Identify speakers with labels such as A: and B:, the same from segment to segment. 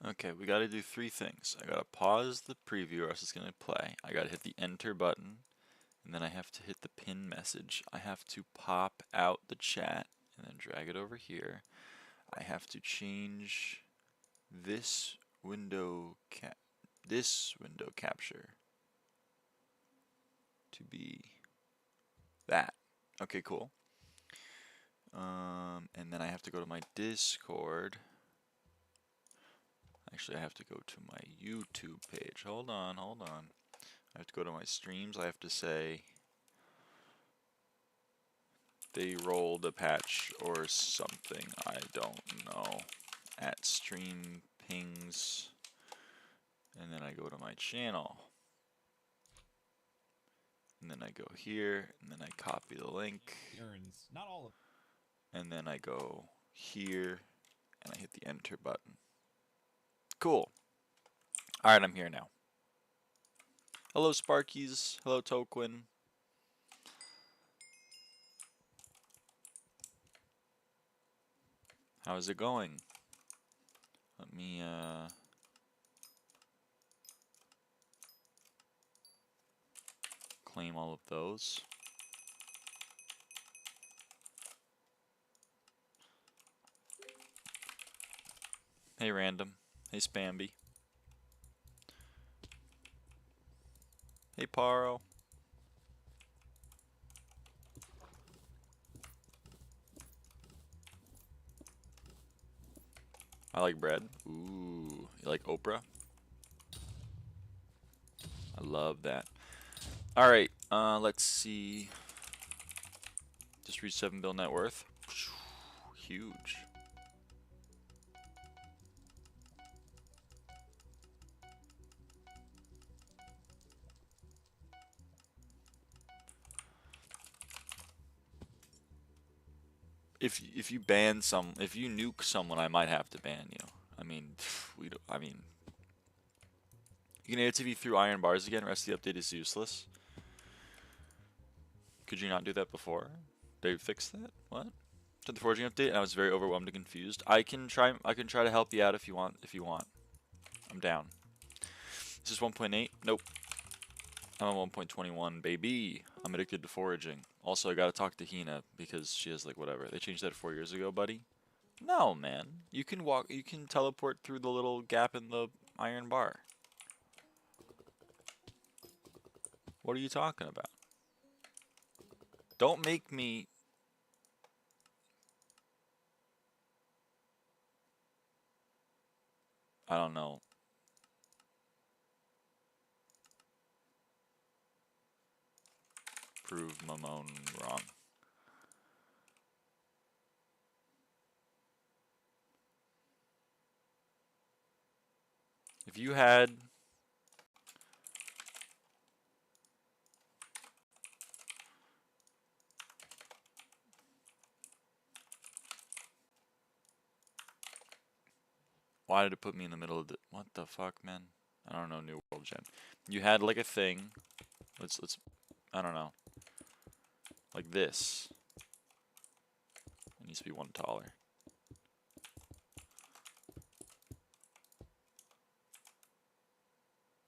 A: Okay, we gotta do three things. I gotta pause the preview or else it's gonna play. I gotta hit the enter button, and then I have to hit the pin message. I have to pop out the chat and then drag it over here. I have to change this window capture to be that. Okay, cool. And then I have to go to my Discord. Actually, I have to go to my YouTube page. Hold on. I have to go to my streams. I have to say they rolled a patch or something. I don't know. At stream pings. And then I go to my channel. And then I go here. And then I copy the link.
B: Not all of.
A: And then I go here. And I hit the enter button. Cool. Alright, I'm here now. Hello, Sparkies. Hello, Toquin. How's it going? Let me, claim all of those. Hey, Random. Hey, Spamby. Hey, Paro. I like bread. Ooh, you like Oprah? I love that. All right, let's see. Just reached 7 bill net worth. Huge. If you ban if you nuke someone, I might have to ban you. I mean, you can AOTV through iron bars again. Rest of the update is useless. Could you not do that before? They fixed that? What? Did the foraging update? And I was very overwhelmed and confused. I can try to help you out if you want. I'm down. This is 1.8. Nope. I'm on 1.21, baby. I'm addicted to foraging. Also, I gotta talk to Hina because she has like whatever. They changed that 4 years ago, buddy. No, man. You can teleport through the little gap in the iron bar. What are you talking about? Don't make me... I don't know. Prove Mamone wrong. If you had... Why did it put me in the middle of the... What the fuck, man? I don't know, New World Gen. You had like a thing. Let's I don't know. Like this. It needs to be one taller.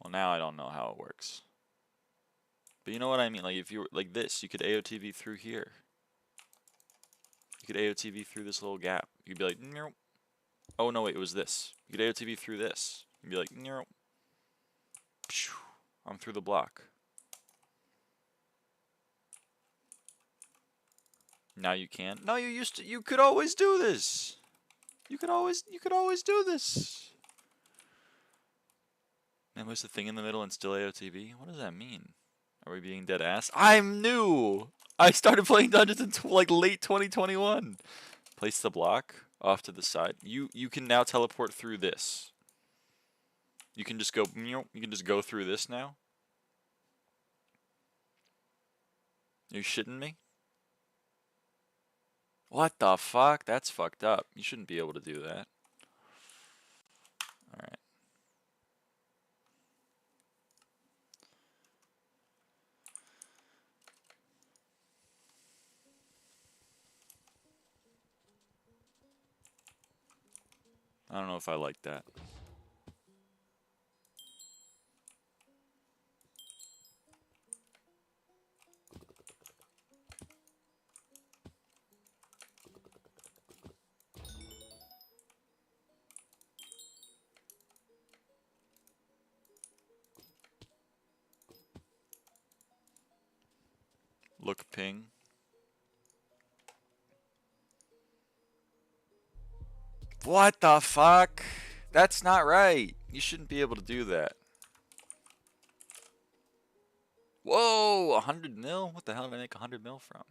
A: Well, now I don't know how it works. But you know what I mean? Like if you were like this, you could AOTV through here. You could AOTV through this little gap. You could be like, nope. Oh no, wait, it was this. You could AOTV through this. You'd be like, nope. I'm through the block. Now you can't. No, you could always do this. You could always do this. And was the thing in the middle and still AOTV? What does that mean? Are we being dead ass? I'm new. I started playing Dungeons in like late 2021. Place the block off to the side. You can now teleport through this. You can just go. You can just go through this now. Are you shitting me? What the fuck? That's fucked up. You shouldn't be able to do that. Alright. I don't know if I like that. Look ping. What the fuck? That's not right. You shouldn't be able to do that. Whoa, 100 mil? What the hell did I make 100 mil from?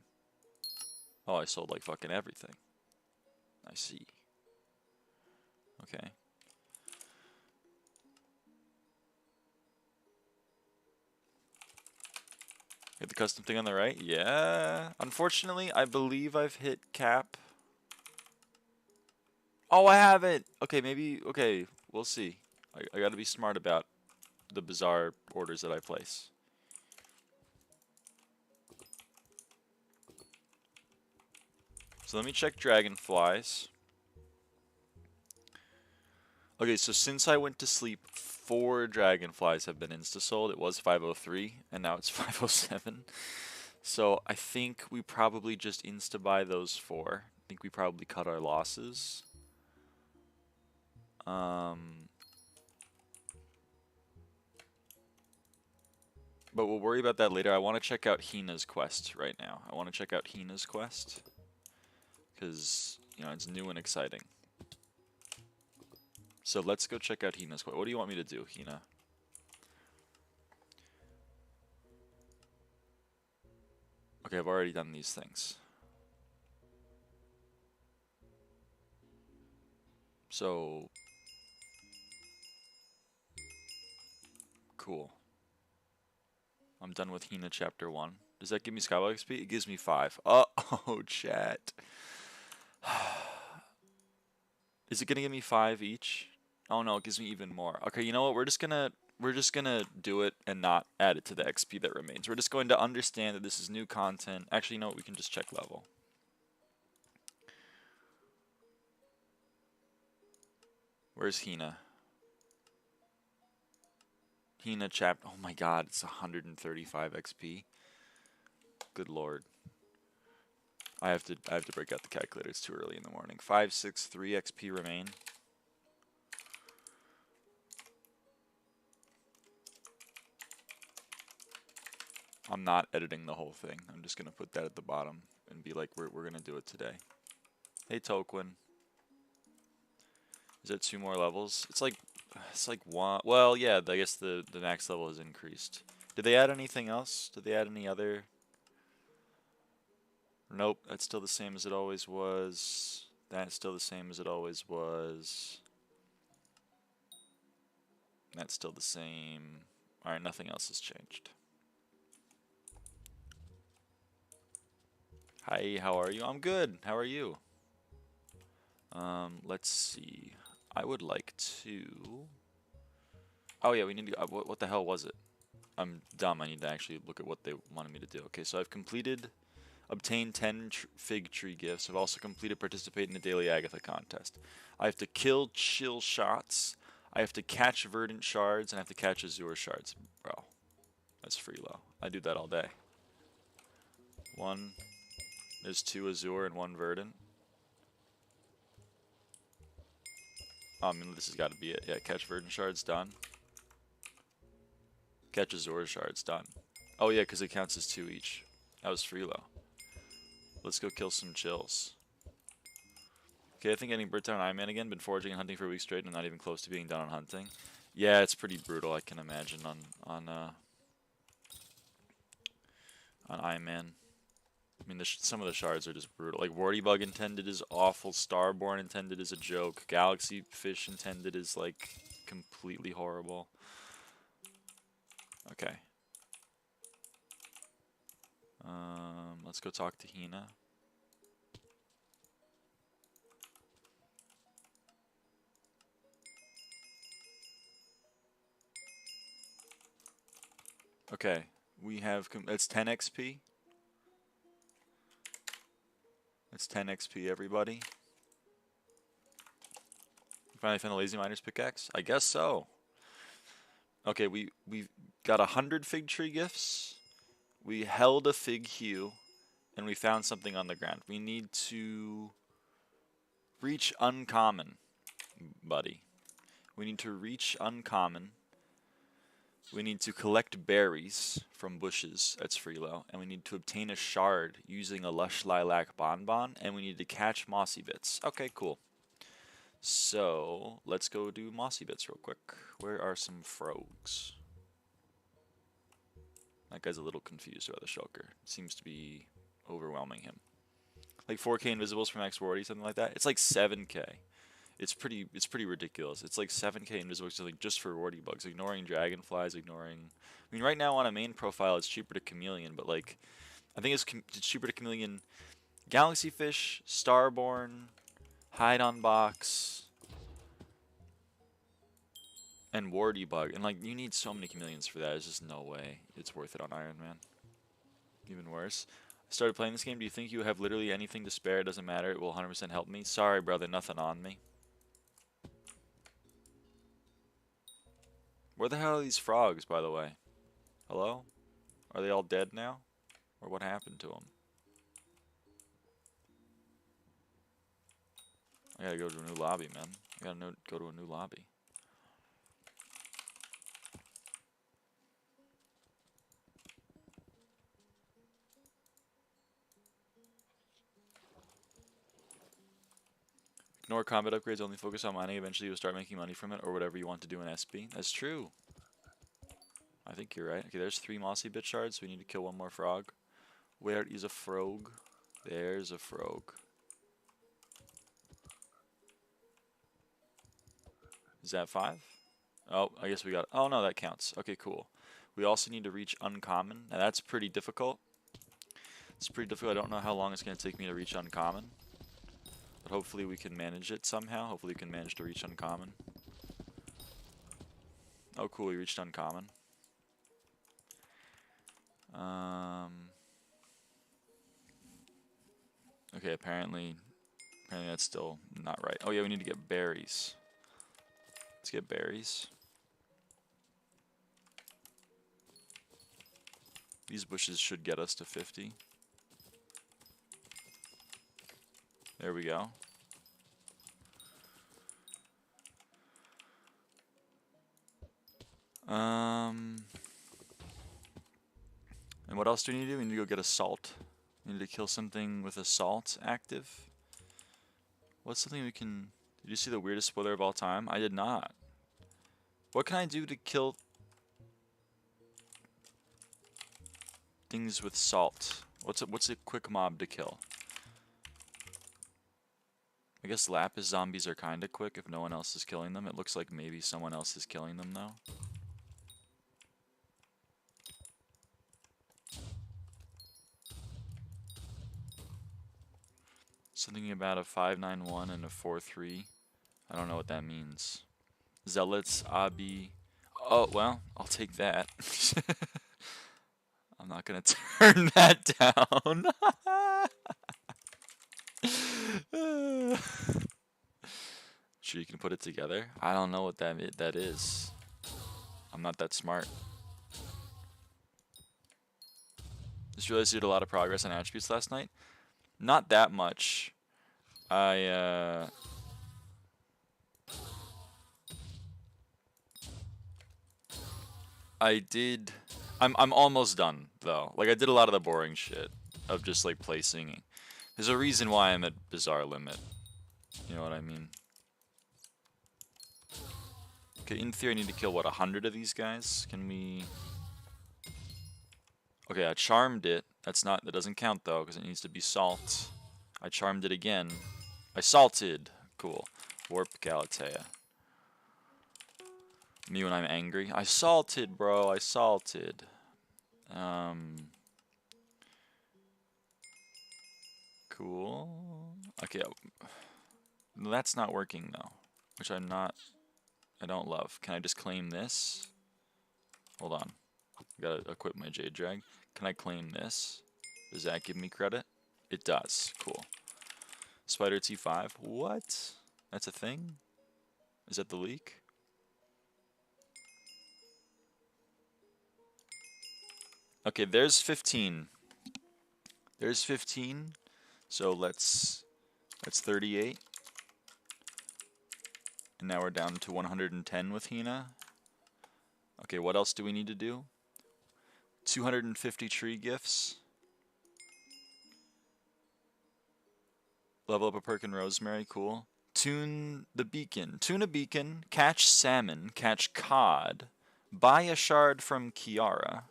A: Oh, I sold like fucking everything. I see. Okay. Hit the custom thing on the right? Yeah. Unfortunately, I believe I've hit cap. Oh, I haven't. Okay, maybe. Okay, we'll see. I gotta be smart about the bizarre orders that I place. So let me check dragonflies. Okay, so since I went to sleep, 4 dragonflies have been insta-sold. It was 503, and now it's 507. So I think we probably just insta-buy those 4. I think we probably cut our losses. But we'll worry about that later. I want to check out Hina's quest right now. I want to check out Hina's quest. Because, you know, it's new and exciting. So let's go check out Hina's quest. What do you want me to do, Hina? Okay, I've already done these things. So... cool. I'm done with Hina chapter 1. Does that give me SkyBlock XP? It gives me 5. Oh, chat. Is it gonna give me 5 each? Oh no, it gives me even more. Okay, you know what? We're just gonna do it and not add it to the XP that remains. We're just going to understand that this is new content. Actually, you know what? We can just check level. Where's Hina? Hina chapter. Oh my god, it's 135 XP. Good lord. I have to break out the calculator. It's too early in the morning. 563 XP remain. I'm not editing the whole thing. I'm just gonna put that at the bottom and be like, we're gonna do it today. Hey Toquin. Is that 2 more levels? It's like 1. Well, yeah. I guess the max level has increased. Did they add anything else? Did they add any other? Nope. That's still the same as it always was. That's still the same as it always was. That's still the same. Alright, nothing else has changed. Hi, how are you? I'm good. How are you? Let's see. I would like to... Oh yeah, we need to... what the hell was it? I'm dumb. I need to actually look at what they wanted me to do. Okay, so I've completed... Obtained 10 fig tree gifts. I've also completed participate in the daily Agatha contest. I have to kill chill shots. I have to catch verdant shards, and I have to catch azure shards. Bro, that's free low. I do that all day. 1. There's 2 azure and 1 verdant. I mean, this has got to be it. Yeah, catch verdant shards, done. Catch azure shards, done. Oh yeah, because it counts as 2 each. That was free low. Let's go kill some chills. Okay, I think getting burnt down on Iron Man again. Been foraging and hunting for a week straight and not even close to being done on hunting. Yeah, it's pretty brutal, I can imagine, on Iron Man. I mean, some of the shards are just brutal. Like, Warty Bug intended is awful. Starborn intended is a joke. Galaxy Fish intended is, like, completely horrible. Okay. Let's go talk to Hina. Okay, we have, that's 10 XP. That's 10 XP, everybody. Finally found a Lazy Miner's pickaxe? I guess so. Okay, we got 100 fig tree gifts. We held a fig hue, and we found something on the ground. We need to reach uncommon, buddy. We need to reach uncommon. We need to collect berries from bushes at Freelo, and we need to obtain a shard using a lush lilac bonbon, and we need to catch mossy bits. Okay, cool. So, let's go do mossy bits real quick. Where are some frogs? That guy's a little confused about the shulker. Seems to be overwhelming him. Like 4K invisibles from Max 40, something like that. It's like 7K. It's pretty ridiculous. It's like 7K invisibles like just for rewarding bugs, ignoring dragonflies, ignoring. I mean, right now on a main profile, it's cheaper to chameleon, but like, I think it's cheaper to chameleon galaxy fish, starborn, hide on box, and warty bug. And like, you need so many chameleons for that. There's just no way it's worth it on Iron Man. Even worse. I started playing this game. Do you think you have literally anything to spare? It doesn't matter. It will 100% help me. Sorry, brother. Nothing on me. Where the hell are these frogs, by the way? Hello? Are they all dead now? Or what happened to them? I gotta go to a new lobby, man. I gotta go to a new lobby. Ignore combat upgrades, only focus on mining. Eventually you'll start making money from it, or whatever you want to do in SB. That's true. I think you're right. Okay, there's 3 mossy bit shards. We need to kill one more frog. Where is a frog? There's a frog. Is that 5? Oh, I guess we got... Oh, no, that counts. Okay, cool. We also need to reach uncommon. Now, that's pretty difficult. It's pretty difficult. I don't know how long it's going to take me to reach uncommon. But hopefully we can manage it somehow. Hopefully we can manage to reach uncommon. Oh, cool. We reached uncommon. Okay, apparently that's still not right. Oh, yeah, we need to get berries. Let's get berries. These bushes should get us to 50. There we go. And what else do we need to do? We need to go get a salt. We need to kill something with a salt active. What's something we can... Did you see the weirdest spoiler of all time? I did not. What can I do to kill things with salt? What's a quick mob to kill? I guess lapis zombies are kinda quick if no one else is killing them. It looks like maybe someone else is killing them though. Something about a 591 and a 43. I don't know what that means. Zealots, Abi. Oh, well, I'll take that. I'm not gonna turn that down. Sure, you can put it together. I don't know what that is. I'm not that smart. Just realized you did a lot of progress on attributes last night. Not that much. I did. I'm almost done though. Like I did a lot of the boring shit of just like placing. There's a reason why I'm at bizarre limit. You know what I mean? Okay, in theory I need to kill what 100 of these guys. Can we? Okay, I charmed it. That doesn't count though because it needs to be salt. I charmed it again. I salted. Cool. Warp Galatea. Me when I'm angry. I salted, bro. I salted. Cool. Okay. No, that's not working though. Which I don't love. Can I just claim this? Hold on. I gotta equip my Jade Drag. Can I claim this? Does that give me credit? It does. Cool. Spider T5. What? That's a thing? Is that the leak? Okay, there's 15. There's 15. So that's 38. And now we're down to 110 with Hina. Okay, what else do we need to do? 250 tree gifts. Level up a perk in rosemary, cool. Tune the beacon. Tune a beacon, catch salmon, catch cod, buy a shard from Kiara.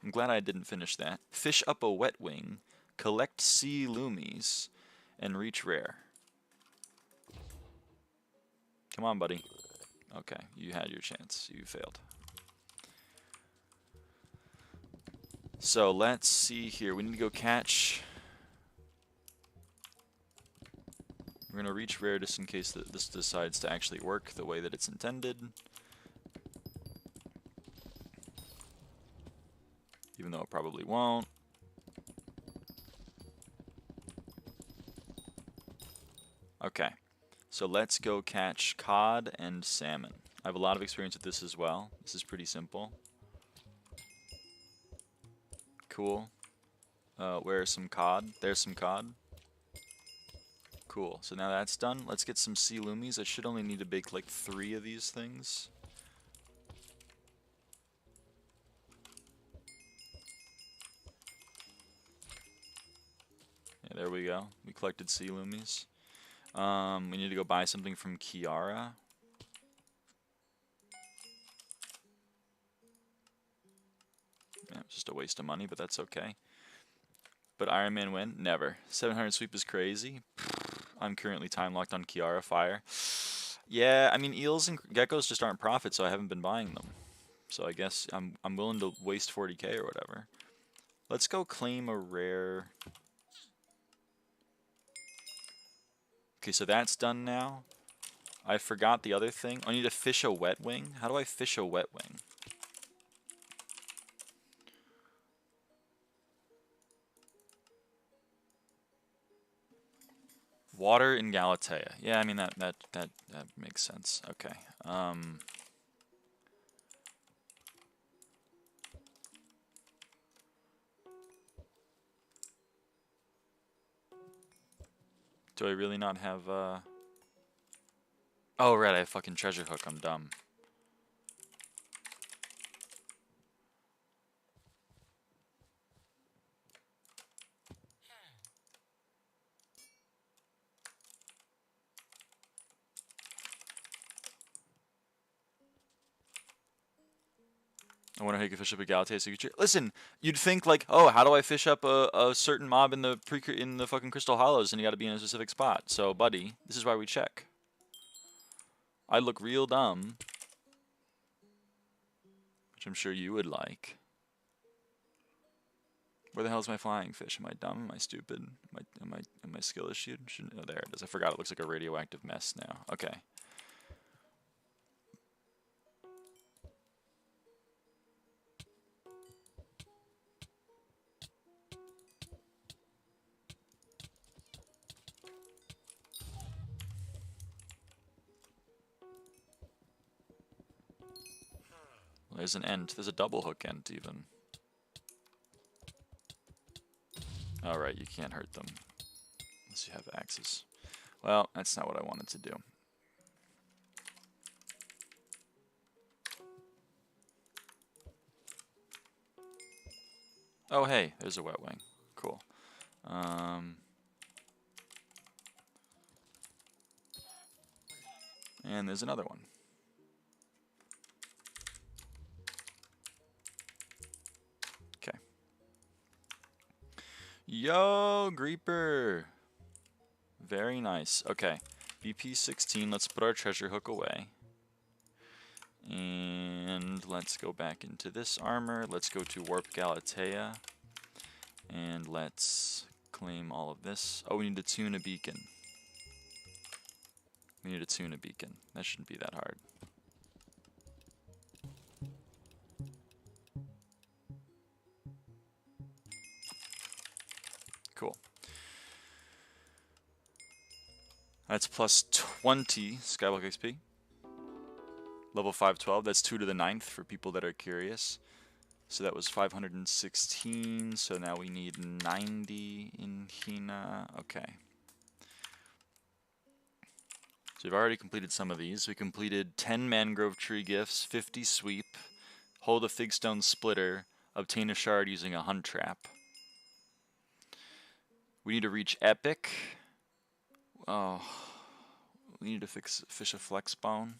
A: I'm glad I didn't finish that. Fish up a wet wing, collect sea loomies, and reach rare. Come on, buddy. Okay, you had your chance. You failed. So let's see here. We need to go catch. We're going to reach rare just in case that this decides to actually work the way that it's intended. Even though it probably won't. Okay, so let's go catch cod and salmon. I have a lot of experience with this as well. This is pretty simple. Cool. Where's some cod? There's some cod. Cool. So now that's done. Let's get some sea loomies. I should only need to bake like 3 of these things. Yeah, there we go. We collected sea loomies. We need to go buy something from Kiara. Yeah, it's just a waste of money, but that's okay. But Iron Man win? Never. 700 sweep is crazy. I'm currently time locked on Kiara Fire. Yeah, I mean, eels and geckos just aren't profit, so I haven't been buying them. So I guess I'm willing to waste 40k or whatever. Let's go claim a rare. Okay, so that's done now. I forgot the other thing. I need to fish a wet wing. How do I fish a wet wing? Water in Galatea. Yeah, I mean that makes sense. Okay. Do I really not have Oh right, I have fucking treasure hook. I'm dumb. I wonder how you can fish up a Galatea signature. Listen, you'd think like, oh, how do I fish up a certain mob in the fucking Crystal Hollows, and you got to be in a specific spot. So, buddy, this is why we check. I look real dumb, which I'm sure you would like. Where the hell is my flying fish? Am I dumb? Am I stupid? Am I skill issued? Oh, there it is. I forgot. It looks like a radioactive mess now. Okay. Well, there's an end. There's a double hook end even. Alright, you can't hurt them unless you have axes. Well, that's not what I wanted to do. Oh hey, there's a wet wing. Cool. And there's another one. Okay. Yo, Greeper! Very nice. Okay. BP 16, let's put our treasure hook away. And let's go back into this armor. Let's go to Warp Galatea. And let's claim all of this. Oh, we need to tune a beacon. We need to tune a beacon. That shouldn't be that hard. Cool. That's plus 20 SkyBlock XP. Level 512. That's 2 to the 9th for people that are curious. So that was 516. So now we need 90 in Hina. Okay. So we've already completed some of these. We completed 10 mangrove tree gifts, 50 sweep, Hold a figstone splitter. Obtain a shard using a hunt trap. We need to reach epic. Oh, we need to fish a flex bone.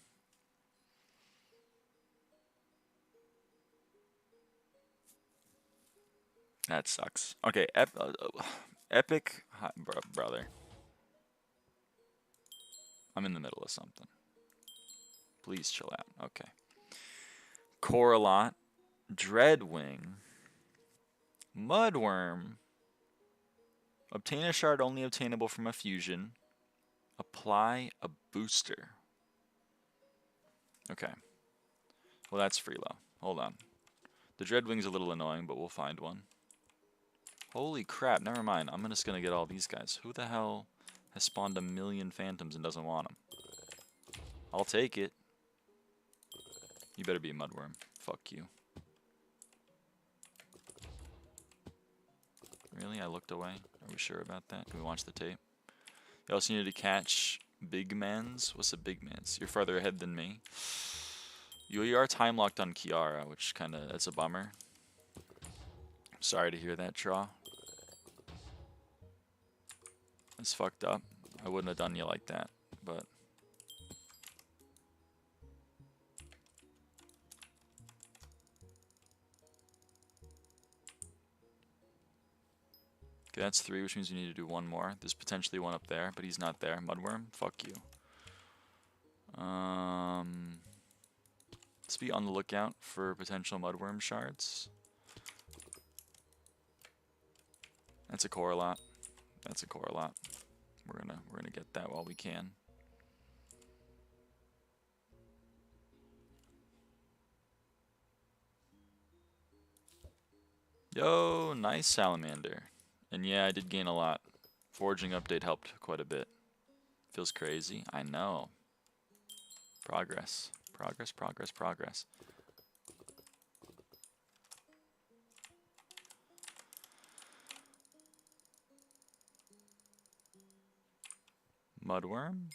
A: That sucks. Okay, epic, brother. I'm in the middle of something. Please chill out. Okay. Coralot, Dreadwing, Mudworm. Obtain a shard only obtainable from a fusion. Apply a booster. Okay. Well, that's Freelo. Hold on. The Dreadwing's a little annoying, but we'll find one. Holy crap, never mind. I'm just gonna get all these guys. Who the hell has spawned a million phantoms and doesn't want them? I'll take it. You better be a Mudworm. Fuck you. Really? I looked away? Are we sure about that? Can we watch the tape? You also needed to catch Big Mans. What's a Big Mans? You're farther ahead than me. You are time locked on Kiara, which that's a bummer. Sorry to hear that, Traw. It's fucked up. I wouldn't have done you like that, but... Okay, that's 3, which means we need to do one more. There's potentially one up there, but he's not there. Mudworm, fuck you. Let's be on the lookout for potential Mudworm shards. That's a Coralot. That's a Coralot. We're gonna get that while we can. Yo, nice Salamander. And yeah, I did gain a lot. Foraging update helped quite a bit. Feels crazy. I know. Progress. Progress, progress, progress. Mudworm?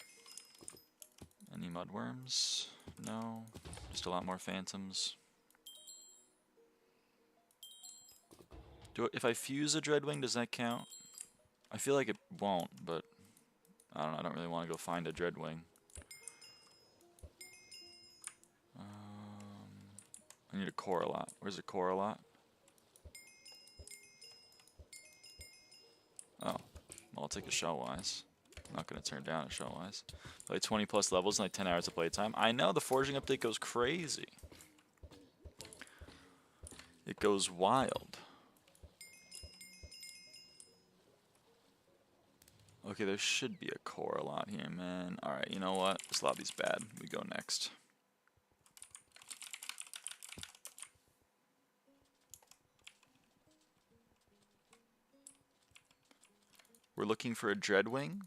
A: Any Mudworms? No. Just a lot more phantoms. If I fuse a Dreadwing, does that count? I feel like it won't, but I don't know. I don't really want to go find a Dreadwing. I need a Coralot. Where's a Coralot? Oh, well, I'll take a Shellwise. I'm not going to turn down a Shellwise. Play 20 plus levels in like 10 hours of playtime. I know, the foraging update goes crazy. It goes wild. Okay, there should be a Coralot here, man. Alright, you know what? This lobby's bad. We go next. We're looking for a Dreadwing.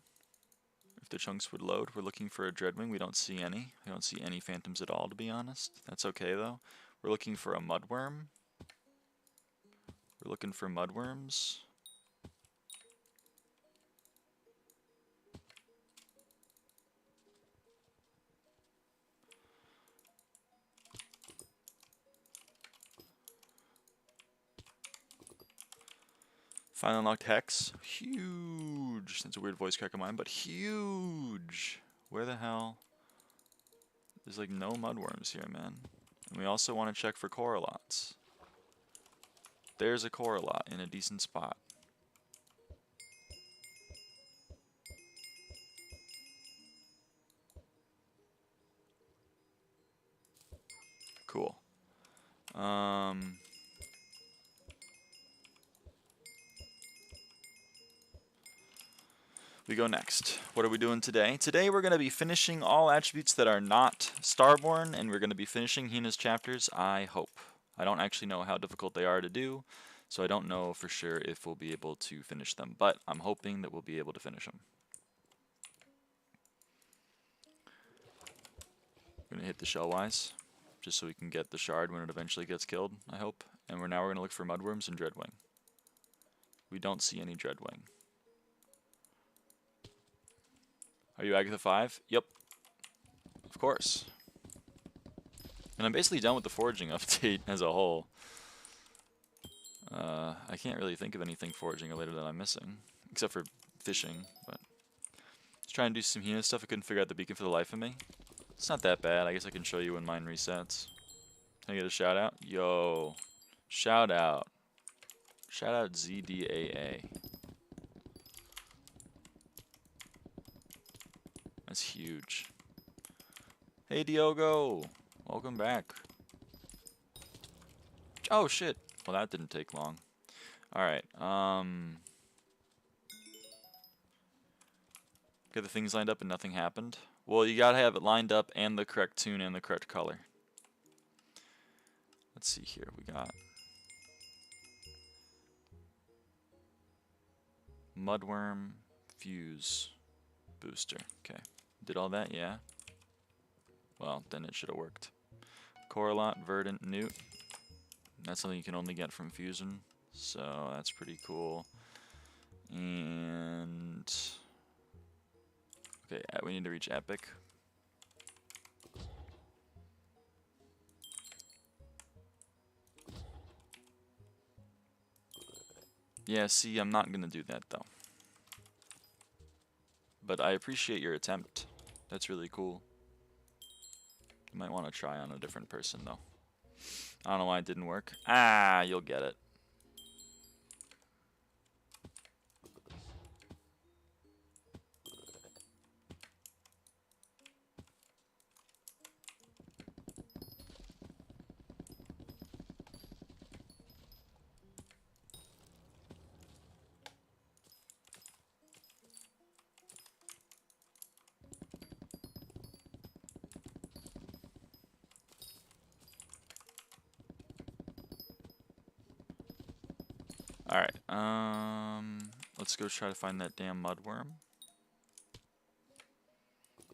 A: If the chunks would load, we're looking for a Dreadwing. We don't see any. I don't see any phantoms at all, to be honest. That's okay, though. We're looking for a Mudworm. We're looking for Mudworms. Finally unlocked Hex. Huge. That's a weird voice crack of mine, but huge. Where the hell? There's like no Mudworms here, man. And we also want to check for Coralots. There's a Coralot in a decent spot. Cool. We go next. What are we doing today? Today we're going to be finishing all attributes that are not Starborn, and we're going to be finishing Hina's chapters, I hope. I don't actually know how difficult they are to do, so I don't know for sure if we'll be able to finish them, but I'm hoping that we'll be able to finish them. We're going to hit the Shellwise, just so we can get the shard when it eventually gets killed, I hope. And we're going to look for Mudworms and Dreadwing. We don't see any Dreadwing. Are you Agatha 5? Yep. Of course. And I'm basically done with the foraging update as a whole. I can't really think of anything foraging related that I'm missing, except for fishing, but just trying to do some Hina stuff. I couldn't figure out the beacon for the life of me. It's not that bad. I guess I can show you when mine resets. Can I get a shout out? Yo, shout out. Shout out ZDAA. That's huge. Hey Diogo, welcome back. Oh shit. Well, that didn't take long. All right. Get the things lined up and nothing happened. Well, you gotta have it lined up and the correct tune and the correct color. Let's see here. We got Mudworm Fuse Booster. Okay. Did all that? Yeah. Well, then it should have worked. Coralot, Verdant, Newt. That's something you can only get from Fusion, so that's pretty cool. And okay, we need to reach Epic. Yeah, see, I'm not gonna do that though. But I appreciate your attempt. That's really cool. You might want to try on a different person though. I don't know why it didn't work. Ah, you'll get it. Alright, let's go try to find that damn mudworm.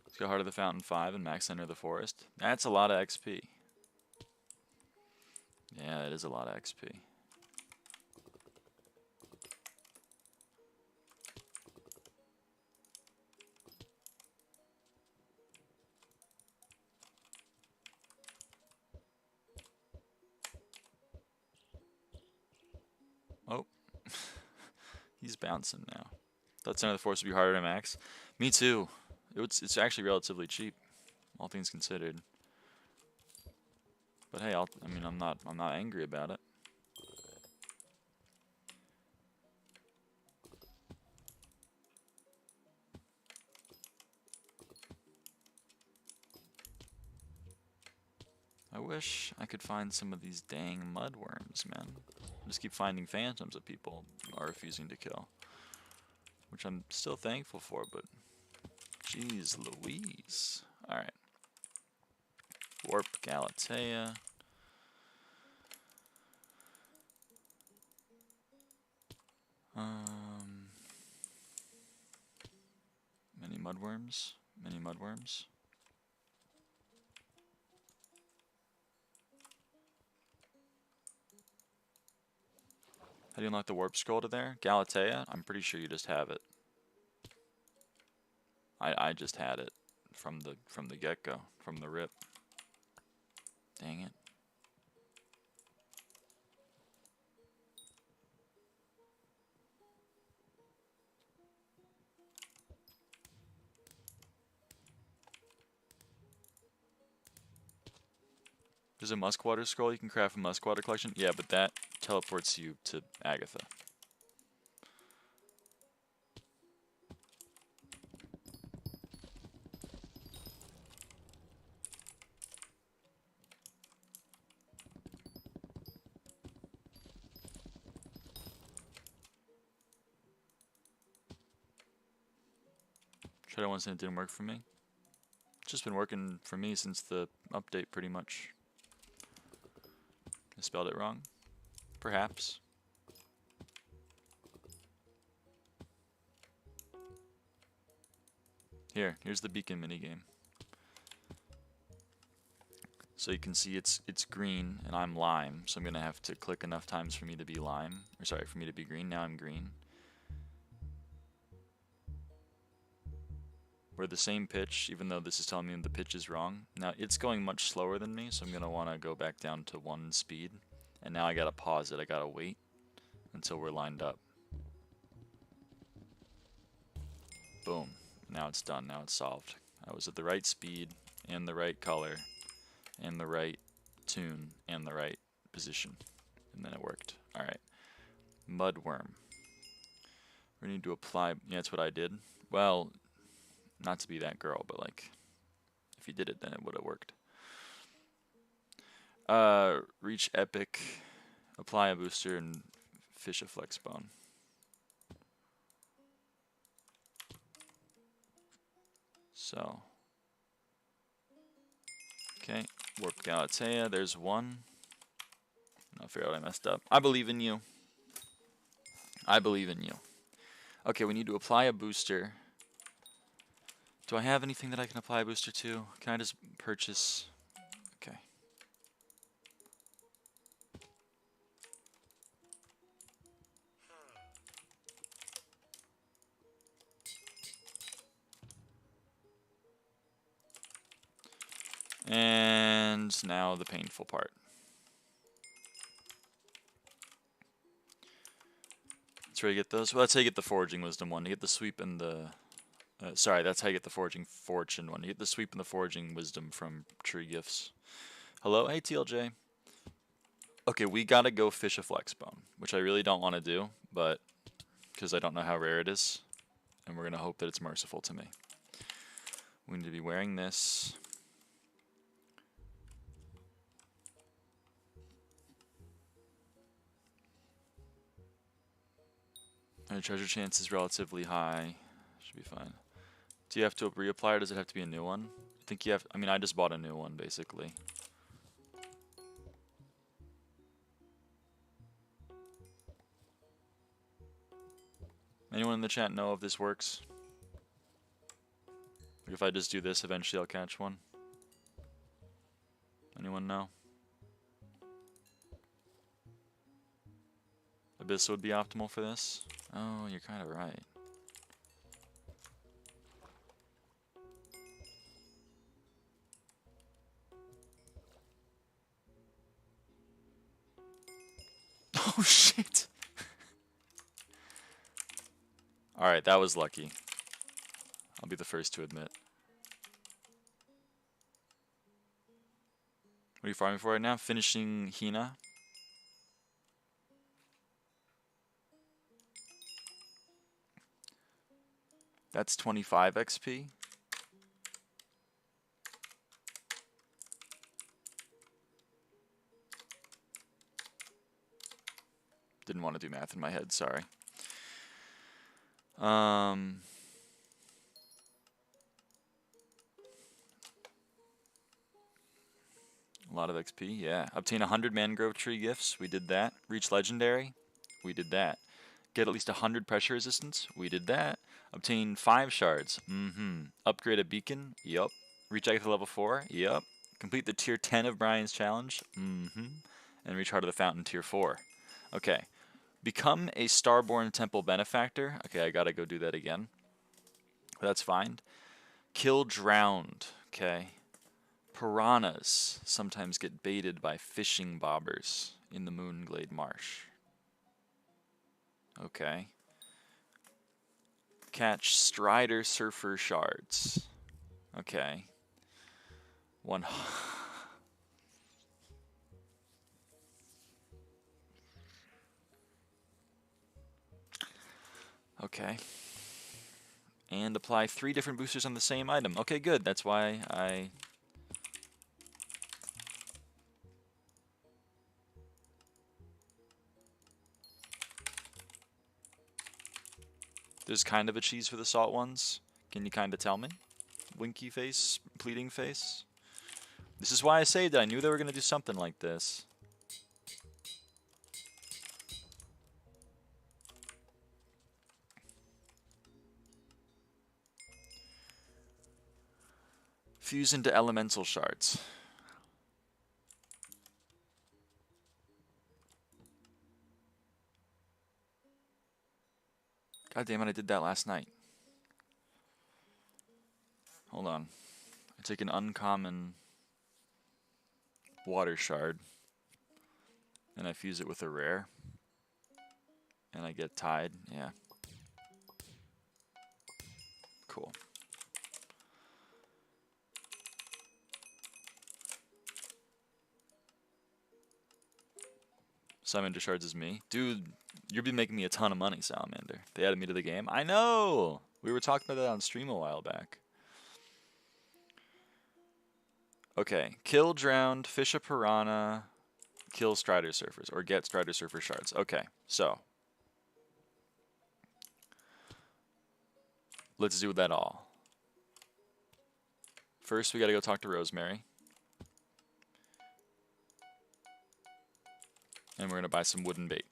A: Let's go Heart of the Fountain 5 and Max Enter the Forest. That's a lot of XP. Yeah, it is a lot of XP. Oh. He's bouncing now. Thought Center of the Forest would be harder to max. Me too. It's actually relatively cheap, all things considered. But hey, I'm not angry about it. I wish I could find some of these dang mudworms, man. I just keep finding phantoms that people are refusing to kill, which I'm still thankful for, but jeez Louise. Alright. Warp Galatea. Many mudworms. Many mudworms. How do you unlock the warp scroll to there? Galatea? I'm pretty sure you just have it. I just had it from the get-go, from the rip. Dang it. There's a Muskwater scroll you can craft a Muskwater collection. Yeah, but that teleports you to Agatha. Tried it once and it didn't work for me. It's just been working for me since the update, pretty much. I spelled it wrong? Perhaps. Here's the beacon minigame. So you can see it's green and I'm lime, so I'm gonna have to click enough times for me to be lime. Or sorry, for me to be green. Now I'm green. We're the same pitch, even though this is telling me the pitch is wrong. Now, it's going much slower than me, so I'm going to want to go back down to 1 speed. And now I got to pause it. I got to wait until we're lined up. Boom. Now it's done. Now it's solved. I was at the right speed, and the right color, and the right tune, and the right position. And then it worked. Alright. Mudworm. We need to apply... Yeah, that's what I did. Well, not to be that girl, but like, if you did it, then it would have worked. Reach epic, apply a booster, and fish a flex bone. So, okay, warp Galatea, there's one. I'll figure out what I messed up. I believe in you. I believe in you. Okay, we need to apply a booster. Do I have anything that I can apply a booster to? Can I just purchase? Okay. And now the painful part. That's where you get those. Well, that's how you get the foraging wisdom one. You get the sweep and the... sorry, that's how you get the foraging fortune one. You get the sweep and the foraging wisdom from tree gifts. Hello? Hey, TLJ. Okay, we gotta go fish a flex bone, which I really don't want to do, but because I don't know how rare it is, and we're gonna hope that it's merciful to me. We need to be wearing this. Our treasure chance is relatively high. Should be fine. Do you have to reapply, or does it have to be a new one? I think you have. I mean, I just bought a new one, basically. Anyone in the chat know if this works? Like if I just do this, eventually I'll catch one. Anyone know? Abyss would be optimal for this? Oh, you're kind of right. Oh shit! Alright, that was lucky. I'll be the first to admit. What are you farming for right now? Finishing Hina. That's 25 XP. Didn't want to do math in my head, sorry. A lot of XP, yeah. Obtain 100 mangrove tree gifts, we did that. Reach legendary, we did that. Get at least 100 pressure resistance, we did that. Obtain 5 shards, Upgrade a beacon, yup. Reach X level 4, yup. Complete the tier 10 of Brian's challenge, And reach Heart of the Fountain tier 4. Okay. Become a Starborn Temple benefactor. Okay, I gotta go do that again. That's fine. Kill drowned. Okay. Piranhas sometimes get baited by fishing bobbers in the Moonglade Marsh. Okay. Catch Strider Surfer shards. Okay. One. Okay. And apply 3 different boosters on the same item. Okay, good. That's why I... There's kind of a cheese for the salt ones. Can you kind of tell me? Winky face, pleading face. This is why I saved it. I knew they were going to do something like this. Fuse into elemental shards. God damn it, I did that last night. hold on. I take an uncommon water shard and I fuse it with a rare and I get tied. Yeah. Cool. Salamander Shards is me. Dude, you'll be making me a ton of money, Salamander. They added me to the game. I know! We were talking about that on stream a while back. Okay. Kill drowned, fish a piranha, kill Strider Surfers, or get Strider Surfer Shards. Okay, so. Let's do that all. First, we gotta go talk to Rosemary. And we're gonna buy some wooden bait.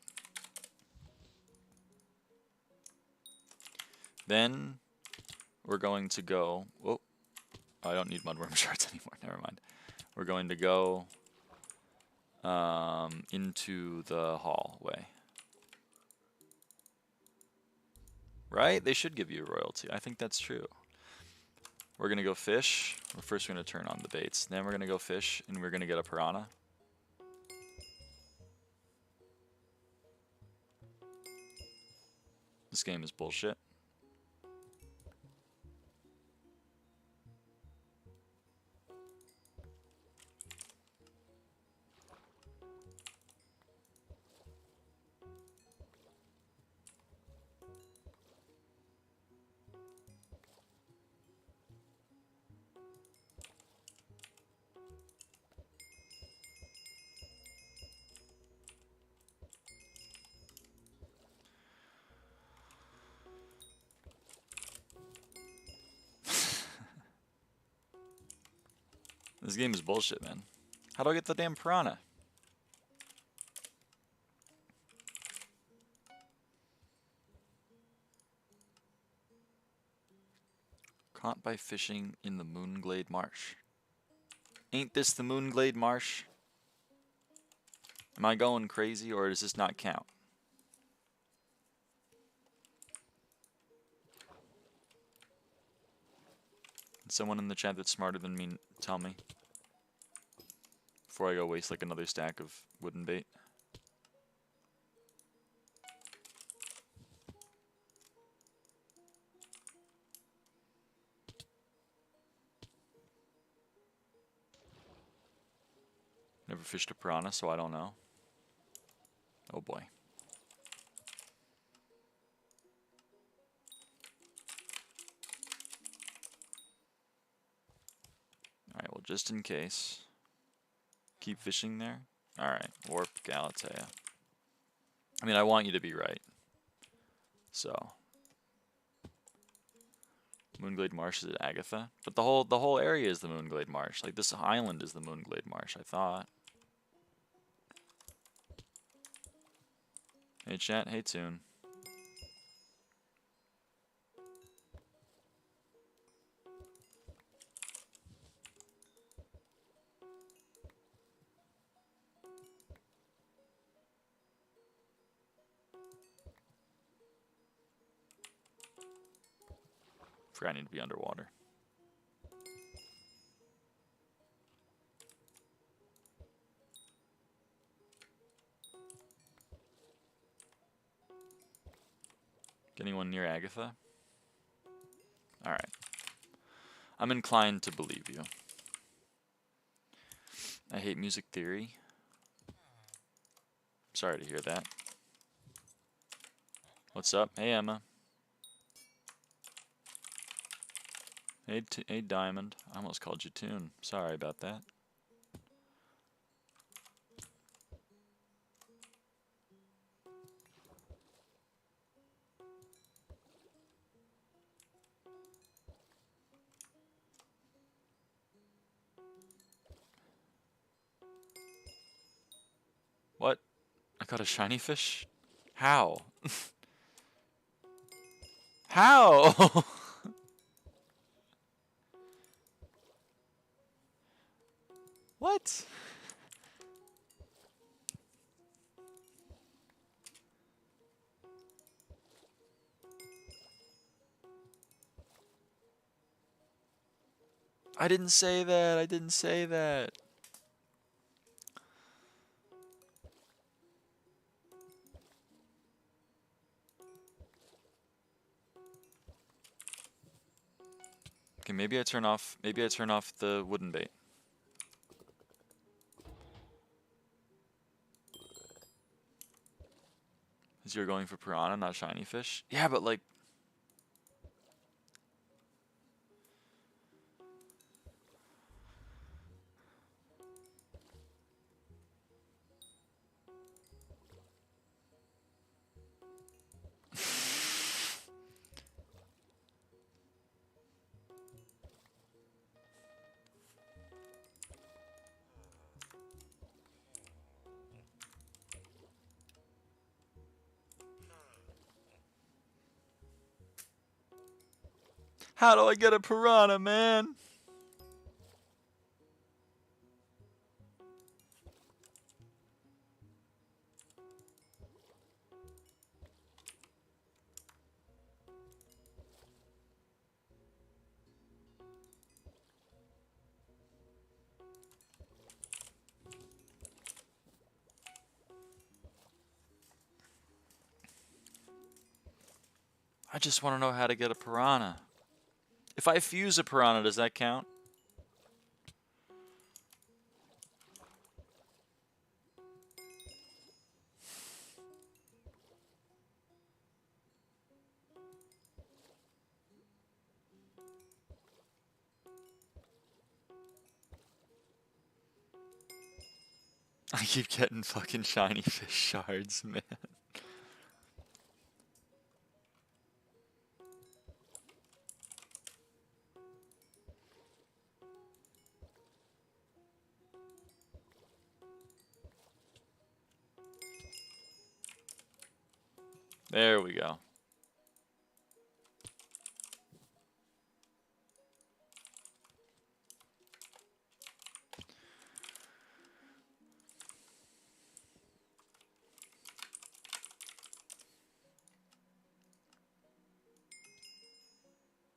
A: Then we're going to go. Whoa! I don't need mudworm shards anymore. Never mind. We're going to go into the hallway. Right? They should give you a royalty. I think that's true. We're gonna go fish. First, we're gonna turn on the baits. Then we're gonna go fish, and we're gonna get a piranha. This game is bullshit. This game is bullshit, man. How do I get the damn piranha? Caught by fishing in the Moonglade Marsh. Ain't this the Moonglade Marsh? Am I going crazy, or does this not count? Can someone in the chat that's smarter than me tell me? Before I go waste like another stack of wooden bait. Never fished a piranha, so I don't know. Oh boy. Alright, well, just in case. Keep fishing there. Alright, Warp Galatea. I mean, I want you to be right. So. Moonglade Marsh is at Agatha. But the whole area is the Moonglade Marsh. Like, this island is the Moonglade Marsh, I thought. Hey chat, hey Toon. I need to be underwater. Anyone near Agatha? Alright. I'm inclined to believe you. I hate music theory. Sorry to hear that. What's up? Hey, Emma. Hey, Diamond. I almost called you Toon. Sorry about that. What? I got a shiny fish? How? How? What? I didn't say that. I didn't say that. Okay, maybe I turn off the wooden bait. Because you're going for piranha, not shiny fish. Yeah, but like how do I get a piranha, man? I just want to know how to get a piranha. If I fuse a piranha, does that count? I keep getting fucking shiny fish shards, man. There we go.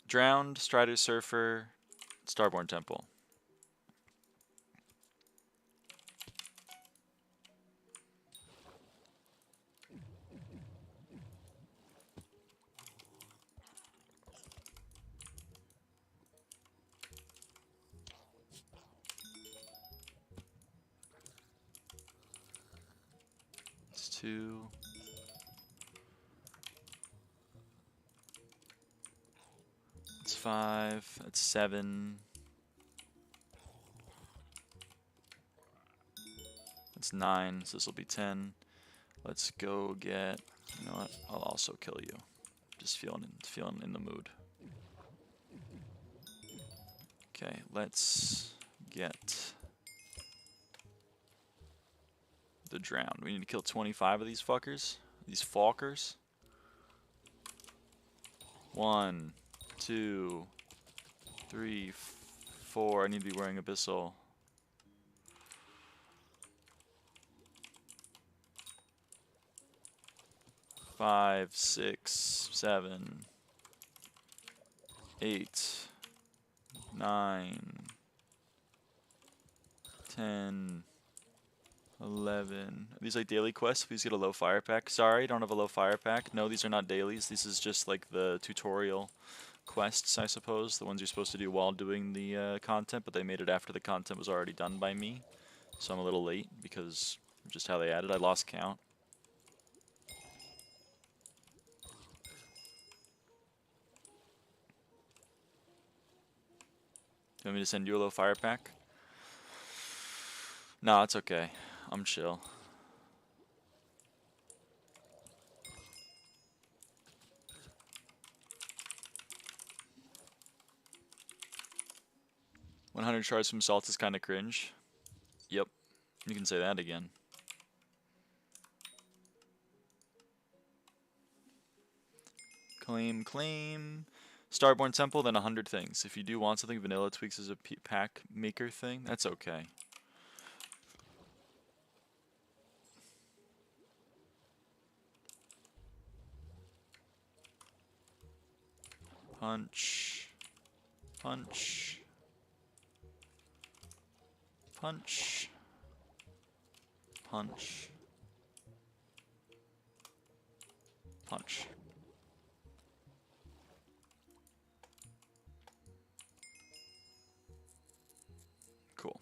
A: Drowned, Strider Surfer, Starborn Temple. It's 2. It's 5. It's 7. It's 9. So this will be 10. Let's go get. You know what? I'll also kill you. Just feeling in the mood. Okay, let's get the drowned. We need to kill 25 of these fuckers. These falkers. 1, 2, 3, 4. I need to be wearing Abyssal. 5, 6, 7, 8, 9, 10, 11. Are these like daily quests? Please get a low fire pack. Sorry, don't have a low fire pack. No, these are not dailies. This is just like the tutorial quests, I suppose. The ones you're supposed to do while doing the content, but they made it after the content was already done by me. So I'm a little late because of just how they added. I lost count. You want me to send you a low fire pack? No, it's okay. I'm chill. $100 shards from salt is kind of cringe. Yep, you can say that again. Claim, claim. Starborn Temple, then 100 things. If you do want something, Vanilla Tweaks is a pack maker thing. That's okay. Punch. Punch. Punch. Punch. Punch. Cool.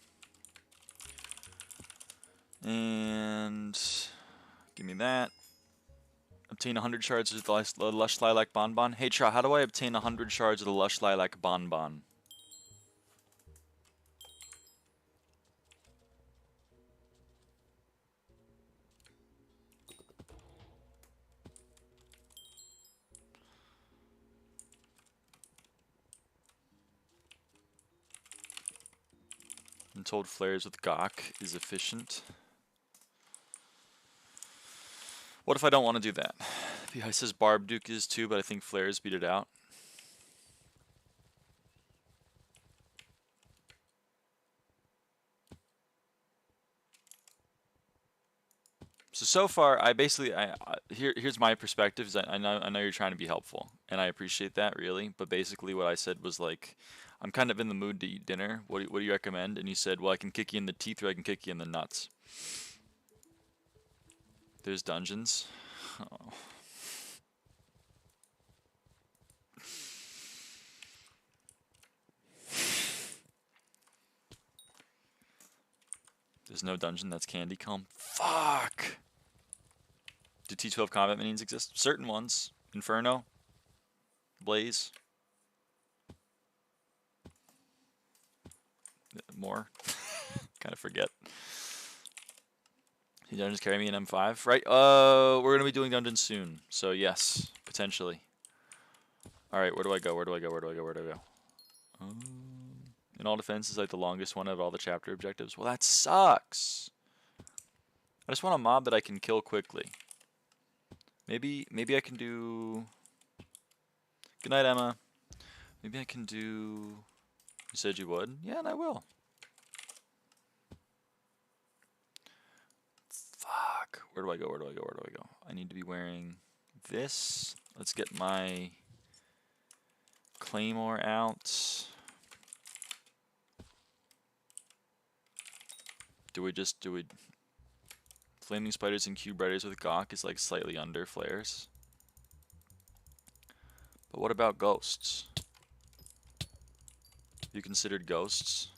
A: And give me that. Obtain 100 shards of the Lush Lilac Bonbon. Hey, Tra, how do I obtain 100 shards of the Lush Lilac Bonbon? I'm told flares with Gawk is efficient. What if I don't want to do that? He says Barb Duke is too, but I think flares beat it out. So far, here's my perspective. Is I know you're trying to be helpful, and I appreciate that really. But basically, what I said was like, I'm kind of in the mood to eat dinner. What do you recommend? And you said, well, I can kick you in the teeth or I can kick you in the nuts. There's dungeons. Oh. There's no dungeon that's Candy Comb. Fuck! Do T12 combat minions exist? Certain ones. Inferno. Blaze. More. Kind of forget. Do dungeons carry me in M5? Right, we're gonna be doing dungeons soon. So yes, potentially. Alright, where do I go? Where do I go? Where do I go? Where do I go? In all defense is like the longest one of all the chapter objectives. Well, that sucks. I just want a mob that I can kill quickly. Maybe I can do... Good night, Emma. Maybe I can do... You said you would? Yeah, and I will. Fuck. Where do I go? Where do I go? Where do I go? I need to be wearing this. Let's get my Claymore out. Do we Flaming Spiders and Cube Riders with Gawk is like slightly under flares. But what about ghosts? You considered ghosts?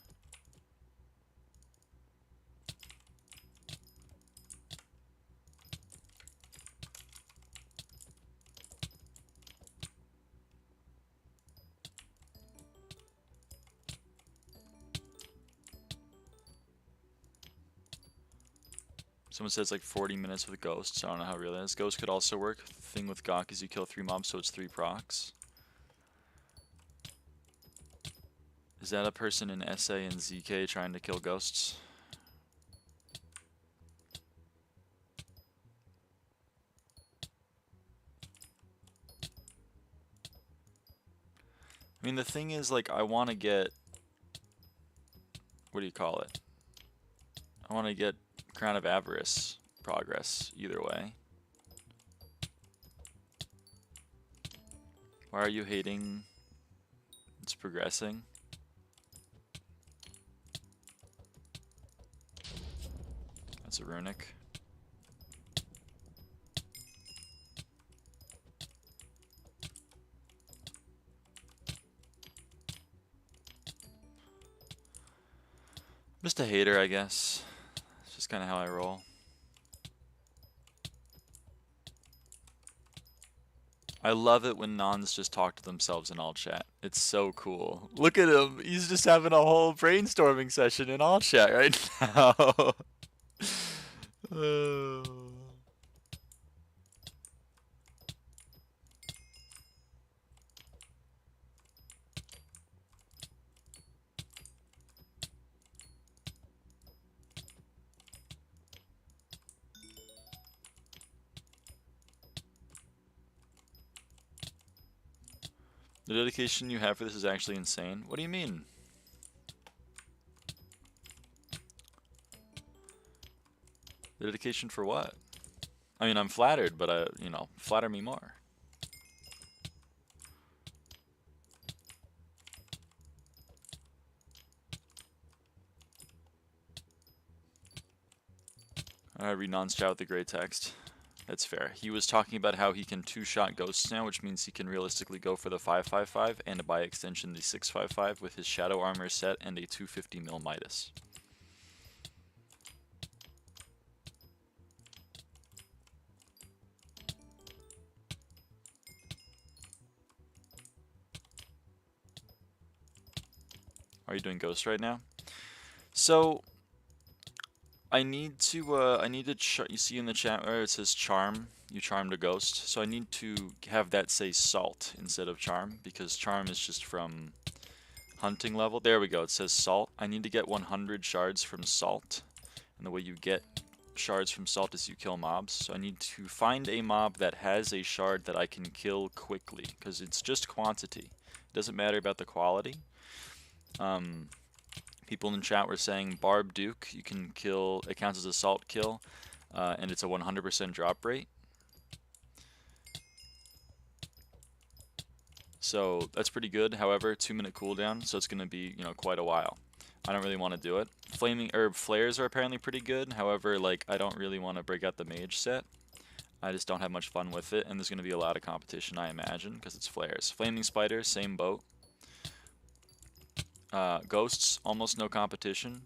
A: Someone says like 40 minutes with ghosts. I don't know how real that is. Ghost could also work. The thing with Gawk is you kill 3 mobs, so it's 3 procs. Is that a person in SA and ZK trying to kill ghosts? I mean, the thing is, like, I want to get... What do you call it? I want to get Crown of Avarice progress either way. Why are you hating it's progressing? That's a runic. Just a hater, I guess. It's just kind of how I roll. I love it when nons just talk to themselves in all chat. It's so cool. Look at him. He's just having a whole brainstorming session in all chat right now. The dedication you have for this is actually insane. What do you mean? The dedication for what? I mean, I'm flattered, but you know, flatter me more. I read non-chat with the gray text. That's fair. He was talking about how he can two-shot ghosts now, which means he can realistically go for the 555 and by extension the 655 with his shadow armor set and a 250 mil Midas. Are you doing ghost right now? So I need to you see in the chat where it says charm, you charmed a ghost. So I need to have that say salt instead of charm, because charm is just from hunting level. There we go, it says salt. I need to get 100 shards from salt. And the way you get shards from salt is you kill mobs. So I need to find a mob that has a shard that I can kill quickly, because it's just quantity. It doesn't matter about the quality. People in the chat were saying Barb Duke, you can kill, it counts as a salt kill, and it's a 100% drop rate. So that's pretty good. However, 2-minute cooldown, so it's going to be, you know, quite a while. I don't really want to do it. Flaming herb flares are apparently pretty good. However, like, I don't really want to break out the mage set. I just don't have much fun with it, and there's going to be a lot of competition, I imagine, because it's flares. Flaming spider, same boat. Ghosts, almost no competition.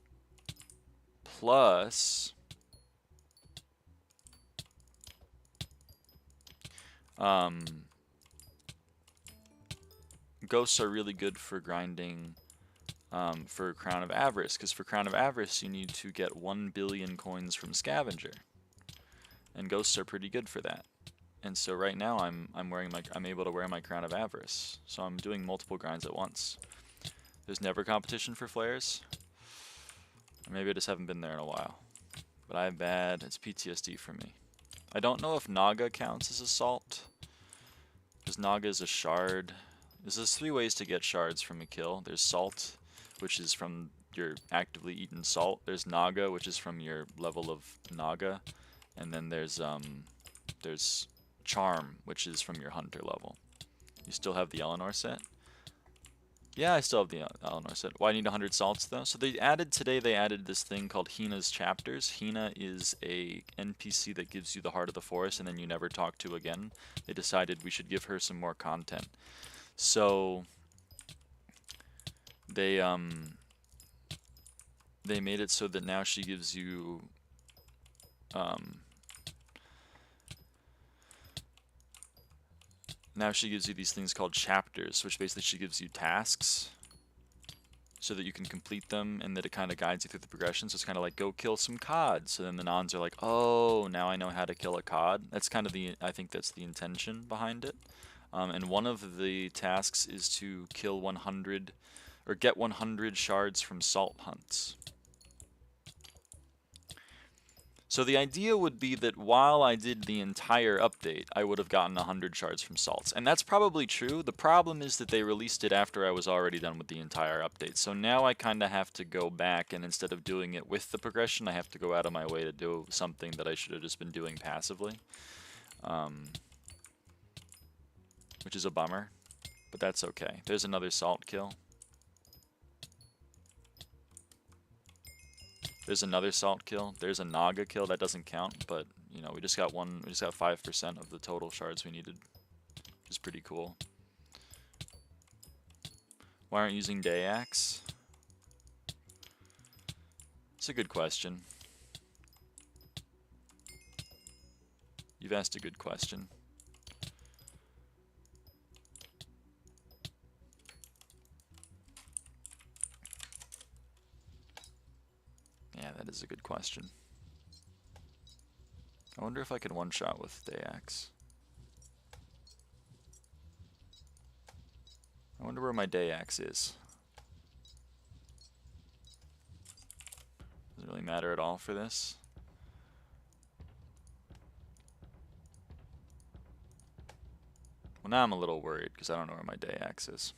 A: Plus, ghosts are really good for grinding for Crown of Avarice, because for Crown of Avarice you need to get 1 billion coins from Scavenger, and ghosts are pretty good for that. And so right now I'm able to wear my Crown of Avarice, so I'm doing multiple grinds at once. There's never competition for flares. Or maybe I just haven't been there in a while. But I have bad, it's PTSD for me. I don't know if Naga counts as assault, because Naga is a shard. There's 3 ways to get shards from a kill. There's salt, which is from your actively eaten salt. There's Naga, which is from your level of Naga. And then there's charm, which is from your hunter level. You still have the Eleanor set? Yeah, I still have the Eleanor set. Why I need 100 salts though? So today they added this thing called Hina's Chapters. Hina is a NPC that gives you the Heart of the Forest and then you never talk to again. They decided we should give her some more content. So they made it so that now she gives you these things called chapters, which basically she gives you tasks so that you can complete them, and that it kind of guides you through the progression. So it's kind of like, go kill some cod. So then the Nons are like, oh, now I know how to kill a cod. That's kind of I think that's the intention behind it. And one of the tasks is to kill 100, or get 100 shards from salt hunts. So the idea would be that while I did the entire update, I would have gotten 100 shards from salts. And that's probably true. The problem is that they released it after I was already done with the entire update. So now I kind of have to go back, and instead of doing it with the progression, I have to go out of my way to do something that I should have just been doing passively. Which is a bummer, but that's okay. There's another salt kill. There's another salt kill. There's a Naga kill. That doesn't count, but you know, we just got 5% of the total shards we needed, which is pretty cool. Why aren't you using Day Axe? It's a good question. You've asked a good question. Yeah, that is a good question. I wonder if I could one-shot with Day Axe. I wonder where my Day Axe is. Doesn't really matter at all for this. Well, now I'm a little worried because I don't know where my Day Axe is.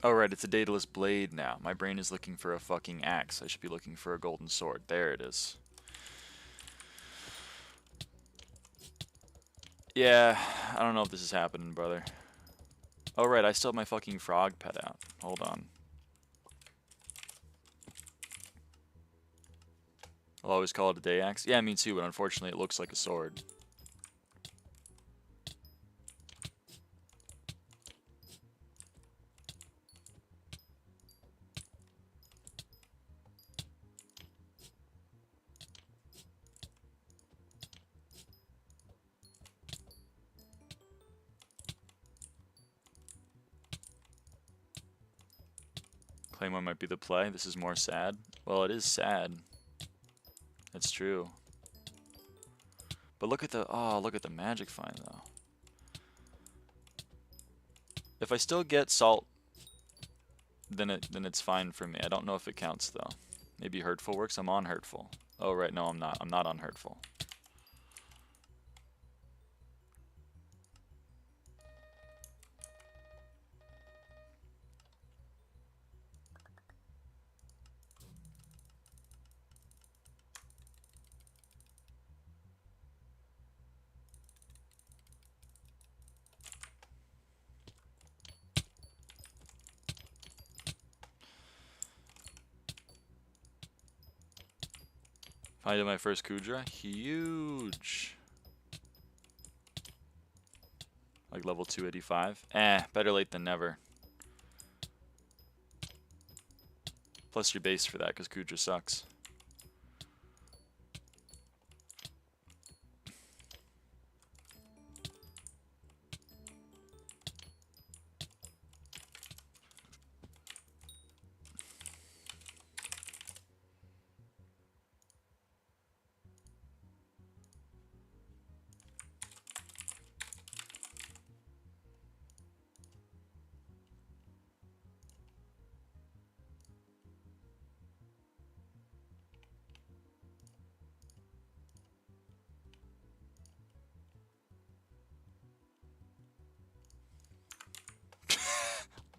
A: Oh right, it's a Daedalus blade now. My brain is looking for a fucking axe. I should be looking for a golden sword. There it is. Yeah, I don't know if this is happening, brother. Oh, right, I still have my fucking frog pet out. Hold on. I'll always call it a day axe. Yeah, me too, but unfortunately it looks like a sword. Claymore might be the play. This is more sad. Well, it is sad. That's true. But look at the look at the magic find though. If I still get salt, then it's fine for me. I don't know if it counts though. Maybe hurtful works. I'm on hurtful. Oh right, no, I'm not. I'm not on hurtful. If I did my first Kudra, huge. Like level 285. Better late than never. Plus your base for that, because Kudra sucks.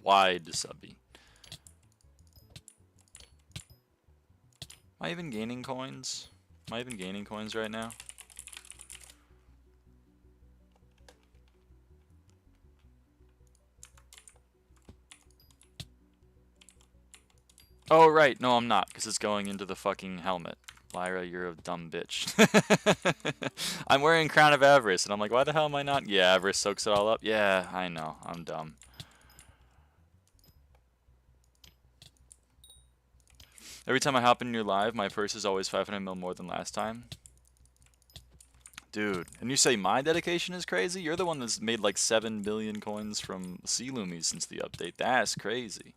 A: Wide subby. Am I even gaining coins? Am I even gaining coins right now? Oh, right. No, I'm not, because it's going into the fucking helmet. Lyra, you're a dumb bitch. I'm wearing Crown of Avarice, and I'm like, why the hell am I not? Yeah, Avarice soaks it all up. Yeah, I know. I'm dumb. Every time I hop in your live, my purse is always 500 mil more than last time. Dude, and you say my dedication is crazy? You're the one that's made like 7 billion coins from Sea Loomies since the update. That's crazy.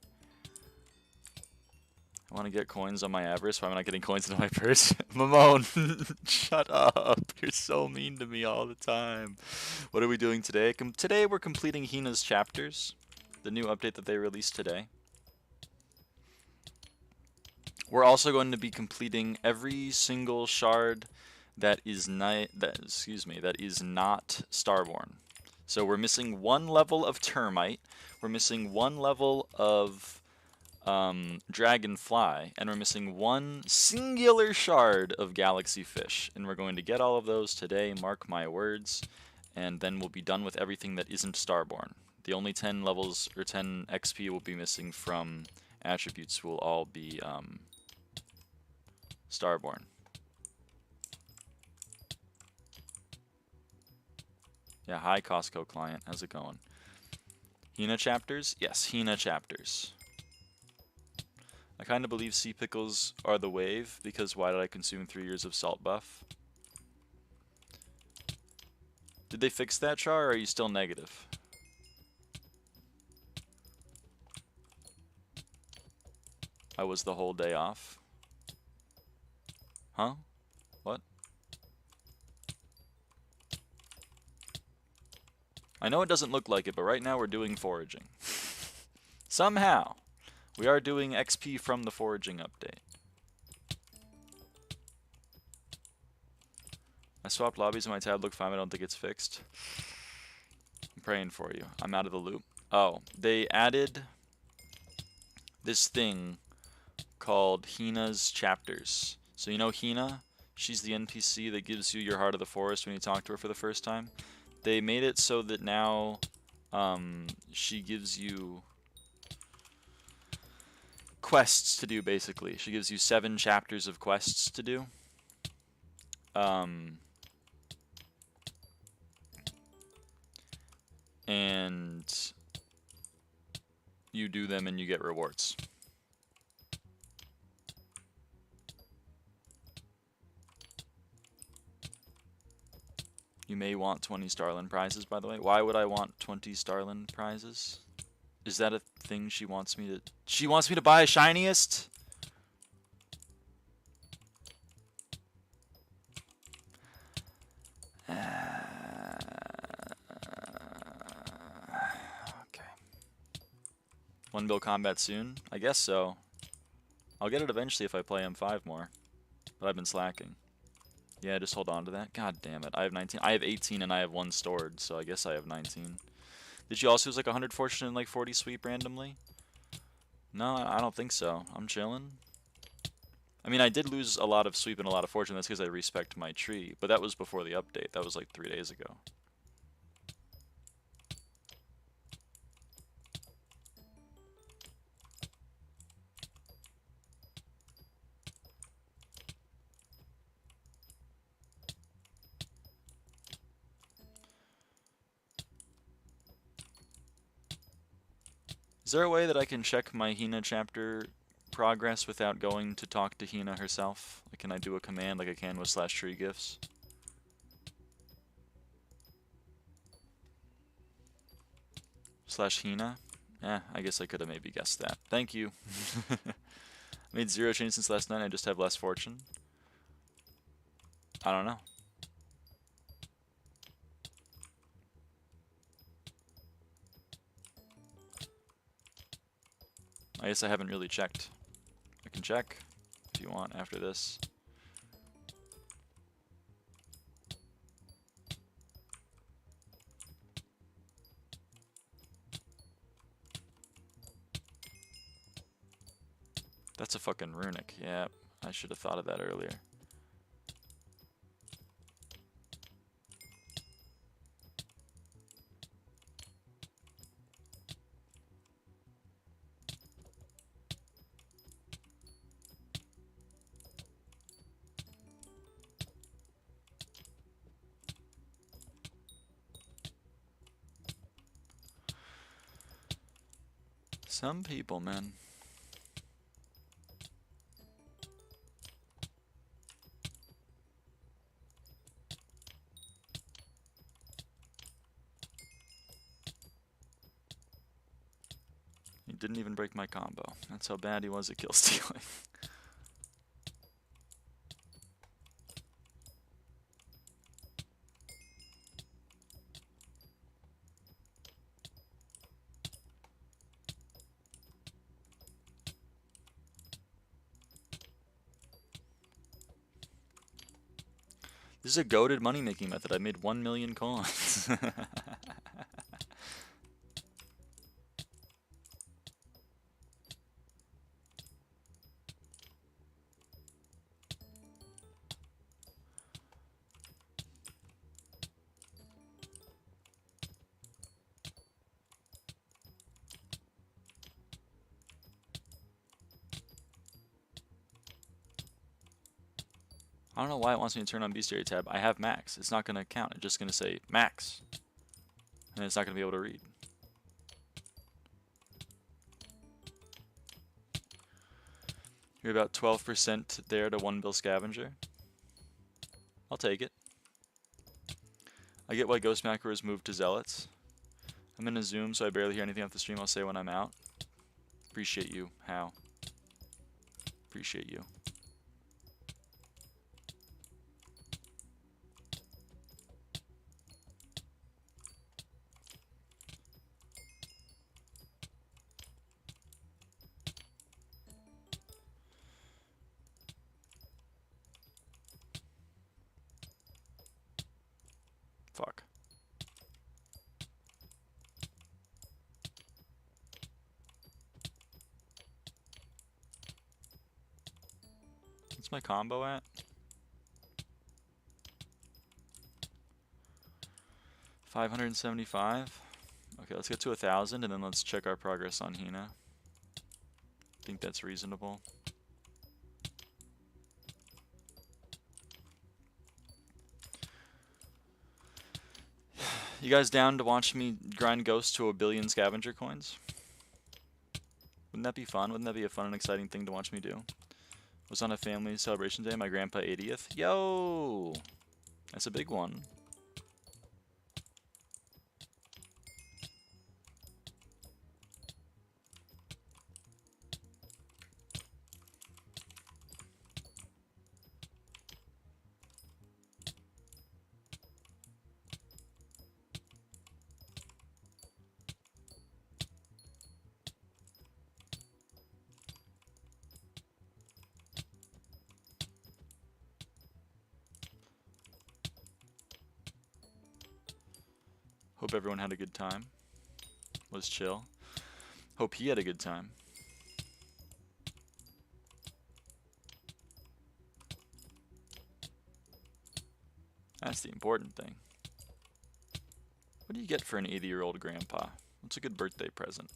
A: I want to get coins on my Avarice. Why am I not getting coins into my purse? Mamone, shut up. You're so mean to me all the time. What are we doing today? Today we're completing Hina's chapters. The new update that they released today. We're also going to be completing every single shard that is not Starborn. So we're missing one level of Termite. We're missing one level of Dragonfly, and we're missing one singular shard of Galaxy Fish, and we're going to get all of those today, mark my words, and then we'll be done with everything that isn't Starborn. The only 10 levels or 10 XP we'll be missing from attributes will all be Starborn. Yeah, hi Costco client, how's it going? Hina chapters? Yes, Hina chapters. I kind of believe sea pickles are the wave, because why did I consume 3 years of salt buff? Did they fix that, Char, or are you still negative? I was the whole day off. Huh? What? I know it doesn't look like it, but right now we're doing foraging. Somehow, we are doing XP from the foraging update. I swapped lobbies and my tab looked fine. I don't think it's fixed. I'm praying for you. I'm out of the loop. Oh, they added this thing called Hina's chapters. So you know Hina? She's the NPC that gives you your Heart of the Forest when you talk to her for the first time. They made it so that now she gives you quests to do, basically. She gives you 7 chapters of quests to do. And you do them and you get rewards. You may want 20 Starland prizes, by the way. Why would I want 20 Starland prizes? Is that a thing she wants me to... She wants me to buy a shiniest? Okay. 1 bill combat soon? I guess so. I'll get it eventually if I play M5 more. But I've been slacking. Yeah, just hold on to that. God damn it. I have 19. I have 18 and I have 1 stored, so I guess I have 19. Did you also use like 100 fortune and like 40 sweep randomly? No, I don't think so. I'm chilling. I mean, I did lose a lot of sweep and a lot of fortune. That's because I respec'd my tree. But that was before the update. That was like 3 days ago. Is there a way that I can check my Hina chapter progress without going to talk to Hina herself? Like, can I do a command like I can with /tree gifs? /Hina? Eh, I guess I could have maybe guessed that. Thank you. Made 0 change since last night. I just have less fortune. I don't know. I guess I haven't really checked. I can check if you want after this. That's a fucking runic. Yeah, I should have thought of that earlier. Some people, man. He didn't even break my combo. That's how bad he was at kill stealing. This is a goated money-making method. I made 1 million coins. I don't know why it wants me to turn on bestiary tab. I have max. It's not going to count. It's just going to say max. And it's not going to be able to read. You're about 12% there to 1 bill scavenger. I'll take it. I get why Ghost Macro is moved to Zealots. I'm in a Zoom, so I barely hear anything off the stream. I'll say when I'm out. Appreciate you. How? Appreciate you. Fuck. What's my combo at? 575. Okay, let's get to 1,000 and then let's check our progress on Hina. I think that's reasonable. You guys down to watch me grind ghosts to 1 billion scavenger coins? Wouldn't that be fun? Wouldn't that be a fun and exciting thing to watch me do? Was on a family celebration day, my grandpa 80th. Yo! That's a big one. Hope everyone had a good time. Was chill. Hope he had a good time. That's the important thing. What do you get for an 80-year-old grandpa? What's a good birthday present?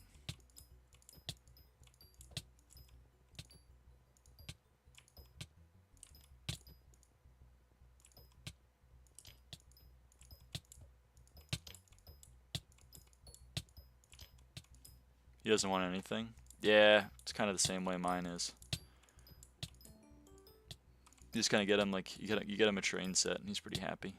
A: He doesn't want anything? Yeah, it's kind of the same way mine is. You just kind of get him like you get him a train set and he's pretty happy.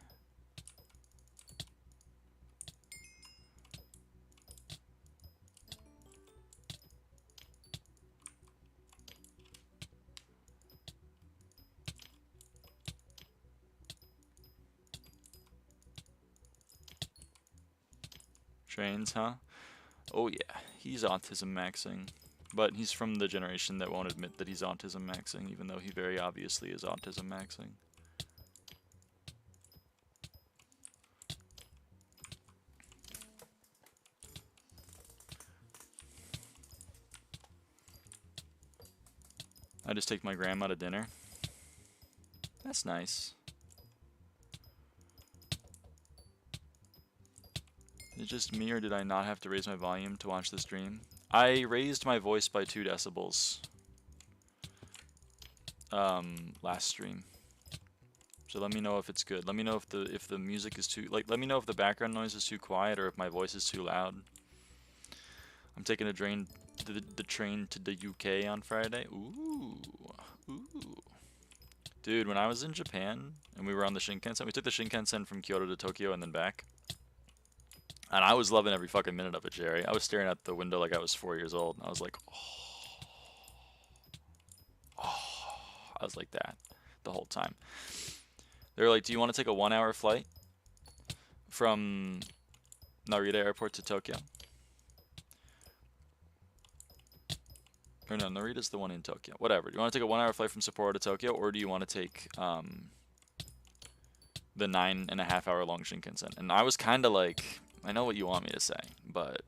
A: Trains, huh? Oh yeah, he's autism maxing. But he's from the generation that won't admit that he's autism maxing, even though he very obviously is autism maxing. I just take my grandma to dinner. That's nice. Is it just me, or did I not have to raise my volume to watch the stream? I raised my voice by 2 decibels last stream. So let me know if it's good. Let me know if the music is too let me know if the background noise is too quiet or if my voice is too loud. I'm taking the train to the UK on Friday. Ooh. Dude, when I was in Japan and we were on the Shinkansen, we took the Shinkansen from Kyoto to Tokyo and then back. And I was loving every fucking minute of it, Jerry. I was staring out the window like I was 4 years old. And I was like, I was like that the whole time. They were like, do you want to take a 1-hour flight from Narita Airport to Tokyo? Or no, Narita's the one in Tokyo. Whatever. Do you want to take a 1-hour flight from Sapporo to Tokyo, or do you want to take the 9.5-hour long Shinkansen? And I was kind of like, I know what you want me to say, but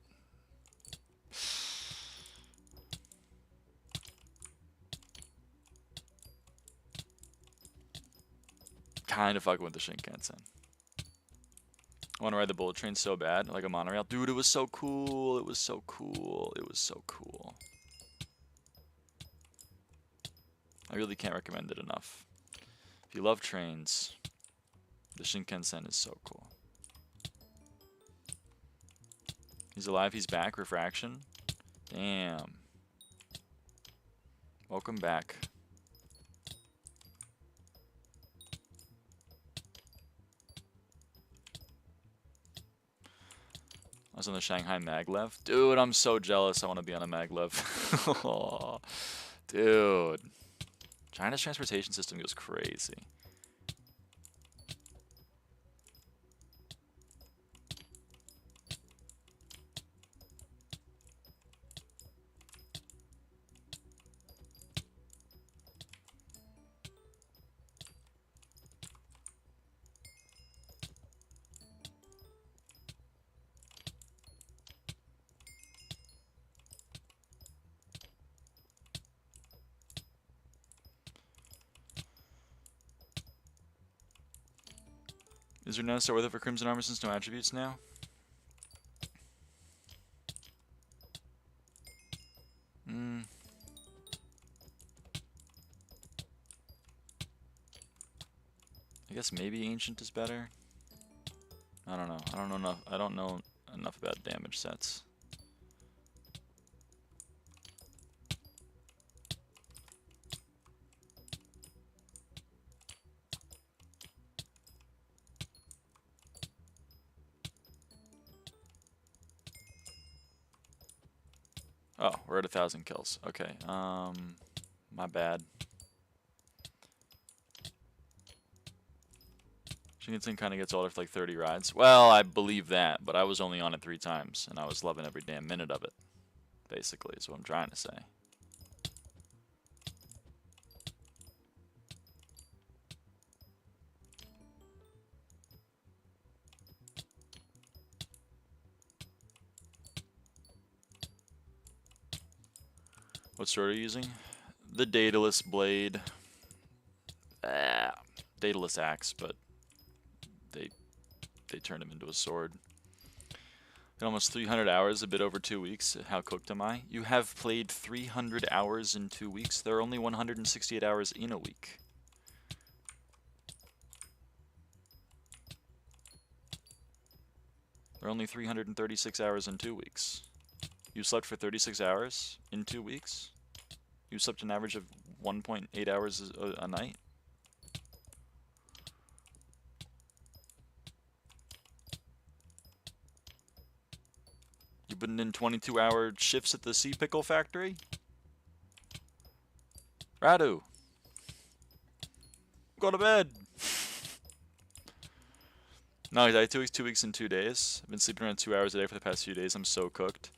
A: kind of fucking with the Shinkansen. I want to ride the bullet train so bad, like a monorail. Dude, it was so cool. It was so cool. It was so cool. I really can't recommend it enough. If you love trains, the Shinkansen is so cool. He's alive, he's back, refraction. Damn. Welcome back. I was on the Shanghai Maglev. Dude, I'm so jealous. I want to be on a Maglev. Oh, dude. China's transportation system goes crazy. Is there no start with it for Crimson Armor since no attributes now? I guess maybe ancient is better. I don't know. I don't know enough. I don't know enough about damage sets. Oh, we're at 1,000 kills. Okay. My bad. Shinkansen kind of gets older for like 30 rides. Well, I believe that, but I was only on it 3 times, and I was loving every damn minute of it. Basically, is what I'm trying to say. What sword are you using? The Daedalus blade. Daedalus axe, but they turned him into a sword. Almost 300 hours, a bit over 2 weeks. How cooked am I? You have played 300 hours in 2 weeks. There are only 168 hours in a week. There are only 336 hours in 2 weeks. You slept for 36 hours in 2 weeks? You slept an average of 1.8 hours a night? You've been in 22-hour shifts at the sea pickle factory? Radu! Go to bed! No, I died 2 weeks in 2 days. I've been sleeping around 2 hours a day for the past few days. I'm so cooked.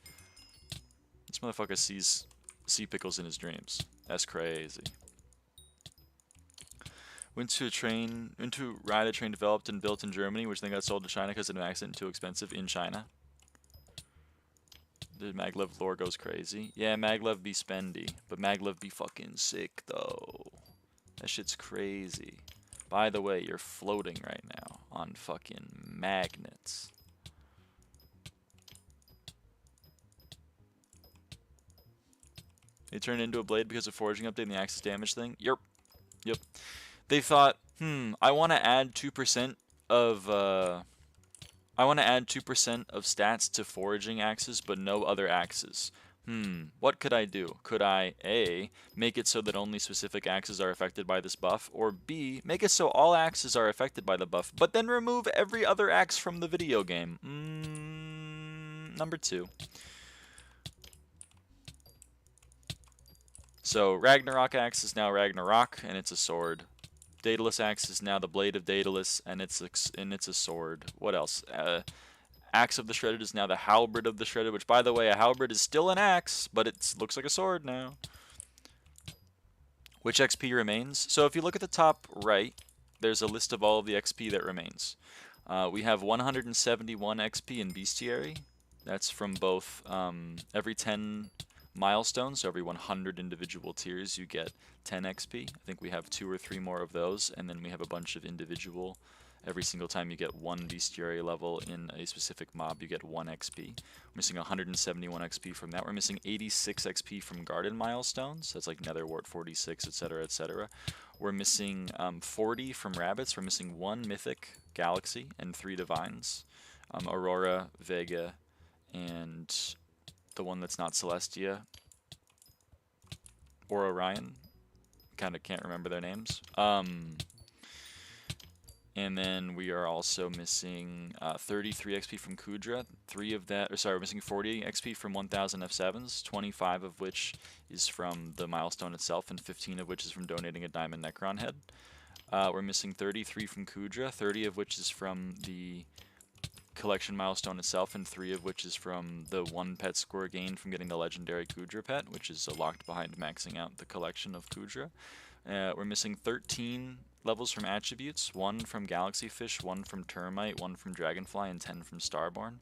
A: This motherfucker sees sea pickles in his dreams. That's crazy. Went to ride a train developed and built in Germany, which then got sold to China because of an accident too expensive in China. The Maglev lore goes crazy. Yeah, Maglev be spendy, but Maglev be fucking sick though. That shit's crazy. By the way, you're floating right now on fucking magnets. They turned into a blade because of foraging update and the axis damage thing? Yep. They thought, I want to add 2% of stats to foraging axes, but no other axes. What could I do? Could I, A, make it so that only specific axes are affected by this buff, or B, make it so all axes are affected by the buff, but then remove every other axe from the video game? Number 2. So Ragnarok axe is now Ragnarok, and it's a sword. Daedalus axe is now the blade of Daedalus, and it's a sword. What else? Axe of the Shredded is now the halberd of the Shredded, which, by the way, a halberd is still an axe, but it looks like a sword now. Which XP remains? So if you look at the top right, there's a list of all of the XP that remains. We have 171 XP in Bestiary. That's from both every 10 milestones, so every 100 individual tiers you get 10 XP. I think we have 2 or 3 more of those, and then we have a bunch of individual. Every single time you get 1 bestiary level in a specific mob, you get 1 XP. We're missing 171 XP from that. We're missing 86 XP from Garden Milestones. That's like Netherwart 46, etc., etc. We're missing 40 from Rabbits. We're missing 1 Mythic Galaxy and 3 Divines. Aurora, Vega, and the one that's not Celestia, or Orion. Kind of can't remember their names. And then we are also missing 33 XP from Kudra. 3 of that, or sorry, we're missing 40 XP from 1000 F7s, 25 of which is from the milestone itself, and 15 of which is from donating a Diamond Necron head. We're missing 33 from Kudra, 30 of which is from the collection milestone itself, and 3 of which is from the 1 pet score gained from getting the legendary Kudra pet, which is locked behind maxing out the collection of Kudra. We're missing 13 levels from attributes, 1 from Galaxy Fish, 1 from Termite, 1 from Dragonfly, and 10 from Starborn.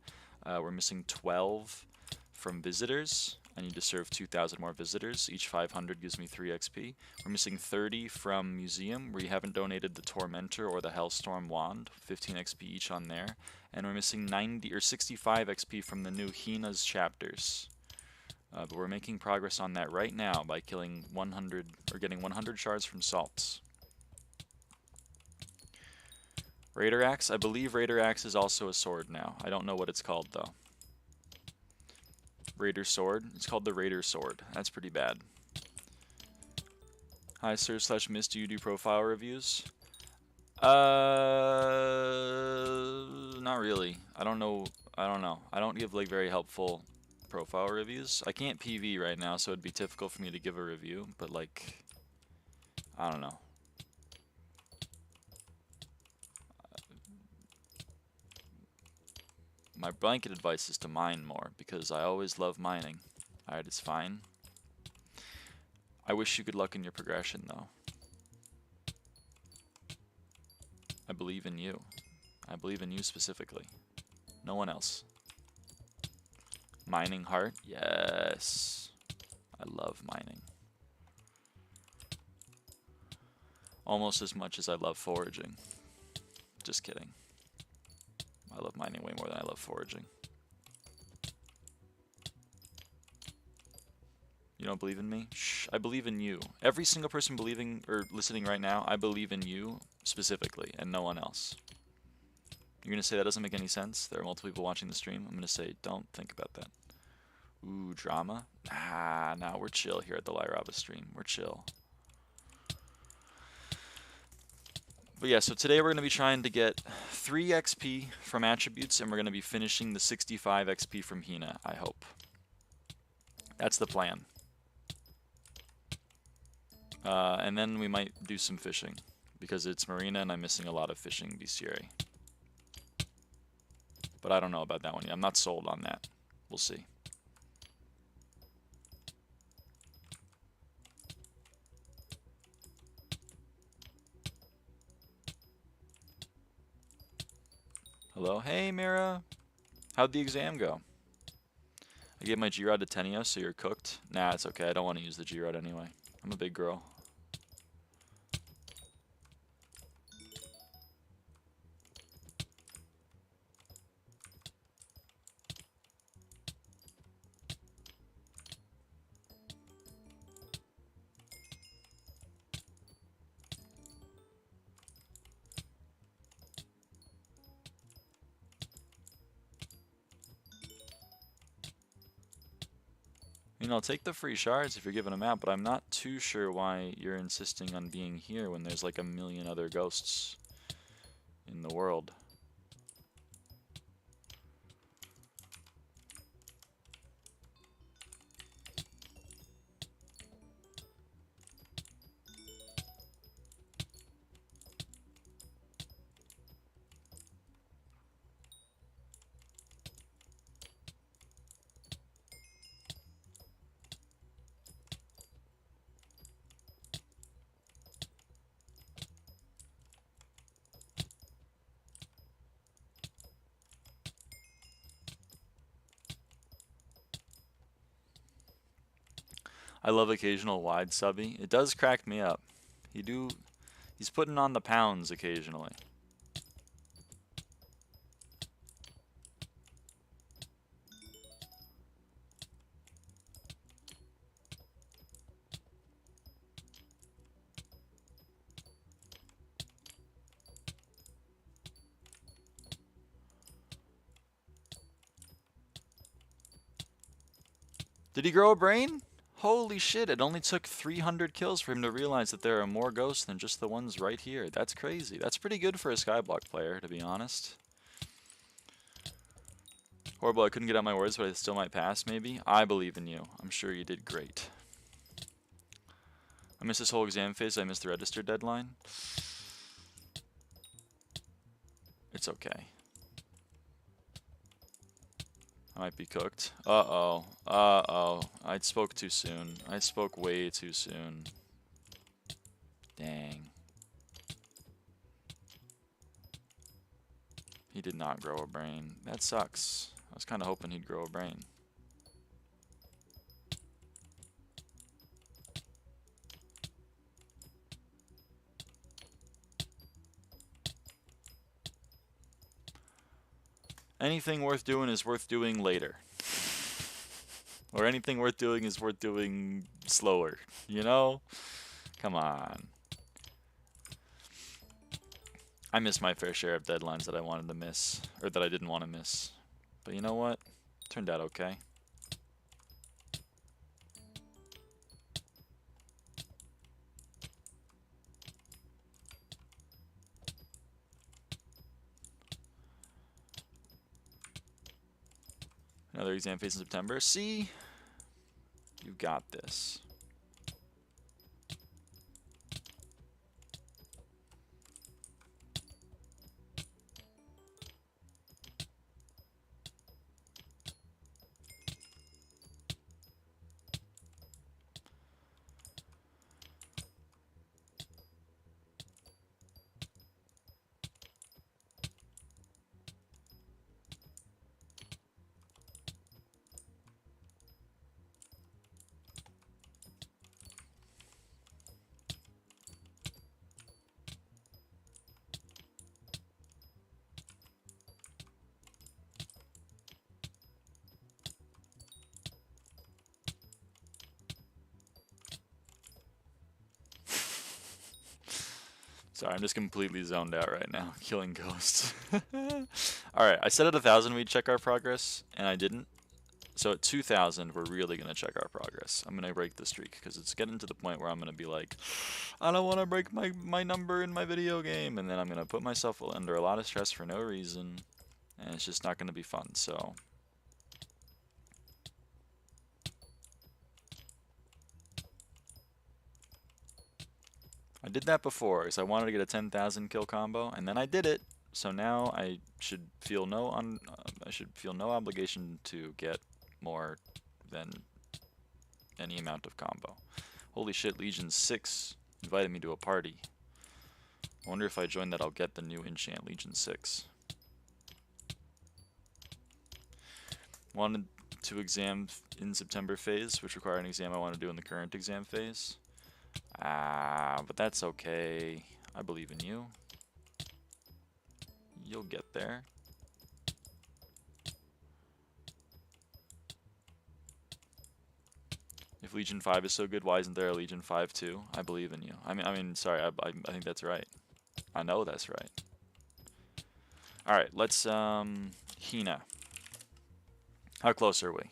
A: We're missing 12 from visitors. I need to serve 2,000 more visitors. Each 500 gives me 3 XP. We're missing 30 from Museum, where you haven't donated the Tormentor or the Hellstorm Wand, 15 XP each on there. And we're missing 90 or 65 XP from the new Hina's chapters. But we're making progress on that right now by killing 100 or getting 100 shards from salts. Raider Axe? I believe Raider Axe is also a sword now. I don't know what it's called though. Raider Sword? It's called the Raider Sword. That's pretty bad. Hi sir / miss, do you do profile reviews? Not really. I don't know. I don't give like very helpful profile reviews. I can't PV right now, so it'd be difficult for me to give a review, but like, I don't know. My blanket advice is to mine more, because I always love mining. Alright, it's fine. I wish you good luck in your progression, though. I believe in you. I believe in you specifically. No one else. Mining heart? Yes. I love mining. Almost as much as I love foraging. Just kidding. I love mining way more than I love foraging. You don't believe in me? Shh, I believe in you. Every single person believing or listening right now, I believe in you specifically and no one else. You're going to say that doesn't make any sense? There are multiple people watching the stream. I'm going to say, don't think about that. Ooh, drama? Nah, we're chill here at the lyraava stream. We're chill. But yeah, so today we're going to be trying to get 3 XP from attributes, and we're going to be finishing the 65 XP from Hina, I hope. That's the plan. And then we might do some fishing, because it's Marina and I'm missing a lot of fishing bestiary. But I don't know about that one yet. I'm not sold on that. We'll see. Hello? Hey, Mira. How'd the exam go? I gave my G-Rod to Tenio, so you're cooked? Nah, it's okay. I don't want to use the G-Rod anyway. I'm a big girl. I mean, I'll take the free shards if you're giving them out, but I'm not too sure why you're insisting on being here when there's like a million other ghosts in the world. I love occasional wide subby. It does crack me up. He's putting on the pounds occasionally. Did he grow a brain? Holy shit, it only took 300 kills for him to realize that there are more ghosts than just the ones right here. That's crazy. That's pretty good for a SkyBlock player, to be honest. Horrible, I couldn't get out my words, but I still might pass, maybe. I believe in you. I'm sure you did great. I missed this whole exam phase. I missed the register deadline. It's okay. I might be cooked. Uh-oh. Uh-oh. I spoke too soon. I spoke way too soon. Dang. He did not grow a brain. That sucks. I was kind of hoping he'd grow a brain. Anything worth doing is worth doing later. Or anything worth doing is worth doing slower. You know? Come on. I missed my fair share of deadlines that I wanted to miss, or that I didn't want to miss. But you know what? Turned out okay. Another exam phase in September. See? You got this. Sorry, I'm just completely zoned out right now, killing ghosts. Alright, I said at 1,000 we'd check our progress, and I didn't. So at 2,000, we're really going to check our progress. I'm going to break the streak, because it's getting to the point where I'm going to be like, I don't want to break my number in my video game, and then I'm going to put myself under a lot of stress for no reason, and it's just not going to be fun, so... I did that before, because I wanted to get a 10,000 kill combo, and then I did it. So now I should feel no obligation to get more than any amount of combo. Holy shit, Legion 6 invited me to a party. I wonder if I join that I'll get the new enchant Legion 6. Wanted to exam in September phase, which require an exam I want to do in the current exam phase. But that's okay. I believe in you. You'll get there. If Legion 5 is so good, why isn't there a Legion 5 too? I believe in you. I mean, sorry, I think that's right. I know that's right. Alright, let's, Hina. How close are we?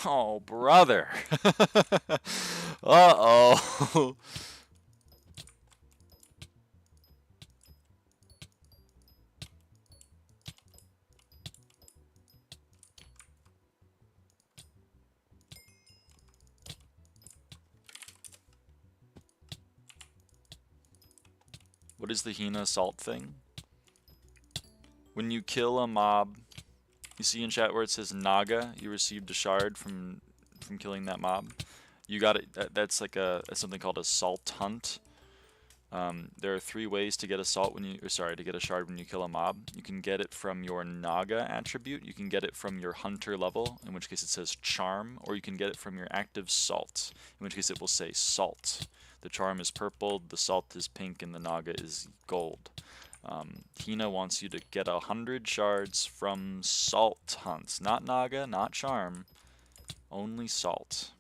A: Oh, brother! Uh-oh! What is the Hina assault thing? When you kill a mob, you see in chat where it says Naga, you received a shard from killing that mob. You got it. That's like something called a salt hunt. There are 3 ways to get a shard when you kill a mob. You can get it from your Naga attribute. You can get it from your hunter level, in which case it says charm, or you can get it from your active salt, in which case it will say salt. The charm is purple, the salt is pink, and the Naga is gold. Hina wants you to get 100 shards from salt hunts. Not Naga, not charm, only salt.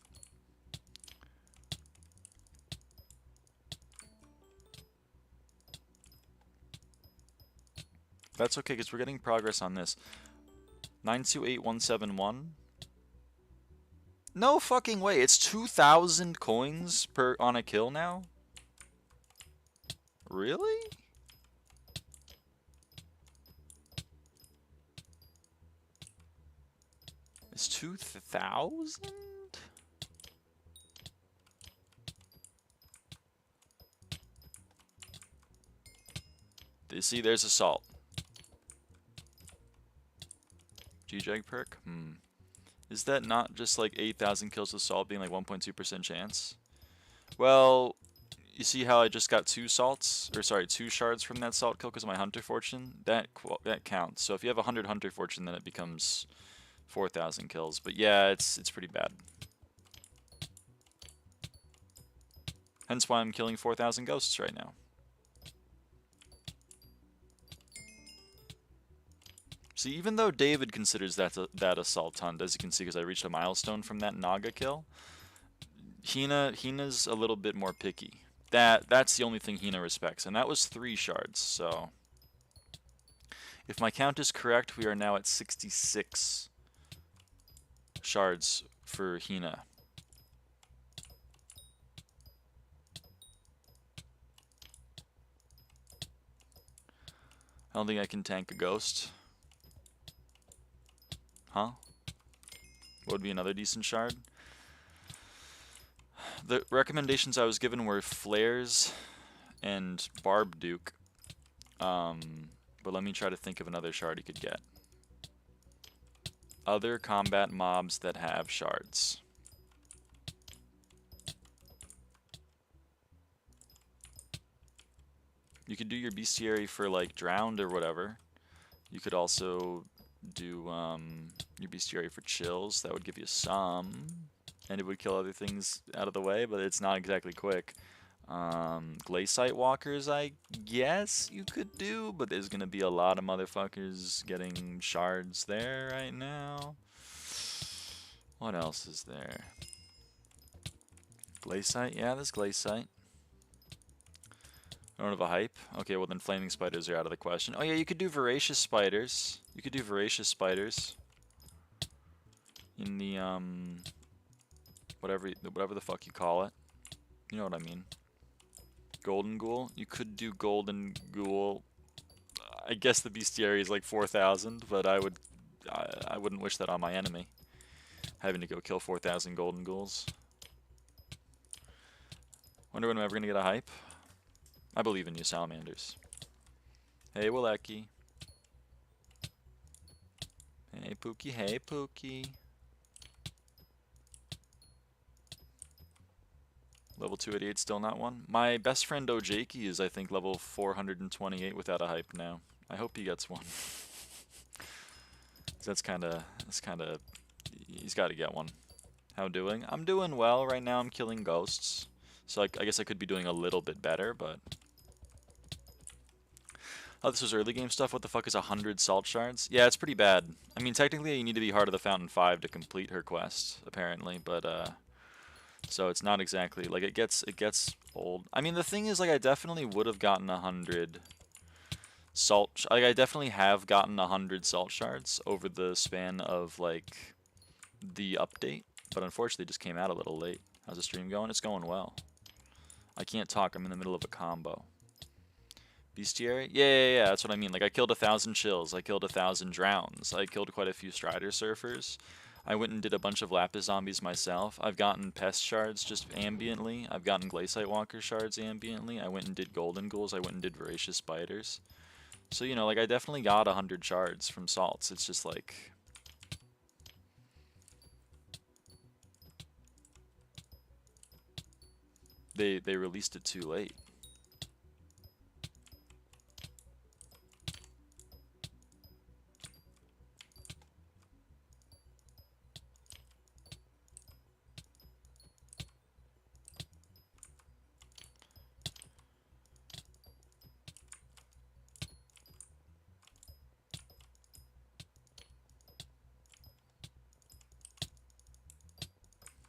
A: That's okay, because we're getting progress on this. 928171. No fucking way. It's 2,000 coins on a kill now? Really? It's 2,000? See, there's assault. G-Jag perk? Is that not just like 8,000 kills with salt being like 1.2% chance? Well, you see how I just got 2 shards from that salt kill because of my hunter fortune? That counts. So if you have 100 hunter fortune, then it becomes 4,000 kills. But yeah, it's pretty bad. Hence why I'm killing 4,000 ghosts right now. See, even though David considers that assault hunt, as you can see, because I reached a milestone from that Naga kill, Hina's a little bit more picky. That's the only thing Hina respects, and that was 3 shards, so If my count is correct, we are now at 66 shards for Hina. I don't think I can tank a ghost. Huh? What would be another decent shard? The recommendations I was given were flares and barb duke. But let me try to think of another shard you could get. Other combat mobs that have shards. You could do your bestiary for like drowned or whatever. You could also do your bestiary for chills. That would give you some, and it would kill other things out of the way, but it's not exactly quick. Glaciite walkers, I guess you could do, but there's gonna be a lot of motherfuckers getting shards there right now. What else is there? Glaciite? Yeah, there's glaciite. I don't have a hype. Okay, well then flaming spiders are out of the question. Oh yeah, you could do voracious spiders. You could do voracious spiders in the whatever the fuck you call it. You know what I mean. Golden ghoul. You could do golden ghoul. I guess the bestiary is like 4,000, but I wouldn't wish that on my enemy. Having to go kill 4,000 golden ghouls. Wonder when I'm ever gonna get a hype. I believe in you, salamanders. Hey, Walecki. Hey, Pookie. Hey, Pookie. Level 288, still not one. My best friend Ojaki is, I think, level 428 without a hype now. I hope he gets one. that's kind of, he's got to get one. How doing? I'm doing well right now. I'm killing ghosts. So I guess I could be doing a little bit better, but... Oh, this was early game stuff? What the fuck is 100 salt shards? Yeah, it's pretty bad. I mean, technically you need to be Heart of the Fountain 5 to complete her quest, apparently, but, so it's not exactly, like, it gets old. I mean, the thing is, like, I definitely would have gotten 100 salt, like, I definitely have gotten 100 salt shards over the span of, like, the update, but unfortunately it just came out a little late. How's the stream going? It's going well. I can't talk, I'm in the middle of a combo. Bestiary? Yeah, that's what I mean. Like, I killed 1,000 chills, I killed 1,000 drowns, I killed quite a few strider surfers. I went and did a bunch of lapis zombies myself. I've gotten pest shards just ambiently. I've gotten glaciite walker shards ambiently. I went and did golden ghouls. I went and did voracious spiders. So, you know, like, I definitely got 100 shards from salts. It's just like... They released it too late.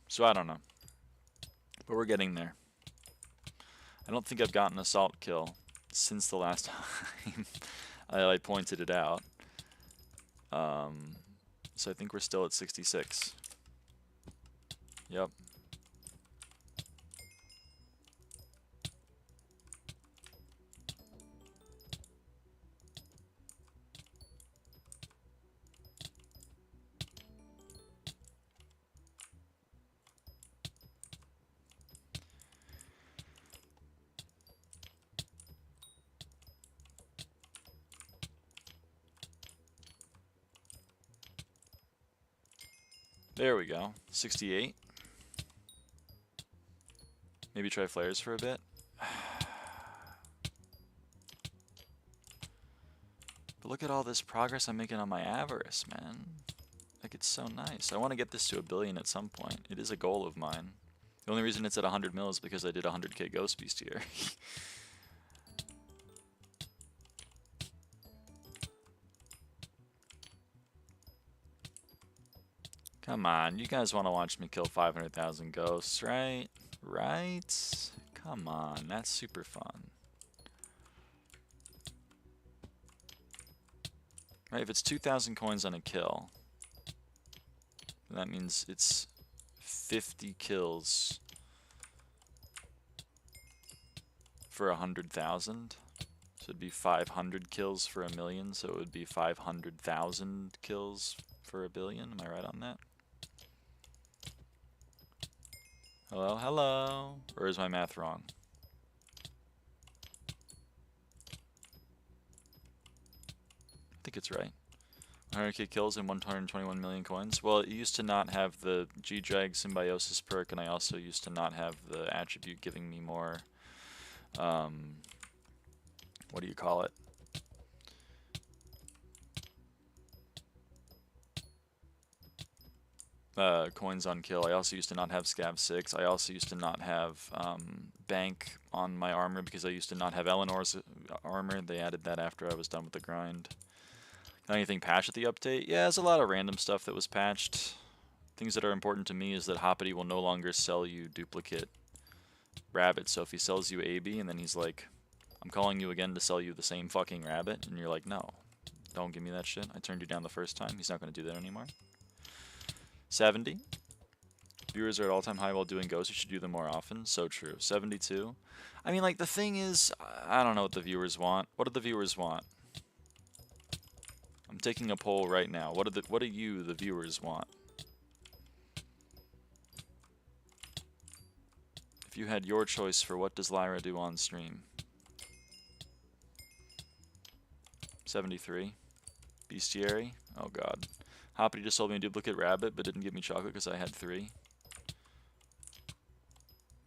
A: So I don't know. But we're getting there. I don't think I've gotten a salt kill since the last time I pointed it out. So I think we're still at 66. Yep. There we go. 68. Maybe try flares for a bit. But look at all this progress I'm making on my avarice, man. Like, it's so nice. I want to get this to 1 billion at some point. It is a goal of mine. The only reason it's at 100 mil is because I did 100k Ghost Beast here. Come on, you guys want to watch me kill 500,000 ghosts, right? Right? Come on, that's super fun. Right, if it's 2,000 coins on a kill, that means it's 50 kills for 100,000. So it'd be 500 kills for 1,000,000, so it would be 500,000 kills for 1,000,000,000. Am I right on that? Hello, hello. Or is my math wrong? I think it's right. 100k kills and 121 million coins. Well, it used to not have the G-Drag Symbiosis perk, and I also used to not have the attribute giving me more, what do you call it? Coins on kill. I also used to not have Scav 6. I also used to not have Bank on my armor because I used to not have Eleanor's armor. They added that after I was done with the grind. Anything patched at the update? Yeah, there's a lot of random stuff that was patched. Things that are important to me is that Hoppity will no longer sell you duplicate rabbits. So if he sells you AB and then he's like, I'm calling you again to sell you the same fucking rabbit, and you're like, no, don't give me that shit. I turned you down the first time. He's not going to do that anymore. 70. Viewers are at all-time high while doing ghosts. You should do them more often. So true. 72. I mean, like, the thing is, I don't know what the viewers want. What do the viewers want? I'm taking a poll right now. What do you, the viewers, want? If you had your choice for what does Lyra do on stream? 73. Bestiary. Oh god. Hoppity just sold me a duplicate rabbit, but didn't give me chocolate because I had 3.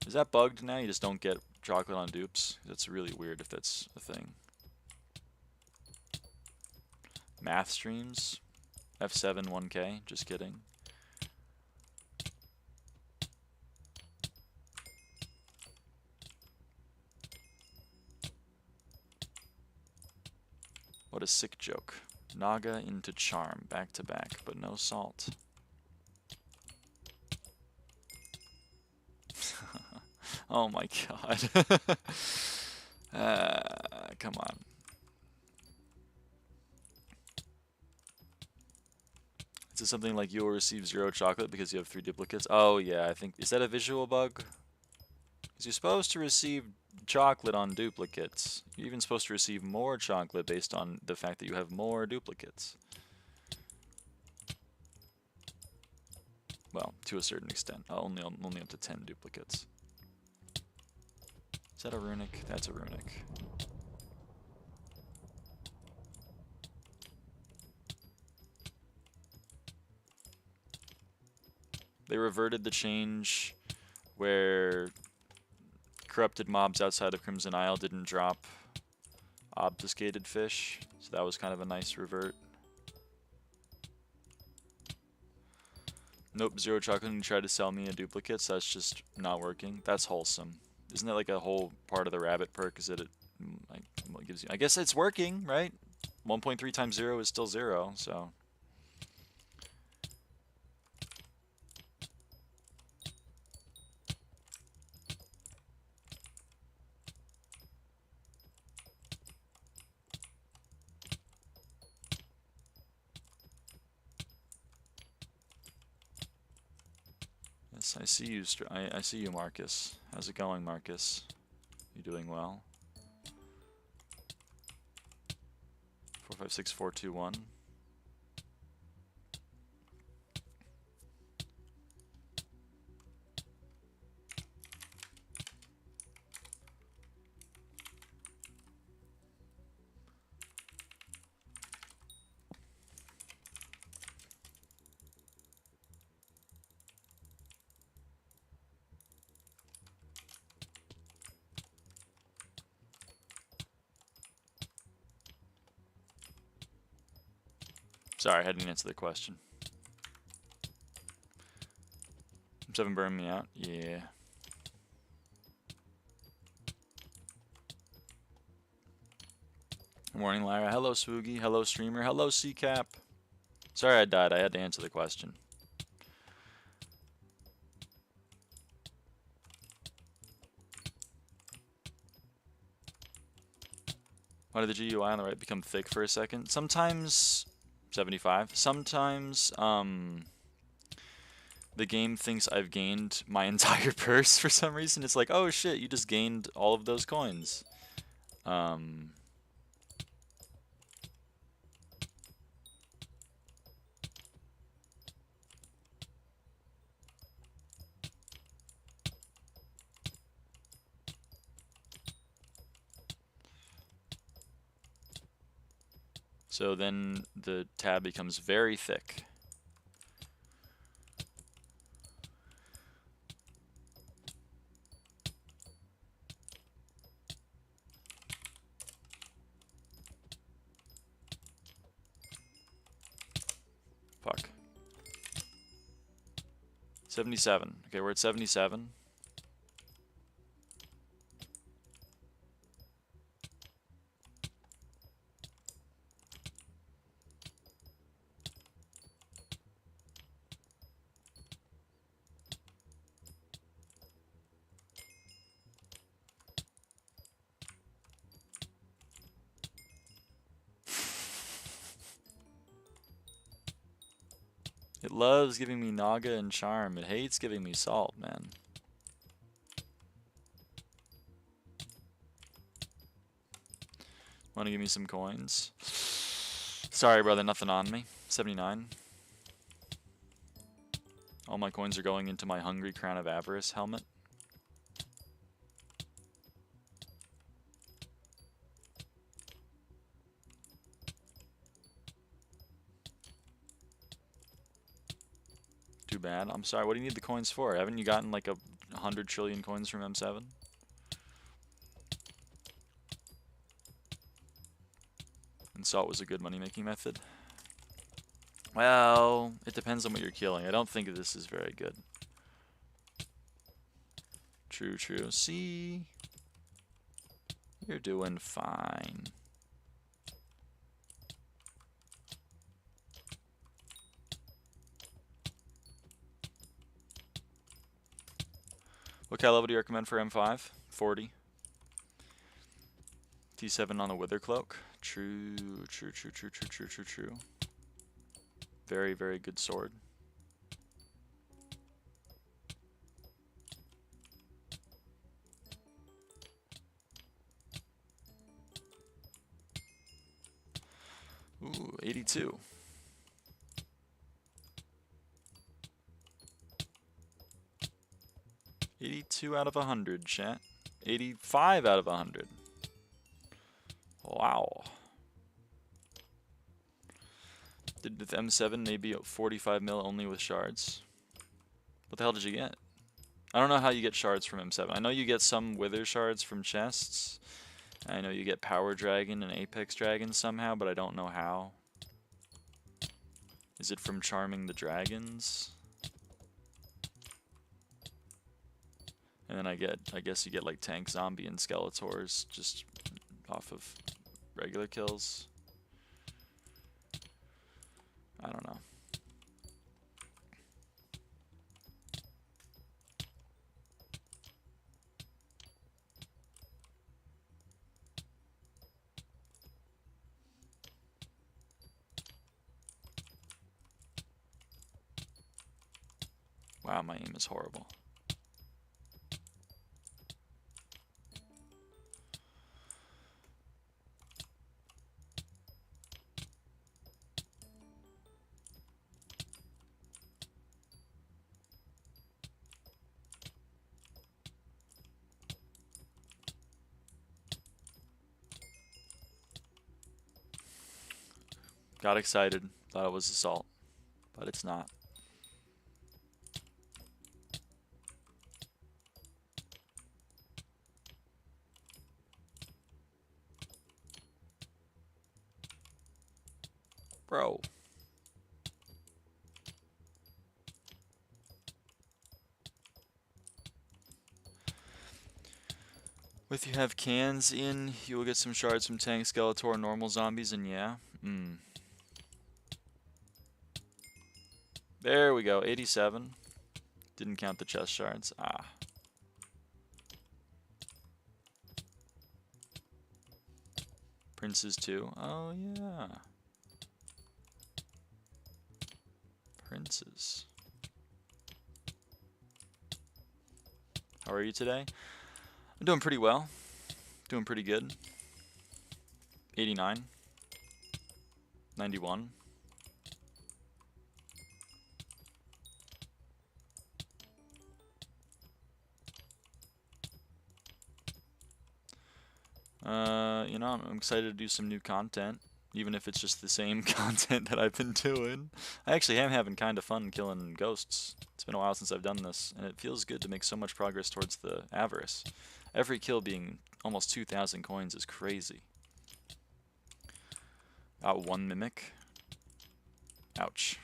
A: Is that bugged now? You just don't get chocolate on dupes? That's really weird if that's a thing. Math streams. F7 1K. Just kidding. What a sick joke. Naga into charm, back to back, but no salt. Oh my god. Come on. Is it something like you will receive 0 chocolate because you have 3 duplicates? Oh yeah, I think, is that a visual bug? Because you're supposed to receive chocolate on duplicates. You're even supposed to receive more chocolate based on the fact that you have more duplicates. Well, to a certain extent. Only up to 10 duplicates. Is that a runic? That's a runic. They reverted the change where corrupted mobs outside of Crimson Isle didn't drop obfuscated fish, so that was kind of a nice revert. Nope, 0 chocolate and you tried to sell me a duplicate, so that's just not working. That's wholesome. Isn't that like a whole part of the rabbit perk? Is that it like, gives you... I guess it's working, right? 1.3 times 0 is still 0, so... Yes, I see you. I see you, Marcus. How's it going, Marcus? You doing well? 456421. Sorry, I didn't answer the question. 7 burned me out? Yeah. Good morning, Lyra. Hello, Swoogie. Hello, streamer. Hello, CCAP. Sorry I died. I had to answer the question. Why did the GUI on the right become thick for a second? Sometimes 75. Sometimes the game thinks I've gained my entire purse for some reason. It's like, oh shit, you just gained all of those coins. So then the tab becomes very thick. Fuck. 77. Okay, we're at 77. It loves giving me Naga and Charm. It hates giving me Salt, man. Want to give me some coins? Sorry, brother, nothing on me. 79. All my coins are going into my Hungry Crown of Avarice helmet. Too bad. I'm sorry. What do you need the coins for? Haven't you gotten like 100 trillion coins from M7? And Salt was a good money-making method. Well, it depends on what you're killing. I don't think this is very good. True, true. See? You're doing fine. What kind of level do you recommend for M5? 40. T7 on the Wither Cloak. True, true, true, true, true, true, true, true. Very, very good sword. Ooh, 82. 82 out of 100, chat. 85 out of 100. Wow. Did with M7 maybe 45 mil only with shards? What the hell did you get? I don't know how you get shards from M7. I know you get some wither shards from chests. I know you get Power Dragon and Apex Dragon somehow, but I don't know how. Is it from charming the dragons? And then I guess you get like tank, zombie, and skeletors just off of regular kills. I don't know. Wow, my aim is horrible. Got excited, thought it was assault, but it's not. Bro. If you have cans in, you will get some shards from tank, skeletor, normal zombies, and yeah. There we go, 87. Didn't count the chest shards. Ah. Princes too. Oh yeah. Princes. How are you today? I'm doing pretty well. Doing pretty good. 89. 91. You know, I'm excited to do some new content, even if it's just the same content that I've been doing. I actually am having kind of fun killing ghosts. It's been a while since I've done this, and it feels good to make so much progress towards the avarice. Every kill being almost 2,000 coins is crazy. Got one mimic. Ouch.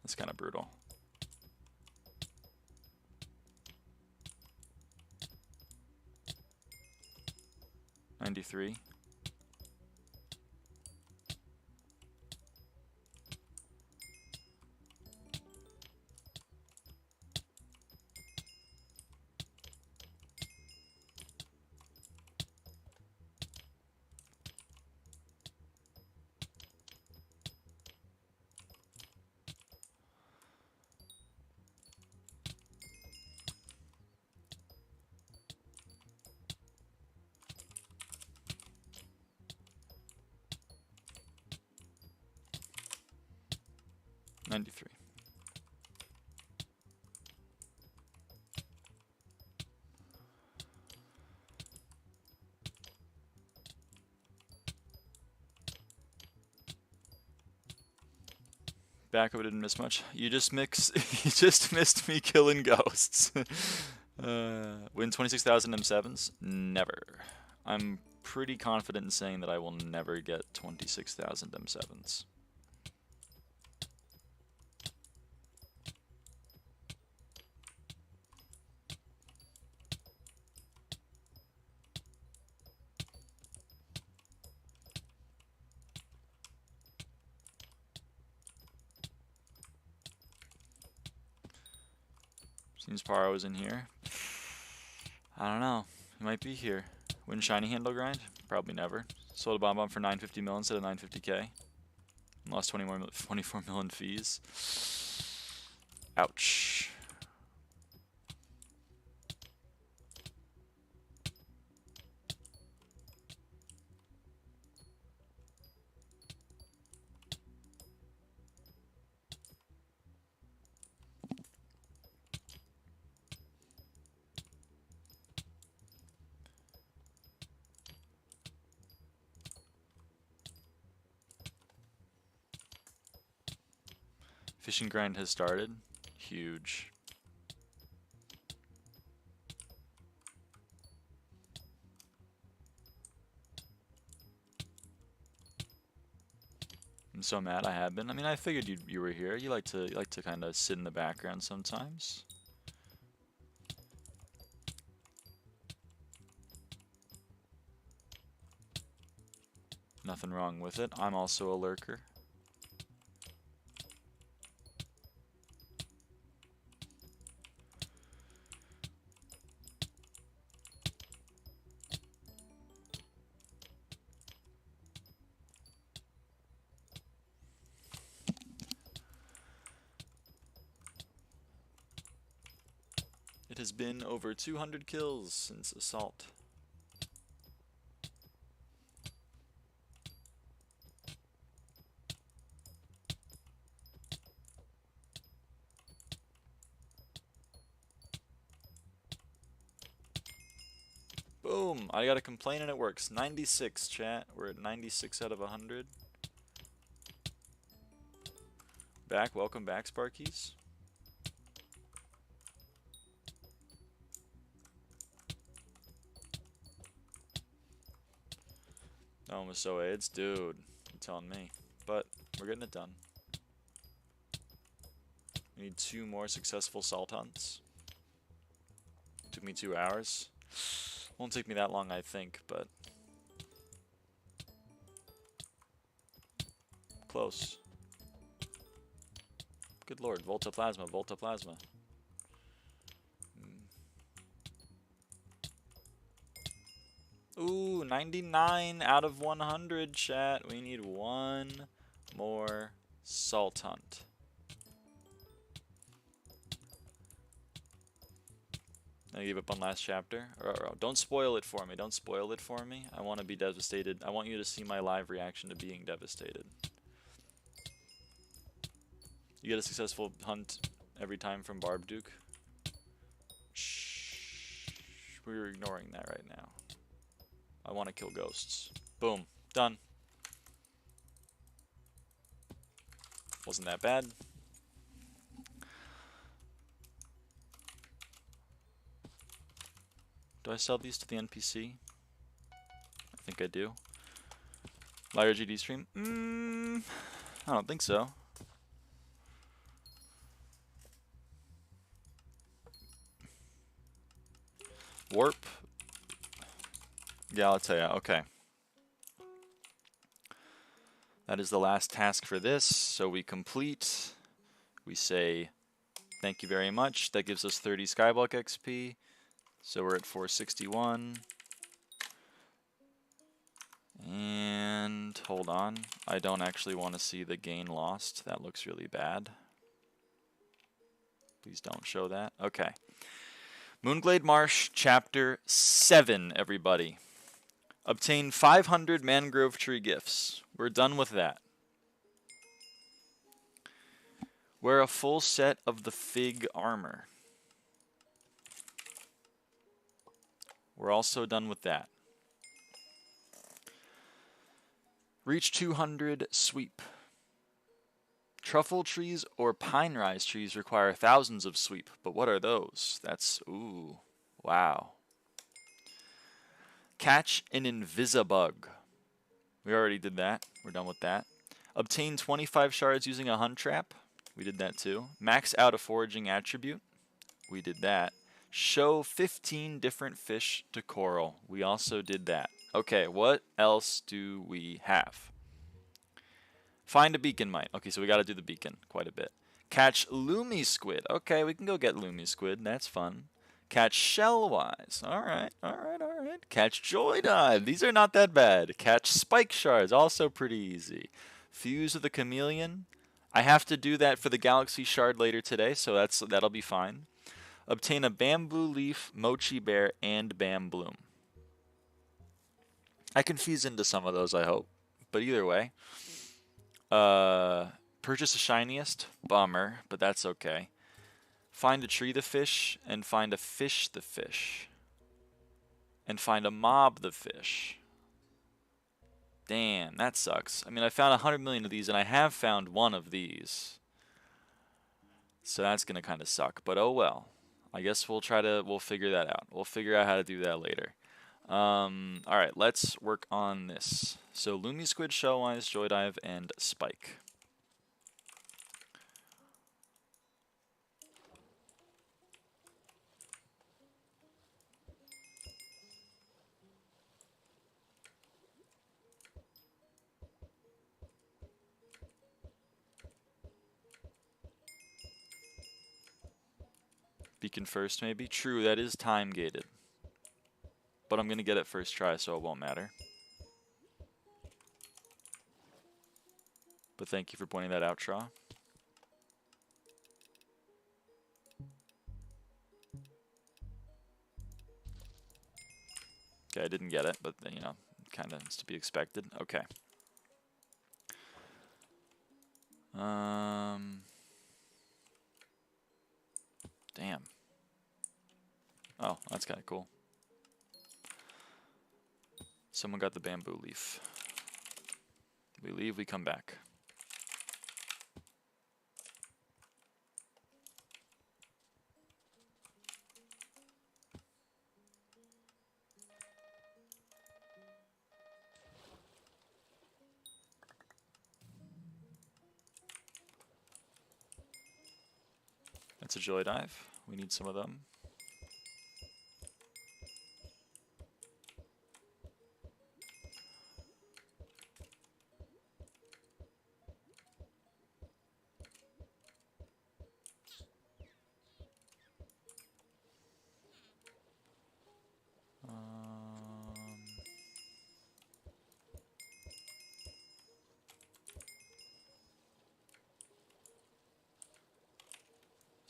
A: That's kind of brutal. $93. $93. Backup didn't miss much. You just you just missed me killing ghosts. Win 26,000 M7s? Never. I'm pretty confident in saying that I will never get 26,000 M7s. Seems Paro was in here. I don't know. He might be here. Win shiny handle grind? Probably never. Sold a bomb for 950 mil instead of 950k. Lost 24 mil in fees. Ouch. Fishing grind has started. Huge. I'm so mad. I have been. I mean, I figured you were here. You like to kind of sit in the background sometimes. Nothing wrong with it. I'm also a lurker. It has been over 200 kills since Assault. Boom! I got a complaint and it works. 96, chat. We're at 96 out of 100. Welcome back, Sparkies. That one was so AIDS. Dude, you're telling me. But we're getting it done. We need 2 more successful salt hunts. Took me 2 hours. Won't take me that long, I think, but close. Good lord, Volta Plasma, Volta Plasma. Ooh, 99 out of 100, chat. We need one more salt hunt. I gave up on last chapter. Don't spoil it for me. Don't spoil it for me. I want to be devastated. I want you to see my live reaction to being devastated. You get a successful hunt every time from Barb Duke. Shh. We're ignoring that right now. I want to kill ghosts. Boom. Done. Wasn't that bad. Do I sell these to the NPC? I think I do. Lyra GD stream? I don't think so. Warp. Yeah, I'll tell you. Okay. That is the last task for this. So we complete. We say thank you very much. That gives us 30 SkyBlock XP. So we're at 461. And hold on. I don't actually want to see the gain lost. That looks really bad. Please don't show that. Okay. Moonglade Marsh, Chapter 7, everybody. Obtain 500 mangrove tree gifts. We're done with that. Wear a full set of the fig armor. We're also done with that. Reach 200 sweep. Truffle trees or pine rise trees require thousands of sweep, but what are those? That's, ooh, wow. Catch an invisibug. We already did that. We're done with that. Obtain 25 shards using a hunt trap. We did that too. Max out a foraging attribute. We did that. Show 15 different fish to coral. We also did that. Okay, what else do we have? Find a beacon mine. Okay, so we got to do the beacon quite a bit. Catch loomy squid. Okay, we can go get loomy squid. That's fun. Catch shellwise. All right, all right, all right. Catch joy dive. These are not that bad. Catch spike shards. Also pretty easy. Fuse of the chameleon. I have to do that for the galaxy shard later today, so that'll be fine. Obtain a bamboo leaf, mochi bear, and bambloom. I can fuse into some of those, I hope. But either way. Purchase the shiniest. Bummer, but that's okay. Find a tree the fish, and find a fish the fish. And find a mob the fish. Damn, that sucks. I mean, I found 100 million of these, and I have found one of these. So that's going to kind of suck, but oh well. I guess we'll figure that out. We'll figure out how to do that later. Alright, let's work on this. So, Loomy Squid, Shellwise, Joy Dive, and Spike. Beacon first, maybe? True, that is time gated. But I'm going to get it first try, so it won't matter. But thank you for pointing that out, Shaw. Okay, I didn't get it, but, you know, kind of is to be expected. Okay. Damn. Oh, that's kind of cool. Someone got the bamboo leaf. We leave, we come back. That's a joy dive. We need some of them.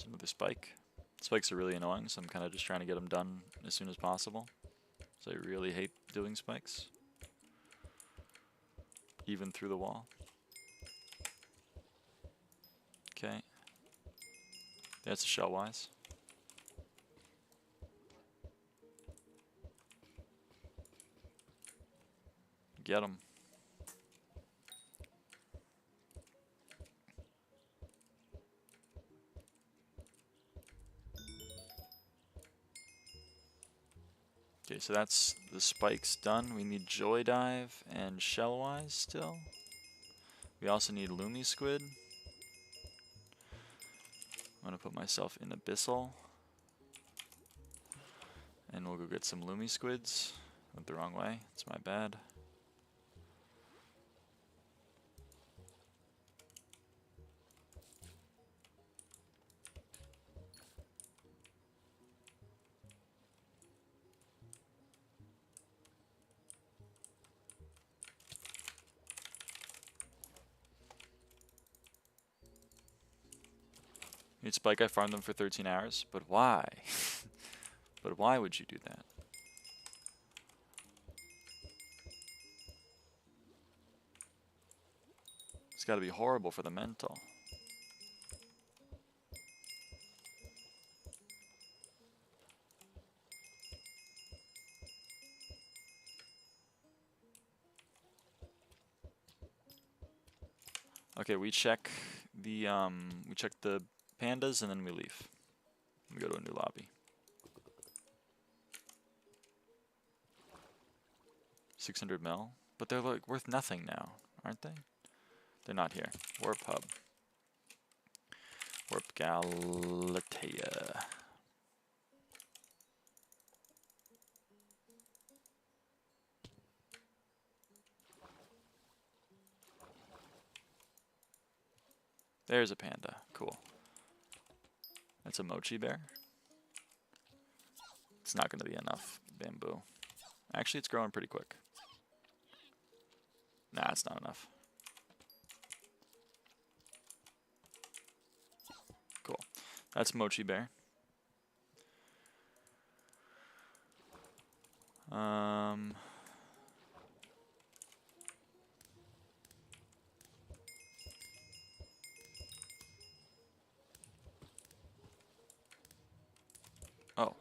A: It's another spike. Spikes are really annoying, so I'm kind of just trying to get them done as soon as possible. So I really hate doing spikes. Even through the wall. Okay. That's a shell-wise. Get them. Okay, so that's the spikes done. We need Joy Dive and Shellwise still. We also need Lumi Squid. I'm gonna put myself in Abyssal. And we'll go get some Lumi Squids. Went the wrong way, it's my bad. You'd spike, I farmed them for 13 hours, but why? But why would you do that? It's gotta be horrible for the mental. Okay, we check the pandas and then we leave. We go to a new lobby. 600 mil, but they're like worth nothing now, aren't they? They're not here. Warp hub. Warp Galatea. There's a panda. Cool. That's a mochi bear. It's not going to be enough bamboo. Actually, it's growing pretty quick. Nah, it's not enough. Cool. That's mochi bear. Oh.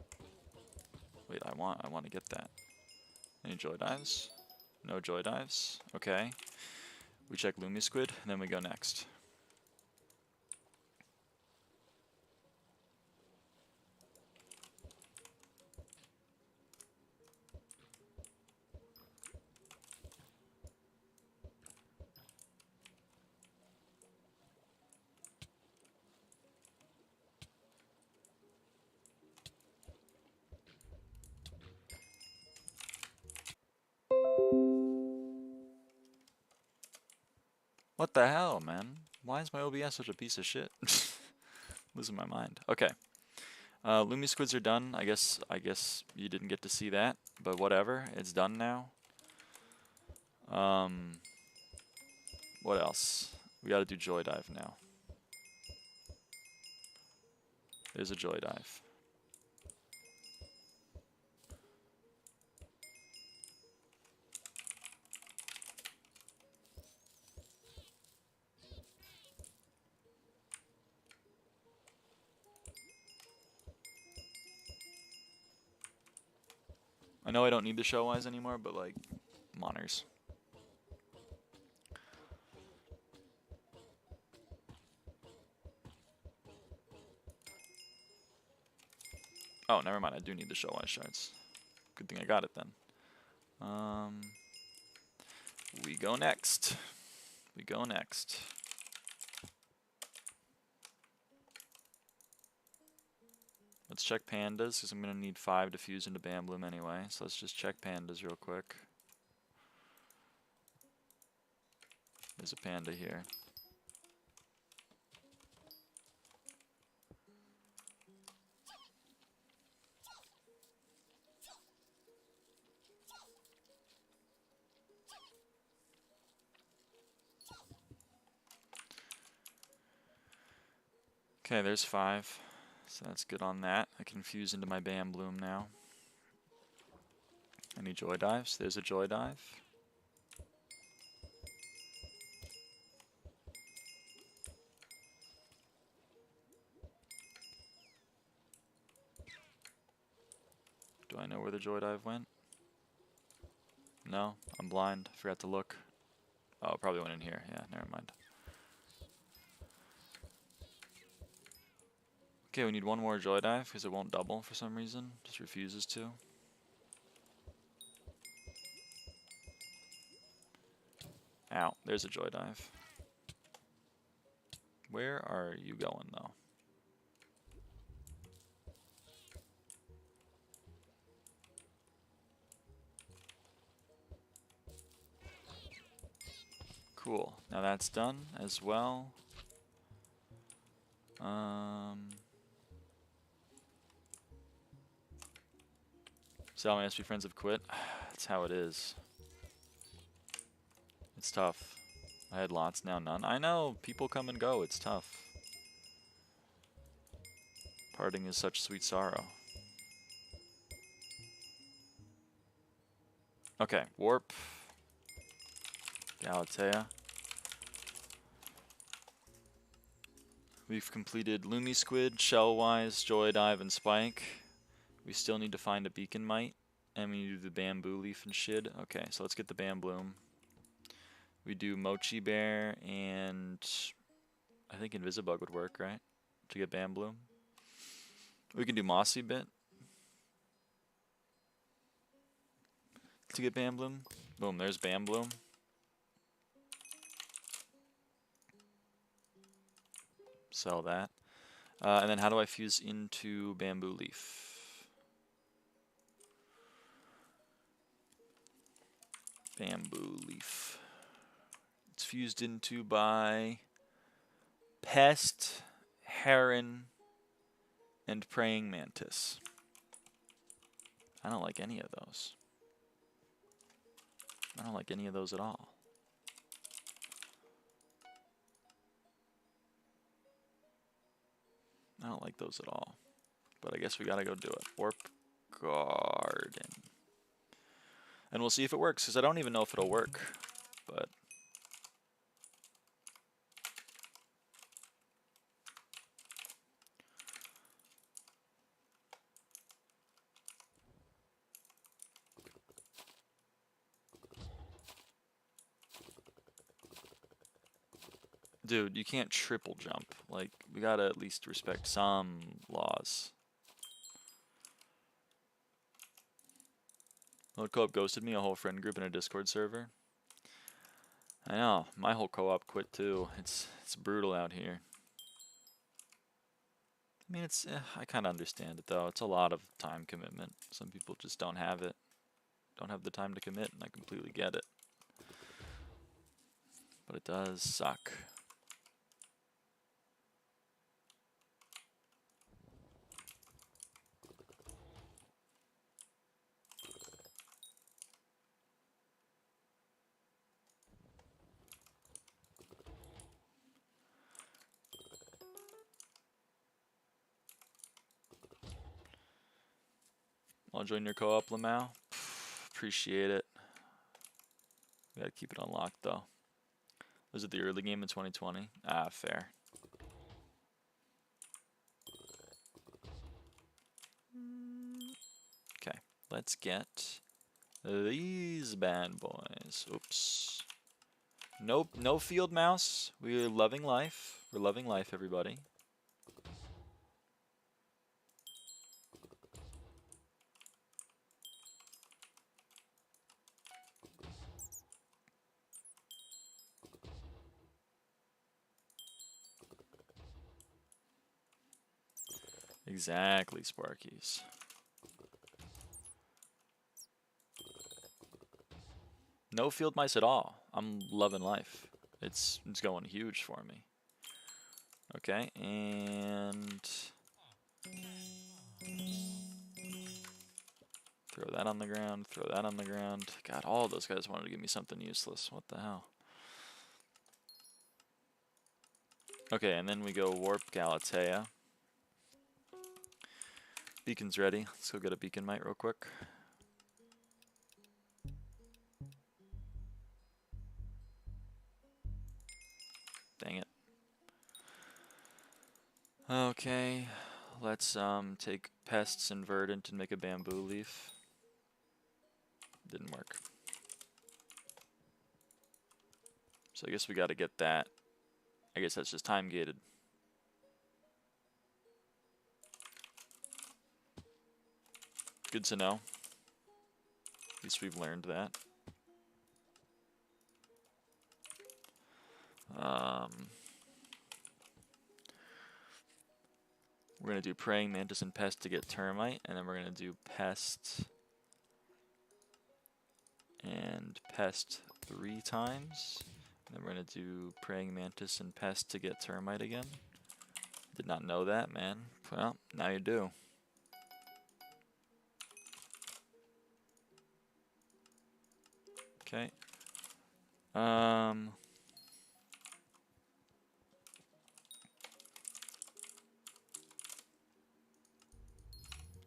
A: Wait, I want to get that. Any joy dives? No joy dives. Okay. We check Lumi Squid, and then we go next. What the hell, man? Why is my OBS such a piece of shit? Losing my mind. Okay. Lumi Squids are done. I guess you didn't get to see that, but whatever. It's done now. What else? We gotta do Joy Dive now. There's a Joy Dive. I know I don't need the Shellwise anymore, but like, moners. Oh, never mind. I do need the Shellwise shards. Good thing I got it then. We go next. We go next. Let's check pandas, because I'm going to need 5 to fuse into Bambloom anyway. So let's just check pandas real quick. There's a panda here. Okay, there's 5. So that's good on that. I can fuse into my Bam Bloom now. Any Joy Dives? There's a Joy Dive. Do I know where the Joy Dive went? No, I'm blind. Forgot to look. Oh, it probably went in here. Yeah, never mind. Okay, we need one more Joy Dive because it won't double for some reason. Just refuses to. Ow, there's a Joy Dive. Where are you going, though? Cool. Now that's done as well. So my SP friends have quit. That's how it is. It's tough. I had lots, now none. I know, people come and go. It's tough. Parting is such sweet sorrow. Okay, Warp. Galatea. We've completed Lumi Squid, Shellwise, Joy Dive, and Spike. We still need to find a Beacon Mite, and we need to do the Bamboo Leaf and Shid. Okay, so let's get the Bambloom. We do Mochi Bear, and I think Invisibug would work, right? To get Bambloom. We can do Mossy Bit to get Bambloom. Boom, there's Bambloom. Sell that. And then how do I fuse into Bamboo Leaf? Bamboo Leaf. It's fused into by Pest, Heron, and Praying Mantis. I don't like any of those. I don't like any of those at all. I don't like those at all. But I guess we gotta go do it. Warp Garden. And we'll see if it works, because I don't even know if it'll work. But dude, you can't triple jump. Like, we gotta at least respect some laws. Mode Co-op ghosted me, a whole friend group in a Discord server. I know, my whole co-op quit too. It's brutal out here. I mean, I kind of understand it though. It's a lot of time commitment. Some people just don't have it. Don't have the time to commit, and I completely get it. But it does suck. I'll join your co-op, Lamau. Appreciate it. We gotta keep it unlocked though. Was it the early game in 2020? Ah, fair. Okay, let's get these bad boys. Oops. Nope, no field mouse. We're loving life. We're loving life, everybody. Exactly, Sparkies. No field mice at all. I'm loving life. It's going huge for me. Okay, and throw that on the ground, throw that on the ground. God, all those guys wanted to give me something useless. What the hell? Okay, and then we go Warp Galatea. Beacon's ready. Let's go get a beacon mite real quick. Dang it. Okay, let's take pests and verdant and make a bamboo leaf. Didn't work. So I guess we gotta get that. I guess that's just time gated. Good to know. At least we've learned that. We're going to do praying mantis and pest to get termite, and then we're going to do pest and pest 3 times. And then we're going to do praying mantis and pest to get termite again. Did not know that, man. Well, now you do. Okay.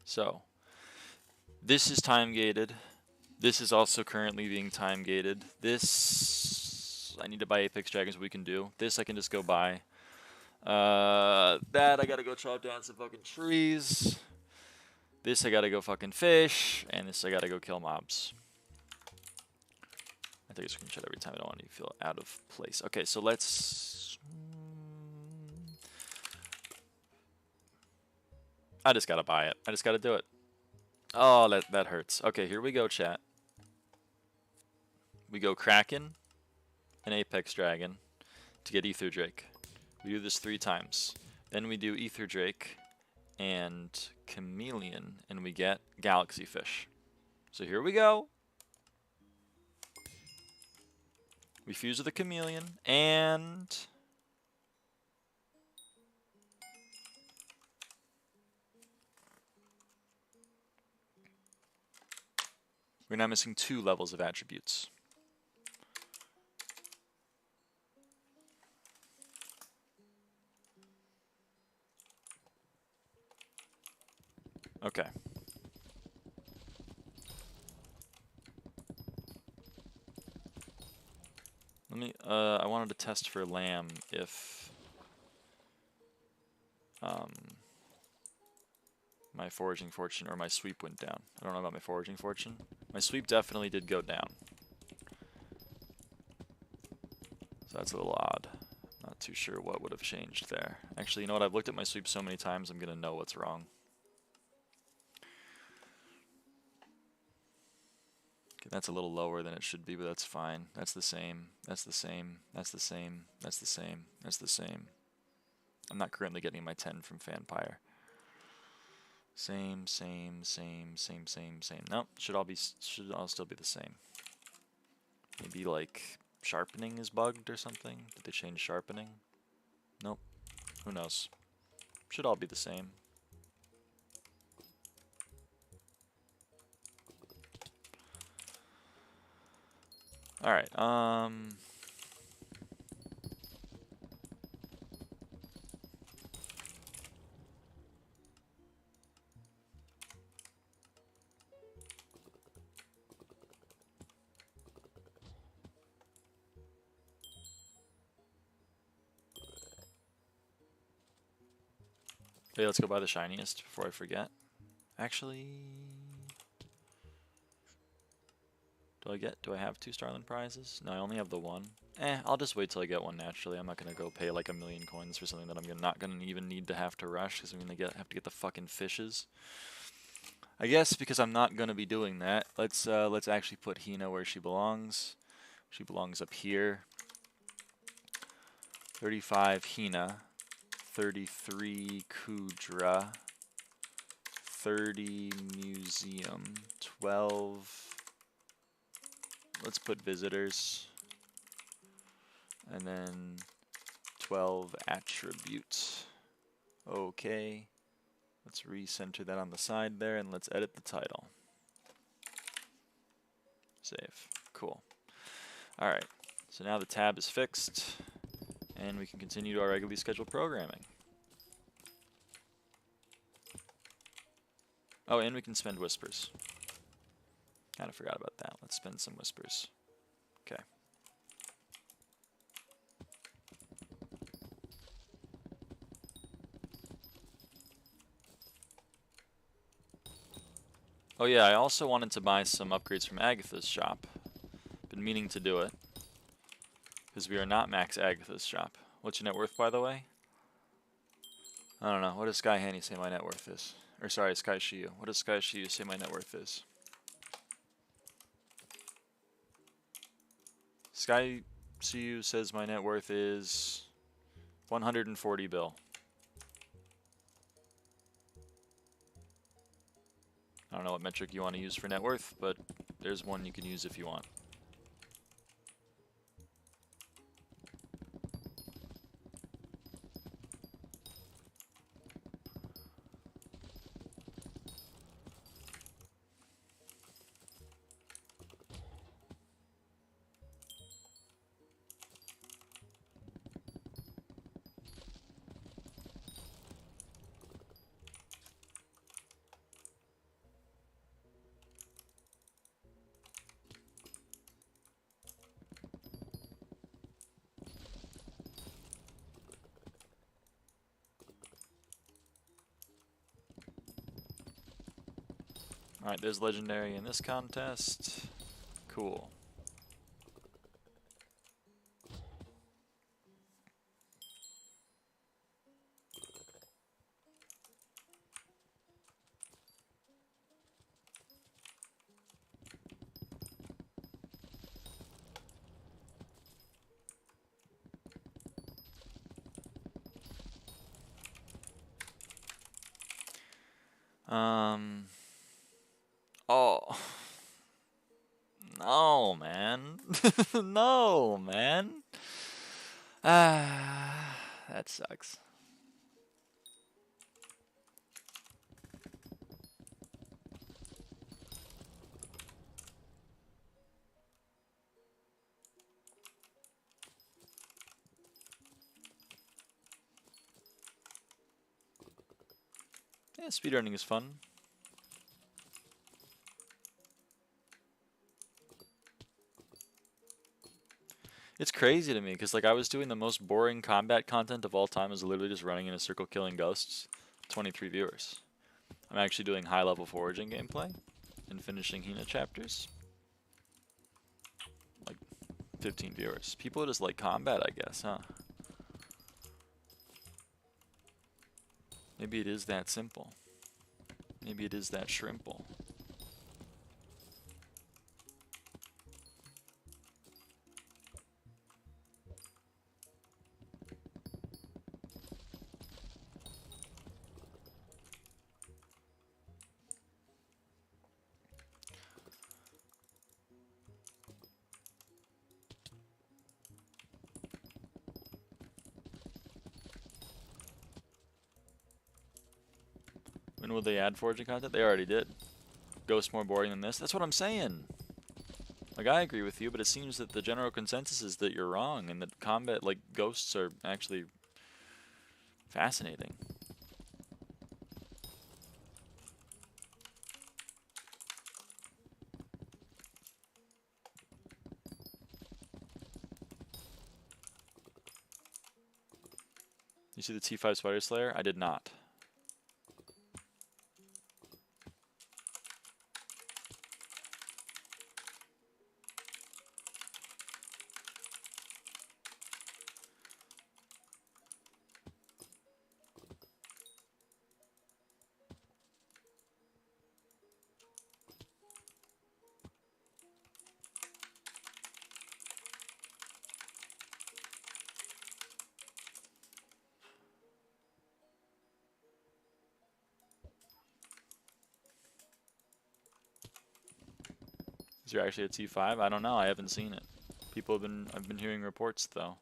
A: So, this is time gated. This is also currently being time gated. This, I need to buy Apex Dragons, we can do. This I can just go buy. That I gotta go chop down some fucking trees. This I gotta go fucking fish. And this I gotta go kill mobs. I take a screenshot every time. I don't want to feel out of place. Okay, so let's... I just gotta buy it. I just gotta do it. Oh, that hurts. Okay, here we go, chat. We go Kraken and Apex Dragon to get Ether Drake. We do this 3 times. Then we do Ether Drake and Chameleon, and we get Galaxy Fish. So here we go. We fuse with the Chameleon, and... we're now missing 2 levels of attributes. Okay. Let me, I wanted to test for lamb if, my foraging fortune or my sweep went down. I don't know about my foraging fortune. My sweep definitely did go down. So that's a little odd. Not too sure what would have changed there. Actually, you know what? I've looked at my sweep so many times, I'm gonna know what's wrong. Okay, that's a little lower than it should be, but that's fine. That's the same. That's the same. That's the same. That's the same. That's the same. I'm not currently getting my 10 from Fanpire. Same. Nope, should all still be the same. Maybe like sharpening is bugged or something. Did they change sharpening? Nope. Who knows? Should all be the same. All right. Okay, let's go buy the shiniest before I forget. Actually, do I have 2 Starling prizes? No, I only have the 1. I'll just wait till I get one naturally. I'm not gonna go pay like 1,000,000 coins for something that I'm not gonna even need to have to rush because I'm gonna have to get the fucking fishes. I guess because I'm not gonna be doing that, let's actually put Hina where she belongs. She belongs up here. 35 Hina. 33 Kudra, 30 Museum, 12, let's put Visitors, and then 12 Attributes. Okay, let's recenter that on the side there, and let's edit the title. Save. Cool. Alright, so now the tab is fixed. And we can continue to our regularly scheduled programming. Oh, and we can spend whispers. Kind of forgot about that. Let's spend some whispers. Okay. Oh yeah, I also wanted to buy some upgrades from Agatha's shop. Been meaning to do it. Because we are not max Agatha's shop. What's your net worth, by the way? I don't know. What does SkyHanni say my net worth is? Or sorry, shiiyu. What does shiiyu say my net worth is? shiiyu says my net worth is 140 bill. I don't know what metric you want to use for net worth, but there's one you can use if you want. Alright, there's legendary in this contest. Cool. Oh. No, man. No, man. Ah, that sucks. Yeah, speedrunning is fun. It's crazy to me because like I was doing the most boring combat content of all time, is literally just running in a circle killing ghosts. 23 viewers. I'm actually doing high level foraging gameplay and finishing Hina chapters. Like 15 viewers. People just like combat, I guess, huh? Maybe it is that simple. Maybe it is that shrimple. When will they add foraging content? They already did. Ghost more boring than this? That's what I'm saying. Like, I agree with you, but it seems that the general consensus is that you're wrong, and that combat, like, ghosts are actually fascinating. You see the T5 Spider Slayer? I did not. Is there actually a T5? I don't know. I haven't seen it. I've been hearing reports though.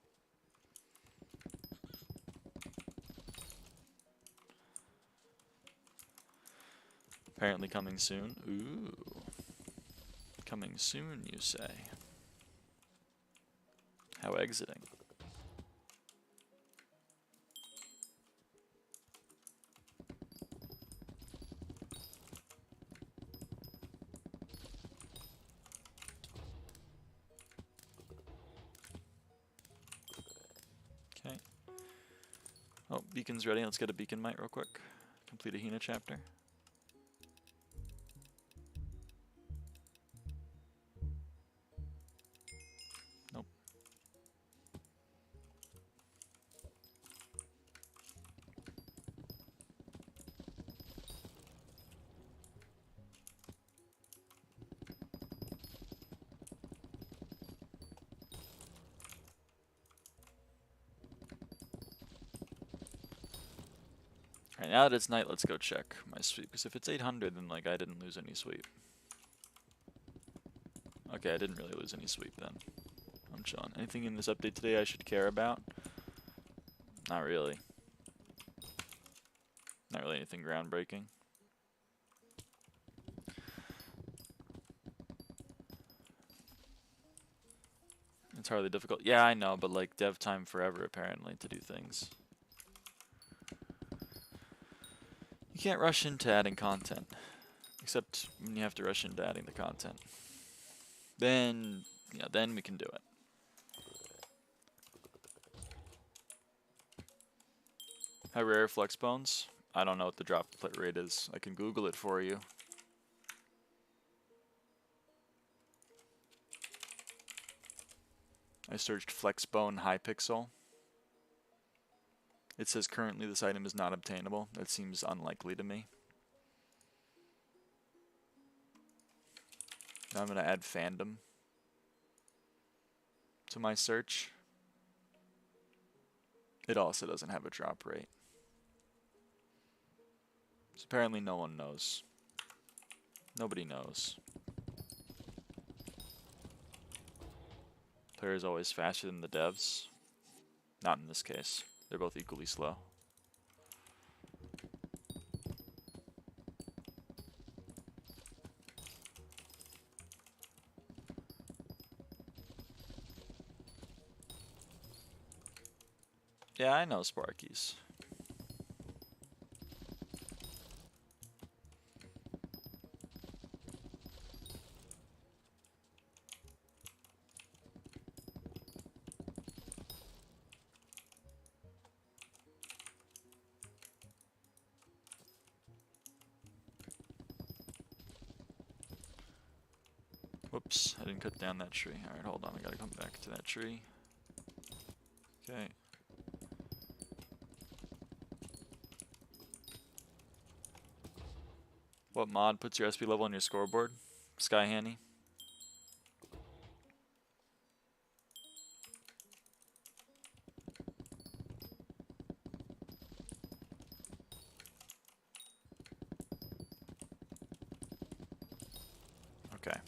A: Apparently coming soon. Ooh. Coming soon, you say? How exiting? Beacon's ready. Let's get a beacon mite real quick. Complete a Hina chapter. Nope. Alright, now that it's night, let's go check my sweep. Because if it's 800, then like I didn't lose any sweep. Okay, I didn't really lose any sweep then. I'm chilling. Anything in this update today I should care about? Not really. Not really anything groundbreaking. It's hardly difficult. Yeah, I know, but like dev time forever apparently to do things. You can't rush into adding content. Except when you have to rush into adding the content. Then, yeah, then we can do it. How rare are flex bones? I don't know what the drop rate is. I can Google it for you. I searched Flexbone Hypixel. It says currently this item is not obtainable. That seems unlikely to me. Now I'm going to add fandom to my search. It also doesn't have a drop rate. So apparently no one knows. Nobody knows. Player is always faster than the devs. Not in this case. They're both equally slow. Yeah, I know Sparkies. Whoops, I didn't cut down that tree. Alright, hold on, I gotta come back to that tree. Okay. What mod puts your SP level on your scoreboard? SkyHanni. Okay.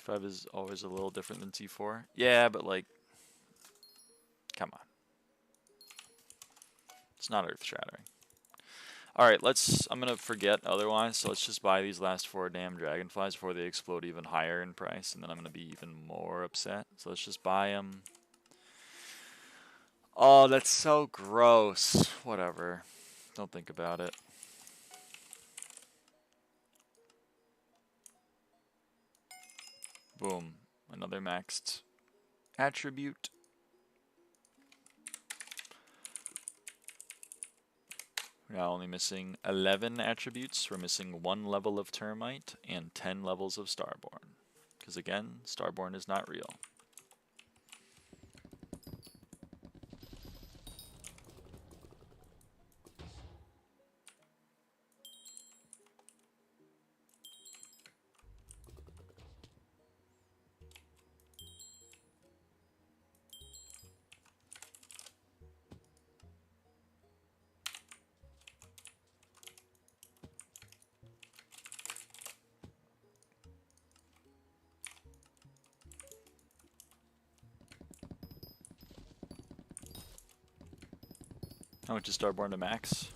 A: T5 is always a little different than T4. Yeah, but like, come on. It's not earth-shattering. Alright, I'm gonna forget otherwise, so let's just buy these last 4 damn dragonflies before they explode even higher in price, and then I'm gonna be even more upset. So let's just buy them. Oh, that's so gross. Whatever. Don't think about it. Boom. Another maxed attribute. We're now only missing 11 attributes. We're missing 1 level of termite and 10 levels of starborn. Because again, starborn is not real. How much is starborn to max?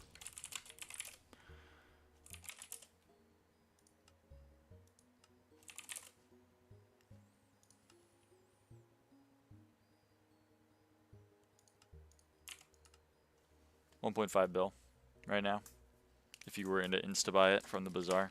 A: $1.5 bill right now. If you were to insta buy it from the bazaar.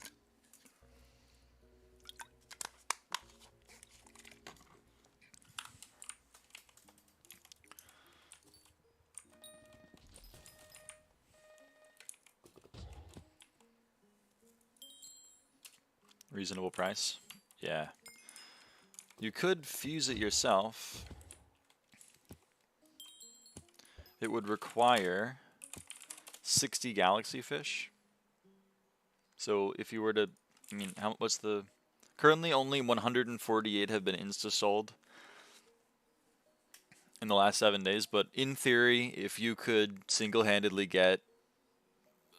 A: Reasonable price. Yeah. You could fuse it yourself. It would require 60 galaxy fish. So if you were to, I mean, what's the, currently only 148 have been insta-sold in the last 7 days, but in theory, if you could single-handedly get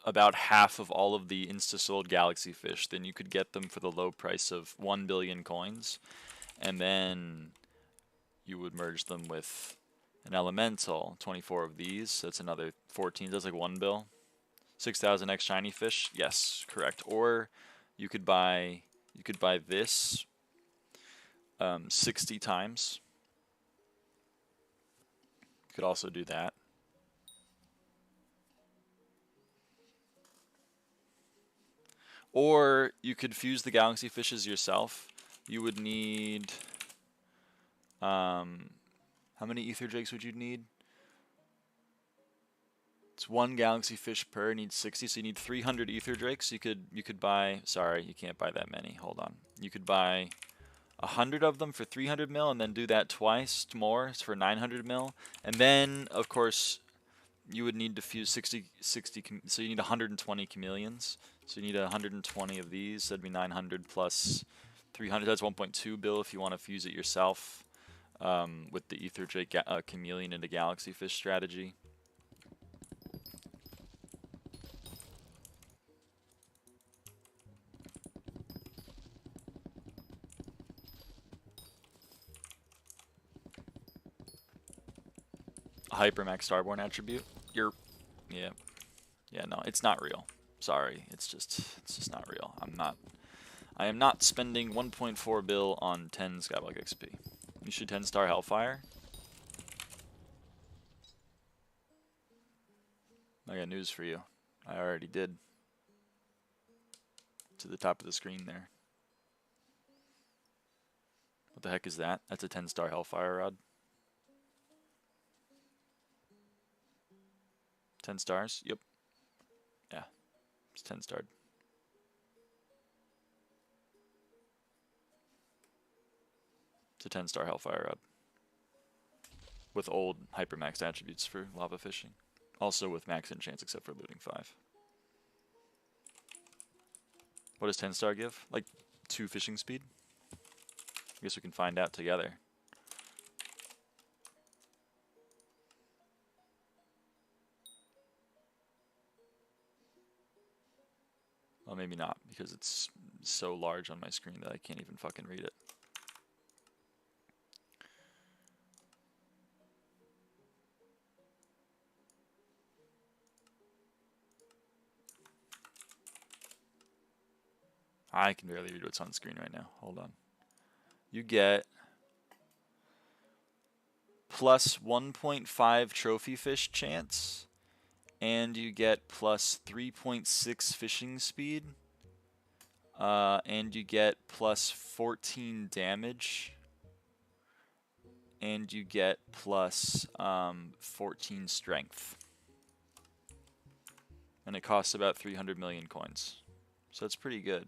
A: about half of all of the insta-sold galaxy fish, then you could get them for the low price of 1 billion coins, and then you would merge them with an elemental, 24 of these, that's another 14, that's like 1 bill. 6,000 X shiny fish, yes, correct. Or you could buy this 60 times. You could also do that. Or you could fuse the galaxy fishes yourself. You would need how many ether drakes would you need? It's 1 galaxy fish per, needs 60, so you need 300 ether drakes. You could buy, sorry, you can't buy that many. Hold on. You could buy 100 of them for 300 mil, and then do that twice more for 900 mil. And then, of course, you would need to fuse 60, so you need 120 chameleons. So you need 120 of these. That'd be 900 plus 300. That's 1.2 bill if you want to fuse it yourself with the ether drake chameleon into galaxy fish strategy. Hypermax Starborn attribute. Yeah, no, it's not real. Sorry, it's just not real. I am not spending 1.4 bill on 10 SkyBlock XP. You should 10 star Hellfire. I got news for you. I already did. To the top of the screen there. What the heck is that? That's a 10 star Hellfire rod. 10 stars? Yep. Yeah. It's 10 starred. It's a 10 star Hellfire rod. With old hypermaxed attributes for lava fishing. Also with max enchants except for looting 5. What does 10 star give? Like 2 fishing speed? I guess we can find out together. Well, maybe not, because it's so large on my screen that I can't even fucking read it. I can barely read what's on screen right now. Hold on. You get plus 1.5 trophy fish chance, and you get plus 3.6 fishing speed, and you get plus 14 damage, and you get plus 14 strength. And it costs about 300 million coins. So it's pretty good.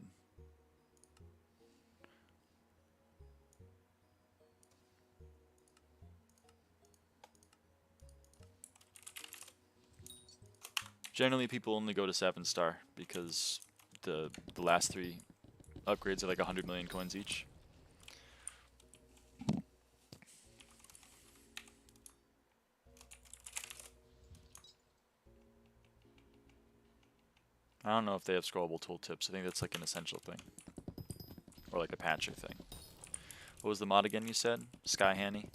A: Generally, people only go to 7 star because the last 3 upgrades are like 100 million coins each. I don't know if they have scrollable tooltips. I think that's like an essential thing. Or like a patcher thing. What was the mod again you said? SkyHanni?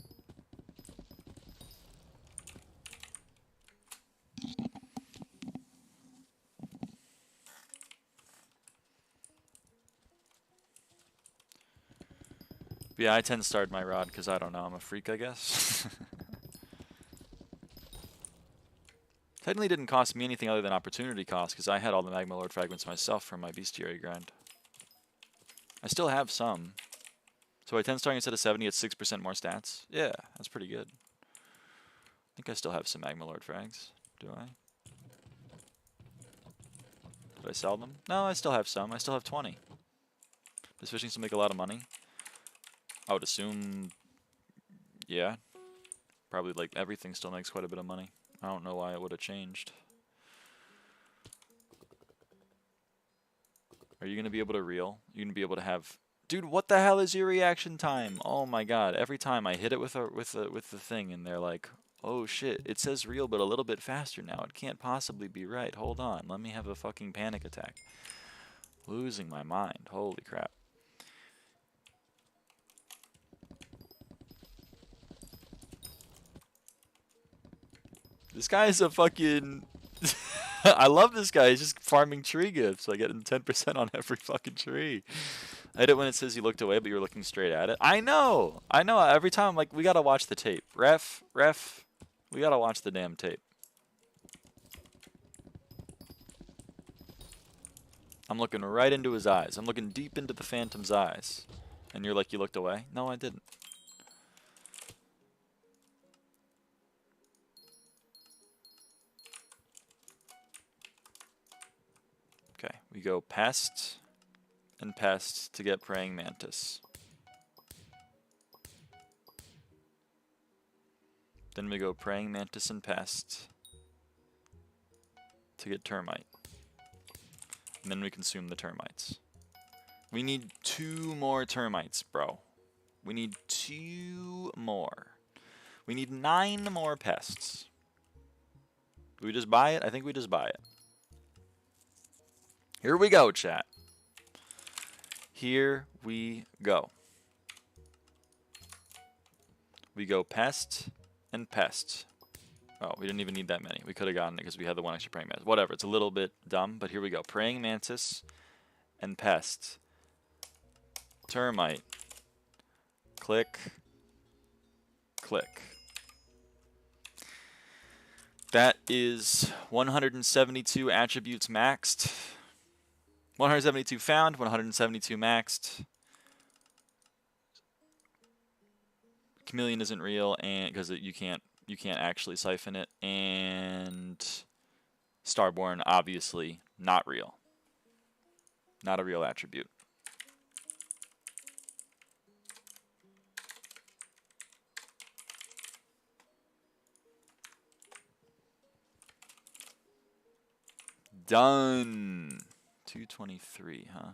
A: Yeah, I 10 starred my rod because I don't know, I'm a freak, I guess. Technically didn't cost me anything other than opportunity cost because I had all the Magma Lord fragments myself from my bestiary grind. I still have some. So I 10 starring instead of 70 at 6% more stats. Yeah, that's pretty good. I think I still have some Magma Lord frags. Do I? Did I sell them? No, I still have some. I still have 20. Does fishing still make a lot of money? I would assume, yeah. Probably like everything still makes quite a bit of money. I don't know why it would have changed. Are you gonna be able to reel? You're gonna be able to have, dude. What the hell is your reaction time? Oh my god! Every time I hit it with the thing, and they're like, oh shit! It says reel, but a little bit faster now. It can't possibly be right. Hold on, let me have a fucking panic attack. Losing my mind. Holy crap. This guy is a fucking... I love this guy. He's just farming tree gifts. I get 10% on every fucking tree. I hate it when it says you looked away, but you were looking straight at it. I know. I know. Every time I'm like, we gotta watch the tape. Ref. We gotta watch the damn tape. I'm looking right into his eyes. I'm looking deep into the Phantom's eyes. And you're like, you looked away? No, I didn't. Okay, we go pest and pest to get praying mantis. Then we go praying mantis and pest to get termite. And then we consume the termites. We need 2 more termites, bro. We need 2 more. We need 9 more pests. Do we just buy it? I think we just buy it. Here we go, chat. Here we go. We go pest and pest. Oh, we didn't even need that many. We could have gotten it because we had the 1 extra praying mantis. Whatever, it's a little bit dumb, but here we go. Praying mantis and pest. Termite. Click. Click. That is 172 attributes maxed. 172 found, 172 maxed. Chameleon isn't real, and because you can't actually siphon it, and Starborn obviously not real. Not a real attribute. Done. 223, huh?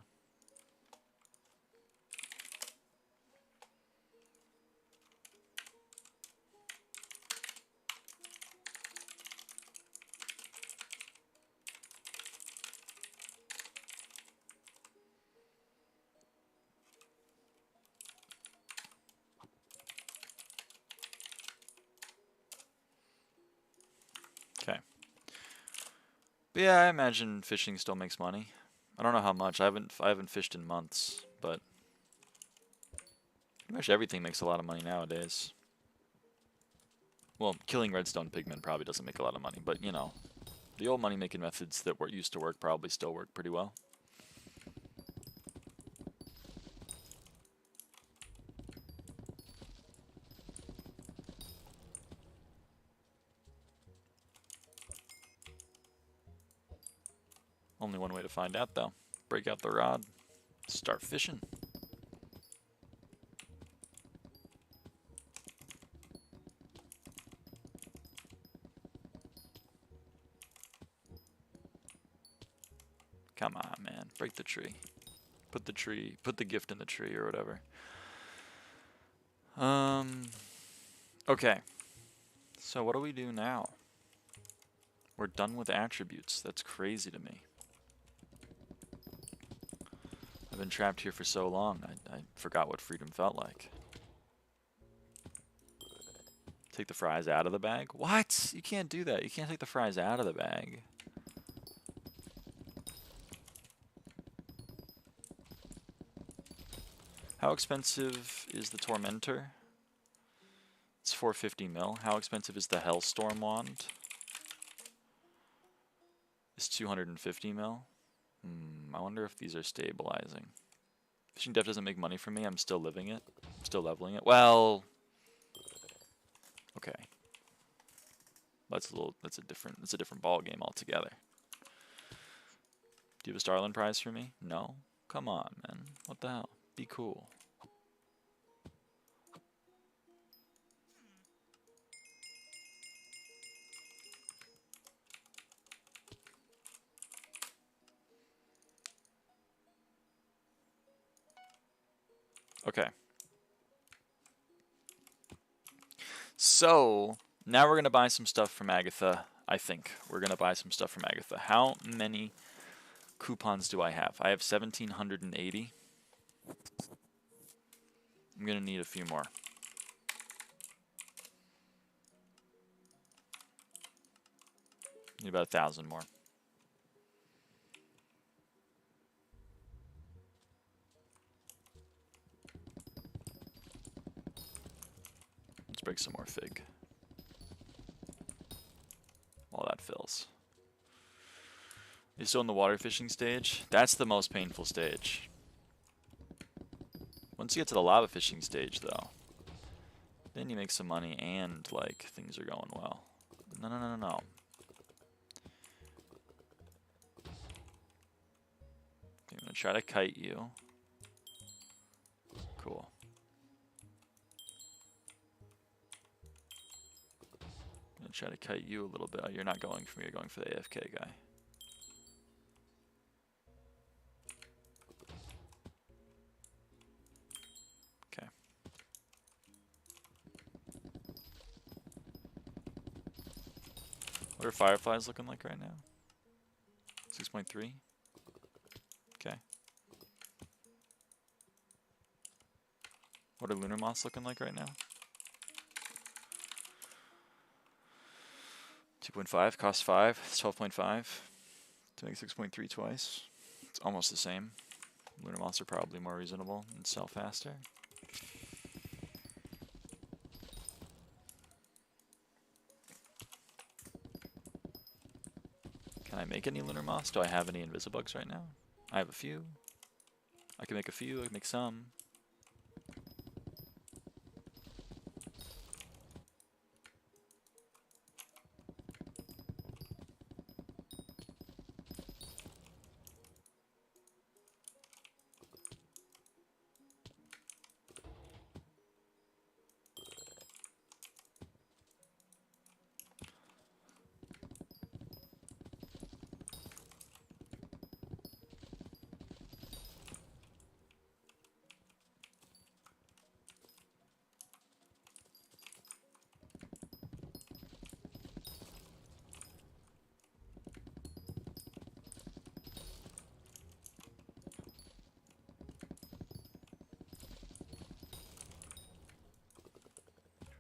A: Okay. But yeah, I imagine fishing still makes money. I don't know how much. I haven't fished in months, but pretty much everything makes a lot of money nowadays. Well, killing redstone pigmen probably doesn't make a lot of money, but you know, the old money-making methods that used to work probably still work pretty well. Only one way to find out, though. Break out the rod, start fishing. Come on, man. Break the tree. Put the gift in the tree or whatever. Okay. So what do we do now? We're done with attributes. That's crazy to me. I've been trapped here for so long, I forgot what freedom felt like. Take the fries out of the bag? What? You can't do that. You can't take the fries out of the bag. How expensive is the Tormentor? It's 450 mil. How expensive is the Hellstorm Wand? It's 250 mil. I wonder if these are stabilizing. Fishing depth doesn't make money for me. I'm still living it. I'm still leveling it. Well, okay. That's a different ball game altogether. Do you have a Starland prize for me? No. Come on, man. What the hell? be cool. Okay. So, now we're going to buy some stuff from Agatha. I think we're going to buy some stuff from Agatha. How many coupons do I have? I have 1,780. I'm going to need a few more. Need about 1,000 more. Let's break some more fig. While that fills. You're still in the water fishing stage? That's the most painful stage. Once you get to the lava fishing stage, though, then you make some money and, like, things are going well. No, no, no, no, no. Okay, I'm going to try to kite you. Cool. I'm going to try to kite you a little bit. Oh, you're not going for me, you're going for the AFK guy. Okay. What are fireflies looking like right now? 6.3. Okay. What are lunar moths looking like right now? 2.5, cost 5, it's 12.5. To make 6.3 twice. It's almost the same. Lunar moths are probably more reasonable and sell faster. Can I make any lunar moths? Do I have any invisibugs right now? I have a few. I can make a few, I can make some.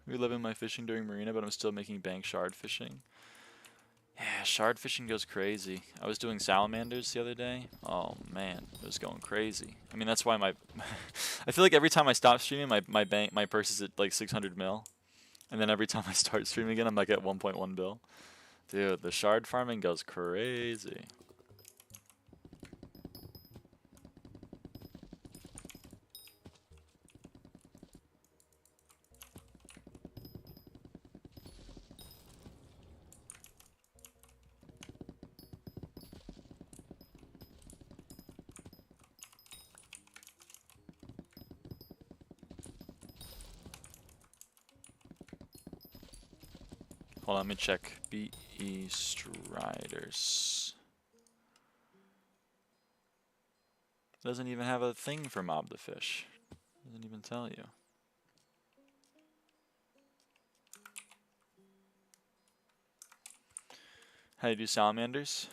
A: Reliving my fishing during marina, but I'm still making bank shard fishing. Yeah, shard fishing goes crazy. I was doing salamanders the other day. Oh man, it was going crazy. I mean, that's why my I feel like every time I stop streaming, my purse is at like 600 mil, and then every time I start streaming again, I'm like at 1.1 bill. Dude, the shard farming goes crazy. Hold on, let me check. BE Striders. Doesn't even have a thing for mob to fish. Doesn't even tell you. How do you do salamanders?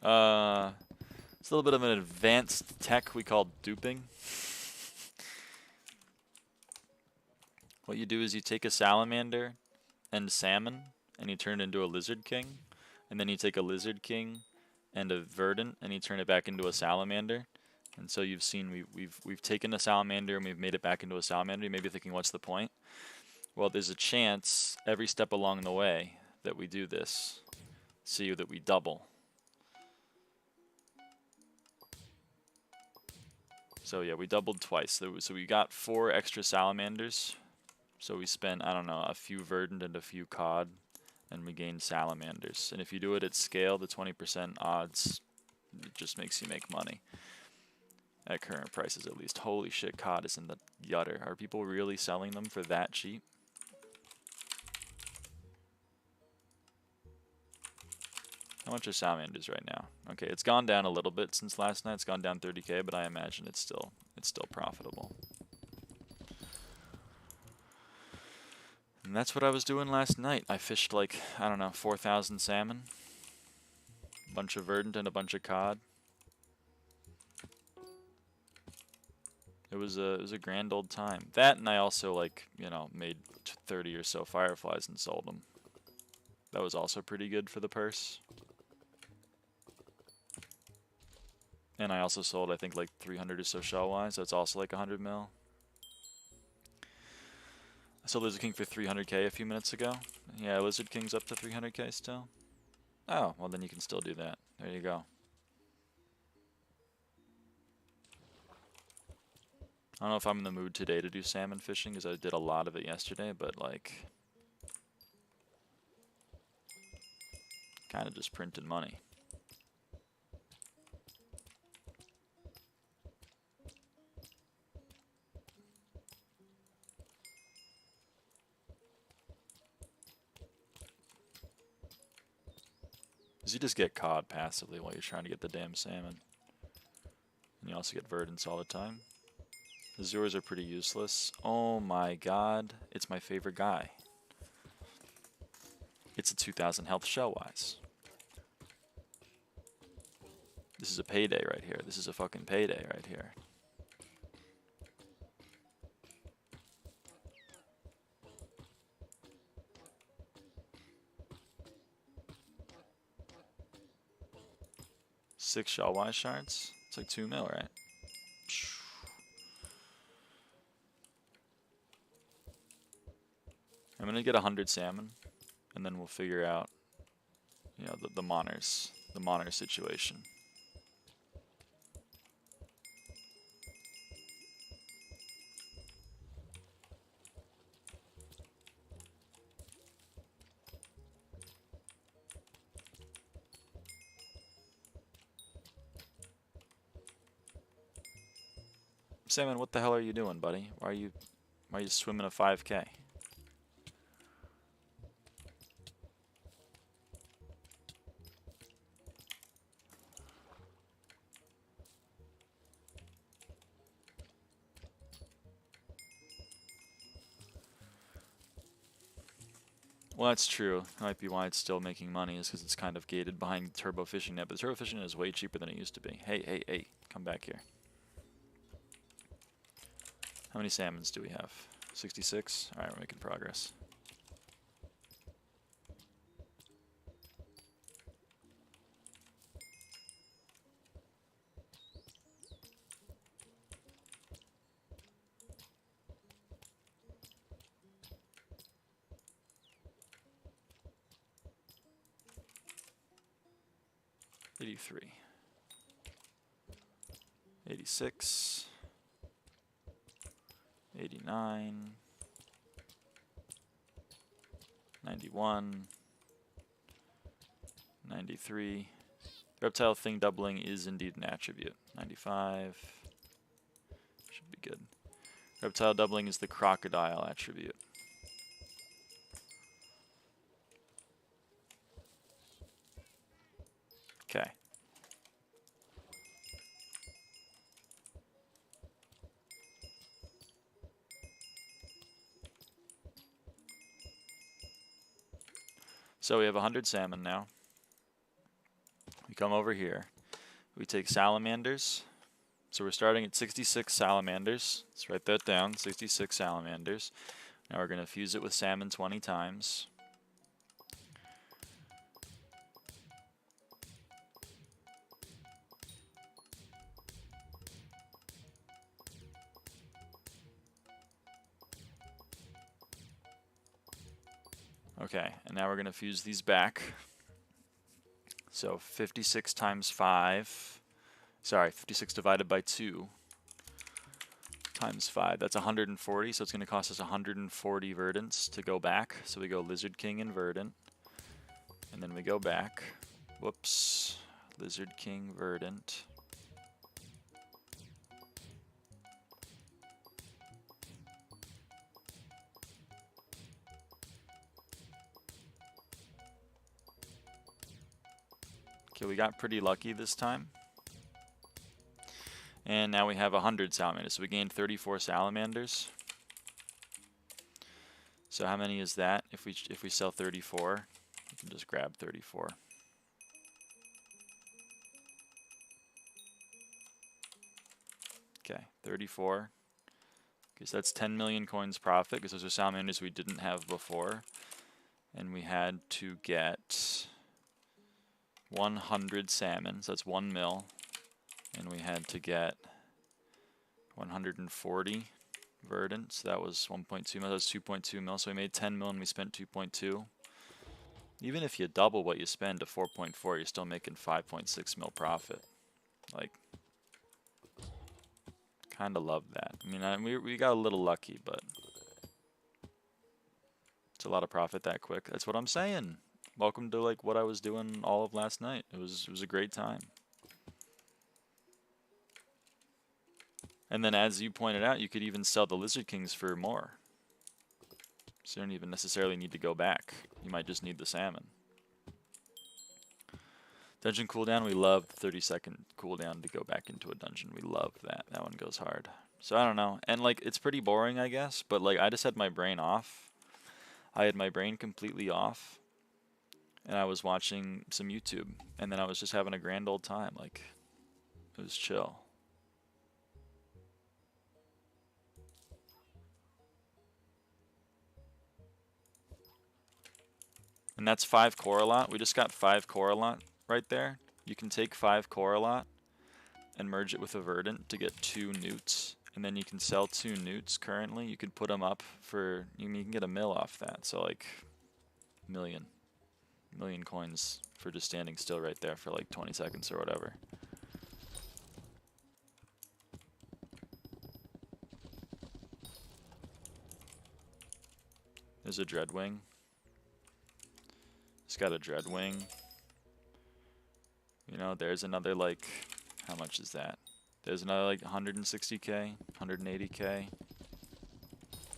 A: It's a little bit of an advanced tech we call duping. What you do is you take a salamander and salmon, and you turn it into a lizard king, and then you take a lizard king and a verdant, and you turn it back into a salamander. And so you've seen we've taken a salamander and we've made it back into a salamander. You may be thinking, what's the point? Well, there's a chance every step along the way that we do this, see that we double. So yeah, we doubled twice. So we got 4 extra salamanders. So we spent, I don't know, a few verdant and a few cod, and we gained salamanders. And if you do it at scale, the 20% odds, it just makes you make money. At current prices, at least. Holy shit, cod is in the gutter. Are people really selling them for that cheap? How much are salamanders right now? Okay, it's gone down a little bit since last night. It's gone down 30k, but I imagine it's still profitable. And that's what I was doing last night. I fished like, I don't know, 4,000 salmon, a bunch of verdant and a bunch of cod. It was a grand old time. That, and I also, like, you know, made 30 or so fireflies and sold them. That was also pretty good for the purse. And I also sold, I think, like 300 or so shellwise. That's also like 100 mil. I sold Lizard King for 300k a few minutes ago. Yeah, Lizard King's up to 300k still. Oh, well then you can still do that. There you go. I don't know if I'm in the mood today to do salmon fishing, because I did a lot of it yesterday, but like, kind of just printing money. Because you just get cod passively while you're trying to get the damn salmon. And you also get verdants all the time. Azures are pretty useless. Oh my god, it's my favorite guy. It's a 2000 health shellwise. This is a payday right here. This is a fucking payday right here. Six shellwise shards? It's like 2 mil, right? I'm gonna get 100 salmon, and then we'll figure out, you know, the Monner situation. Salmon, what the hell are you doing, buddy? Why are you swimming a 5k? Well, that's true. That might be why it's still making money, is because it's kind of gated behind turbo fishing net. But the turbo fishing net is way cheaper than it used to be. Hey, come back here. How many salmons do we have? 66? Alright, we're making progress. $83. $86. $89. $91. $93. Reptile thing doubling is indeed an attribute. $95. Should be good. Reptile doubling is the crocodile attribute. Okay. So we have 100 salmon now. We come over here. We take salamanders. So we're starting at 66 salamanders. Let's write that down, 66 salamanders. Now we're going to fuse it with salmon 20 times. Okay, and now we're going to fuse these back. So 56 times 5, sorry, 56 divided by 2 times 5, that's 140, so it's going to cost us 140 verdants to go back. So we go Lizard King and verdant, and then we go back. Whoops, Lizard King, verdant. Okay, we got pretty lucky this time. And now we have 100 salamanders. So we gained 34 salamanders. So how many is that? If we sell 34, we can just grab 34. Okay, 34. Okay, so that's 10 million coins profit because those are salamanders we didn't have before. And we had to get 100 salmon, so that's 1 mil. And we had to get 140 verdant, so that was 1.2 mil, that was 2.2 mil. So we made 10 mil and we spent 2.2. Even if you double what you spend to 4.4, you're still making 5.6 mil profit. Like, kind of love that. I mean, we got a little lucky, but it's a lot of profit that quick. That's what I'm saying. Welcome to like what I was doing all of last night. It was a great time. And then as you pointed out, you could even sell the Lizard Kings for more. So you don't even necessarily need to go back. You might just need the salmon. Dungeon cooldown, we love the 30-second cooldown to go back into a dungeon. We love that. That one goes hard. So I don't know. And like, it's pretty boring, I guess. But like, I just had my brain off. I had my brain completely off. And I was watching some YouTube. And then I was just having a grand old time. Like, it was chill. And that's 5 Coralot. We just got 5 Coralot right there. You can take 5 Coralot and merge it with a Verdant to get 2 newts. And then you can sell 2 newts currently. You could put them up for, you can get a mil off that. So like, million coins for just standing still right there for like 20 seconds or whatever. There's a Dreadwing. It's got a Dreadwing. You know, there's another like, how much is that? There's another like 160k, 180k.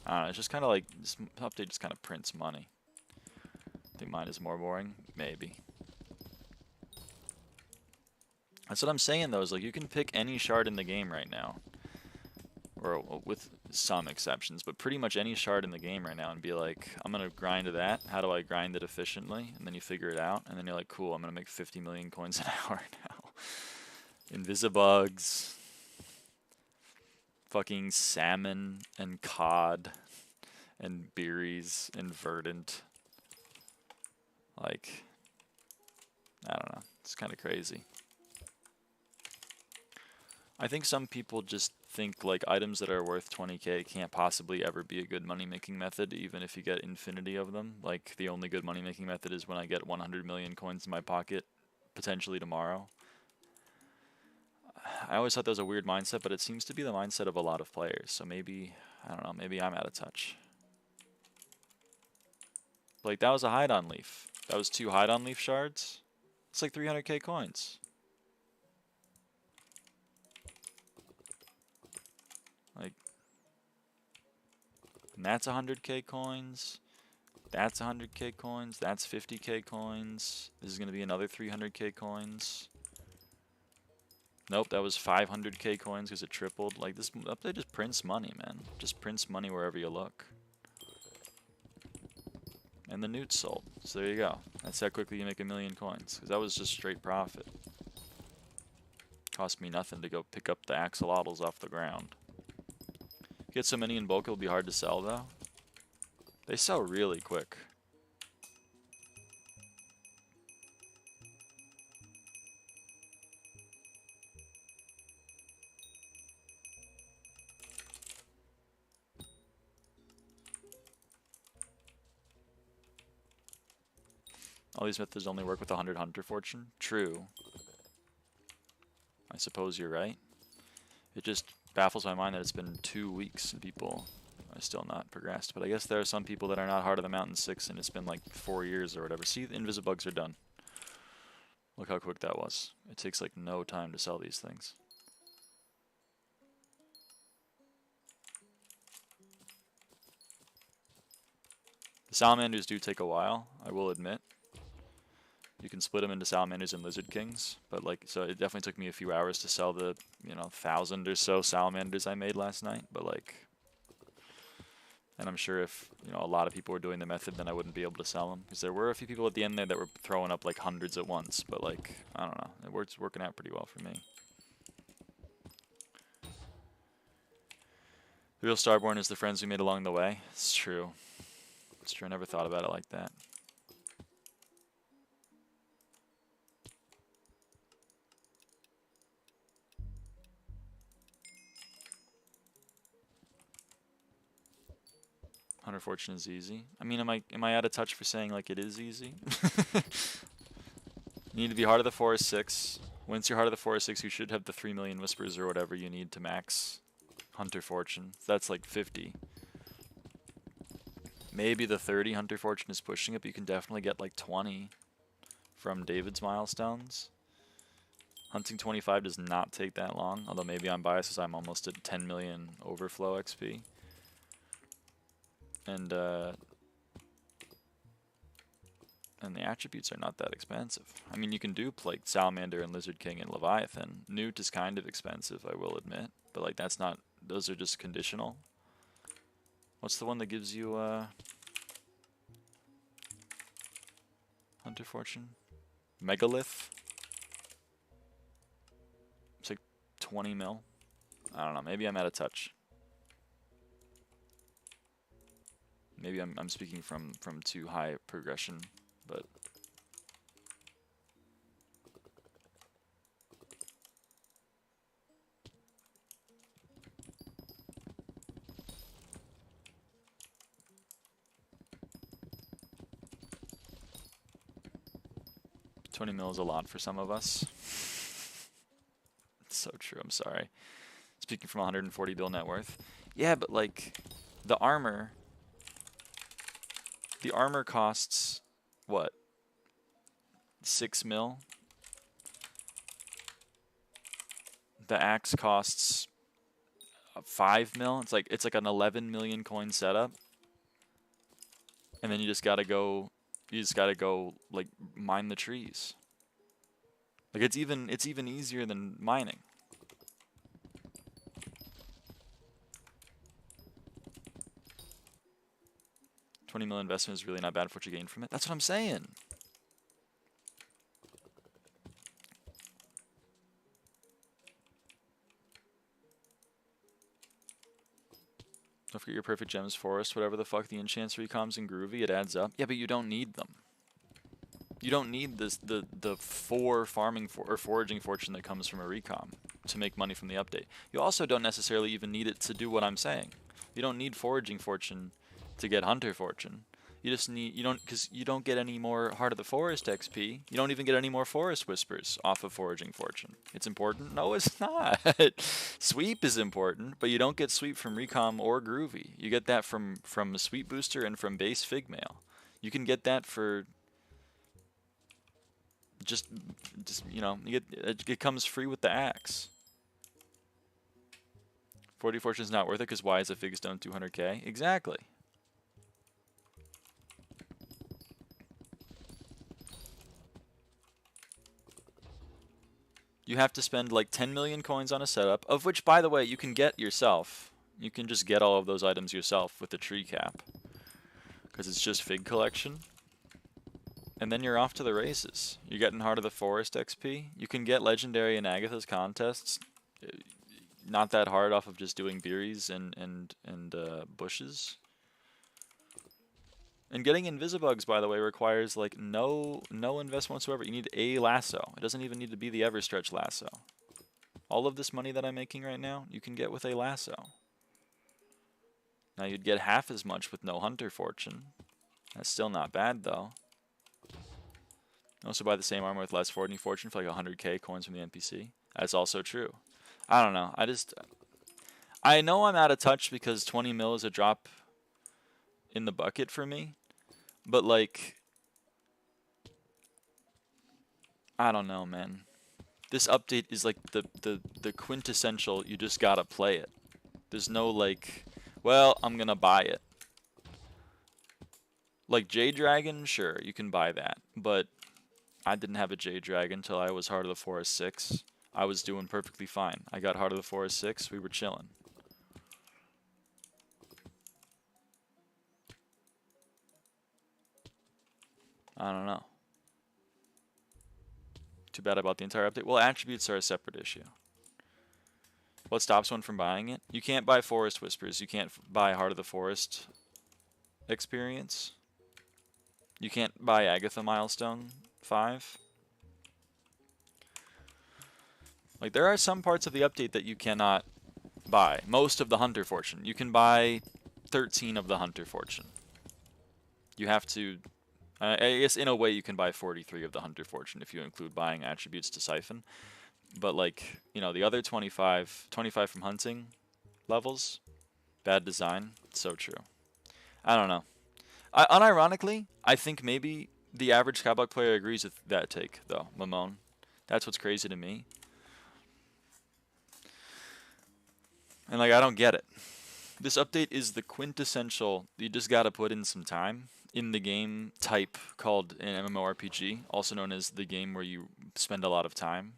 A: I don't know, it's just kind of like, this update just kind of prints money. I think mine is more boring, maybe. That's what I'm saying though, is like you can pick any shard in the game right now. Or with some exceptions, but pretty much any shard in the game right now and be like, I'm going to grind that. How do I grind it efficiently? And then you figure it out, and then you're like, cool, I'm going to make 50 million coins an hour now. Invisibugs, fucking salmon and cod and berries and verdant. Like, I don't know. It's kind of crazy. I think some people just think like items that are worth 20k can't possibly ever be a good money making method, even if you get infinity of them. Like the only good money making method is when I get 100 million coins in my pocket, potentially tomorrow. I always thought that was a weird mindset, but it seems to be the mindset of a lot of players. So maybe, I don't know, maybe I'm out of touch. Like that was a hide-on leaf. That was 2 hide-on leaf shards. It's like 300k coins. Like, and that's 100k coins. That's 100k coins. That's 50k coins. This is going to be another 300k coins. Nope, that was 500k coins because it tripled. Like, this update just prints money, man. Just prints money wherever you look. And the newts sold. So there you go. That's how quickly you make 1 million coins. Because that was just straight profit. Cost me nothing to go pick up the axolotls off the ground. Get so many in bulk, it'll be hard to sell, though. They sell really quick. All these methods only work with 100 hunter fortune. True. I suppose you're right. It just baffles my mind that it's been 2 weeks and people are still not progressed. But I guess there are some people that are not Heart of the Mountain 6 and it's been like 4 years or whatever. See, the Invisibugs are done. Look how quick that was. It takes like no time to sell these things. The salamanders do take a while, I will admit. You can split them into salamanders and lizard kings, but like, so it definitely took me a few hours to sell the, you know, 1,000 or so salamanders I made last night, but like, and I'm sure if, you know, a lot of people were doing the method, then I wouldn't be able to sell them, because there were a few people at the end there that were throwing up like hundreds at once, but like, I don't know, it's working out pretty well for me. The real Starborn is the friends we made along the way. It's true. It's true, I never thought about it like that. Hunter Fortune is easy. I mean, am I out of touch for saying like it is easy? You need to be Heart of the Forest 6. Once you're Heart of the Forest 6, you should have the 3 million whispers or whatever you need to max Hunter Fortune. That's like 50. Maybe the 30 Hunter Fortune is pushing it, but you can definitely get like 20 from David's milestones. Hunting 25 does not take that long, although maybe I'm biased as I'm almost at 10 million overflow XP. And the attributes are not that expensive. I mean, you can do like Salamander and Lizard King and Leviathan. Newt is kind of expensive, I will admit, but like that's not, those are just conditional. What's the one that gives you Hunter Fortune? Megalith? It's like 20 mil. I don't know, maybe I'm out of touch. Maybe I'm speaking from too high progression, but $20 mil is a lot for some of us. It's so true, I'm sorry. Speaking from 140 bill net worth. Yeah, but like the armor costs what? 6 mil? The axe costs 5 mil. It's like an 11 million coin setup. And then you just gotta go like mine the trees. Like it's even easier than mining. $20 million investment is really not bad for what you gain from it. That's what I'm saying. Don't forget your perfect gems forest, whatever the fuck the enchants, recoms, and groovy, it adds up. Yeah, but you don't need them. You don't need this the 4 farming or foraging fortune that comes from a recom to make money from the update. You also don't necessarily even need it to do what I'm saying. You don't need foraging fortune to get hunter fortune. You just need, because you don't get any more Heart of the Forest XP. You don't even get any more Forest Whispers off of Foraging Fortune. It's important? No, it's not. Sweep is important, but you don't get Sweep from Recom or Groovy. You get that from a Sweep Booster and from base Figmail. You can get that for just you know, it comes free with the axe. 40 Fortune is not worth it because why is a Fig Stone 200k? Exactly. You have to spend like 10 million coins on a setup, of which, by the way, you can get yourself. You can just get all of those items yourself with the tree cap, because it's just Fig collection. And then you're off to the races. You're getting Heart of the Forest XP. You can get Legendary in Agatha's contests. Not that hard off of just doing berries and bushes. And getting Invisibugs, by the way, requires like no investment whatsoever. You need a lasso. It doesn't even need to be the Everstretch lasso. All of this money that I'm making right now, you can get with a lasso. Now you'd get half as much with no Hunter Fortune. That's still not bad though. Also buy the same armor with less foraging fortune for like 100k coins from the NPC. That's also true. I don't know. I know I'm out of touch because 20 mil is a drop in the bucket for me. But like, I don't know, man. This update is like the quintessential, you just gotta play it. There's no like, well, I'm gonna buy it. Like Jade Dragon, sure, you can buy that. But I didn't have a Jade Dragon until I was Heart of the Forest 6. I was doing perfectly fine. I got Heart of the Forest 6, we were chilling. I don't know. Too bad about the entire update. Well, attributes are a separate issue. What stops one from buying it? You can't buy Forest Whispers. You can't buy Heart of the Forest experience. You can't buy Agatha Milestone 5. Like, there are some parts of the update that you cannot buy. Most of the Hunter Fortune. You can buy 13 of the Hunter Fortune. You have to... I guess in a way you can buy 43 of the Hunter Fortune if you include buying attributes to Siphon. But, like, you know, the other 25 from hunting levels, bad design, so true. I don't know. Unironically, I think maybe the average SkyBlock player agrees with that take, though, Mamone. That's what's crazy to me. And, like, I don't get it. This update is the quintessential, you just gotta put in some time in the game type called an MMORPG, also known as the game where you spend a lot of time.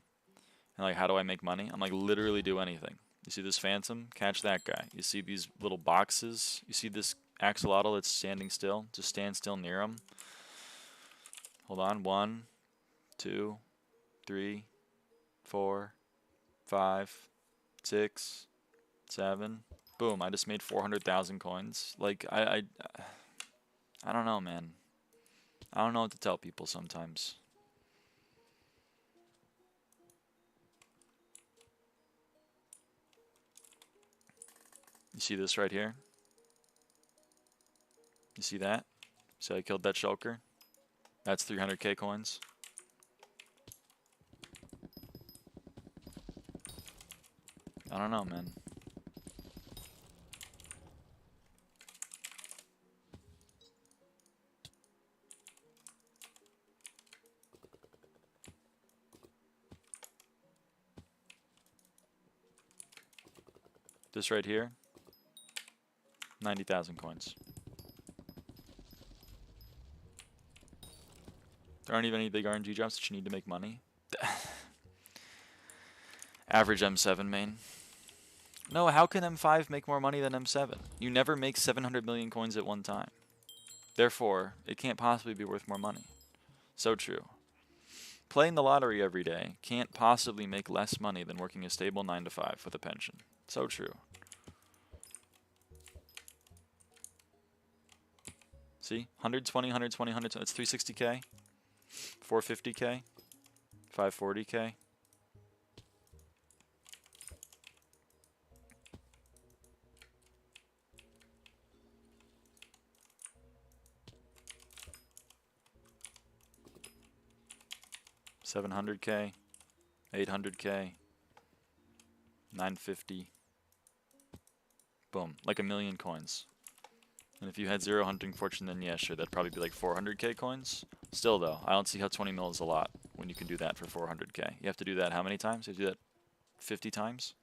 A: And like, how do I make money? I'm like, literally do anything. You see this phantom? Catch that guy. You see these little boxes? You see this axolotl that's standing still? Just stand still near him. Hold on. 1, 2, 3, 4, 5, 6, 7. Boom, I just made 400,000 coins. Like, I don't know, man. I don't know what to tell people sometimes. You see this right here? You see that? See how I killed that shulker? That's 300k coins. I don't know, man. This right here, 90,000 coins. There aren't even any big RNG drops that you need to make money. Average M7 main. No, how can M5 make more money than M7? You never make 700 million coins at one time. Therefore, it can't possibly be worth more money. So true. Playing the lottery every day can't possibly make less money than working a stable 9 to 5 with a pension. So true. See? 120, 120, 120. It's 360k. 450k. 540k. $700k, 800k, 950. Boom, like 1,000,000 coins. And if you had 0 hunting fortune, then yeah, sure, that'd probably be like 400k coins. Still though, I don't see how 20 mil is a lot when you can do that for 400k. You have to do that how many times? You have to do that 50 times?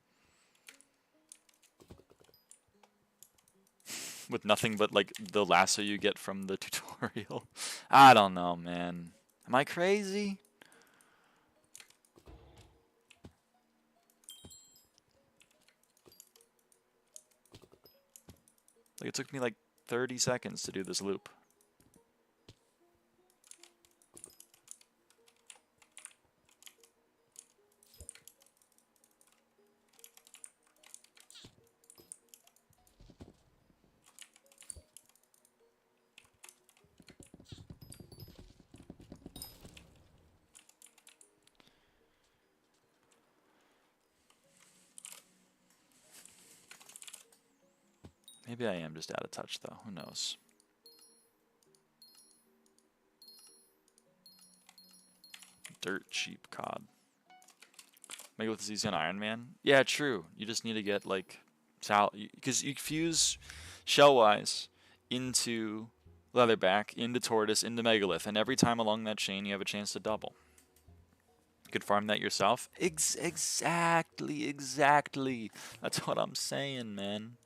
A: With nothing but like the lasso you get from the tutorial. I don't know, man. Am I crazy? Like, it took me like 30 seconds to do this loop. Maybe I am just out of touch, though. Who knows? Dirt cheap COD. Megalith is easy on Iron Man. Yeah, true. You just need to get, like, because you fuse shell-wise into Leatherback, into Tortoise, into Megalith, and every time along that chain you have a chance to double. You could farm that yourself. Exactly. That's what I'm saying, man.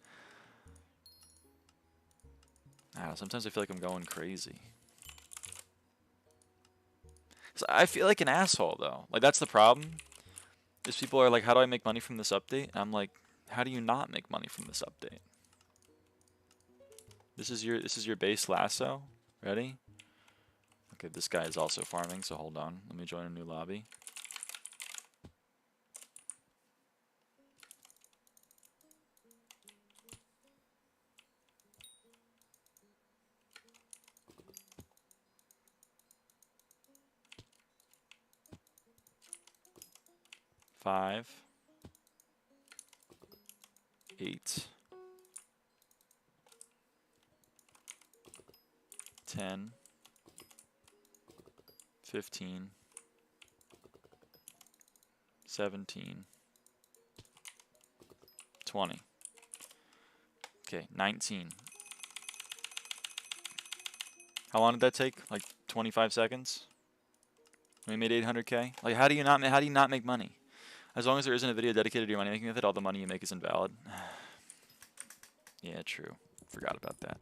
A: I don't know, sometimes I feel like I'm going crazy. So I feel like an asshole though. Like that's the problem. Is people are like, how do I make money from this update? And I'm like, how do you not make money from this update? This is your base lasso. Ready? Okay, this guy is also farming, so hold on. Let me join a new lobby. Five. 8. 10. 15. 17. 20. Okay, 19. How long did that take? Like 25 seconds? We made 800K? Like how do you not make money? As long as there isn't a video dedicated to your money making method, all the money you make is invalid. Yeah, true. Forgot about that.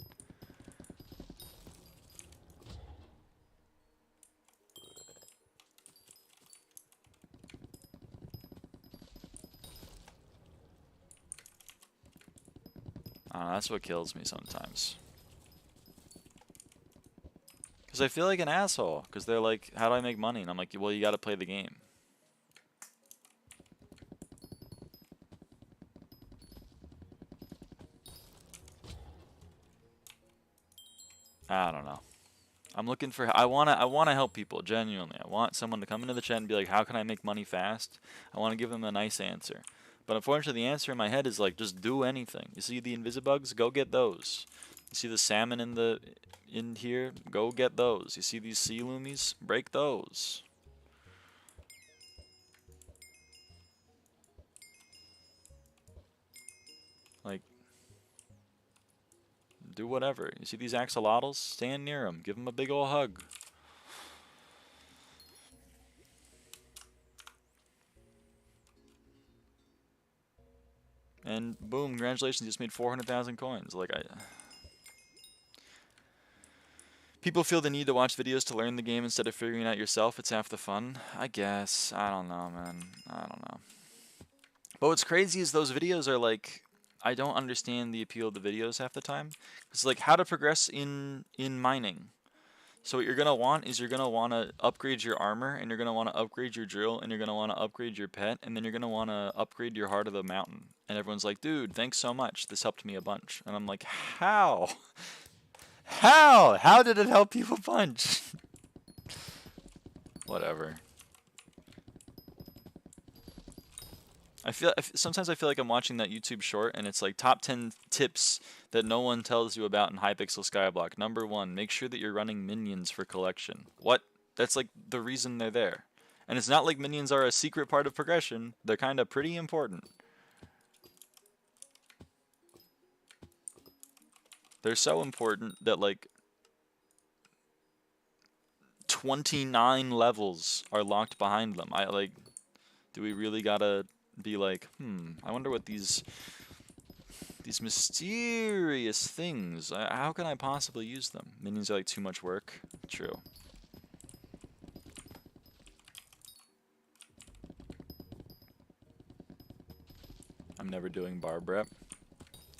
A: That's what kills me sometimes. Because I feel like an asshole. Because they're like, how do I make money? And I'm like, well, you got to play the game. I don't know. I'm looking for, I wanna help people, genuinely. I want someone to come into the chat and be like, how can I make money fast? I want to give them a nice answer. But unfortunately, the answer in my head is like, just do anything. You see the invisibugs? Go get those. You see the salmon in here? Go get those. You see these sea loomies? Break those. Like, do whatever. You see these axolotls? Stand near them. Give them a big ol' hug. And boom, congratulations, you just made 400,000 coins. Like, people feel the need to watch videos to learn the game instead of figuring it out yourself. It's half the fun. I guess. I don't know, man. I don't know. But what's crazy is those videos are like, I don't understand the appeal of the videos half the time. It's like how to progress in mining. So what you're going to want is you're going to want to upgrade your armor, and you're going to want to upgrade your drill, and you're going to want to upgrade your pet, and then you're going to want to upgrade your heart of the mountain. And everyone's like, dude, thanks so much. This helped me a bunch. And I'm like, how? How? How did it help you a bunch? Whatever. Sometimes I feel like I'm watching that YouTube short, and it's like top 10 tips that no one tells you about in Hypixel SkyBlock. Number 1, make sure that you're running minions for collection. What? That's like the reason they're there. And it's not like minions are a secret part of progression. They're kind of pretty important. They're so important that like 29 levels are locked behind them. Do we really gotta be like, I wonder what these mysterious things, how can I possibly use them? Minions are like too much work. True. I'm never doing barb rep.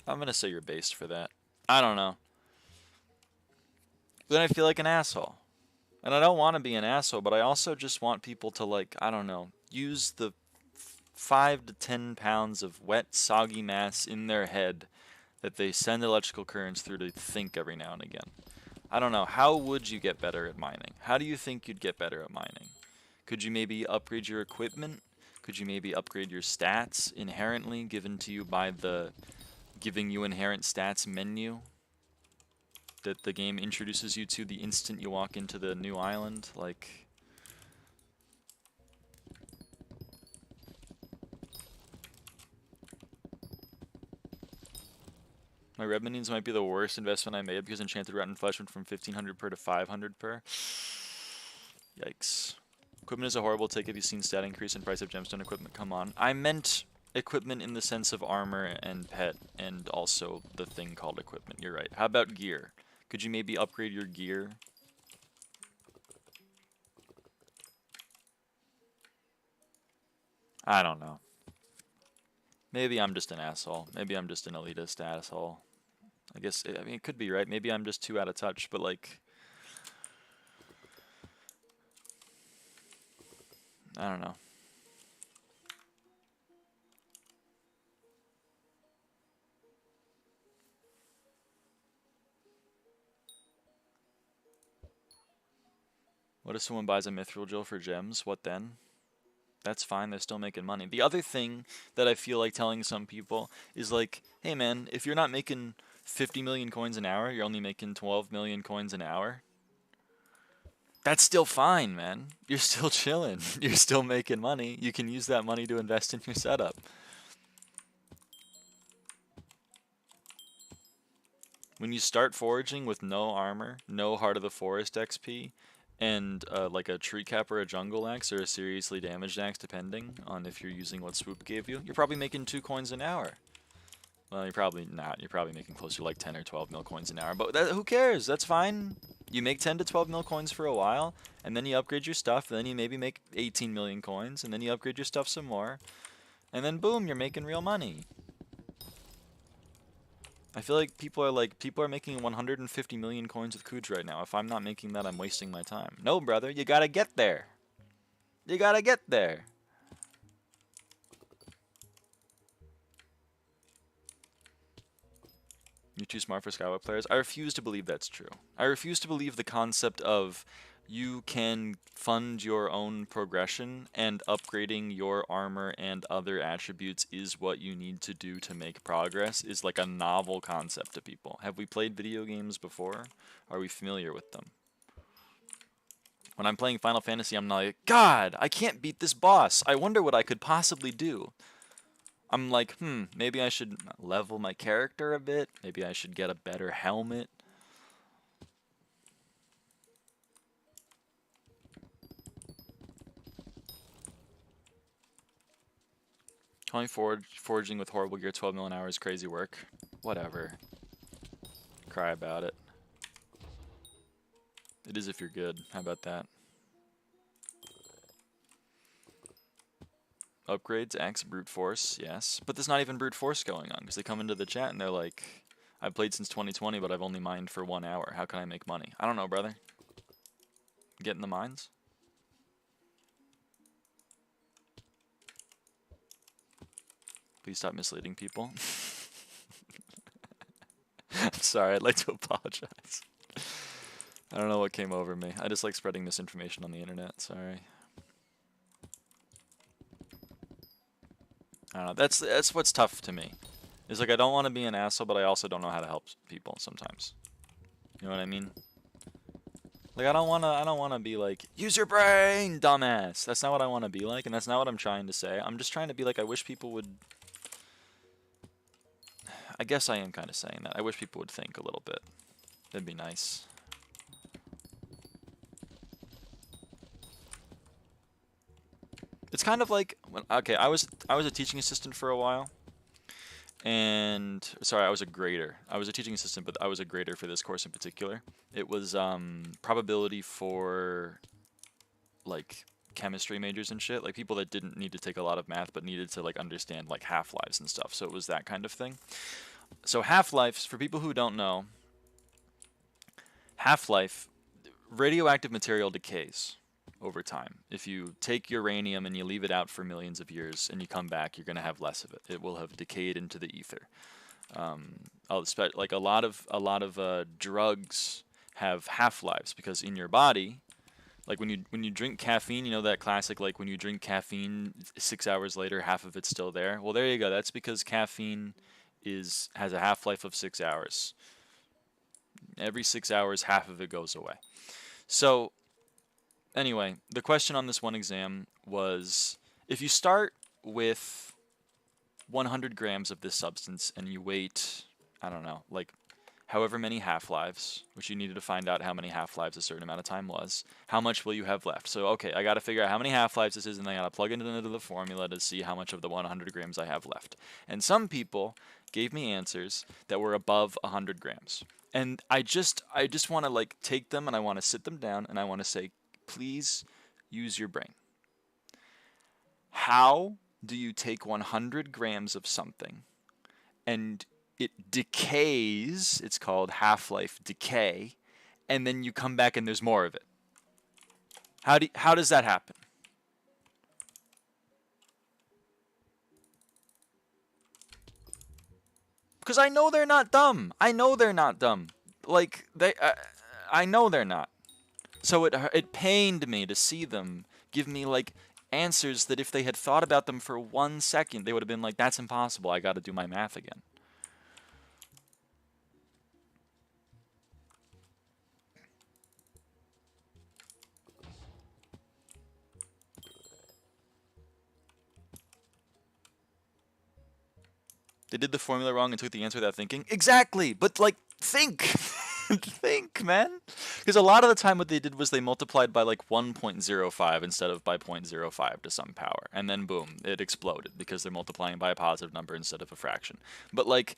A: I'm gonna say you're based for that. I don't know. Then I feel like an asshole. And I don't want to be an asshole, but I also just want people to, like, I don't know, use the 5 to 10 pounds of wet, soggy mass in their head that they send electrical currents through to think every now and again. I don't know. How would you get better at mining? How do you think you'd get better at mining? Could you maybe upgrade your equipment? Could you maybe upgrade your stats inherently given to you by the giving you inherent stats menu that the game introduces you to the instant you walk into the new island? Like, my red minions might be the worst investment I made because Enchanted Rotten Flesh went from 1500 per to 500 per. Yikes. Equipment is a horrible take. Have you seen stat increase in price of gemstone equipment? Come on. I meant equipment in the sense of armor and pet and also the thing called equipment. You're right. How about gear? Could you maybe upgrade your gear? I don't know. Maybe I'm just an asshole. Maybe I'm just an elitist asshole. I guess, I mean, it could be, right? Maybe I'm just too out of touch, but like, I don't know. What if someone buys a mithril drill for gems? What then? That's fine, they're still making money. The other thing that I feel like telling some people is like, hey man, if you're not making 50 million coins an hour, you're only making 12 million coins an hour. That's still fine, man. You're still chilling. You're still making money. You can use that money to invest in your setup. When you start foraging with no armor, no Heart of the Forest XP, and like a tree cap or a jungle axe or a seriously damaged axe, depending on if you're using what Swoop gave you, you're probably making 2 coins an hour. Well, you're probably not. You're probably making closer to like 10 or 12 mil coins an hour. But who cares? That's fine. You make 10 to 12 mil coins for a while, and then you upgrade your stuff, and then you maybe make 18 million coins, and then you upgrade your stuff some more, and then boom, you're making real money. I feel like people are making 150 million coins with Kuj right now. If I'm not making that, I'm wasting my time. No, brother, you gotta get there. You gotta get there. You're too smart for SkyBlock players. I refuse to believe that's true. I refuse to believe the concept of you can fund your own progression and upgrading your armor and other attributes is what you need to do to make progress is like a novel concept to people. Have we played video games before? Are we familiar with them? When I'm playing Final Fantasy, I'm not like, God, I can't beat this boss. I wonder what I could possibly do. I'm like, maybe I should level my character a bit. Maybe I should get a better helmet. Calling foraging with horrible gear 12 mil an hour is crazy work. Whatever. Cry about it. It is if you're good. How about that? Upgrades, axe, brute force, yes. But there's not even brute force going on, because they come into the chat and they're like, I've played since 2020, but I've only mined for 1 hour. How can I make money? I don't know, brother. Get in the mines? Please stop misleading people. I'm sorry, I'd like to apologize. I don't know what came over me. I just like spreading misinformation on the internet, sorry. I don't know, that's what's tough to me. It's like I don't want to be an asshole, but I also don't know how to help people sometimes. You know what I mean? Like I don't wanna be like, use your brain, dumbass. That's not what I wanna be like, and that's not what I'm trying to say. I'm just trying to be like, I wish people would. I guess I am kind of saying that. I wish people would think a little bit. That'd be nice. It's kind of like when, okay, I was a teaching assistant for a while. And sorry, I was a grader. I was a teaching assistant, but I was a grader for this course in particular. It was probability for like chemistry majors and shit, like people that didn't need to take a lot of math but needed to like understand like half-lives and stuff. So it was that kind of thing. So half-lives, for people who don't know, half-life, radioactive material decays over time. If you take uranium and you leave it out for millions of years and you come back, you're going to have less of it. It will have decayed into the ether. Like a lot of drugs have half-lives because in your body, like when you drink caffeine, you know that classic like when you drink caffeine 6 hours later half of it's still there. Well, there you go. That's because caffeine has a half-life of 6 hours. Every 6 hours half of it goes away. So anyway, the question on this one exam was if you start with 100 grams of this substance and you wait, I don't know, like however many half-lives, which you needed to find out how many half-lives a certain amount of time was, how much will you have left? So, okay, I got to figure out how many half-lives this is, and I got to plug it into the formula to see how much of the 100 grams I have left. And some people gave me answers that were above 100 grams. And I just want to like take them and I want to sit them down and I want to say, please use your brain. How do you take 100 grams of something and it decays, it's called half-life decay, and then you come back and there's more of it? How does that happen? Because I know they're not dumb. I know they're not dumb. Like, I know they're not. So it pained me to see them give me, like, answers that if they had thought about them for 1 second, they would have been like, that's impossible. I got to do my math again. They did the formula wrong and took the answer without thinking. Exactly, but like, think. Think, man. Because a lot of the time what they did was they multiplied by like 1.05 instead of by 0.05 to some power. And then boom, it exploded because they're multiplying by a positive number instead of a fraction. But like,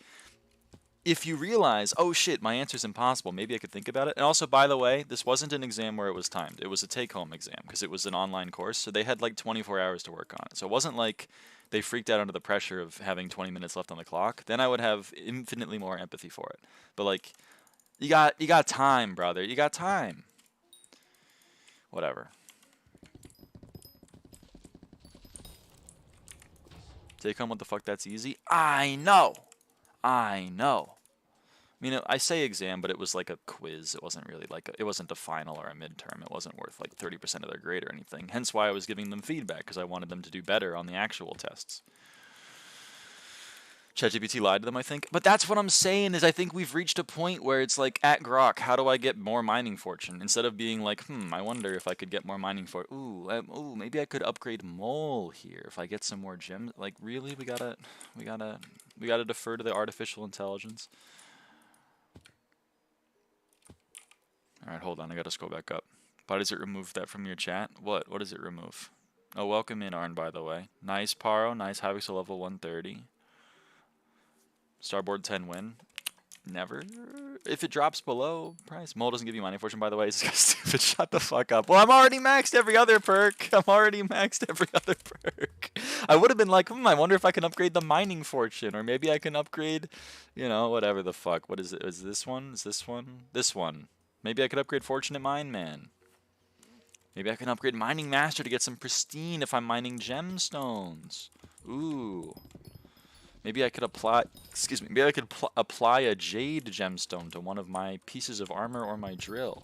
A: if you realize, oh shit, my answer's impossible, maybe I could think about it. And also, by the way, this wasn't an exam where it was timed. It was a take-home exam because it was an online course. So they had like 24 hours to work on it. So it wasn't like they freaked out under the pressure of having 20 minutes left on the clock. Then I would have infinitely more empathy for it. But like, you got time, brother. You got time. Whatever. Take home, what the fuck, that's easy? I know. I know. I mean, I say exam, but it was like a quiz. It wasn't really like it wasn't a final or a midterm. It wasn't worth like 30% of their grade or anything. Hence why I was giving them feedback, because I wanted them to do better on the actual tests. ChatGPT lied to them, I think. But that's what I'm saying, is I think we've reached a point where it's like, at Grok, how do I get more mining fortune? Instead of being like, I wonder if I could get more mining for. Ooh, maybe I could upgrade mole here if I get some more gems. Like, really? We gotta defer to the artificial intelligence. Alright, hold on, I gotta scroll back up. Why does it remove that from your chat? What does it remove? Oh, welcome in, Arn, by the way. Nice, Paro. Nice, Hypixel level 130. Starboard 10 win. Never. If it drops below price. Mole doesn't give you mining fortune, by the way. It's just stupid. Shut the fuck up. Well, I'm already maxed every other perk. I would have been like, I wonder if I can upgrade the mining fortune. Or maybe I can upgrade, whatever the fuck. What is it? Is this one? Is this one? This one. Maybe I could upgrade Fortunate Mine Man. Maybe I can upgrade Mining Master to get some pristine if I'm mining gemstones. Ooh. Maybe I could apply, maybe I could apply a jade gemstone to one of my pieces of armor or my drill.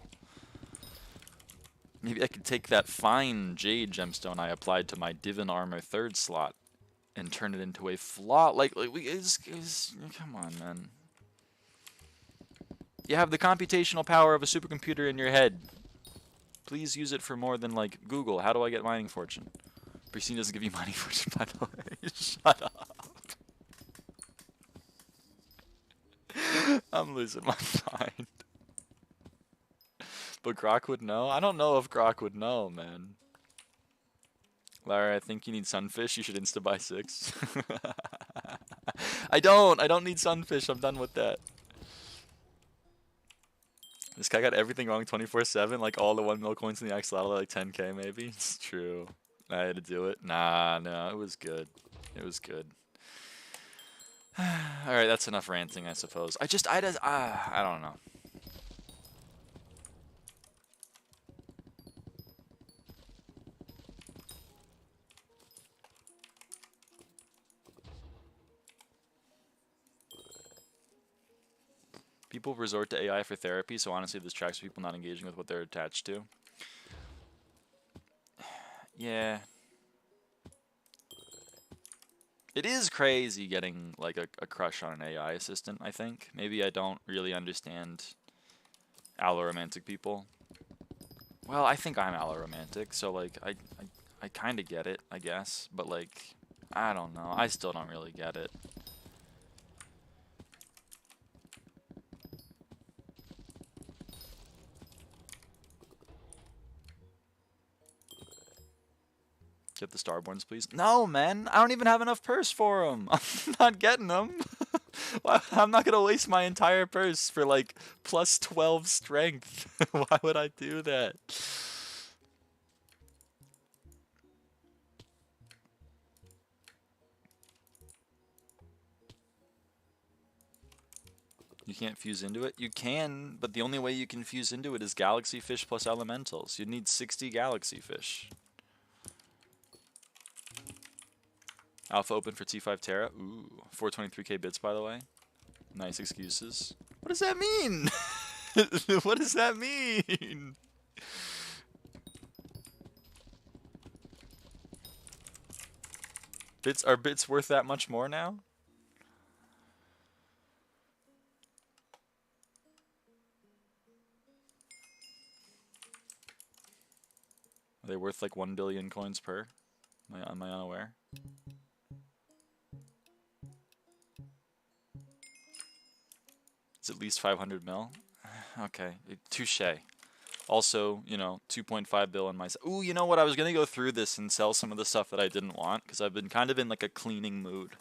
A: Maybe I could take that fine jade gemstone I applied to my divin armor 3rd slot and turn it into a flaw. Come on, man. You have the computational power of a supercomputer in your head. Please use it for more than, like, Google. How do I get mining fortune? Pristine doesn't give you mining fortune, by the way. Shut up. I'm losing my mind. But Grok would know? I don't know if Grok would know, man. Lara, I think you need sunfish. You should insta-buy 6. I don't need sunfish. I'm done with that. This guy got everything wrong 24/7, like all the 1 mil coins in the axolotl, like 10k maybe. It's true. I had to do it. Nah, no, it was good. It was good. Alright, that's enough ranting, I suppose. I don't know. People resort to AI for therapy, so honestly this tracks people not engaging with what they're attached to. Yeah. It is crazy getting like a crush on an AI assistant, I think. Maybe I don't really understand alloromantic people. Well, I think I'm alloromantic, so like I kind of get it, I guess, but like I don't know. I still don't really get it. Get the Starborns, please. No, man. I don't even have enough purse for them. I'm not getting them. I'm not going to waste my entire purse for, like, plus 12 strength. Why would I do that? You can't fuse into it? You can, but the only way you can fuse into it is galaxy fish plus elementals. You'd need 60 galaxy fish. Alpha open for T5 Terra. Ooh, 423k bits, by the way. Nice excuses. What does that mean? What does that mean? Are bits worth that much more now? Are they worth like 1 billion coins per? Am I unaware? It's at least 500 mil. Okay, touche. Also, you know, 2.5 bill in my... Ooh, you know what? I was going to go through this and sell some of the stuff that I didn't want, because I've been kind of in like a cleaning mood.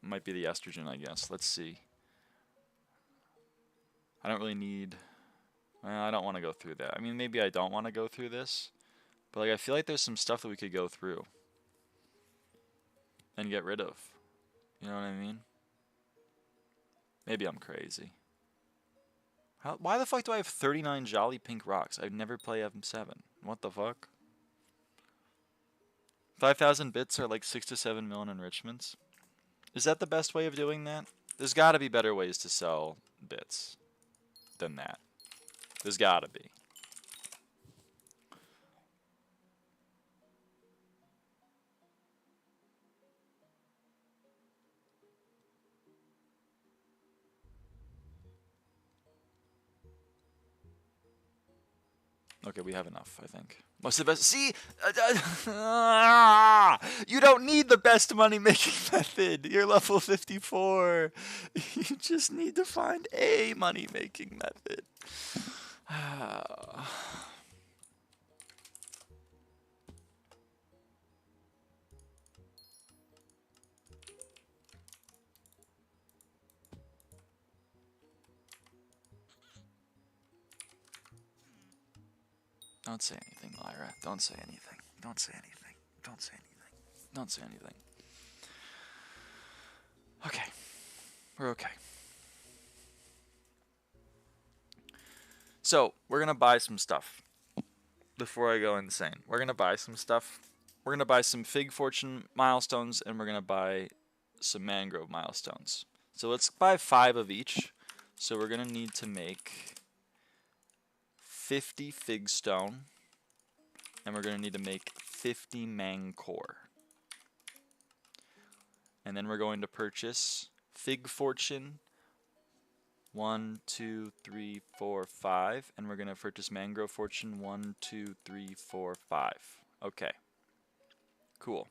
A: Might be the estrogen, I guess. Let's see. I don't really need... Well, I don't want to go through that. I mean, maybe I don't want to go through this, but like I feel like there's some stuff that we could go through and get rid of. You know what I mean? Maybe I'm crazy. Why the fuck do I have 39 jolly pink rocks? I'd never play M7. What the fuck? 5,000 bits are like 6 to 7 million enrichments. Is that the best way of doing that? There's got to be better ways to sell bits than that. There's got to be. Okay, we have enough, I think. What's the best? See? You don't need the best money-making method. You're level 54. You just need to find a money-making method. Don't say anything, Lyra. Don't say anything. Don't say anything. Don't say anything. Don't say anything. Okay. We're okay. So, we're going to buy some stuff before I go insane. We're going to buy some stuff. We're going to buy some Fig Fortune milestones, and we're going to buy some Mangrove milestones. So let's buy 5 of each. So we're going to need to make 50 Fig Stone, and we're going to need to make 50 Mangcore. And then we're going to purchase Fig Fortune 1, 2, 3, 4, 5, and we're going to purchase Mangrove Fortune 1, 2, 3, 4, 5. Okay. Cool.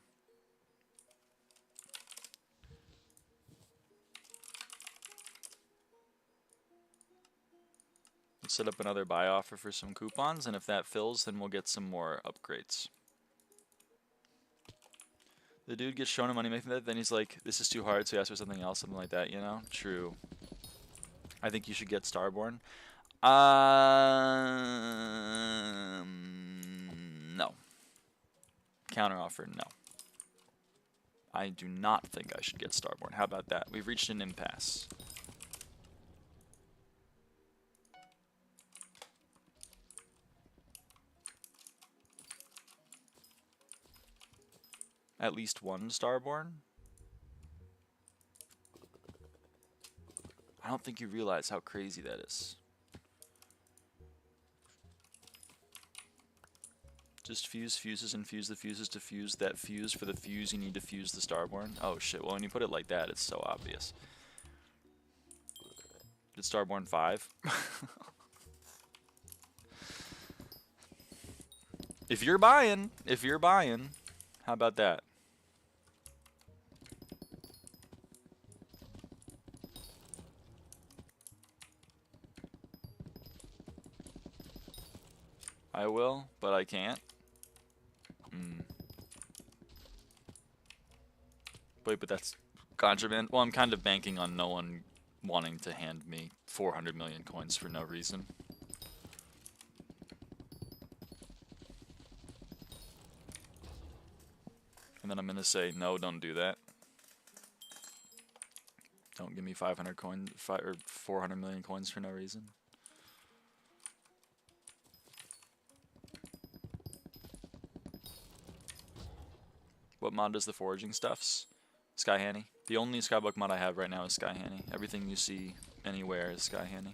A: Let's set up another buy offer for some coupons, and if that fills, then we'll get some more upgrades. The dude gets shown a money making that, then he's like, this is too hard, so he asks for something else, something like that, you know? True. I think you should get Starborn. No. Counteroffer, no. I do not think I should get Starborn. How about that? We've reached an impasse. At least one Starborn? I don't think you realize how crazy that is. Just fuse fuses and fuse the fuses to fuse that fuse. For the fuse, you need to fuse the Starborn. Oh shit, well when you put it like that, it's so obvious. Did Starborn 5? If you're buying, how about that? I will, but I can't. Wait, but that's contraband? Well, I'm kind of banking on no one wanting to hand me 400 million coins for no reason. And then I'm going to say, no, don't do that. Don't give me 500 coins, or 400 million coins for no reason. What mod does the foraging stuffs? SkyHanni. The only SkyBlock mod I have right now is SkyHanni. Everything you see anywhere is SkyHanni.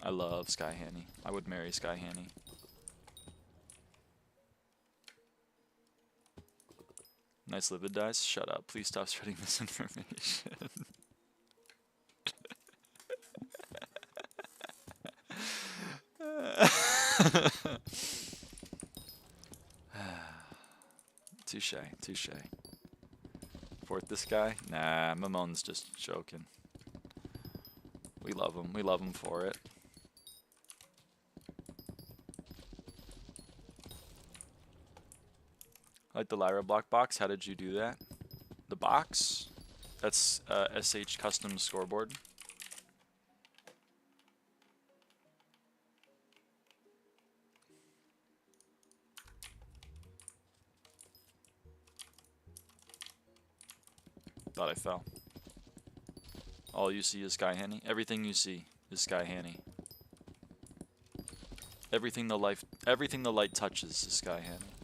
A: I love SkyHanni. I would marry SkyHanni. Nice livid dice. Shut up. Please stop spreading misinformation. Touche, touche. Fourth this guy? Nah, Mamon's just joking. We love him. We love him for it. I like the lyraava block box. How did you do that? The box? That's SH custom scoreboard. Thought I fell. All you see is SkyHanni. Everything you see is SkyHanni. Everything the light touches is SkyHanni.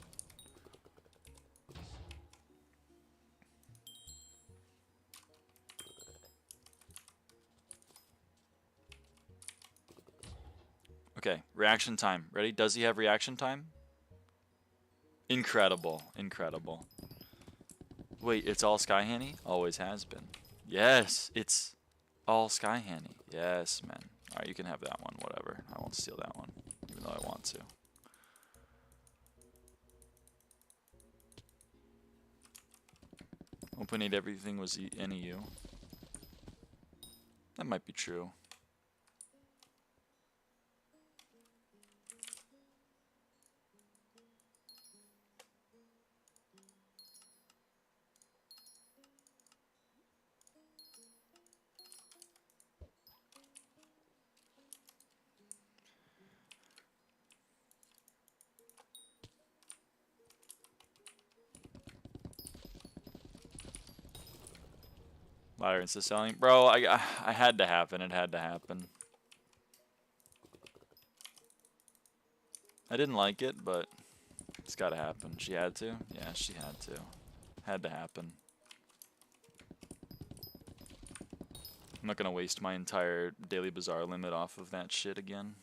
A: Okay, reaction time. Ready? Does he have reaction time? Incredible, incredible. Wait, it's all SkyHanni? Always has been. Yes, it's all SkyHanni. Yes, man. Alright, you can have that one, whatever. I won't steal that one, even though I want to. Open everything was NEU. That might be true. Lyra insta selling, bro. I had to happen. It had to happen. I didn't like it, but it's got to happen. She had to. Yeah, she had to. Had to happen. I'm not gonna waste my entire daily bazaar limit off of that shit again.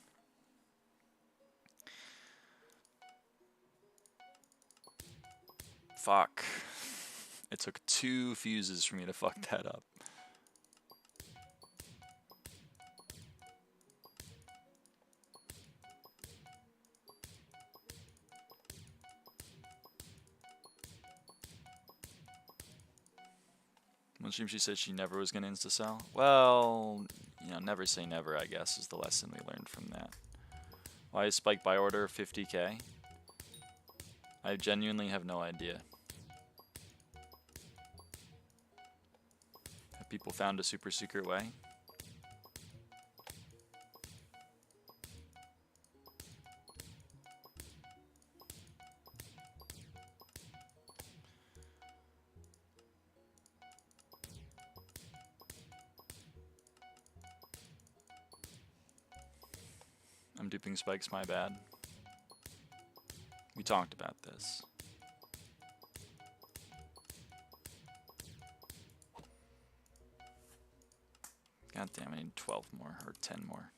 A: Fuck. It took 2 fuses for me to fuck that up. One stream she said she never was gonna insta-sell. Well, you know, never say never, I guess, is the lesson we learned from that. Why is spike buy order 50k? I genuinely have no idea. Have people found a super secret way? I'm duping spikes, my bad. We talked about this. God damn, I need 12 more, or 10 more.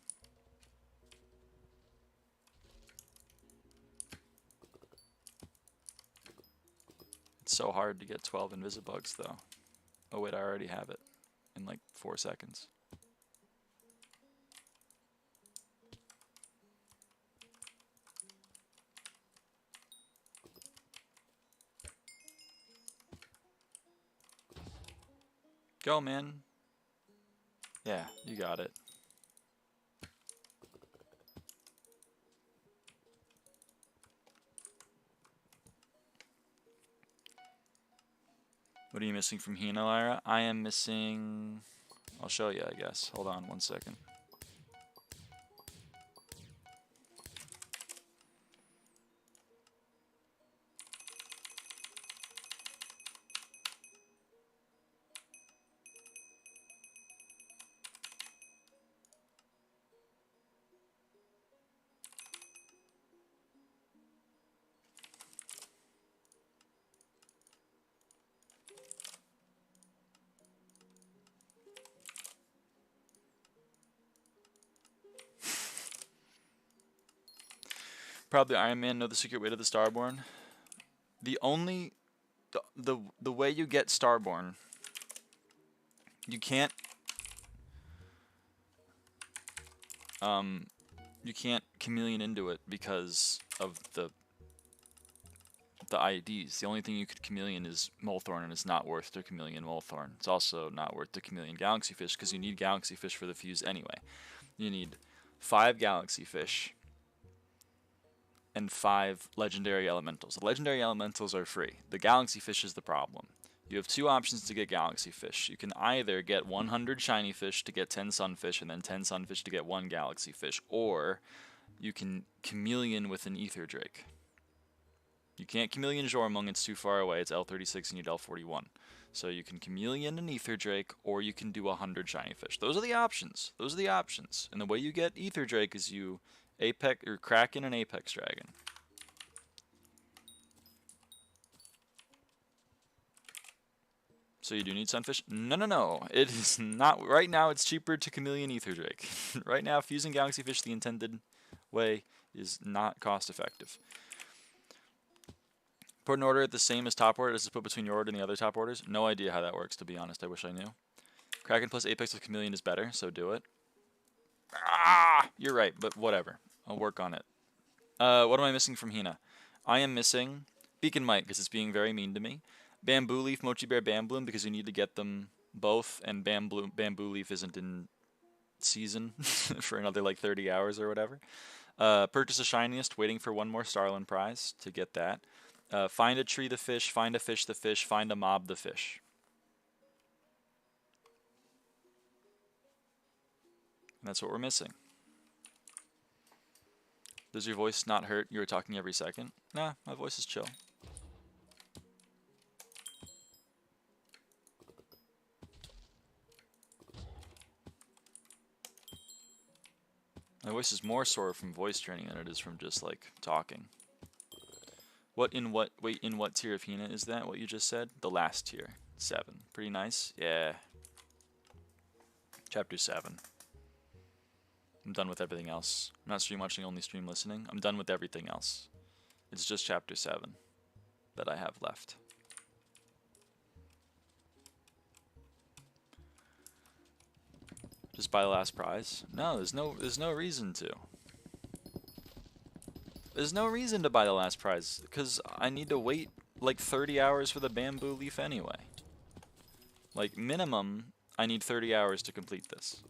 A: It's so hard to get 12 invisibugs, though. Oh wait, I already have it in like 4 seconds. Go, man. Yeah, you got it. What are you missing from Hina, Lyra? I am missing... I'll show you, I guess. Hold on 1 second. Probably Iron Man know the secret way to the Starborn. The only the way you get Starborn, you can't chameleon into it because of the IDs. The only thing you could chameleon is Molethorn, and it's not worth to chameleon Molethorn. It's also not worth to chameleon Galaxy Fish because you need Galaxy Fish for the fuse anyway. You need 5 Galaxy Fish and 5 Legendary Elementals. The Legendary Elementals are free. The Galaxy Fish is the problem. You have 2 options to get Galaxy Fish. You can either get 100 Shiny Fish to get 10 Sunfish and then 10 Sunfish to get 1 Galaxy Fish, or you can chameleon with an Ether Drake. You can't chameleon Jormung, it's too far away. It's L36 and you need L41. So you can chameleon an Ether Drake, or you can do 100 Shiny Fish. Those are the options. Those are the options. And the way you get Ether Drake is you Apex or Kraken and Apex Dragon. So you do need Sunfish? No. It is not. Right now, it's cheaper to chameleon Ether Drake. Right now, fusing Galaxy Fish the intended way is not cost effective. Put an order at the same as top order. Does it put between your order and the other top orders? No idea how that works, to be honest. I wish I knew. Kraken plus Apex with Chameleon is better, so do it. Ah, you're right, but whatever. I'll work on it. What am I missing from Hina? I am missing Beacon Mite because it's being very mean to me. Bamboo Leaf, Mochi Bear, Bambloom because you need to get them both, and Bamboo Leaf isn't in season for another like 30 hours or whatever. Purchase a Shiniest, waiting for one more Starland prize to get that. Find a tree the fish, find a fish the fish, find a mob the fish. And that's what we're missing. Does your voice not hurt? You were talking every second? Nah, my voice is chill. My voice is more sore from voice training than it is from just like talking. In what tier of Hina is that? What you just said? The last tier. 7. Pretty nice? Yeah. Chapter 7. I'm done with everything else. I'm not stream watching, only stream listening. I'm done with everything else. It's just chapter 7 that I have left. Just buy the last prize? No, there's no reason to. There's no reason to buy the last prize, because I need to wait like 30 hours for the Bamboo Leaf anyway. Like, minimum, I need 30 hours to complete this.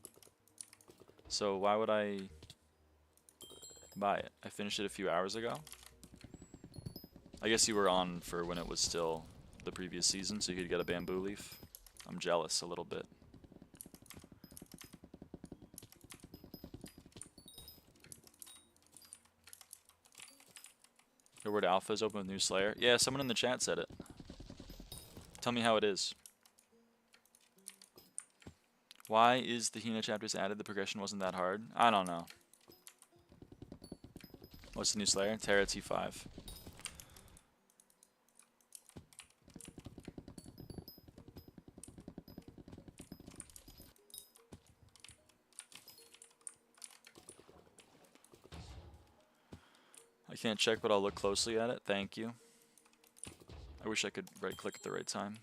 A: So why would I buy it? I finished it a few hours ago. I guess you were on for when it was still the previous season, so you could get a Bamboo Leaf. I'm jealous a little bit. Your word alpha is open with new Slayer. Yeah, someone in the chat said it. Tell me how it is. Why is the Hina chapters added? The progression wasn't that hard. I don't know. What's the new Slayer? Terra T5. I can't check, but I'll look closely at it. Thank you. I wish I could right-click at the right time.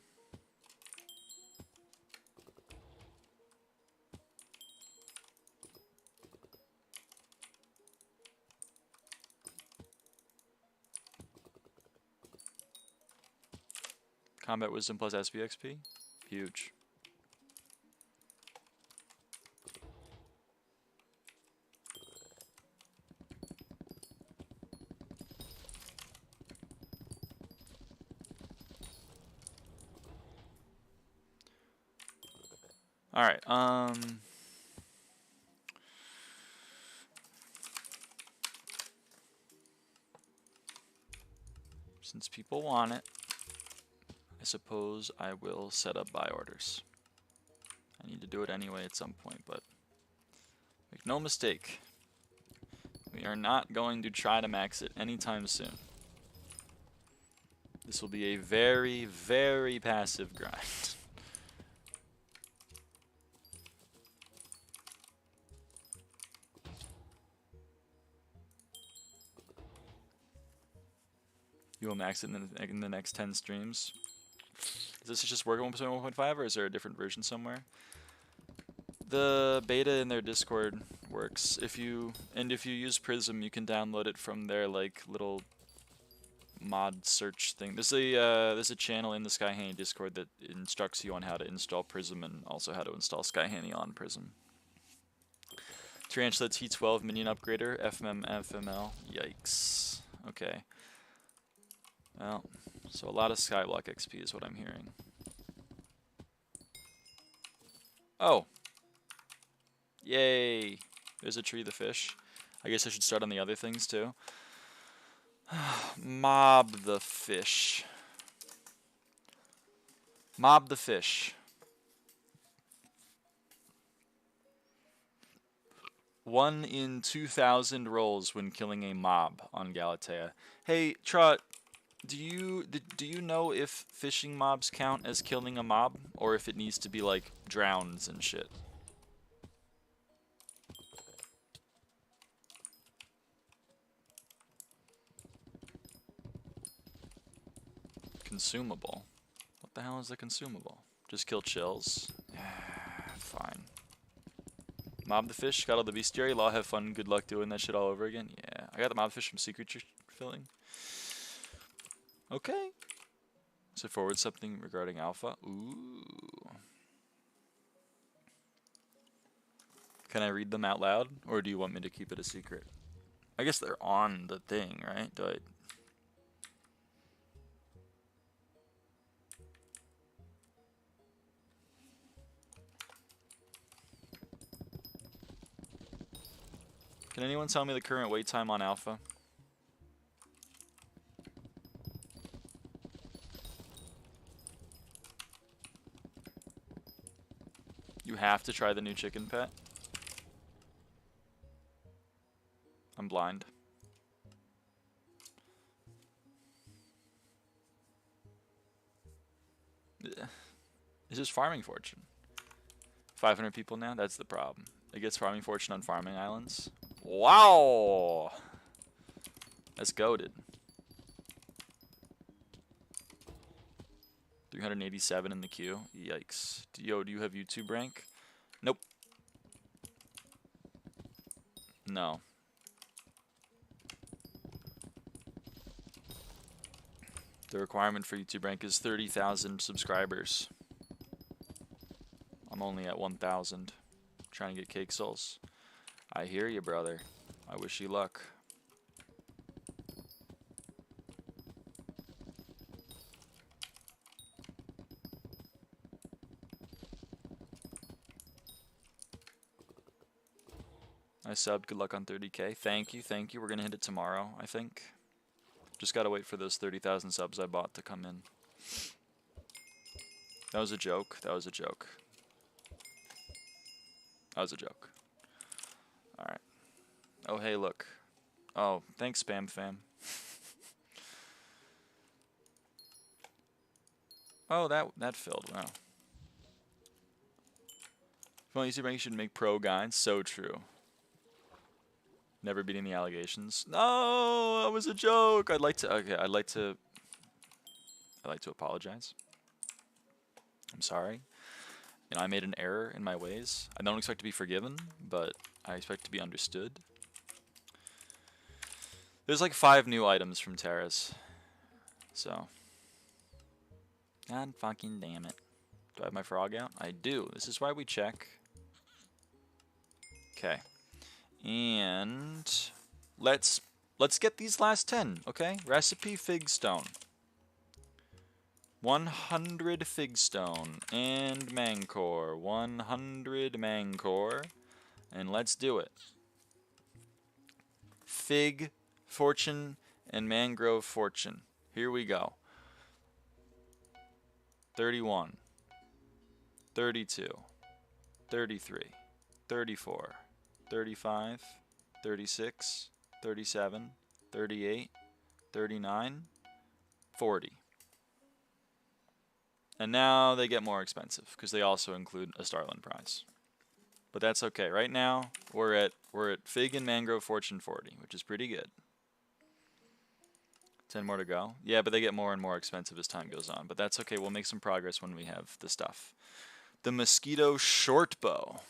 A: Combat Wisdom plus sbxp? Huge. Alright, since people want it, I suppose I will set up buy orders. I need to do it anyway at some point, but make no mistake, we are not going to try to max it anytime soon. This will be a very, very passive grind. You will max it in the next 10 streams. Is this just work at 1.1.5 or is there a different version somewhere? The beta in their Discord works. If you use Prism, you can download it from their like little mod search thing. There's a channel in the SkyHanni Discord that instructs you on how to install Prism and also how to install SkyHanni on Prism. Tarantula T12 minion upgrader, FML. Yikes. Okay. Well, so a lot of SkyBlock XP is what I'm hearing. Oh. Yay. There's a tree the fish. I guess I should start on the other things too. Mob the fish. Mob the fish. 1 in 2,000 rolls when killing a mob on Galatea. Hey, Trot, do you know if fishing mobs count as killing a mob, or if it needs to be like drowns and shit? Consumable. What the hell is a consumable? Just kill chills. Fine. Mob the fish, got all the bestiary, law, have fun, good luck doing that shit all over again. Yeah, I got the mob fish from secret filling. Okay. So forward something regarding alpha. Ooh. Can I read them out loud, or do you want me to keep it a secret? I guess they're on the thing, right? Do I... Can anyone tell me the current wait time on alpha? You have to try the new chicken pet. I'm blind. It's just farming fortune. 500 people now? That's the problem. It gets farming fortune on farming islands. Wow! That's goated. 387 in the queue. Yikes. Yo, do you have YouTube rank? Nope. No. The requirement for YouTube rank is 30,000 subscribers. I'm only at 1,000. Trying to get cake souls. I hear you, brother. I wish you luck. I subbed. Good luck on 30K. Thank you, thank you. We're gonna hit it tomorrow, I think. Just gotta wait for those 30,000 subs I bought to come in. That was a joke. That was a joke. That was a joke. Alright. Oh, hey, look. Oh, thanks, Spam Fam. Oh, that filled. Wow. If only YouTube rank, you should make pro guides. So true. Never beating the allegations. No, that was a joke. I'd like to apologize. I'm sorry. You know, I made an error in my ways. I don't expect to be forgiven, but I expect to be understood. There's like 5 new items from Terrace. So. God fucking damn it. Do I have my frog out? I do. This is why we check. Okay. And let's get these last 10, okay? Recipe fig stone. 100 fig stone and mangcore. 100 mangcore. And let's do it. Fig fortune and mangrove fortune. Here we go. 31, 32, 33, 34, 35, 36, 37, 38, 39, 40. And now they get more expensive because they also include a Starland prize. But that's okay. Right now we're at Fig and Mangrove Fortune 40, which is pretty good. 10 more to go. Yeah, but they get more and more expensive as time goes on. But that's okay. We'll make some progress when we have the stuff. The mosquito short bow.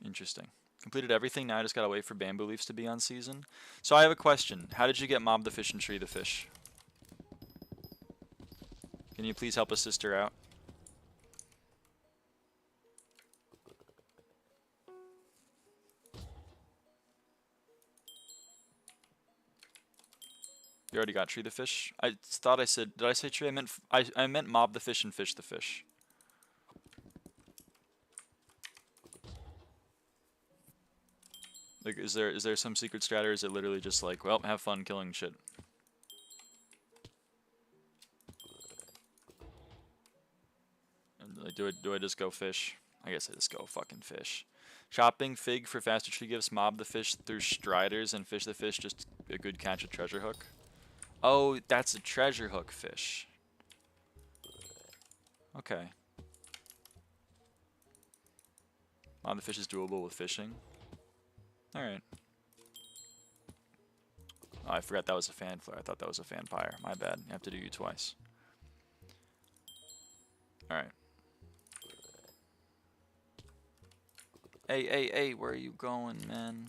A: Interesting. Completed everything. Now I just gotta wait for bamboo leaves to be on season. So I have a question. How did you get Mob the Fish and Tree the Fish? Can you please help a sister out? You already got Tree the Fish? I thought I said, did I say Tree? I meant Mob the Fish and Fish the Fish. Like, is there some secret strat, or is it literally just like, well, have fun killing shit? And like, do I just go fish? I guess I just go fucking fish. Shopping Fig for faster tree gifts. Mob the fish through Striders and fish the fish. Just a good catch, a treasure hook. Oh, that's a treasure hook fish. Okay. Mob the fish is doable with fishing. Alright. Oh, I forgot that was a fan flare. I thought that was a vampire. My bad. I have to do you twice. Alright. Hey, where are you going, man?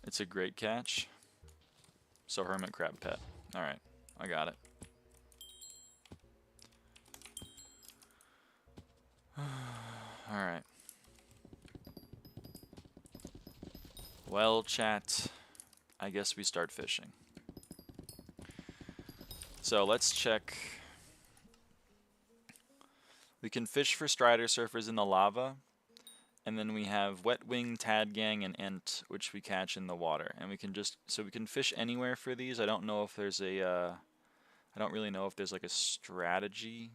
A: It's a great catch. So hermit crab pet. Alright, I got it. Alright. Well, chat, I guess we start fishing. So let's check. We can fish for strider surfers in the lava, and then we have wet wing, tad gang, and ent, which we catch in the water. And we can just, so we can fish anywhere for these. I don't know if there's a, I don't really know if there's like a strategy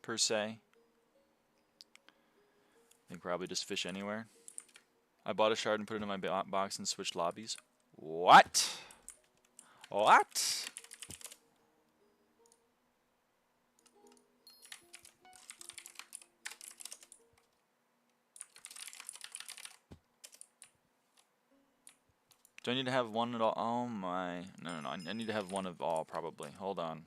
A: per se. I think probably just fish anywhere. I bought a shard and put it in my box and switched lobbies. What? What? Do I need to have one at all? Oh my. No. I need to have one of all, probably. Hold on.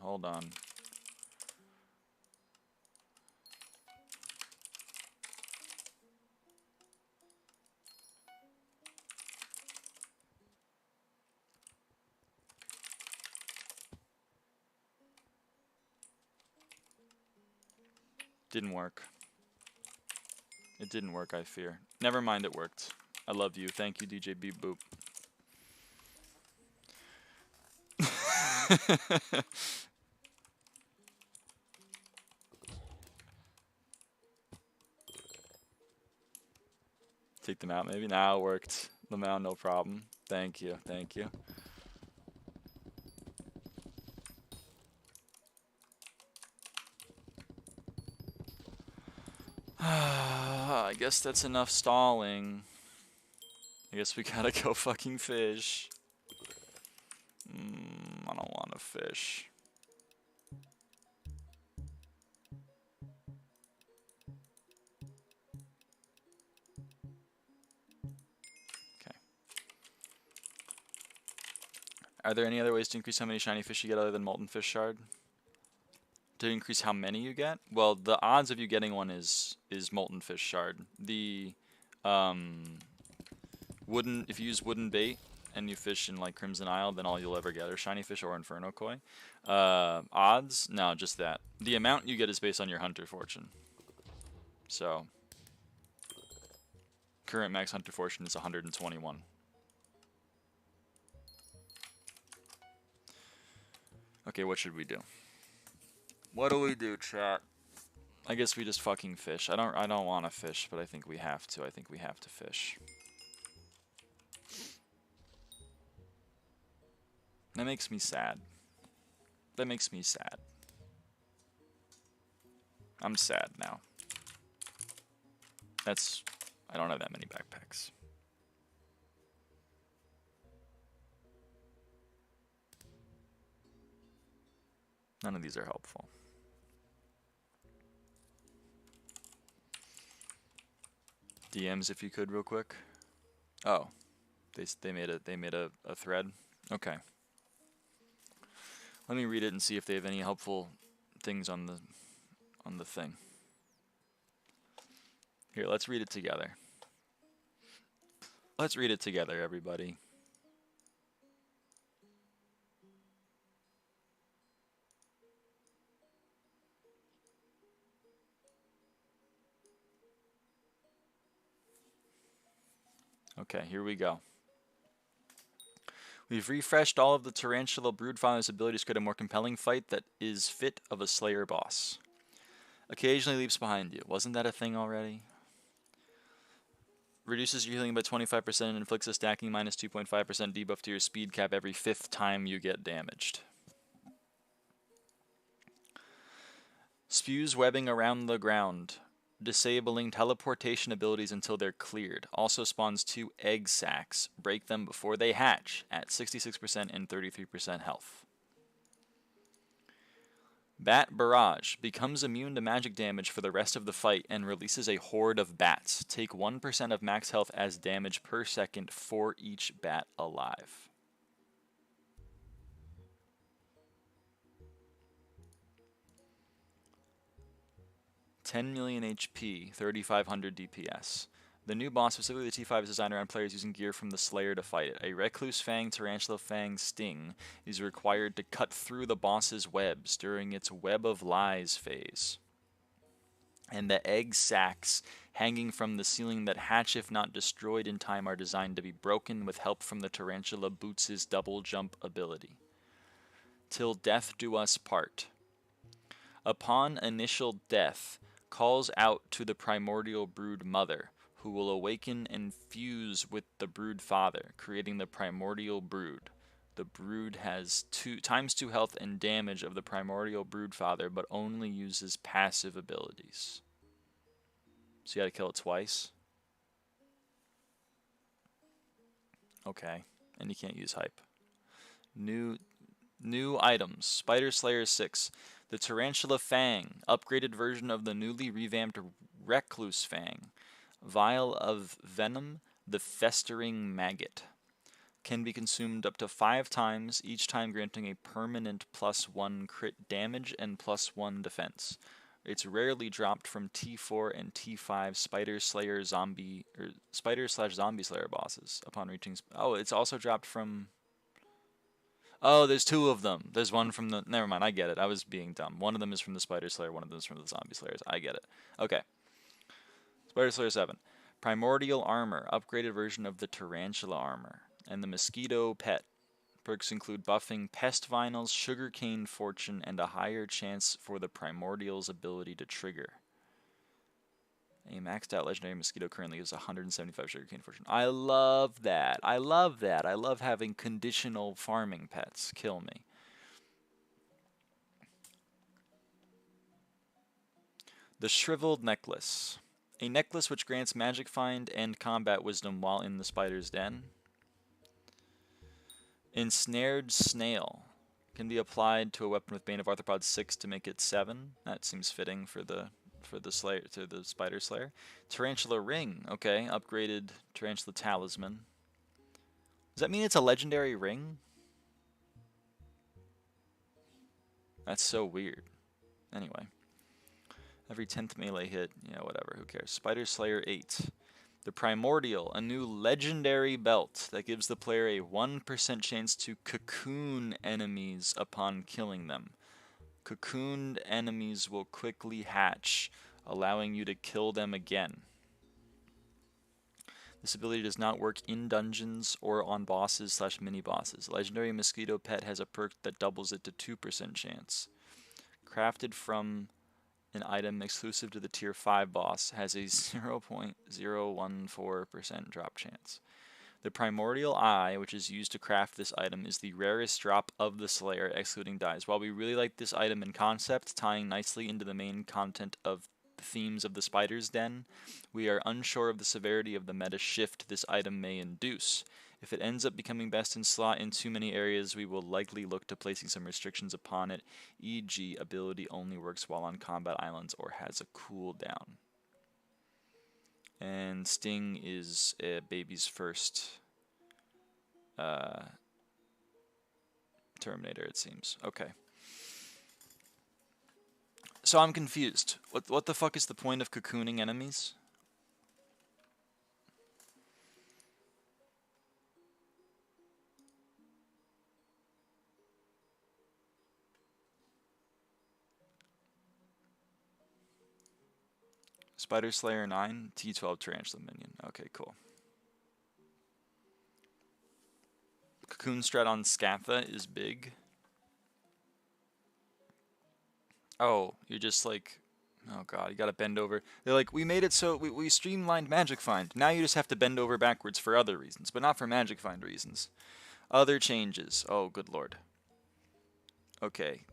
A: Didn't work. It didn't work, I fear. Never mind, it worked. I love you. Thank you, DJ Beep Boop. Take them out, maybe? Nah, it worked. Lamau, no problem. Thank you. I guess that's enough stalling. I guess we gotta go fucking fish. I don't want to fish. Okay. Are there any other ways to increase how many shiny fish you get other than molten fish shard? To increase how many you get? Well, the odds of you getting one is molten fish shard. The wooden, if you use wooden bait and you fish in like Crimson Isle, then all you'll ever get are shiny fish or Inferno Koi. Odds? No, just that. The amount you get is based on your hunter fortune. So current max hunter fortune is 121. Okay, what should we do? What do we do, chat? I guess we just fucking fish. I don't want to fish, but I think we have to. I think we have to fish. That makes me sad. That makes me sad. I'm sad now. I don't have that many backpacks. None of these are helpful. DMs if you could real quick. Oh, they made a thread. Okay. Let me read it and see if they have any helpful things on the thing. Here, let's read it together. Let's read it together, everybody. Okay, here we go. We've refreshed all of the Tarantula Broodfather's abilities to create a more compelling fight that is fit of a Slayer boss. Occasionally leaps behind you. Wasn't that a thing already? Reduces your healing by 25% and inflicts a stacking minus 2.5% debuff to your speed cap every 5th time you get damaged. Spews webbing around the ground, disabling teleportation abilities until they're cleared. Also spawns 2 egg sacs. Break them before they hatch at 66% and 33% health. Bat Barrage becomes immune to magic damage for the rest of the fight and releases a horde of bats. Take 1% of max health as damage per second for each bat alive. $10 million HP, 3,500 DPS. The new boss, specifically the T5, is designed around players using gear from the Slayer to fight it. A Recluse Fang Tarantula Fang Sting is required to cut through the boss's webs during its Web of Lies phase. And the egg sacs hanging from the ceiling that hatch if not destroyed in time are designed to be broken with help from the Tarantula Boots' double jump ability. Till death do us part. Upon initial death, calls out to the primordial brood mother, who will awaken and fuse with the brood father, creating the primordial brood. The brood has 2 health and damage of the primordial brood father, but only uses passive abilities. So you gotta kill it twice. Okay, and you can't use hype. New items. Spider Slayer 6. The Tarantula Fang, upgraded version of the newly revamped Recluse Fang. Vial of Venom, the Festering Maggot. Can be consumed up to 5 times, each time granting a permanent +1 crit damage and +1 defense. It's rarely dropped from T4 and T5 Spider/Zombie Slayer bosses upon reaching. Oh, it's also dropped from. Oh, there's 2 of them. There's one from the. Never mind, I get it. I was being dumb. One of them is from the Spider Slayer, one of them is from the Zombie Slayers. I get it. Okay. Spider Slayer 7. Primordial Armor, upgraded version of the Tarantula Armor. And the Mosquito Pet. Perks include buffing Pest Vinyls, Sugarcane Fortune, and a higher chance for the Primordial's ability to trigger. A maxed out legendary mosquito currently is 175 Sugarcane Fortune. I love that. I love that. I love having conditional farming pets. Kill me. The Shriveled Necklace. A necklace which grants magic find and combat wisdom while in the spider's den. Ensnared Snail. Can be applied to a weapon with Bane of Arthropod 6 to make it 7. That seems fitting for the Slayer, to the Spider Slayer. Tarantula Ring. Okay, upgraded Tarantula Talisman. Does that mean it's a legendary ring? That's so weird. Anyway. Every 10th melee hit, yeah, whatever, who cares. Spider Slayer 8. The Primordial, a new legendary belt that gives the player a 1% chance to cocoon enemies upon killing them. Cocooned enemies will quickly hatch, allowing you to kill them again. This ability does not work in dungeons or on bosses / mini-bosses. Legendary Mosquito Pet has a perk that doubles it to 2% chance. Crafted from an item exclusive to the tier 5 boss, has a 0.014% drop chance. The Primordial Eye, which is used to craft this item, is the rarest drop of the Slayer, excluding dyes. While we really like this item in concept, tying nicely into the main content of the themes of the spider's den. We are unsure of the severity of the meta shift this item may induce. If it ends up becoming best in slot in too many areas, we will likely look to placing some restrictions upon it, e.g. ability only works while on combat islands or has a cooldown. And Sting is Baby's first Terminator, it seems. Okay. So I'm confused. What the fuck is the point of cocooning enemies? Spider Slayer 9, T12 Tarantula Minion. Okay, cool. Cocoon strat on Scatha is big. Oh, you're just like, oh god, you gotta bend over. They're like, we made it so we streamlined Magic Find. Now you just have to bend over backwards for other reasons, but not for Magic Find reasons. Other changes. Oh, good lord. Okay.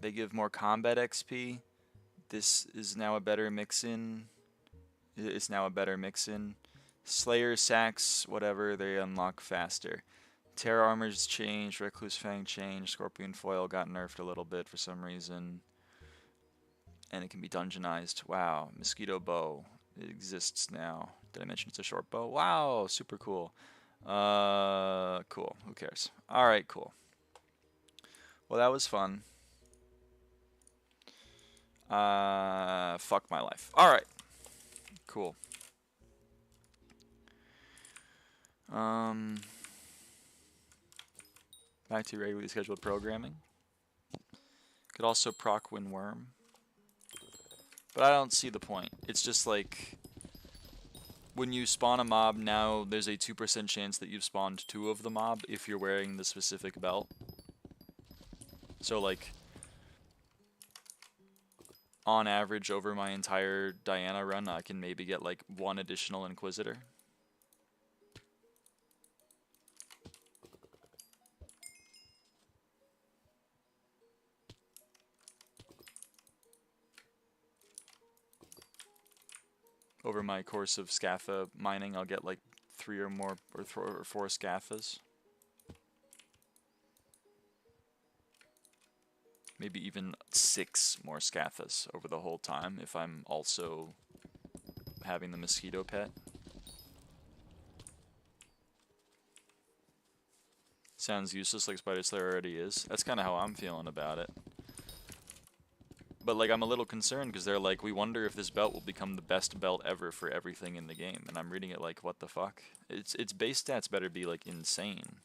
A: They give more combat XP. This is now a better mix-in. It's now a better mix-in. Slayer, Sax, whatever, they unlock faster. Terra Armor's changed, Recluse Fang changed, Scorpion Foil got nerfed a little bit for some reason. And it can be dungeonized. Wow, Mosquito Bow, it exists now. Did I mention it's a short bow? Wow, super cool. Cool, who cares? Alright, cool. Well, that was fun. Fuck my life. Alright. Cool. Back to regularly scheduled programming. Could also proc win worm. But I don't see the point. It's just like, when you spawn a mob, now there's a 2% chance that you've spawned 2 of the mob if you're wearing the specific belt. So like, on average over my entire Diana run, I can maybe get like 1 additional Inquisitor. Over my course of Scatha mining, I'll get like 3 or more, or 4 Scathas. Maybe even 6 more Scathas over the whole time if I'm also having the mosquito pet. Sounds useless like Spider Slayer already is. That's kind of how I'm feeling about it. But like, I'm a little concerned because they're like, we wonder if this belt will become the best belt ever for everything in the game. And I'm reading it like, what the fuck? Its base stats better be like insane.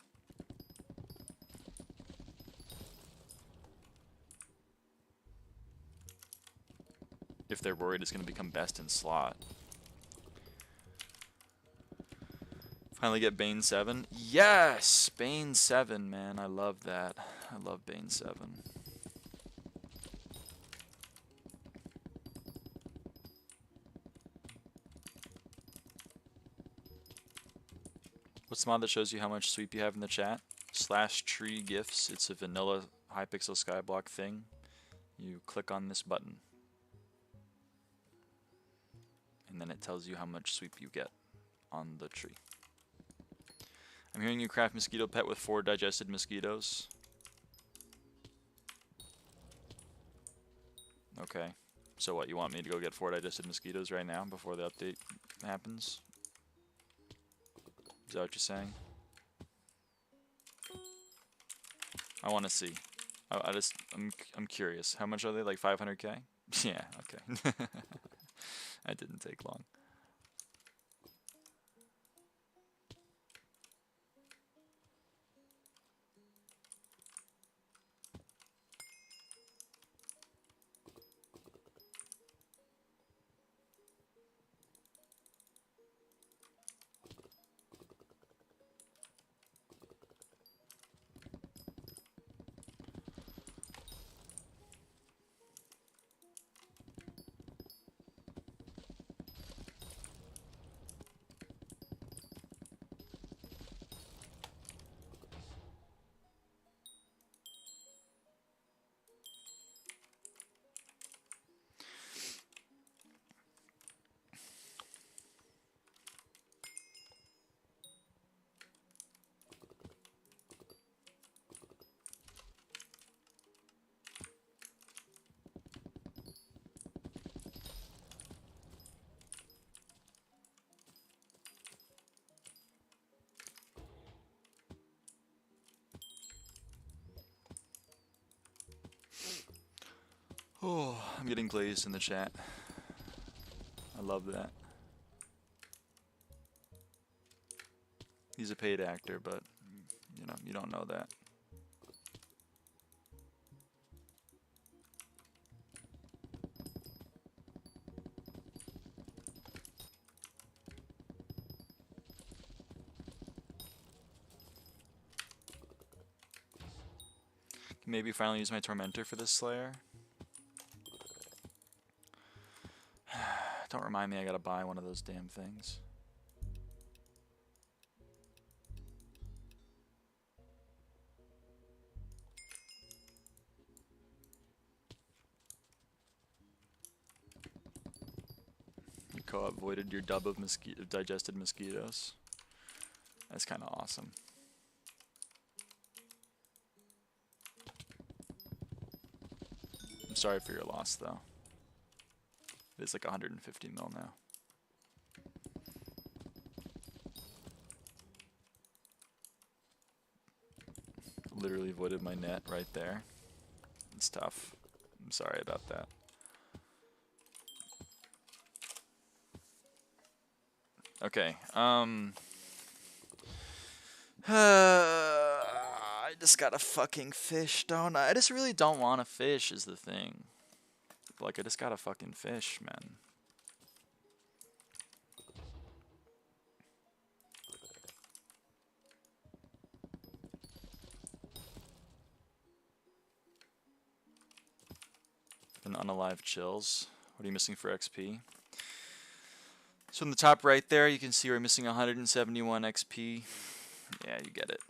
A: If they're worried it's going to become best in slot. Finally get Bane 7. Yes! Bane 7, man. I love that. I love Bane 7. What's the mod that shows you how much sweep you have in the chat? /tree gifts. It's a vanilla Hypixel SkyBlock thing. You click on this button. And then it tells you how much sweep you get on the tree. I'm hearing you craft mosquito pet with 4 digested mosquitoes. Okay. So what, you want me to go get 4 digested mosquitoes right now before the update happens? Is that what you're saying? I want to see. I'm curious. How much are they? Like 500k? Yeah, okay. That didn't take long. Oh, I'm getting glazed in the chat. I love that. He's a paid actor, but you know, you don't know that. Maybe finally use my Tormentor for this Slayer. Don't remind me I gotta buy one of those damn things. You co-op voided your dub of digested mosquitoes. That's kind of awesome. I'm sorry for your loss, though. It's like 150 mil now. Literally voided my net right there. It's tough. I'm sorry about that. Okay, I just gotta fucking fish, don't I? I just really don't want to fish is the thing. Like, I just gotta fucking fish, man. And unalive chills. What are you missing for XP? So in the top right there, you can see we're missing 171 XP. Yeah, you get it.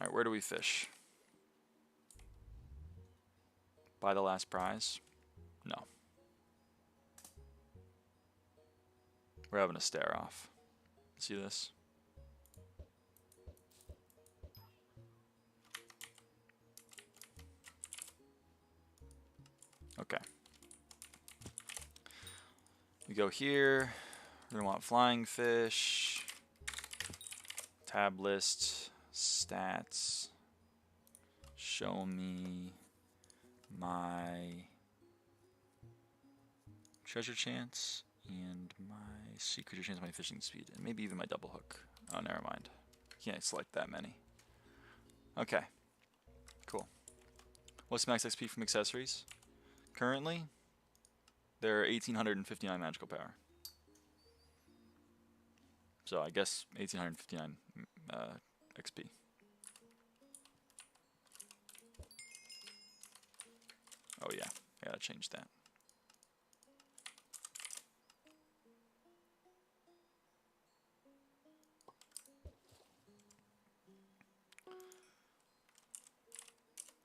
A: Alright, where do we fish? Buy the last prize? No. We're having a stare off. See this? Okay. We go here. We're gonna want flying fish. Tab list. Stats. Show me my treasure chance and my sea creature chance, my fishing speed, and maybe even my double hook. Oh, never mind. Can't select that many. Okay. Cool. What's max XP from accessories? Currently, they're 1859 magical power. So I guess 1859 XP. Oh yeah, I gotta change that.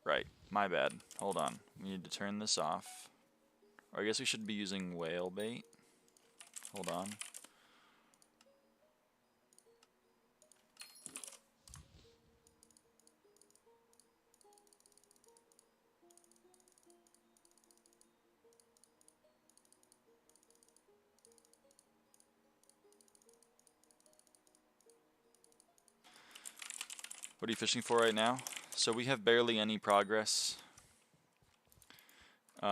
A: Right, my bad. Hold on, we need to turn this off. Or I guess we should be using whale bait. Hold on. What are you fishing for right now? So we have barely any progress. We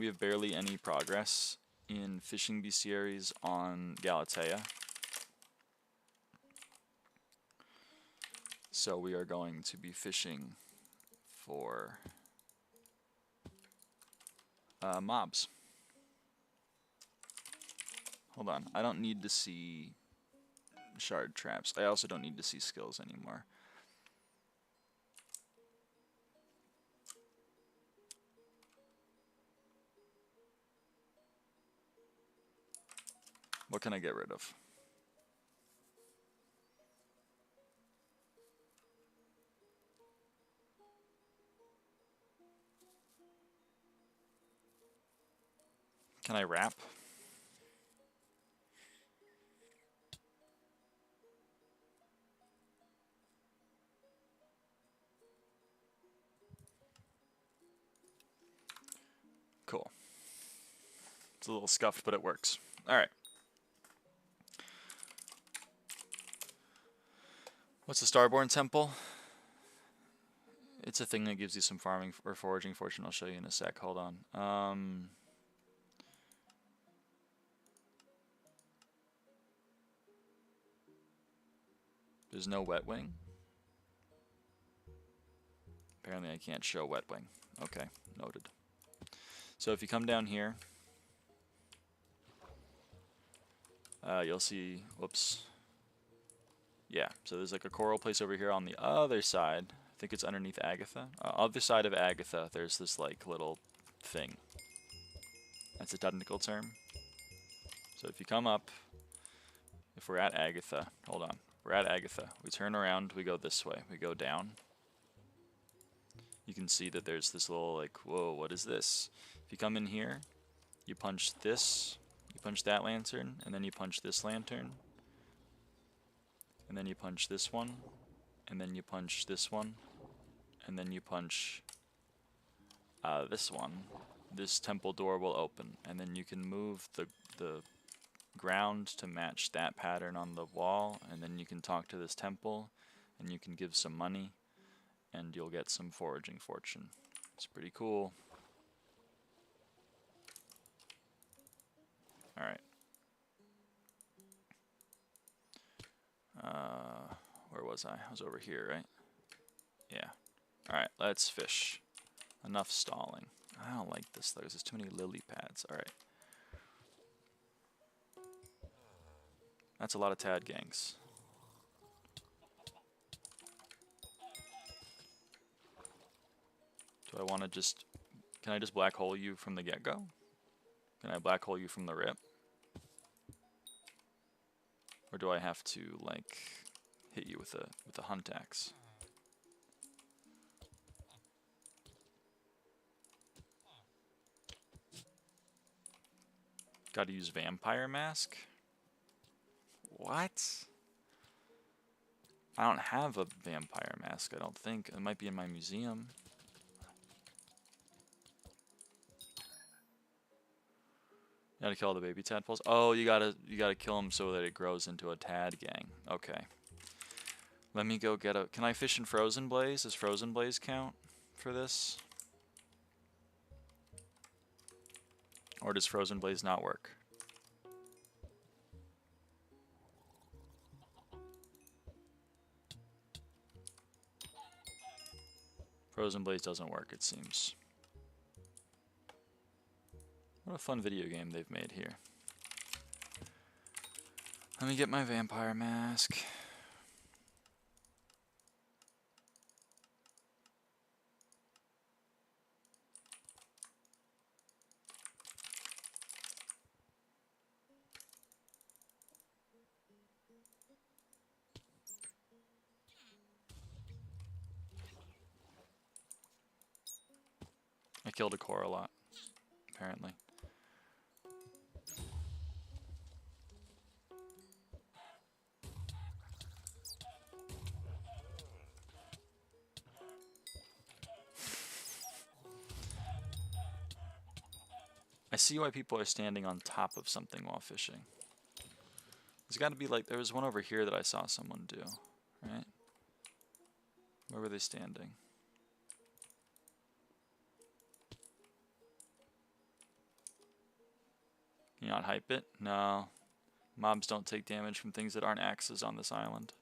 A: have barely any progress in fishing bestiaries on Galatea. So we are going to be fishing for mobs. Hold on, I don't need to see shard traps. I also don't need to see skills anymore. What can I get rid of? Can I wrap? Cool. It's a little scuffed, but it works. Alright. What's the Starborn Temple? It's a thing that gives you some farming or foraging fortune. I'll show you in a sec. Hold on. There's no wet wing. Apparently I can't show wet wing. Okay, noted. So if you come down here, you'll see, whoops. Yeah, so there's like a coral place over here on the other side. I think it's underneath Agatha. Other side of Agatha, there's this like little thing. That's a technical term. So if you come up, if we're at Agatha, hold on. We're at Agatha. We turn around, we go this way. We go down. You can see that there's this little like, whoa, what is this? If you come in here, you punch this, you punch that lantern, and then you punch this lantern. And then you punch this one, and then you punch this one, and then you punch this one. This temple door will open, and then you can move the ground to match that pattern on the wall, and then you can talk to this temple, and you can give some money, and you'll get some foraging fortune. It's pretty cool. Alright. Where was I? I was over here, right? Yeah. Alright, let's fish. Enough stalling. I don't like this though, there's too many lily pads. Alright. That's a lot of tad gangs. Do I want to just... Can I just black hole you from the get-go? Can I black hole you from the rip? Or do I have to, like, hit you with a hunt axe? Gotta use vampire mask? What? I don't have a vampire mask, I don't think. It might be in my museum. You gotta kill all the baby tadpoles. Oh, you gotta kill them so that it grows into a tad gang. Okay. Let me go get a... Can I fish in Frozen Blaze? Does Frozen Blaze count for this? Or does Frozen Blaze not work? Frozen Blaze doesn't work, it seems. What a fun video game they've made here. Let me get my vampire mask. I killed a core a lot, apparently. I see why people are standing on top of something while fishing. There's got to be like, there was one over here that I saw someone do, right? Where were they standing? Can you not hype it? No. Mobs don't take damage from things that aren't axes on this island.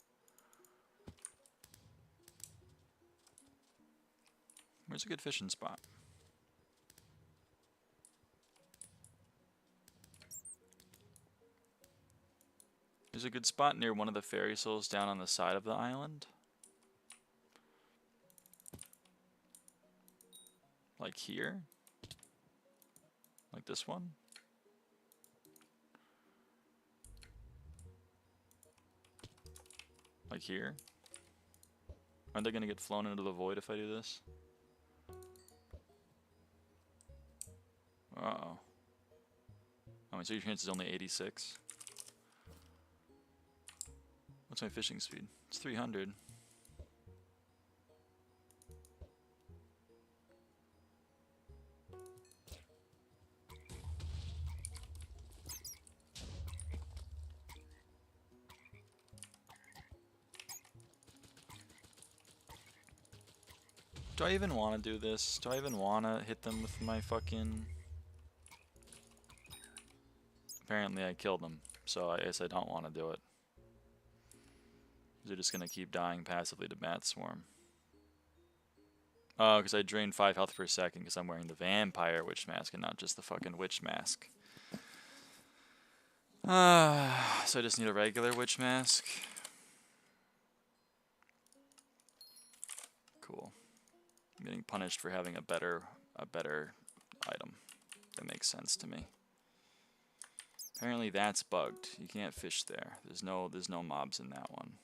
A: Where's a good fishing spot? There's a good spot near one of the fairy souls down on the side of the island. Like here? Like this one? Like here? Aren't they gonna get flown into the void if I do this? Uh-oh. Oh, so your chance is only 86? What's my fishing speed? It's 300. Do I even want to do this? Do I even want to hit them with my fucking... Apparently I killed them, so I guess I don't want to do it. They're just going to keep dying passively to Bat Swarm. Oh, because I drained 5 health per second because I'm wearing the Vampire Witch Mask and not just the fucking Witch Mask. So I just need a regular Witch Mask. Cool. I'm getting punished for having a better item. That makes sense to me. Apparently that's bugged. You can't fish there. There's no mobs in that one.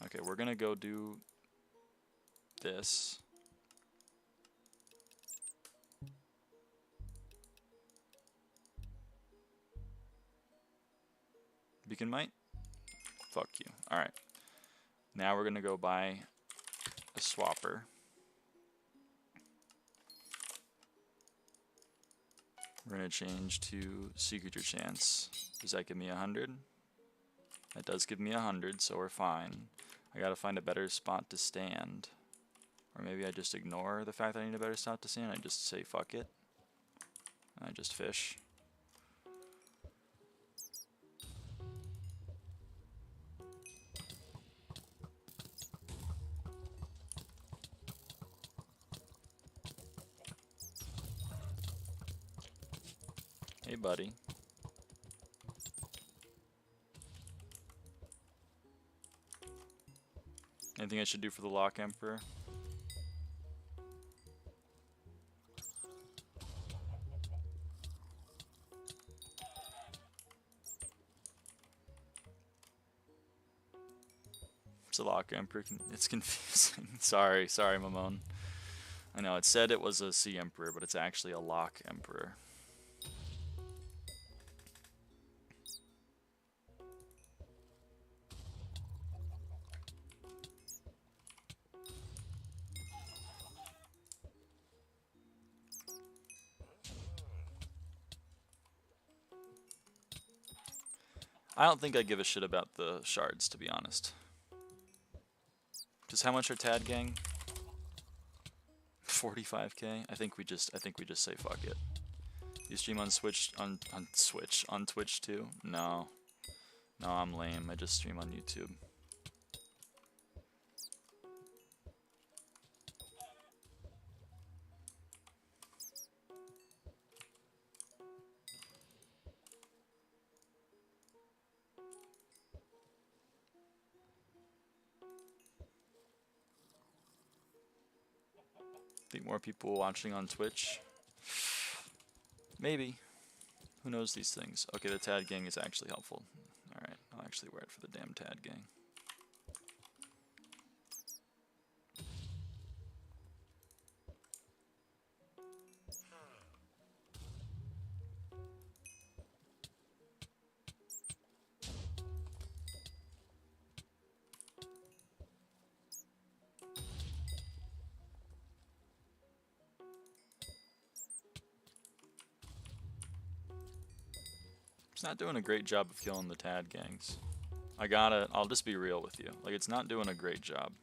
A: Okay, we're gonna go do this. Beacon Mite? Fuck you. Alright. Now we're gonna go buy a swapper. We're gonna change to Secret Chance. Does that give me 100? That does give me 100, so we're fine. I gotta find a better spot to stand. Or maybe I just ignore the fact that I need a better spot to stand. I just say fuck it. And I just fish. Hey buddy. Anything I should do for the Lock Emperor? It's a Lock Emperor. It's confusing. sorry, Mamone. I know, it said it was a Sea Emperor, but it's actually a Lock Emperor. I don't think I give a shit about the shards, to be honest. Just how much are Tad Gang? 45k. I think we just say fuck it. You stream on Switch on Twitch too? No, I'm lame. I just stream on YouTube. Think more people watching on Twitch? Maybe. Who knows these things? Okay, the Tad Gang is actually helpful. Alright, I'll actually wear it for the damn Tad Gang. It's not doing a great job of killing the Tad Gangs. I'll just be real with you. Like, it's not doing a great job.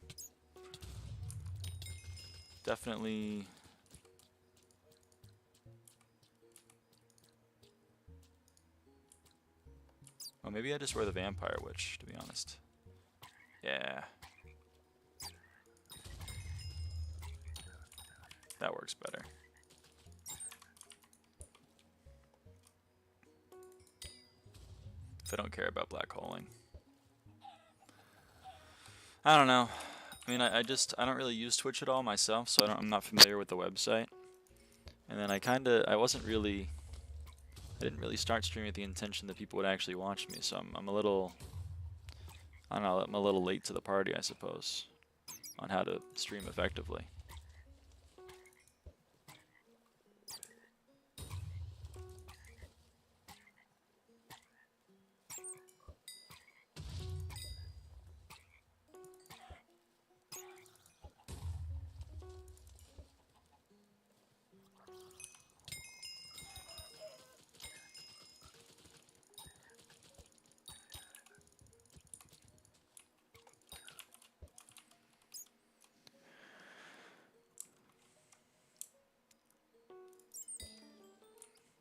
A: Definitely... Oh, maybe I just wear the Vampire Witch, to be honest. Yeah. That works better. If I don't care about black holing. I don't know. I mean, I don't really use Twitch at all myself, so I'm not familiar with the website. And then I didn't really start streaming with the intention that people would actually watch me, so I'm a little, I don't know, I'm a little late to the party, I suppose, on how to stream effectively.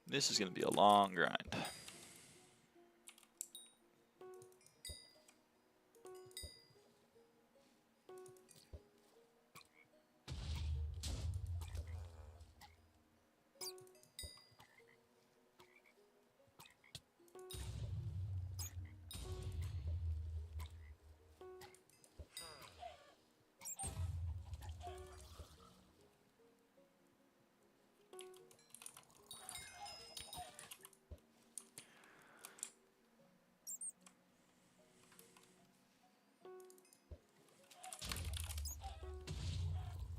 A: This is going to be a long grind.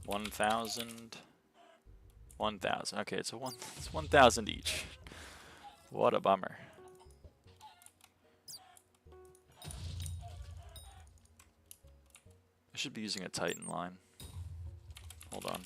A: $1,000. Okay, it's 1,000 each. What a bummer. I should be using a Titan line. Hold on.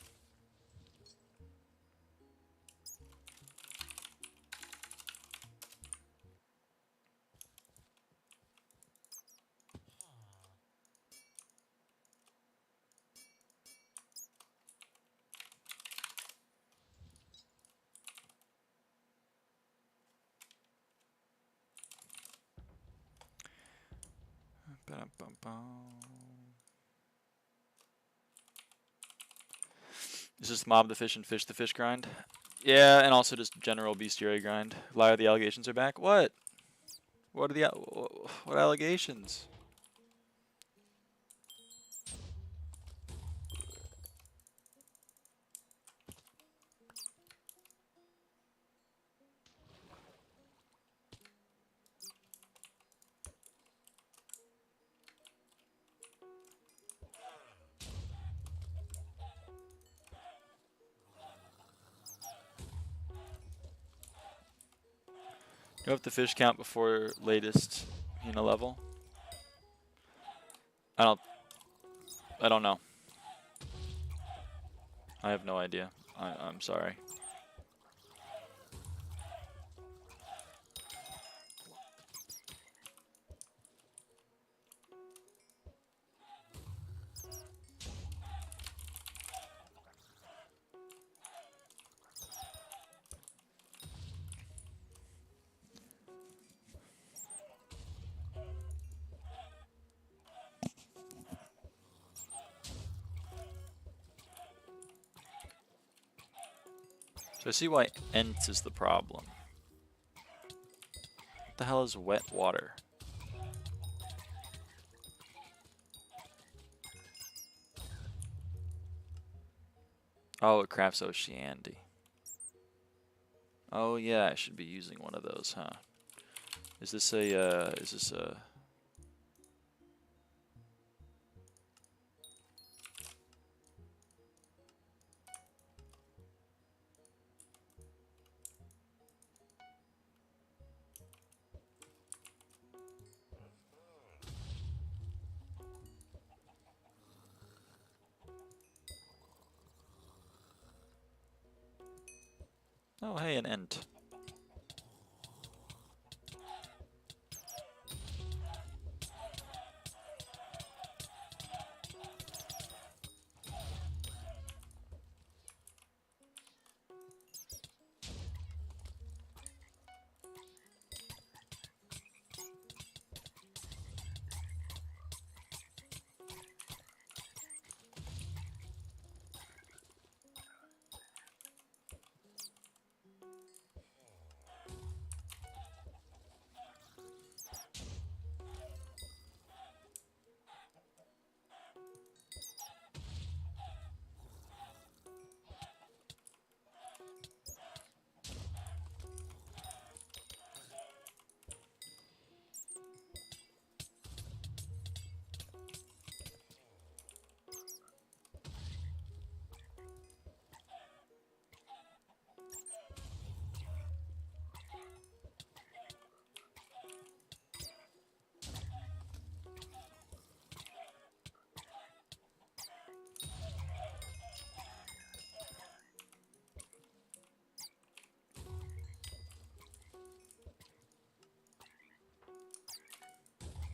A: Is this mob the fish and fish the fish grind? Yeah, and also just general bestiary grind. Lyra, the allegations are back. What? What are the what allegations? You have the fish count before latest Hina level? I don't know. I have no idea. I'm sorry. So I see why Ent is the problem. What the hell is wet water? Oh, it crafts Oceanity. Oh yeah, I should be using one of those, huh? Is this a, oh hey, an Ent.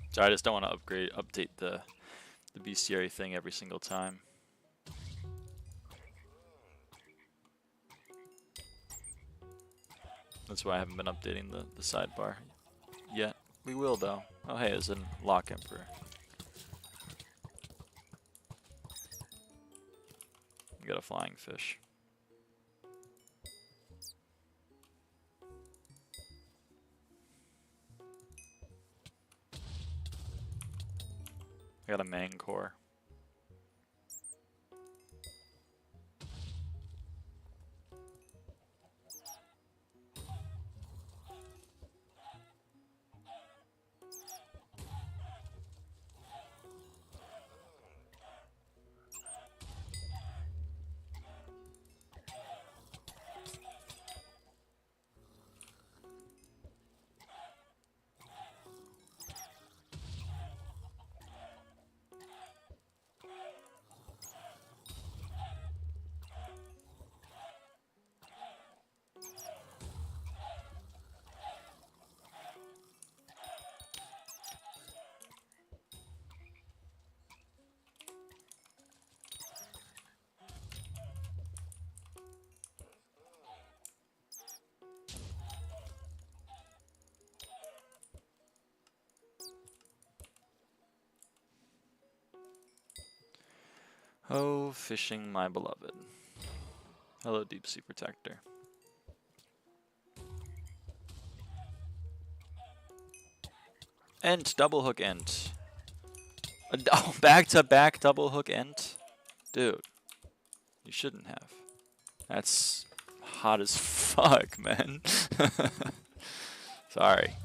A: So I just don't want to update the bestiary thing every single time. That's why I haven't been updating the sidebar yet. We will though. Oh hey, there's a lock emperor. We got a flying fish. I got a mangor. Oh, fishing my beloved. Hello, deep sea protector. Ent, double hook ent. Oh, back to back double hook ent? Dude, you shouldn't have. That's hot as fuck, man. Sorry.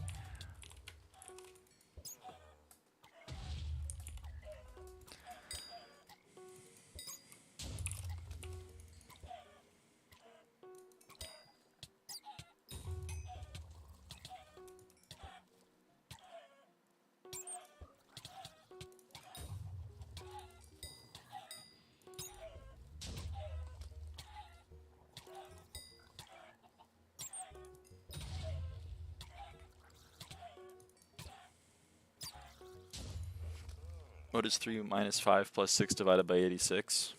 A: What is 3 minus 5 plus 6 divided by 86?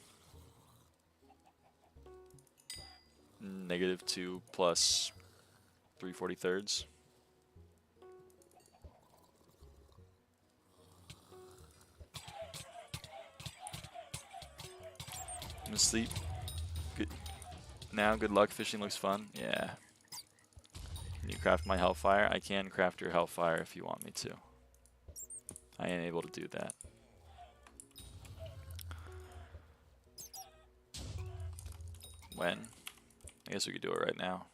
A: Negative 2 plus 3/43. I'm gonna sleep. Good. Now, good luck. Fishing looks fun. Yeah. Can you craft my Hellfire? I can craft your Hellfire if you want me to. I am able to do that. When? I guess we could do it right now.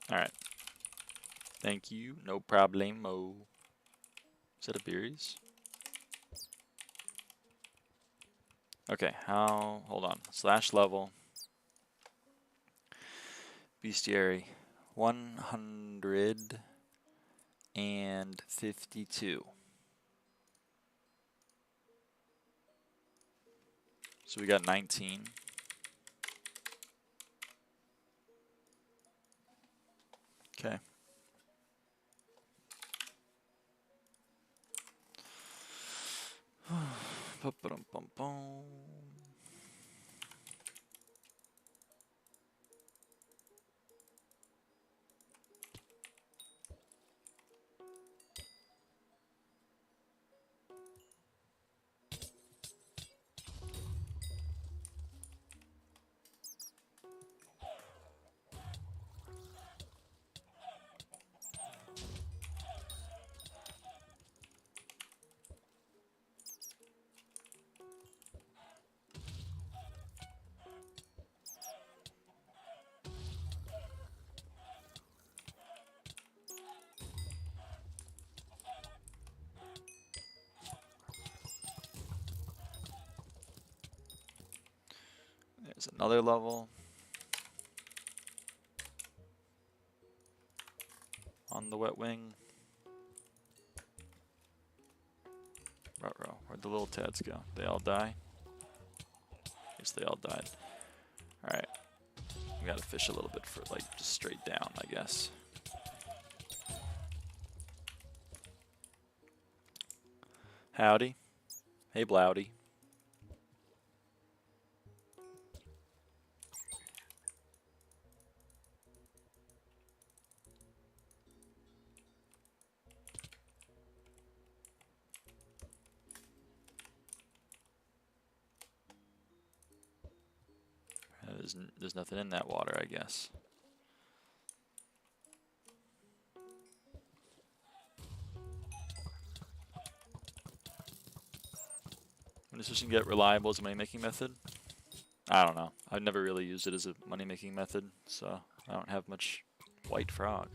A: Alright. Thank you. No problemo. Is that a berries? Okay, how... Hold on. Slash level. Bestiary. 152. So we got 19. Okay. There's another level. On the wet wing. Ruh-roh. Where'd the little Tads go? They all die? Guess they all died. Alright. We gotta fish a little bit for, like, just straight down, I guess. Howdy. Hey, Blowdy. There's nothing in that water, I guess. When does fishing get reliable as a money-making method? I don't know. I've never really used it as a money-making method, so I don't have much white frog.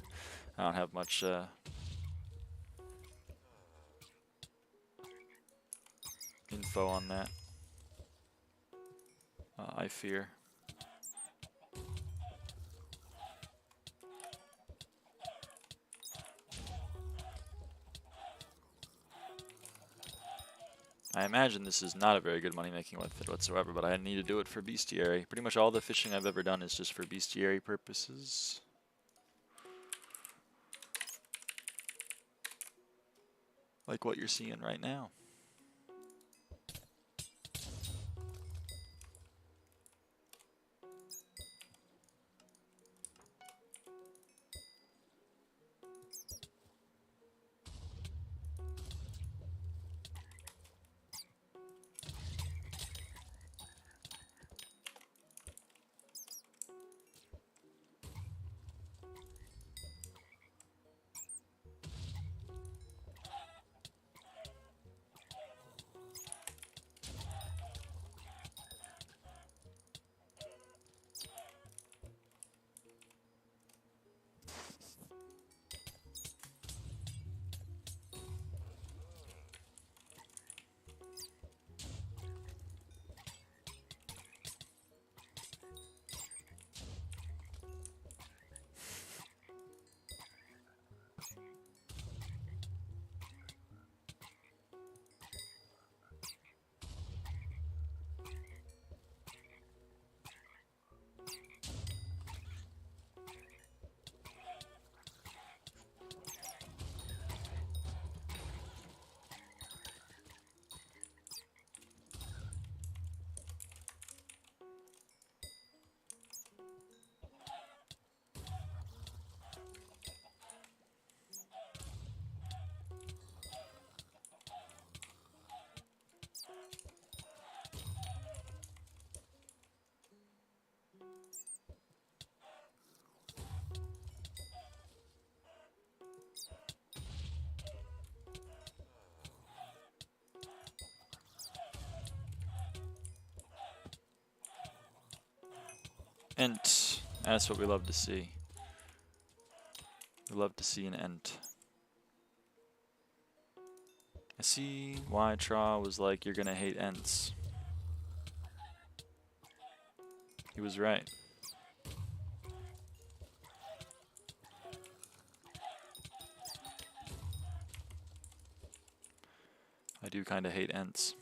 A: I don't have much info on that. I fear. I imagine this is not a very good money-making method whatsoever, but I need to do it for bestiary. Pretty much all the fishing I've ever done is just for bestiary purposes. Like what you're seeing right now. Ent. That's what we love to see. We love to see an ent. I see why Tra was like, you're gonna hate ents. He was right. I do kinda hate ents.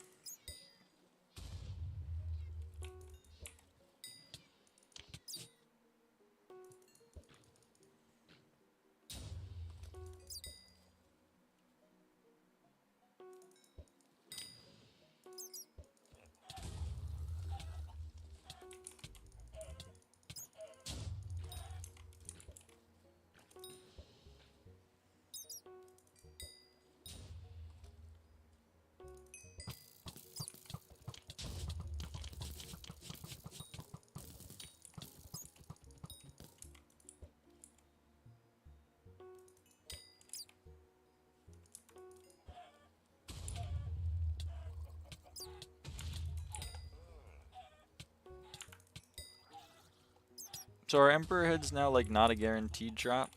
A: So are Emperor heads now like not a guaranteed drop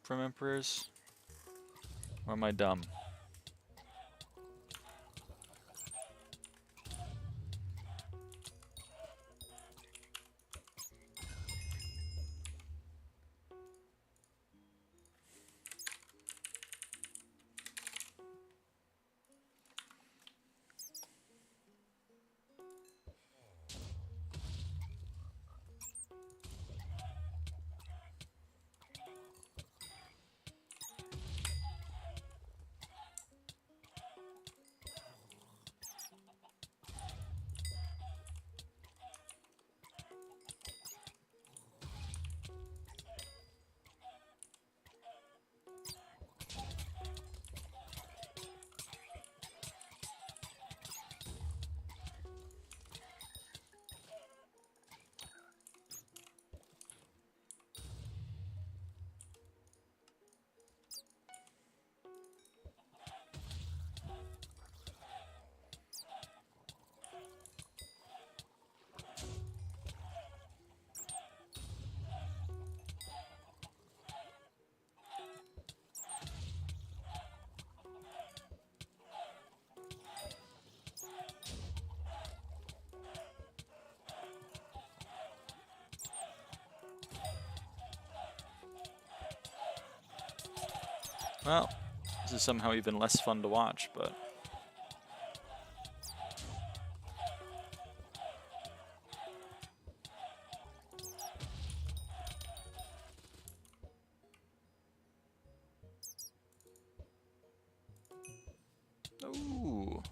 A: from Emperors? Or am I dumb? Well, this is somehow even less fun to watch, but... Ooh.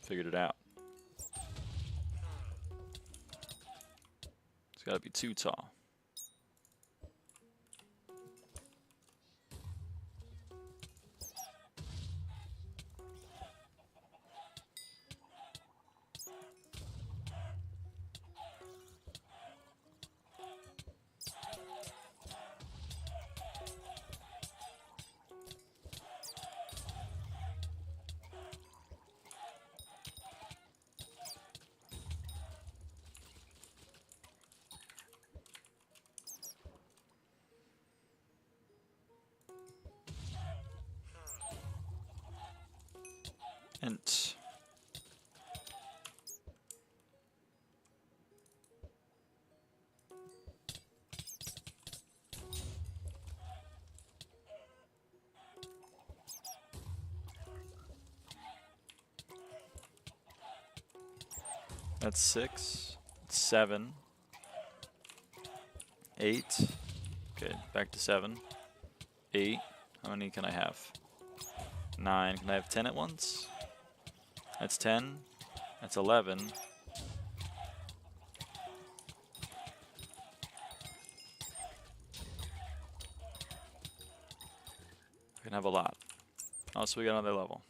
A: Figured it out. It's gotta be too tall. Int. That's 6, 7, 8. Okay, back to 7, 8. How many can I have? 9. Can I have 10 at once? That's 10. That's 11. I can have a lot. Oh, so we got another level.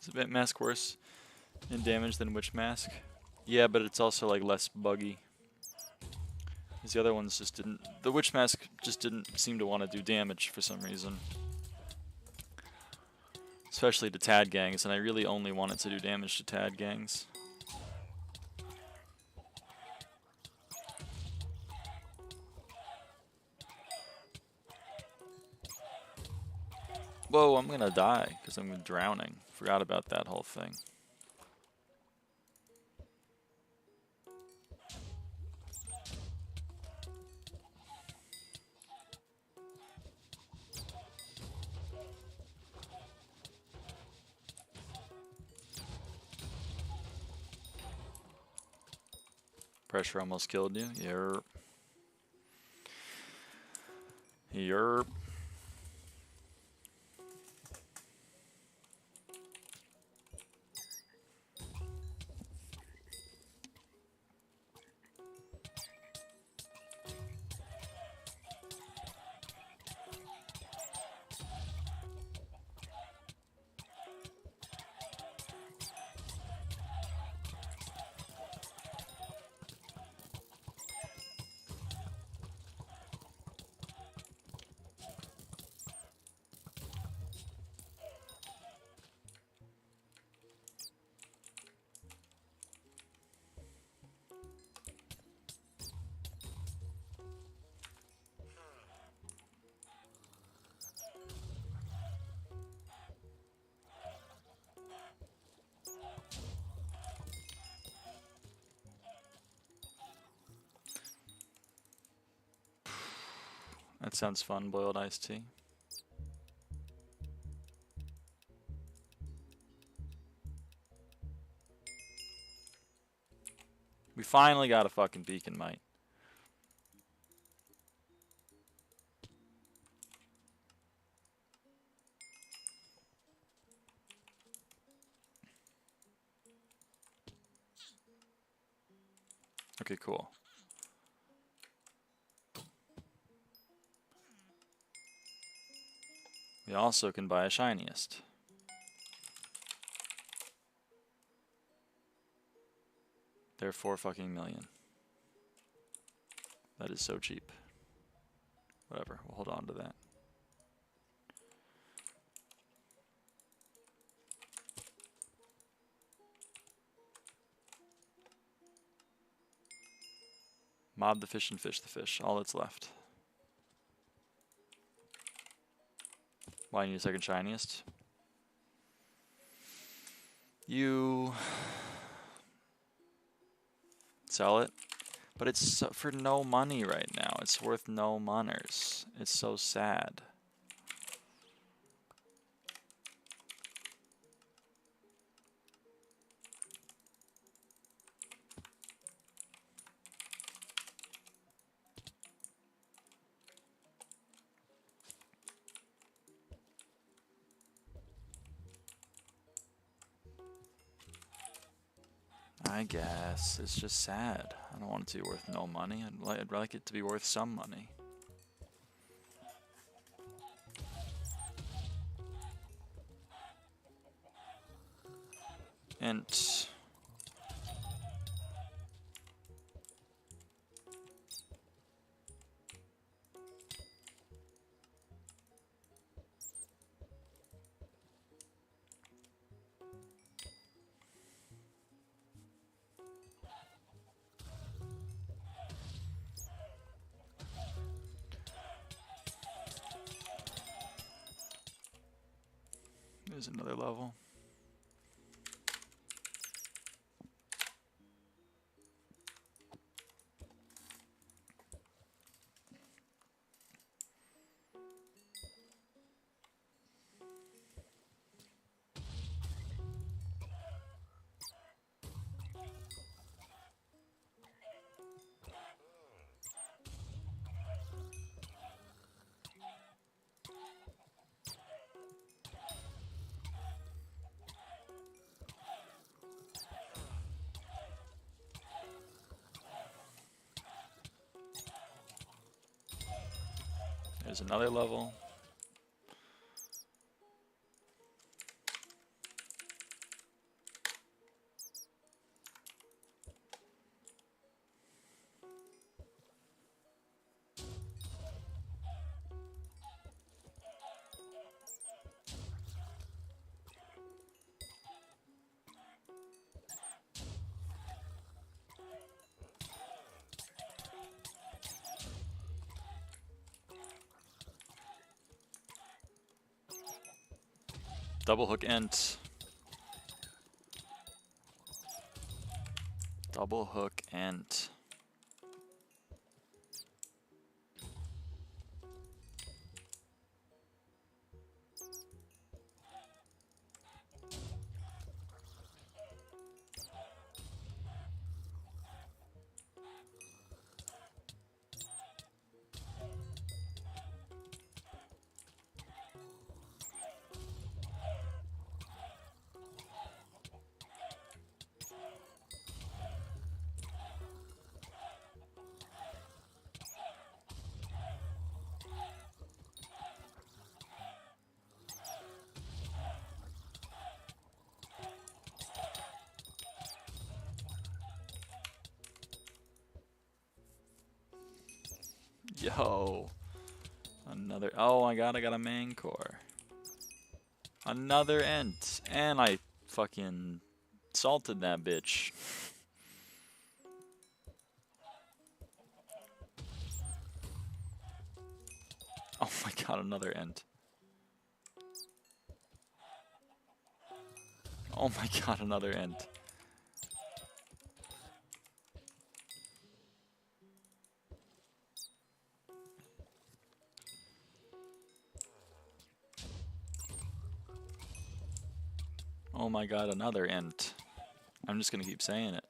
A: Is a bit mask worse in damage than Witch Mask? Yeah, but it's also like less buggy. Because the other ones just didn't. The Witch Mask just didn't seem to want to do damage for some reason. Especially to Tad gangs, and I really only want it to do damage to Tad gangs. Whoa, I'm gonna die because I'm drowning. Forgot about that whole thing. Pressure almost killed you. Yerp. Yerp. That sounds fun, boiled iced tea. We finally got a fucking beacon, mate. Okay, cool. We also can buy a shiniest. They're 4 fucking million. That is so cheap. Whatever, we'll hold on to that. Mob the fish and fish the fish. All that's left. Why you need a second shiniest? You sell it, but it's for no money right now. It's worth no moneys. It's so sad. I guess it's just sad. I don't want it to be worth no money. I'd like it to be worth some money. Int. There's another level. There's another level. Double hook ent. Double hook ent. Yo. Another. Oh my god, I got a main core. Another ent. And I fucking salted that bitch. Oh my god, another ent. Oh my god, another ent. Oh my god, another int. I'm just gonna keep saying it.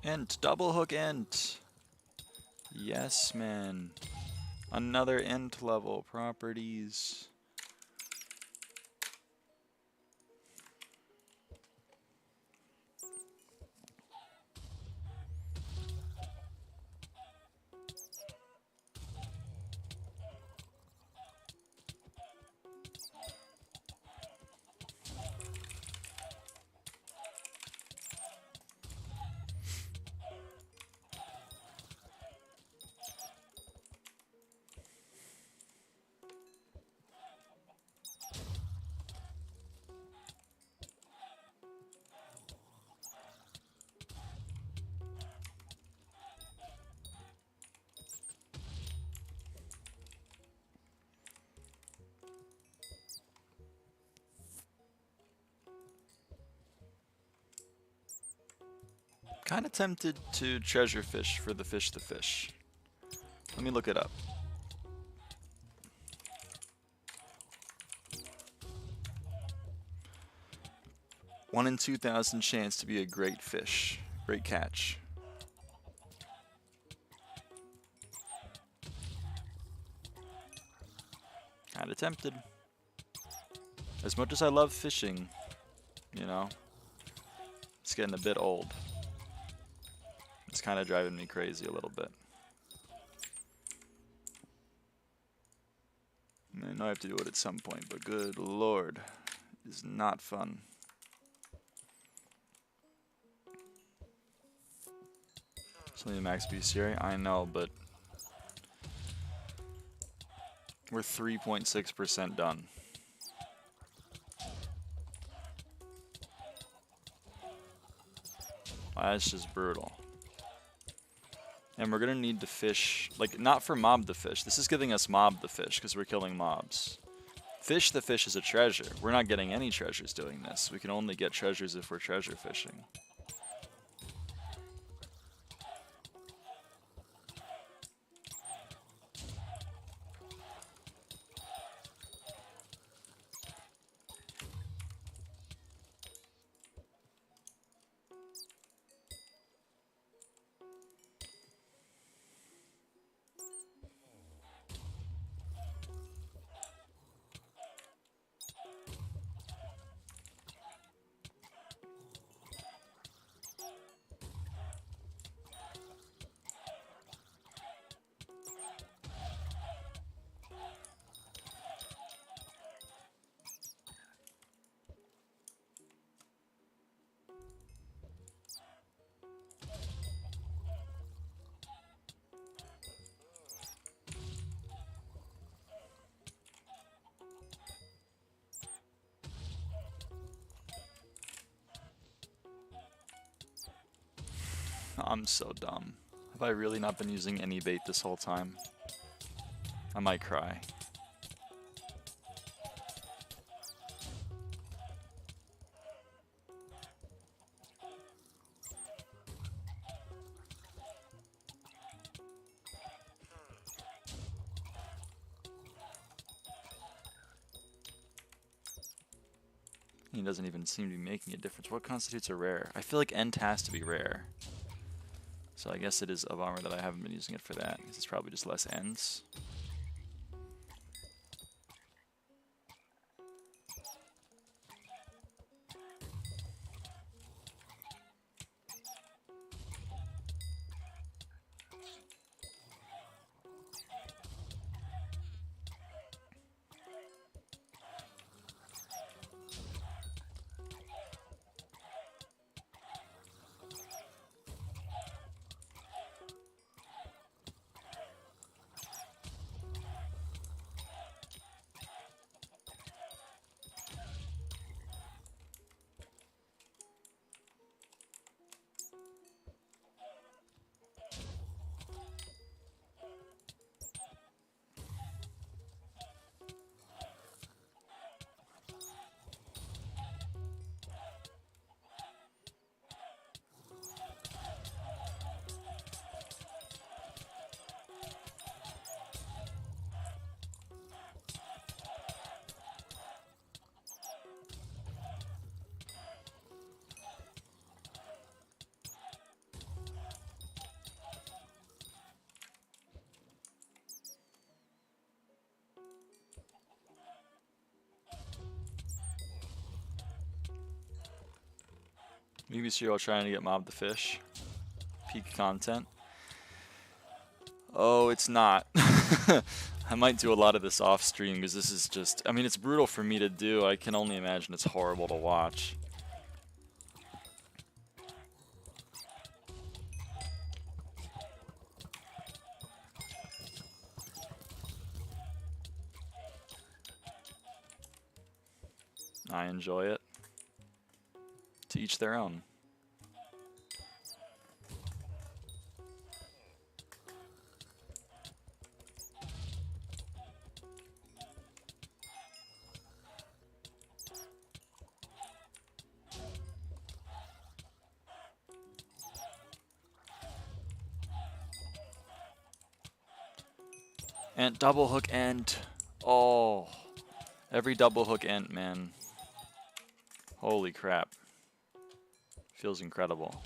A: Int, double hook int. Yes, man. Another int level properties. Kind of tempted to treasure fish for the fish to fish. Let me look it up. One in 2,000 chance to be a great fish. Great catch. Kinda tempted. As much as I love fishing, you know, it's getting a bit old. It's kind of driving me crazy a little bit. I know I have to do it at some point, but good lord, it's not fun. It's only the max bestiary, I know, but we're 3.6% done. That's just brutal. And we're gonna need to fish, like, not for mob the fish. This is giving us mob the fish because we're killing mobs. Fish the fish is a treasure. We're not getting any treasures doing this. We can only get treasures if we're treasure fishing. I'm so dumb. Have I really not been using any bait this whole time? I might cry. He doesn't even seem to be making a difference. What constitutes a rare? I feel like End has to be rare. So I guess it is a bummer that I haven't been using it for that, because it's probably just less ends. Maybe Serial trying to get Mob the Fish. Peak content. Oh, it's not. I might do a lot of this off stream because this is just, I mean, it's brutal for me to do. I can only imagine it's horrible to watch. I enjoy it. To each their own. And double hook end. Oh, every double hook end, man. Holy crap. Feels incredible.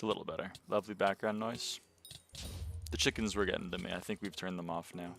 A: It's a little better. Lovely background noise. The chickens were getting to me. I think we've turned them off now.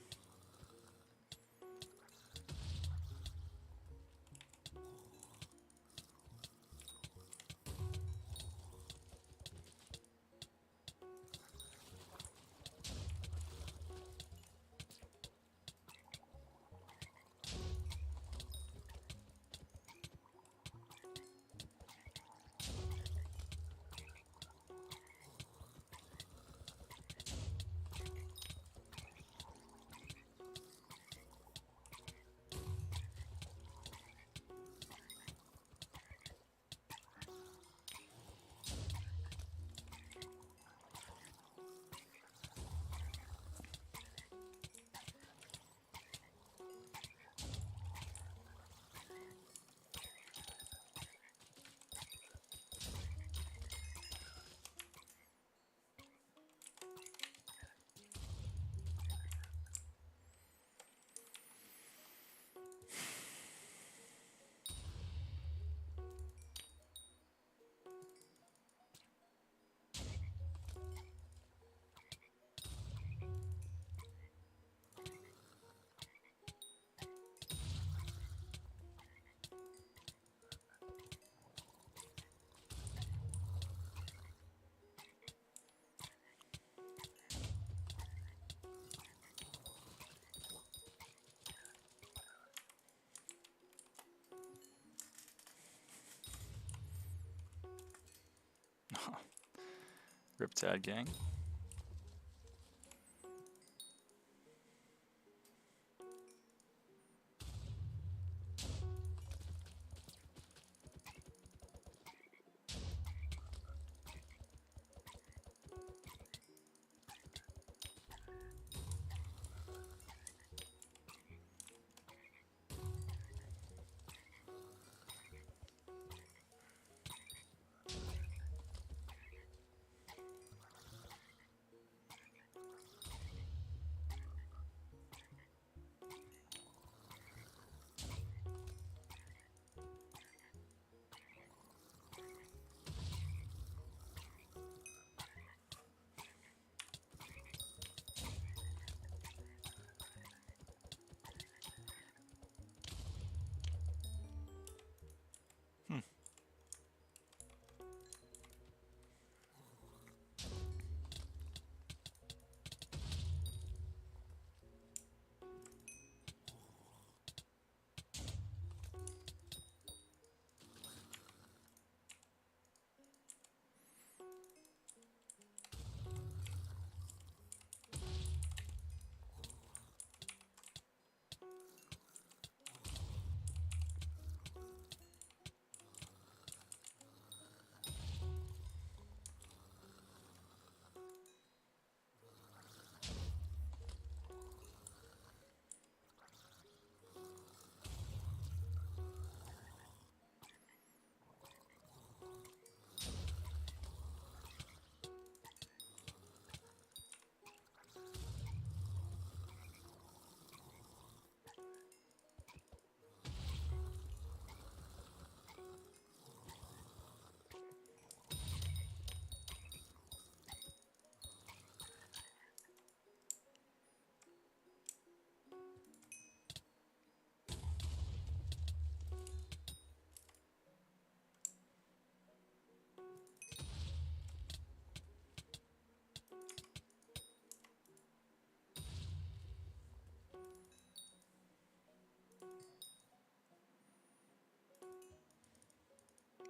A: Riptide gang.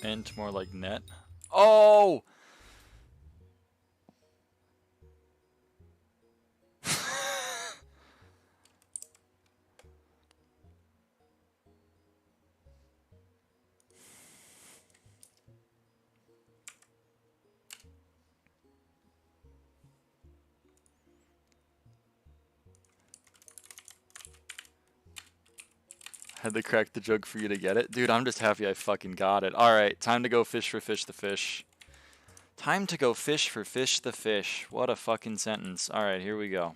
A: Int more like net. Oh! Had to crack the joke for you to get it. Dude, I'm just happy I fucking got it. Alright, time to go fish for fish the fish. Time to go fish for fish the fish. What a fucking sentence. Alright, here we go.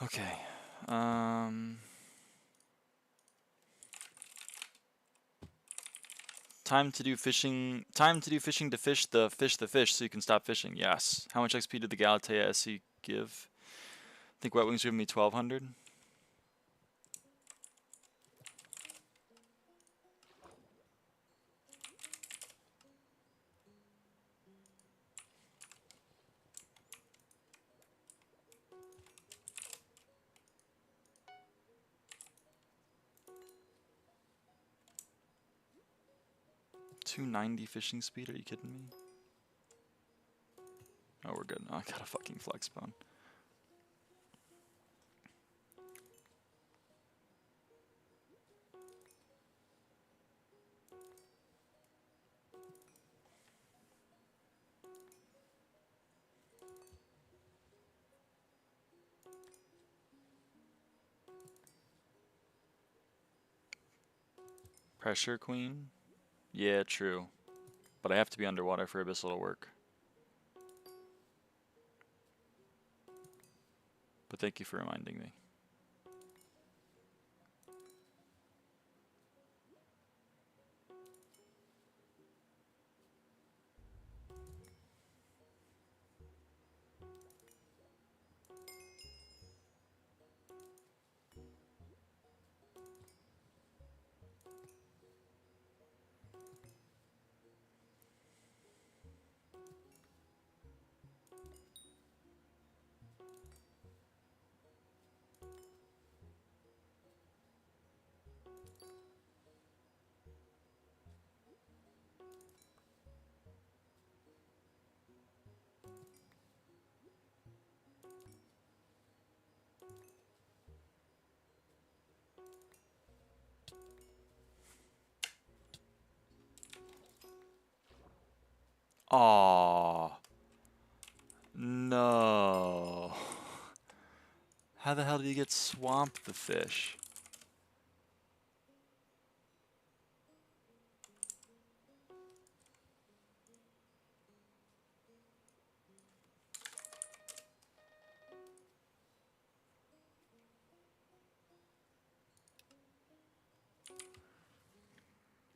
A: Okay. Time to do fishing. Time to do fishing to fish the fish so you can stop fishing. Yes. How much XP did the Galatea SC give? I think Wet Wings gave me 1200. $290 fishing speed? Are you kidding me? Oh, we're good. Oh, I got a fucking flex bone. Pressure Queen? Yeah, true. But I have to be underwater for Abyssal to work. But thank you for reminding me. Aww. No. How the hell did you get swamped, the fish?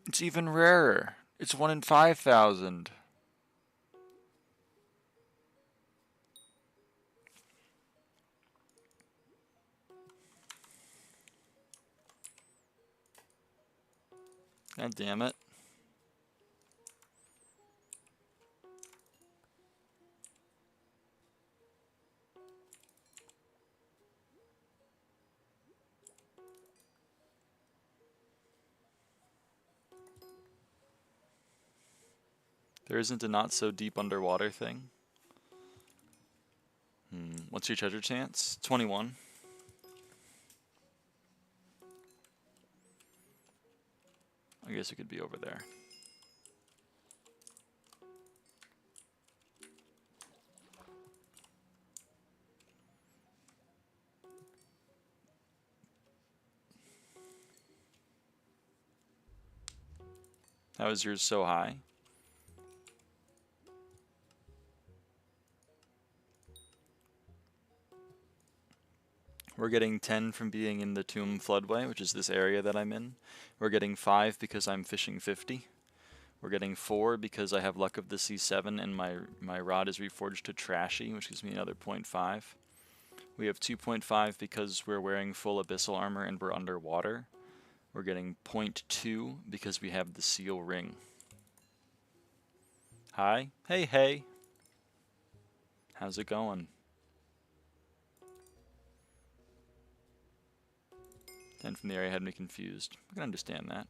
A: It's even rarer. It's 1 in 5,000. God damn it. There isn't a not so deep underwater thing. What's your treasure chance? 21. I guess it could be over there. How is yours so high? We're getting 10 from being in the tomb floodway, which is this area that I'm in. We're getting 5 because I'm fishing 50. We're getting 4 because I have luck of the C7 and my rod is reforged to trashy, which gives me another 0.5. We have 2.5 because we're wearing full abyssal armor and we're underwater. We're getting 0.2 because we have the seal ring. Hi. Hey, hey. How's it going? 10 from the area had me confused. I can understand that.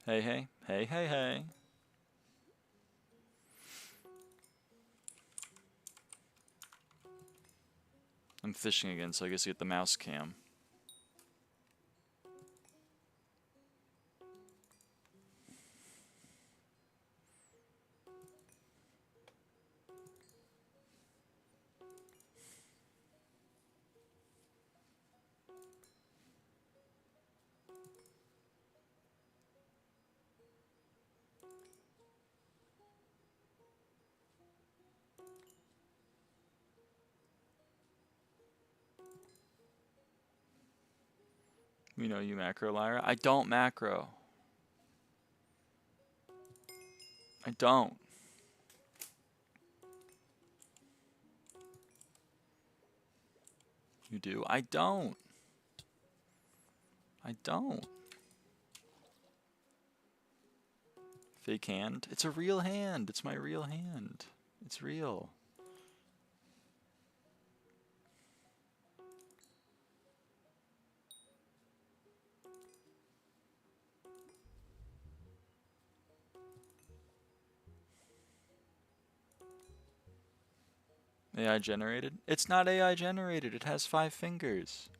A: Hey, hey. Hey, hey, hey. I'm fishing again, so I guess you get the mouse cam. You know you macro, Lyra. I don't macro. I don't. You do. I don't. I don't. Fake hand. It's a real hand. It's my real hand. It's real. AI generated? It's not AI generated. It has 5 fingers.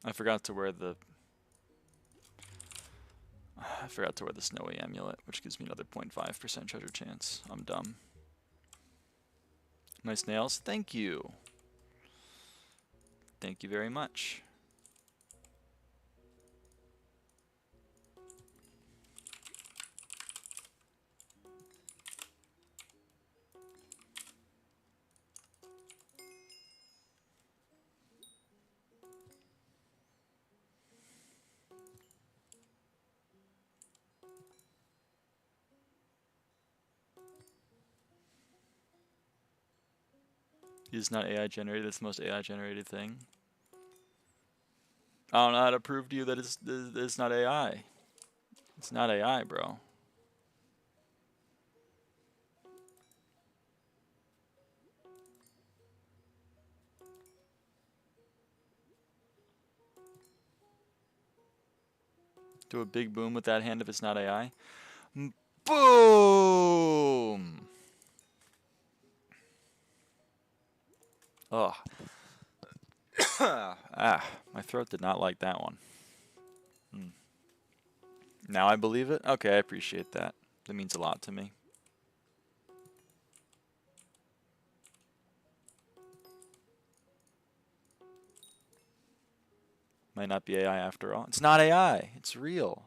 A: I forgot to wear the snowy amulet, which gives me another 0.5% treasure chance. I'm dumb. Nice nails. Thank you. Thank you very much. It's not AI generated. It's the most AI generated thing. I don't know how to prove to you that it's not AI. It's not AI, bro. Do a big boom with that hand if it's not AI. Boom! Oh. My throat did not like that one. Now I believe it? Okay, I appreciate that. That means a lot to me. Might not be AI after all. It's not AI. It's real.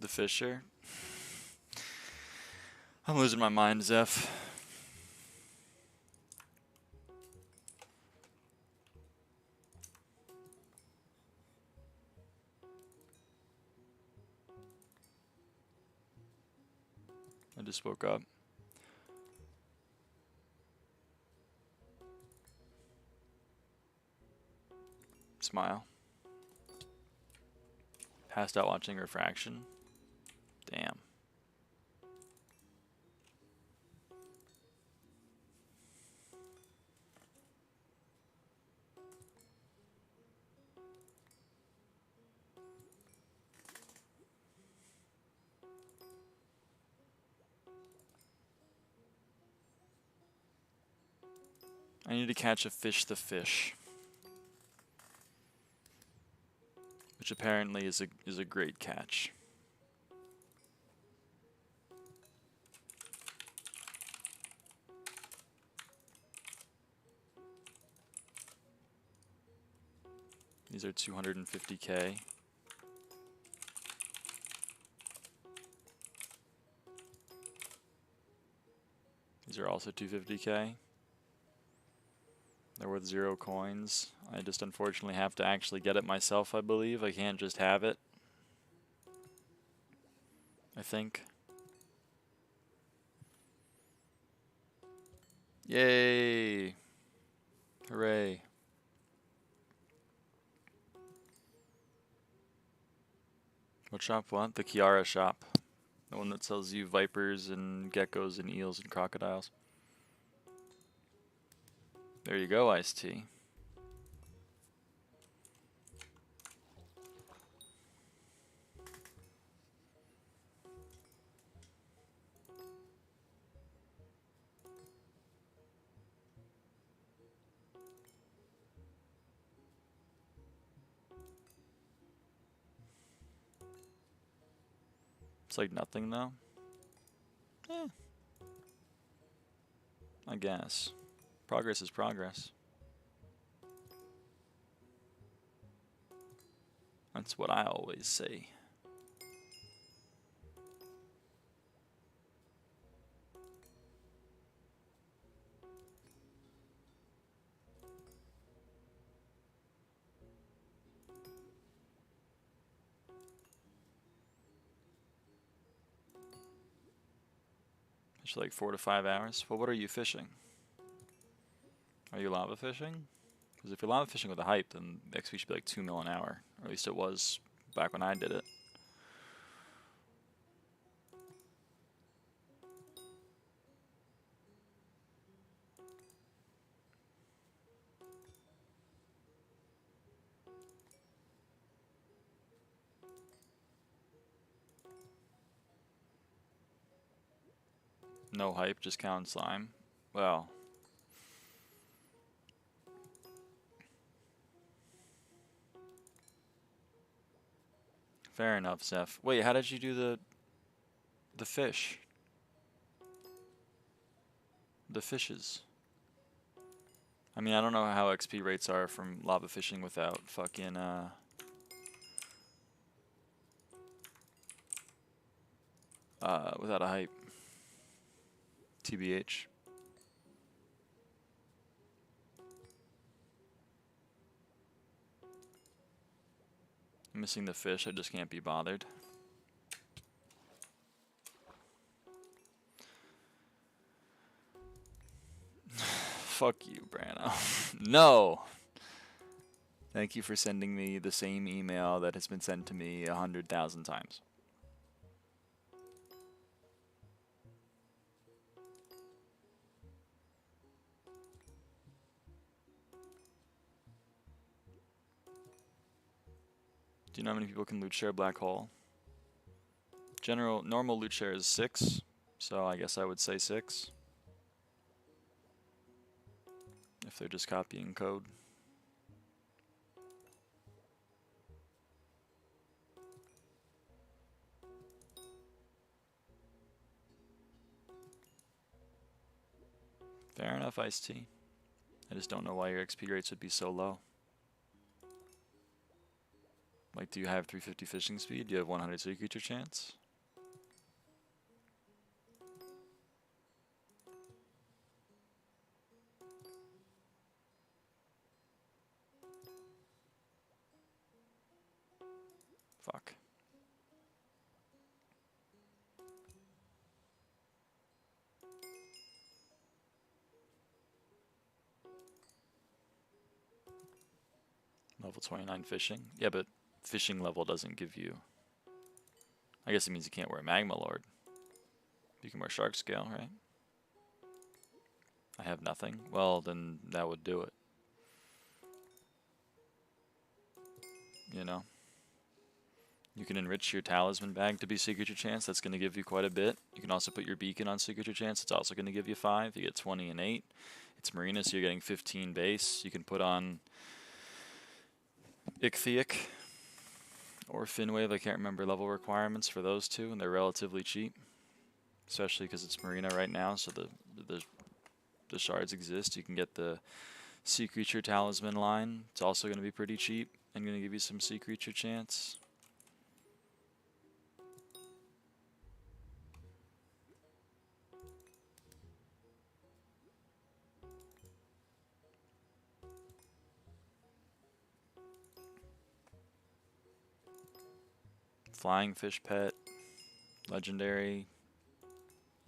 A: the fisher. I'm losing my mind, Zeph. I just woke up. Smile. Passed out watching Refraction. Damn. I need to catch a fish the fish. Which apparently is a great catch. These are 250K. These are also 250K. They're worth 0 coins. I just unfortunately have to actually get it myself, I believe. I can't just have it. I think. Yay! Hooray. What shop? What? The Kiara shop. The one that sells you vipers and geckos and eels and crocodiles. There you go, iced tea. It's like nothing though. I guess. Progress is progress. That's what I always say. It's like 4 to 5 hours. Well, what are you fishing? Are you lava fishing? Because if you're lava fishing with a hype, then the XP should be like 2 mil an hour. Or at least it was back when I did it. No hype, just count slime. Well. Fair enough, Zeph. Wait, how did you do the fish? The fishes. I mean, I don't know how XP rates are from lava fishing without fucking without a hype. TBH. I'm missing the fish, I just can't be bothered. Fuck you, Brano. No! Thank you for sending me the same email that has been sent to me 100,000 times. Do you know how many people can loot share Black Hole? Normal loot share is 6, so I guess I would say 6. If they're just copying code. Fair enough, Iced Tea. I just don't know why your XP rates would be so low. Like, do you have 350 fishing speed? Do you have 100 sea creature chance? Fuck. Level 29 fishing? Yeah, but fishing level doesn't give you... I guess it means you can't wear Magma Lord. You can wear Shark Scale, right? I have nothing. Well, then that would do it. You know? You can enrich your talisman bag to be sea creature chance. That's going to give you quite a bit. You can also put your beacon on sea creature chance. It's also going to give you 5. You get 20 and 8. It's Marina, so you're getting 15 base. You can put on Ichthyok or Finwave. I can't remember level requirements for those two, and they're relatively cheap, especially because it's Marina right now. So the shards exist. You can get the sea creature talisman line. It's also going to be pretty cheap and going to give you some sea creature chance. Flying fish pet, legendary,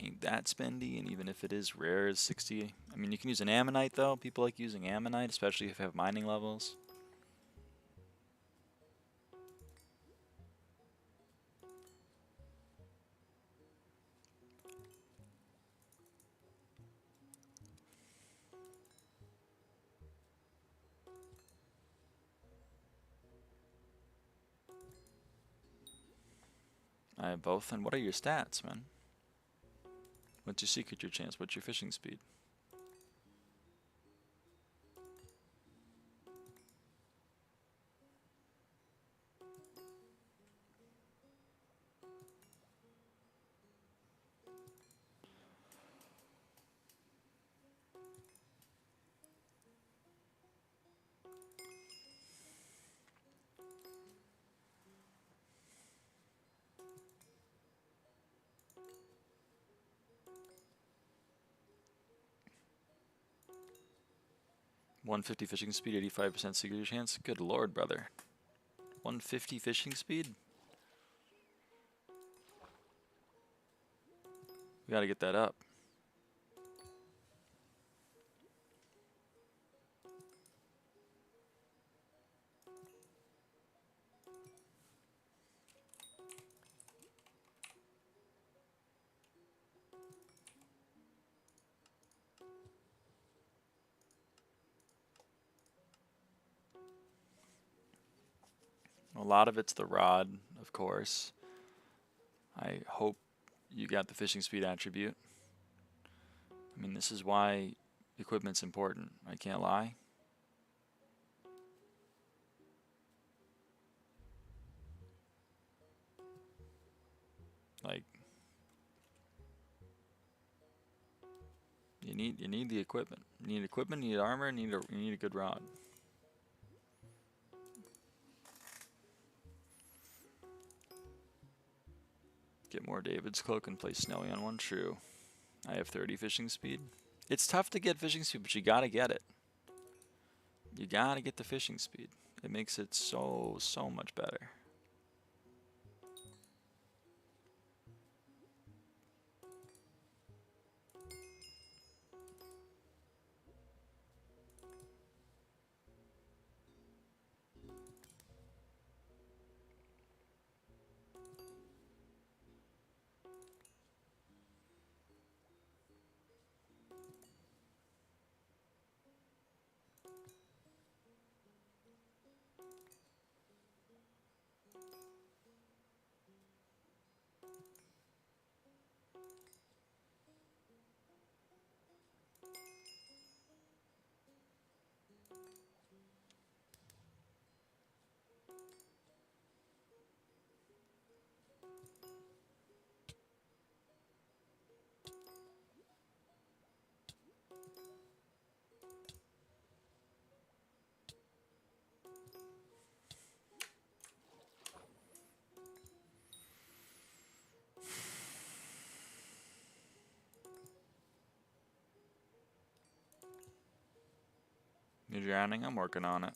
A: ain't that spendy, and even if it is rare, is 60. I mean, you can use an ammonite though. People like using ammonite, especially if you have mining levels. I have both. And what are your stats, man? What's your sea creature chance? What's your fishing speed? .150 fishing speed, 85% sea creature chance. Good lord, brother. 150 fishing speed? We gotta get that up. A lot of it's the rod, of course. I hope you got the fishing speed attribute. I mean, this is why equipment's important. I can't lie. Like, you need the equipment. You need equipment, you need armor, you need a good rod. Get more David's Cloak and play Snowy on one. True. I have 30 fishing speed. It's tough to get fishing speed, but you gotta get it. You gotta get the fishing speed. It makes it so much better. You drowning? I'm working on it.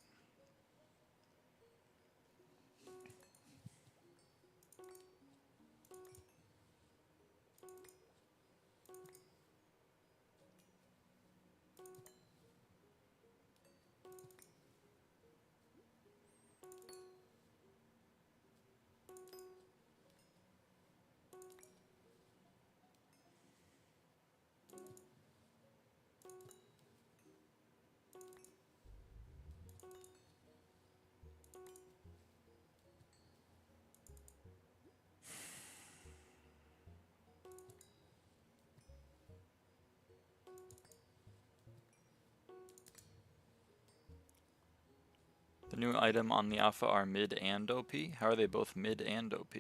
A: The new item on the alpha are mid and OP. How are they both mid and OP?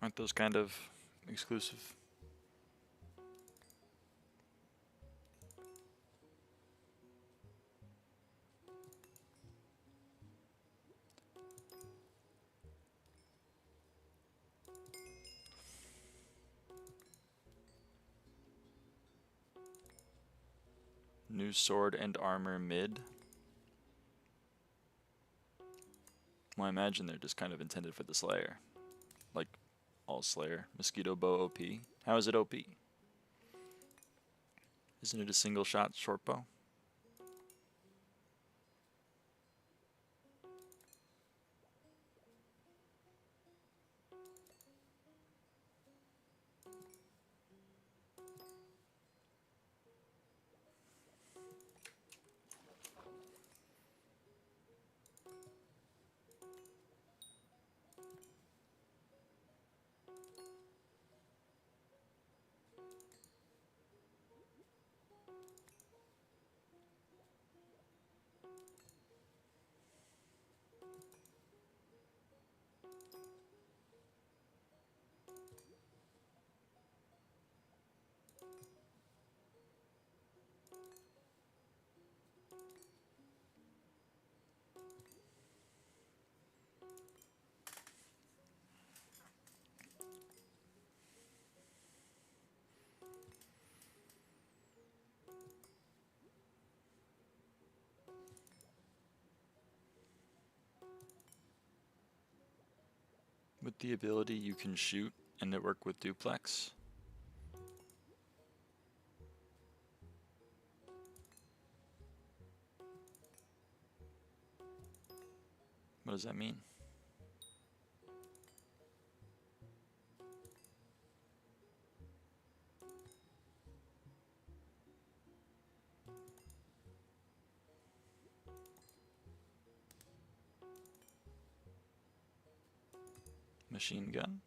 A: Aren't those kind of exclusive? New sword and armor mid. Well, I imagine they're just kind of intended for the Slayer. Like all Slayer. Mosquito bow OP. How is it OP? Isn't it a single shot short bow? With the ability you can shoot and network with duplex. What does that mean? Machine gun.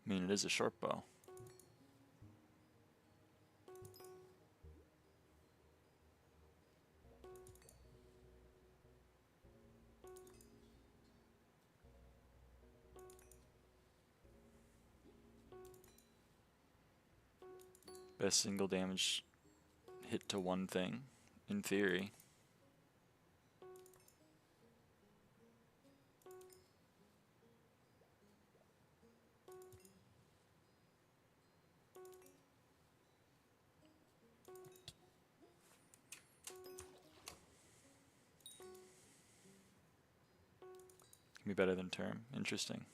A: I mean, it is a short bow. Best single damage hit to one thing, in theory. Can be better than term. Interesting.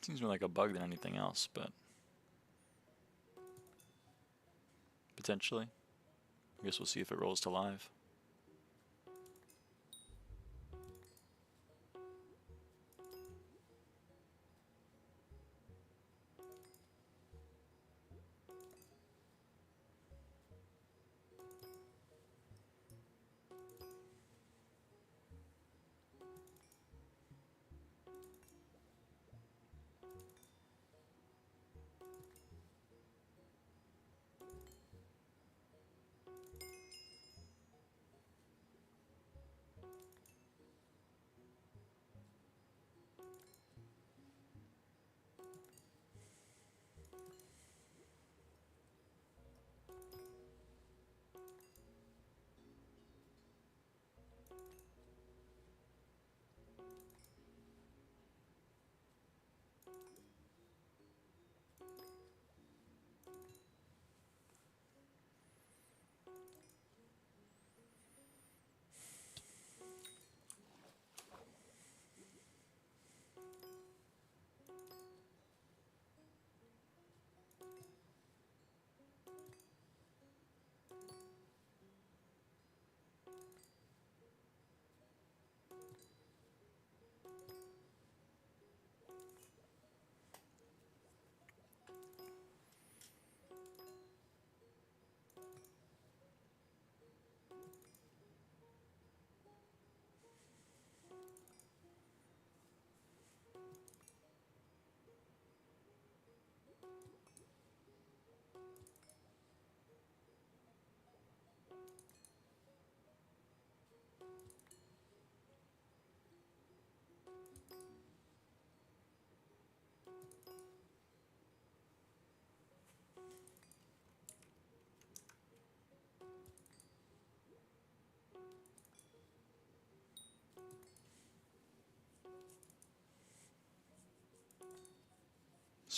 A: Seems more like a bug than anything else, but potentially. I guess we'll see if it rolls to live.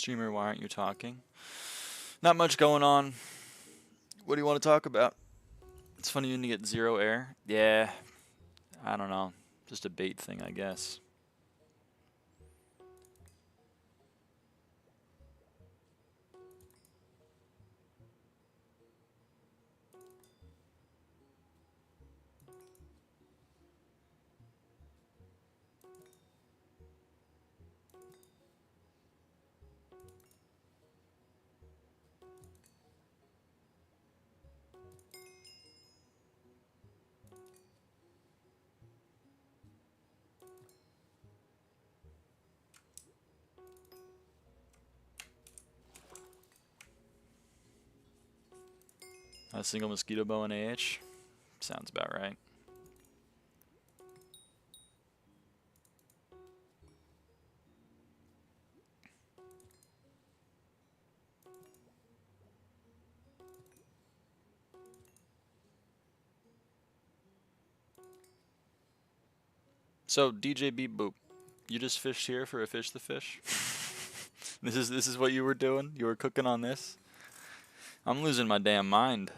A: Streamer, why aren't you talking? Not much going on. What do you want to talk about? It's funny when you get 0 air. Yeah, I don't know. Just a bait thing, I guess. A single mosquito bow in AH? Sounds about right. So DJ Beep Boop, you just fished here for a fish the fish? This is what you were doing? You were cooking on this? I'm losing my damn mind.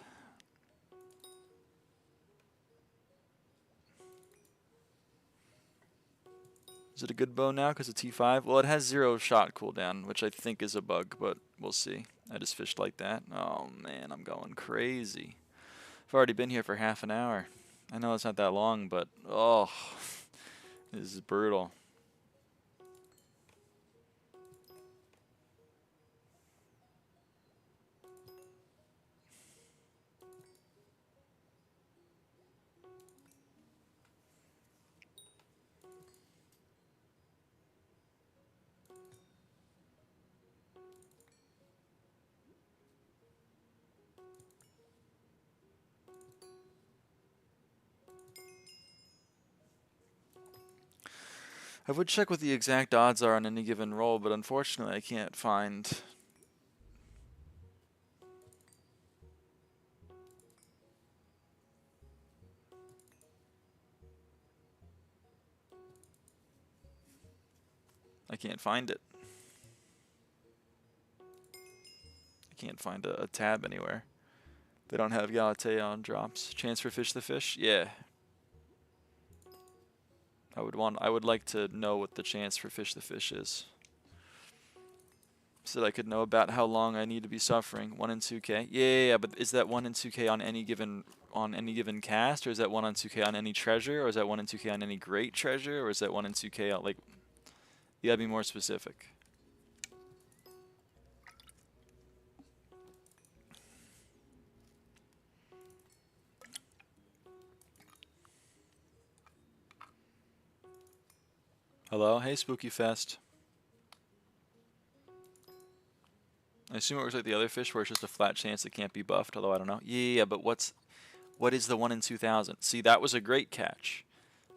A: Is it a good bow now because it's T5? Well, it has 0 shot cooldown, which I think is a bug, but we'll see. I just fished like that. Oh man, I'm going crazy. I've already been here for half an hour. I know it's not that long, but oh, this is brutal. I would check what the exact odds are on any given roll, but unfortunately I can't find... I can't find it. I can't find a tab anywhere. They don't have Galatea on drops. Chance for fish the fish? Yeah. I would like to know what the chance for fish the fish is, so that I could know about how long I need to be suffering. 1 in 2K. Yeah, but is that 1 in 2K on any given cast, or is that 1 in 2K on any treasure, or is that 1 in 2K on any great treasure, or is that 1 in 2K on, like, you gotta be more specific. Hello? Hey, Spooky Fest. I assume it works like the other fish where it's just a flat chance it can't be buffed, although I don't know. Yeah, but what is the 1 in 2,000? See, that was a great catch.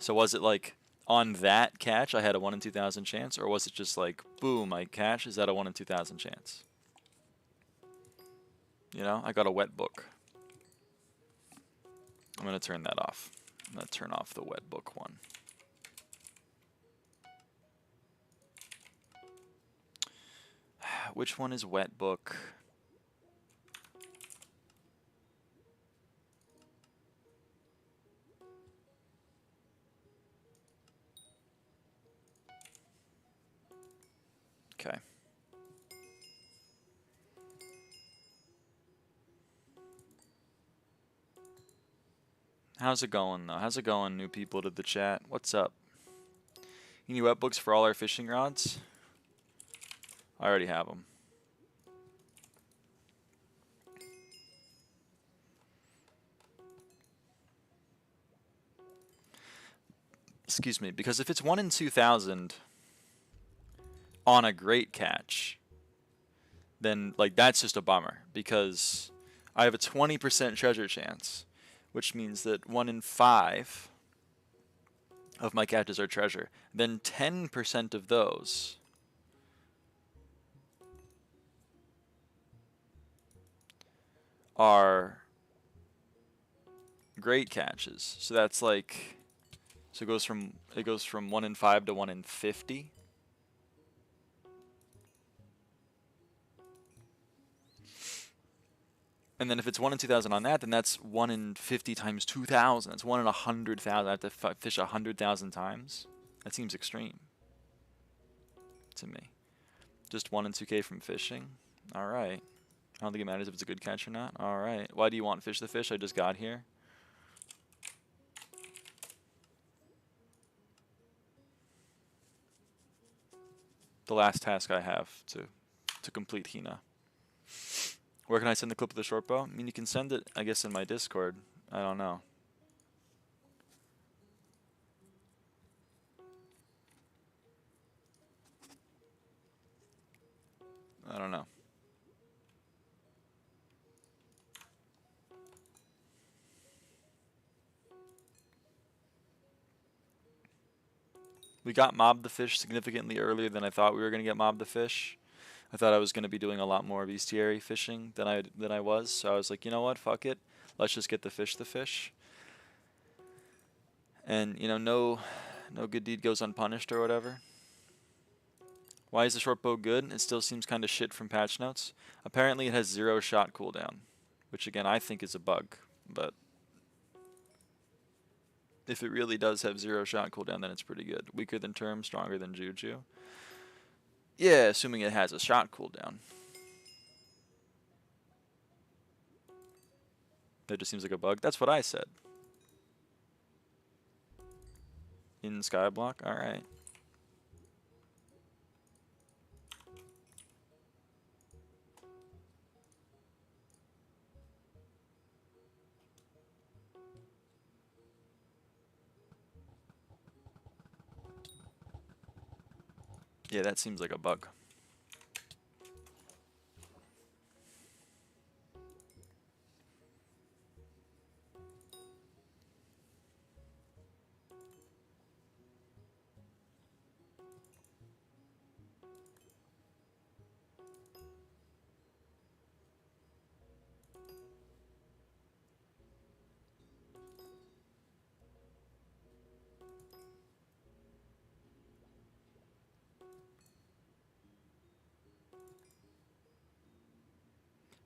A: So was it like, on that catch I had a 1 in 2,000 chance, or was it just like, boom, I catch, is that a 1 in 2,000 chance? You know, I got a wet book. I'm going to turn that off. I'm going to turn off the wet book one. Which one is wet book? Okay. How's it going, though? How's it going, new people to the chat? What's up? You need wet books for all our fishing rods? I already have them. Excuse me, because if it's 1 in 2,000 on a great catch, then like that's just a bummer, because I have a 20% treasure chance, which means that 1 in 5 of my catches are treasure. Then 10% of those are great catches. So that's like, so it goes from 1 in 5 to 1 in 50. And then if it's 1 in 2,000 on that, then that's 1 in 50 times 2,000. It's 1 in 100,000. I have to fish 100,000 times. That seems extreme to me. Just 1 in 2K from fishing. All right. I don't think it matters if it's a good catch or not. All right. Why do you want fish the fish I just got here? The last task I have to complete Hina. Where can I send the clip of the short bow? I mean, you can send it, I guess, in my Discord. I don't know. I don't know. We got mob the fish significantly earlier than I thought we were going to get mob the fish. I thought I was going to be doing a lot more bestiary fishing than I was. So I was like, you know what? Fuck it. Let's just get the fish. And, you know, no good deed goes unpunished or whatever. Why is the short bow good? It still seems kind of shit from patch notes. Apparently it has 0 shot cooldown, which again I think is a bug, but if it really does have 0 shot cooldown, then it's pretty good. Weaker than Term, stronger than Juju. Yeah, assuming it has a shot cooldown. That just seems like a bug. That's what I said. In SkyBlock? Alright. Yeah, that seems like a bug.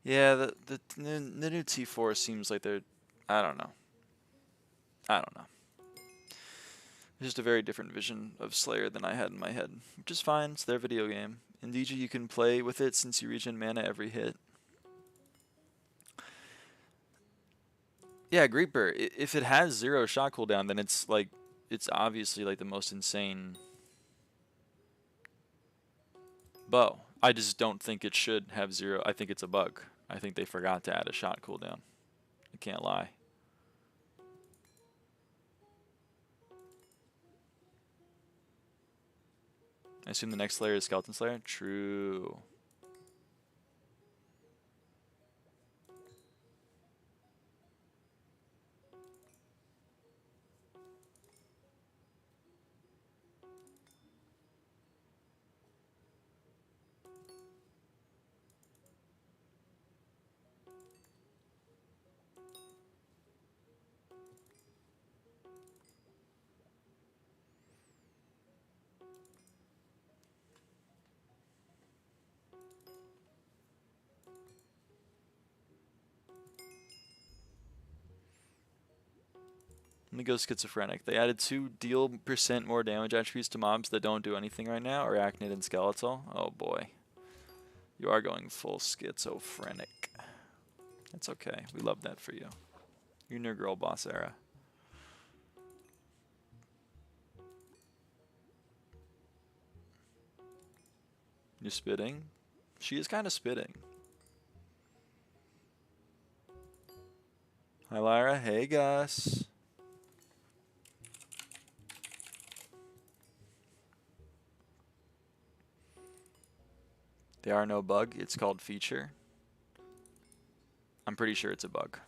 A: Yeah, the new T4 seems like they're, I don't know. It's just a very different vision of Slayer than I had in my head, which is fine. It's their video game. In DG, you can play with it since you regen mana every hit. Yeah, Greeper. If it has 0 shot cooldown, then it's like, it's obviously like the most insane bow. I just don't think it should have 0. I think it's a bug. I think they forgot to add a shot cooldown. I can't lie. I assume the next Slayer is Skeleton Slayer? True. Let me go schizophrenic. They added 2 deal % more damage attributes to mobs that don't do anything right now, Arachnid and Skeletal. Oh boy. You are going full schizophrenic. That's okay. We love that for you. You're in your girl boss era. You're spitting? She is kind of spitting. Hi Lyra. Hey Gus. There are no bug. It's called feature. I'm pretty sure it's a bug.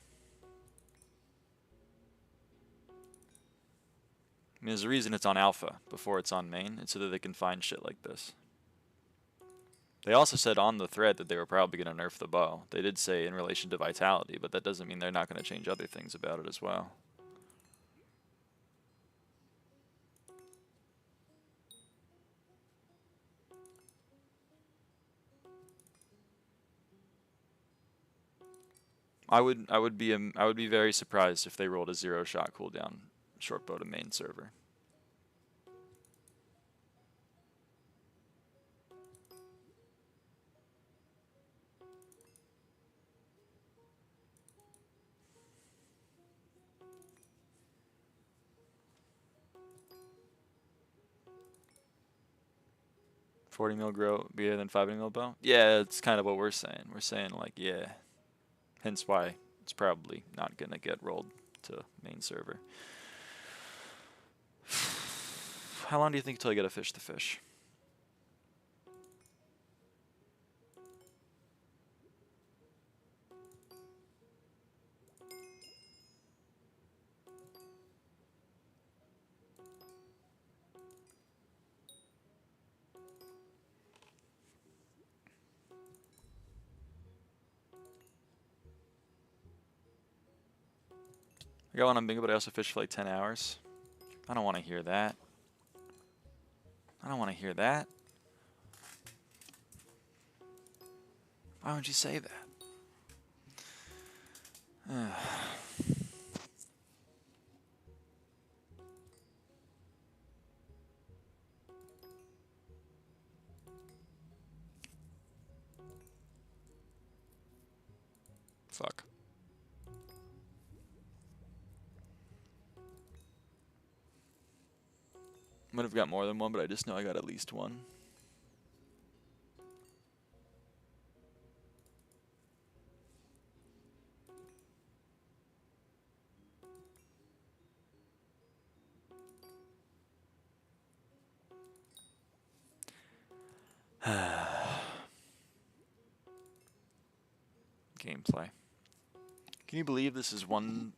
A: I mean, there's a reason it's on alpha before it's on main. It's so that they can find shit like this. They also said on the thread that they were probably going to nerf the bow. They did say in relation to vitality, but that doesn't mean they're not going to change other things about it as well. I would be very surprised if they rolled a 0-shot cooldown short bow to main server. $40 mil grow bigger than $5 mil bow? Yeah, it's kind of what we're saying. We're saying like, yeah. Hence why it's probably not gonna get rolled to main server. How long do you think till I get a fish to fish? I got one on bingo, but I also fish for like 10 hours. I don't want to hear that. I don't want to hear that. Why would you say that? Fuck. Might have got more than one, but I just know I got at least one. Gameplay. Can you believe this is 1/12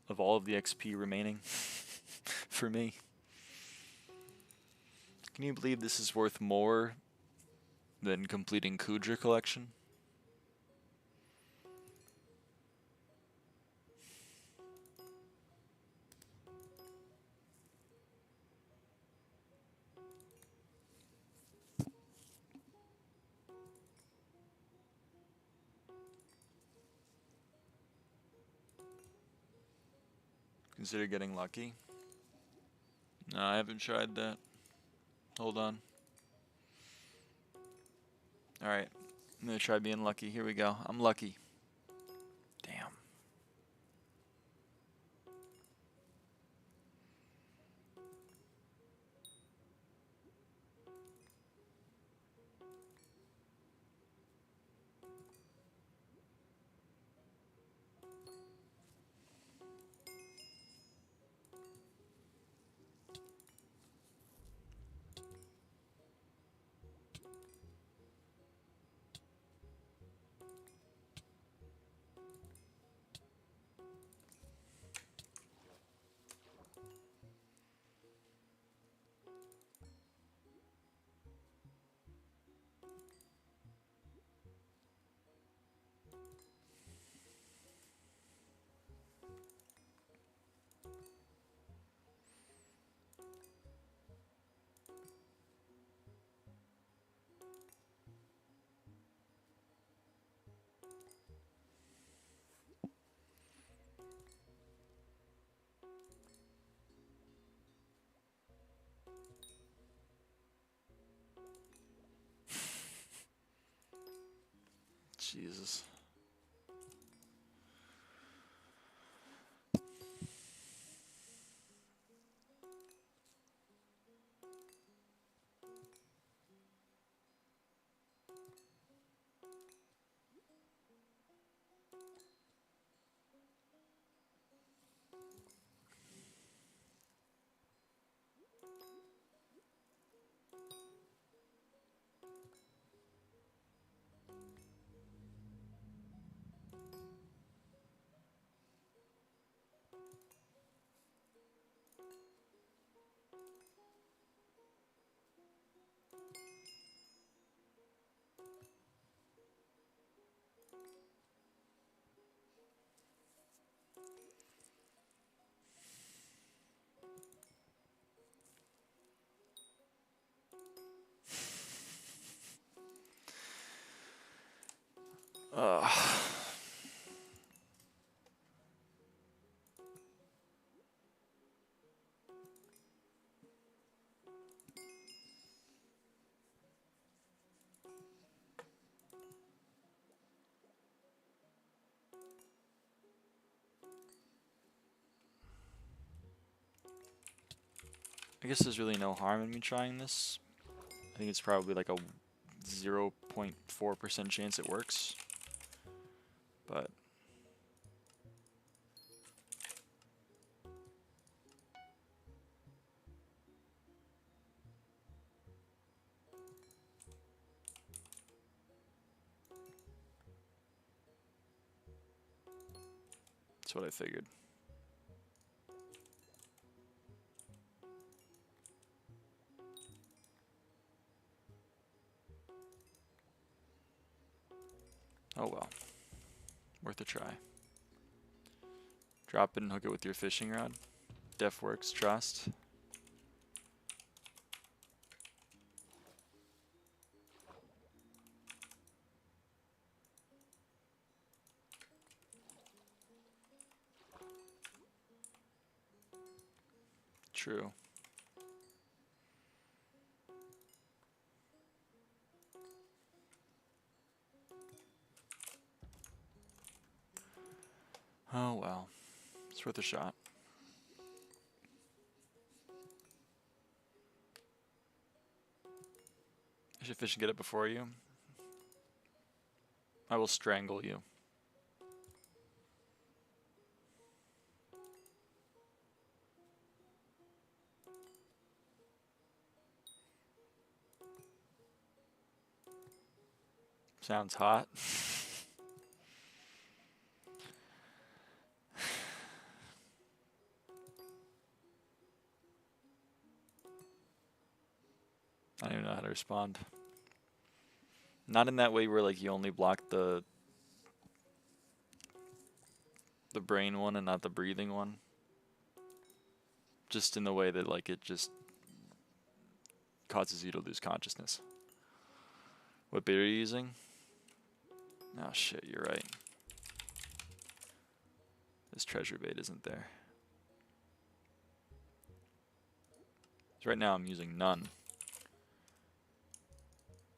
A: of all of the XP remaining for me? Can you believe this is worth more than completing Kudra collection? Consider getting lucky? No, I haven't tried that. Hold on. Alright, I'm gonna try being lucky. Here we go. I'm lucky. Damn. Jesus. I guess there's really no harm in me trying this. I think it's probably like a 0.4% chance it works. But that's what I figured. Oh well. Worth a try. Drop it and hook it with your fishing rod. Def works, trust. True. Oh well. It's worth a shot. I should fish and get it before you. I will strangle you. Sounds hot. I don't even know how to respond. Not in that way where like you only block the brain one and not the breathing one. Just in the way that like it just causes you to lose consciousness. What bait are you using? Oh shit, you're right. This treasure bait isn't there. So right now I'm using none.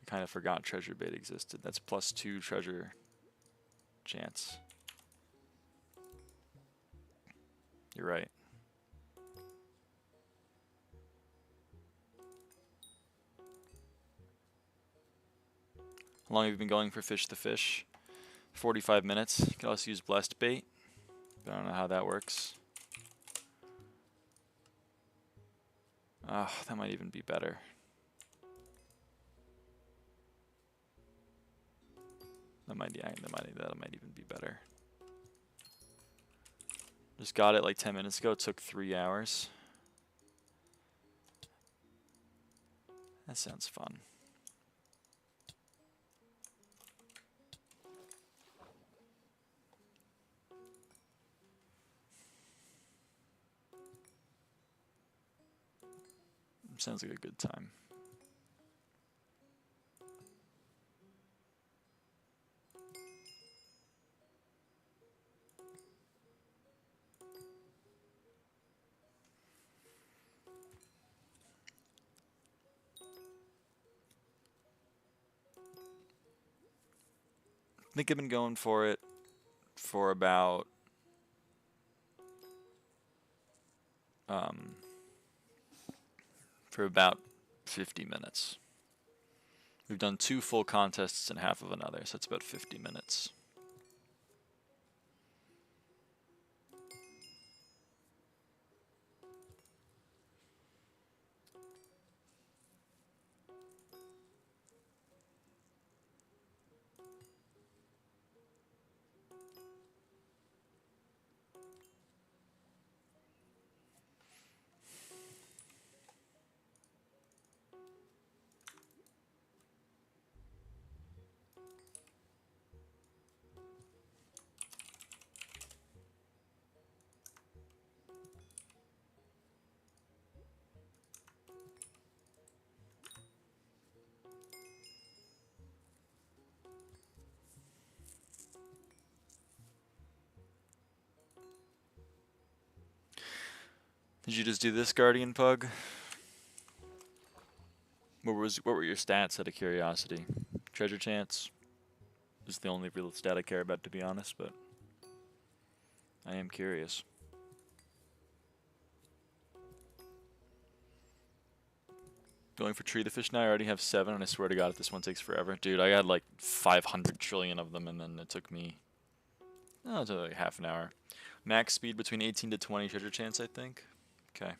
A: I kind of forgot treasure bait existed. That's +2 treasure chance. You're right. How long have you been going for fish the fish? 45 minutes. You can also use blessed bait. But I don't know how that works. That might even be better. That might even be better. Just got it like 10 minutes ago. It took 3 hours. That sounds fun. Sounds like a good time. I think I've been going for it for about for about 50 minutes. We've done 2 full contests and half of another, so it's about 50 minutes. Did you just do this, Guardian Pug? What were your stats out of curiosity? Treasure chance is the only real stat I care about, to be honest, but I am curious. Going for tree the fish now. I already have 7, and I swear to God, if this one takes forever. Dude, I had like 500 trillion of them, and then it took me... Oh, it took like half an hour. Max speed between 18 to 20 treasure chance, I think. Okay.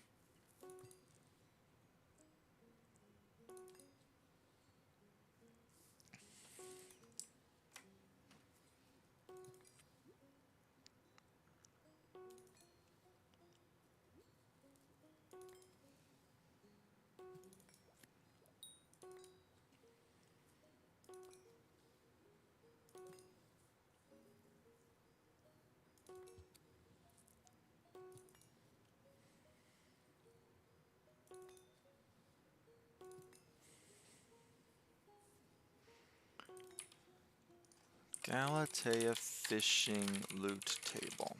A: Galatea fishing loot table.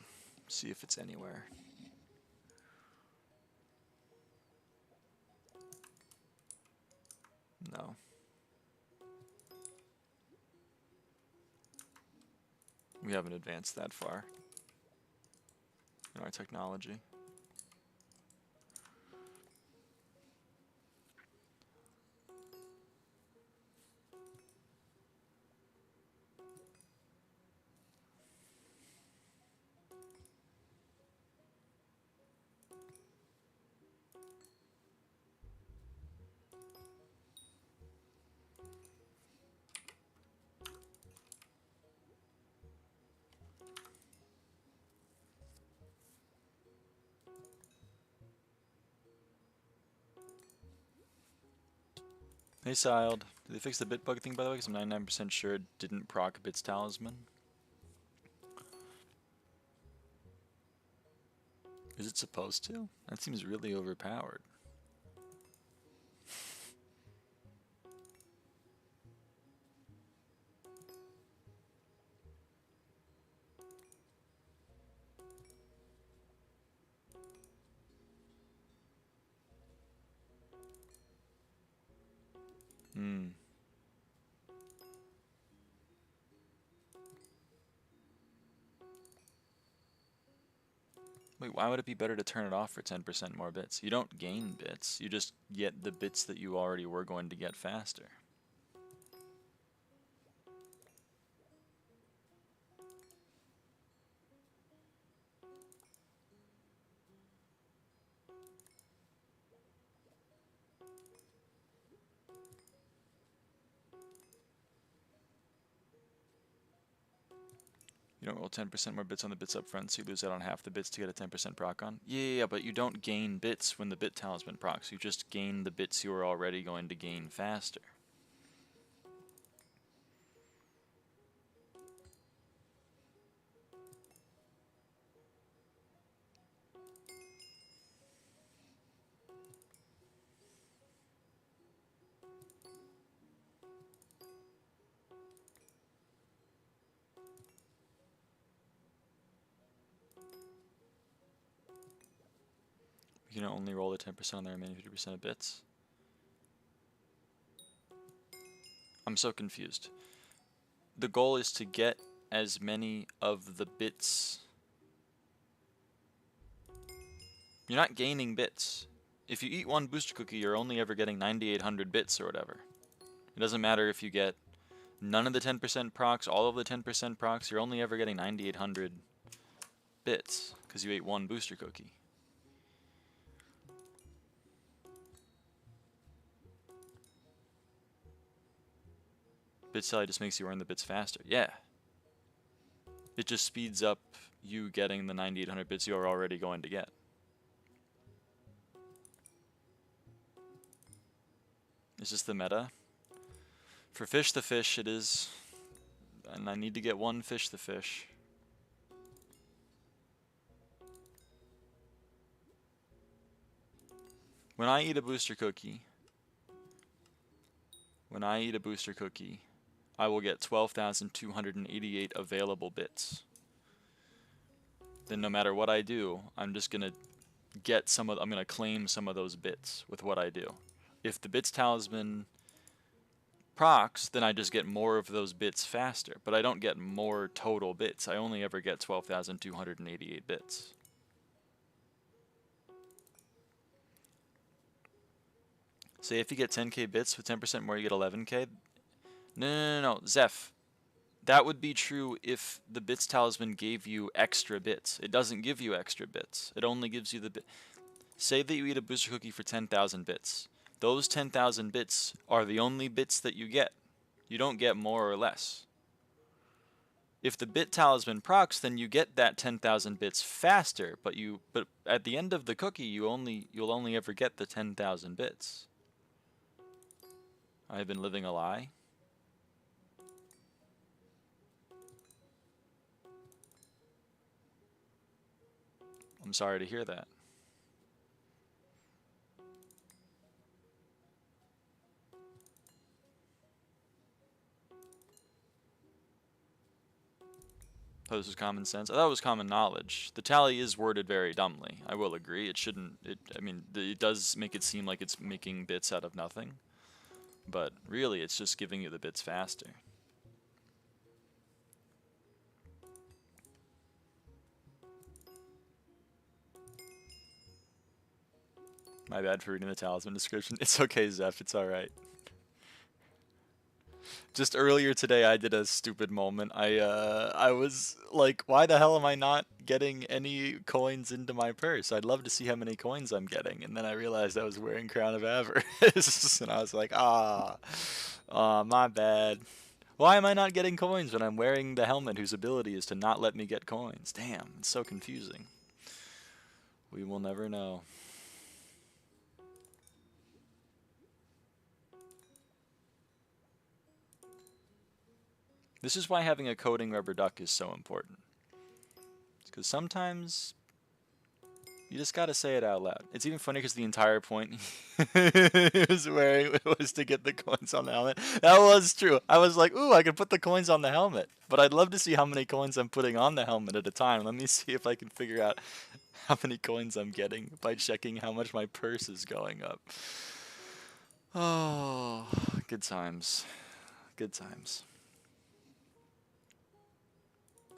A: See if it's anywhere. No. We haven't advanced that far in our technology. Hey, Siled. Did they fix the bit bug thing, by the way? Because I'm 99% sure it didn't proc Bit's talisman. Is it supposed to? That seems really overpowered. Wait, why would it be better to turn it off for 10% more bits? You don't gain bits, you just get the bits that you already were going to get faster. You don't roll 10% more bits on the bits up front, so you lose out on half the bits to get a 10% proc on. Yeah, but you don't gain bits when the bit talisman procs. You just gain the bits you were already going to gain faster. You can only roll the 10% on the remaining 50% of bits. I'm so confused. The goal is to get as many of the bits. You're not gaining bits. If you eat one booster cookie, you're only ever getting 9,800 bits or whatever. It doesn't matter if you get none of the 10% procs, all of the 10% procs, you're only ever getting 9,800 bits because you ate one booster cookie. Bit Sally just makes you earn the bits faster. Yeah. It just speeds up you getting the 9,800 bits you're already going to get. Is this the meta? For fish the fish it is, and I need to get one fish the fish. When I eat a booster cookie, I will get 12,288 available bits. Then no matter what I do, I'm just gonna get I'm gonna claim some of those bits with what I do. If the bits talisman procs, then I just get more of those bits faster, but I don't get more total bits. I only ever get 12,288 bits. Say if you get 10k bits with 10% more, you get 11k. No, Zeph. That would be true if the bits talisman gave you extra bits. It doesn't give you extra bits. It only gives you the bit. Say that you eat a booster cookie for 10,000 bits. Those 10,000 bits are the only bits that you get. You don't get more or less. If the bit talisman procs, then you get that 10,000 bits faster, but at the end of the cookie, you'll only ever get the 10,000 bits. I've been living a lie. I'm sorry to hear that. Oh, this was common sense. I thought it was common knowledge. The tally is worded very dumbly. I will agree. It shouldn't. I mean, it does make it seem like it's making bits out of nothing, but really, it's just giving you the bits faster. My bad for reading the talisman description. It's okay, Zeph. It's all right. Just earlier today, I did a stupid moment. I was like, why the hell am I not getting any coins into my purse? I'd love to see how many coins I'm getting. And then I realized I was wearing Crown of Avarice. And I was like, my bad. Why am I not getting coins when I'm wearing the helmet whose ability is to not let me get coins? Damn, it's so confusing. We will never know. This is why having a coding rubber duck is so important. Because sometimes you just gotta say it out loud. It's even funny because the entire point he was wearing was to get the coins on the helmet. That was true. I was like, ooh, I can put the coins on the helmet. But I'd love to see how many coins I'm putting on the helmet at a time. Let me see if I can figure out how many coins I'm getting by checking how much my purse is going up. Oh, good times. Good times.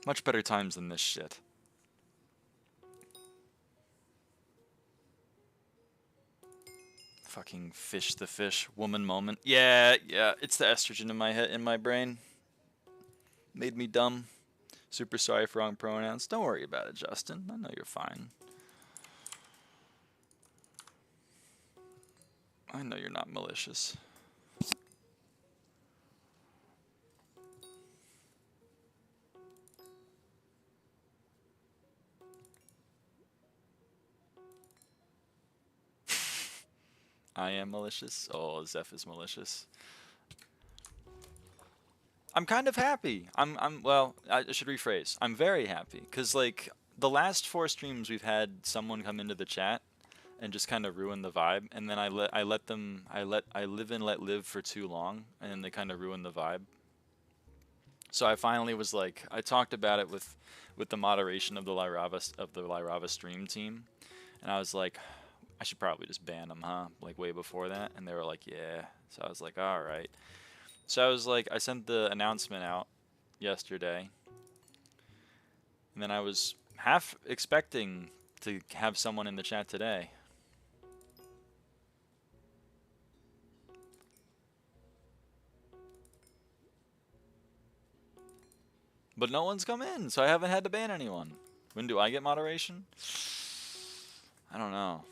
A: Much better times than this shit. Fucking fish the fish woman moment. Yeah, it's the estrogen in my head, in my brain. Made me dumb. Super sorry for wrong pronouns. Don't worry about it, Justin. I know you're fine. I know you're not malicious. I am malicious. Oh, Zeph is malicious. I'm kind of happy. Well, I should rephrase. I'm very happy cuz like the last 4 streams we've had someone come into the chat and just kind of ruin the vibe, and then I live and let live for too long, and then they kind of ruin the vibe. So I finally was like, I talked about it with the moderation of the lyraava stream team, and I was like, I should probably just ban them, huh? Like way before that, and they were like, yeah. So I was like, all right. So I was like, I sent the announcement out yesterday, and then I was half expecting to have someone in the chat today. But no one's come in, so I haven't had to ban anyone. When do I get moderation? I don't know.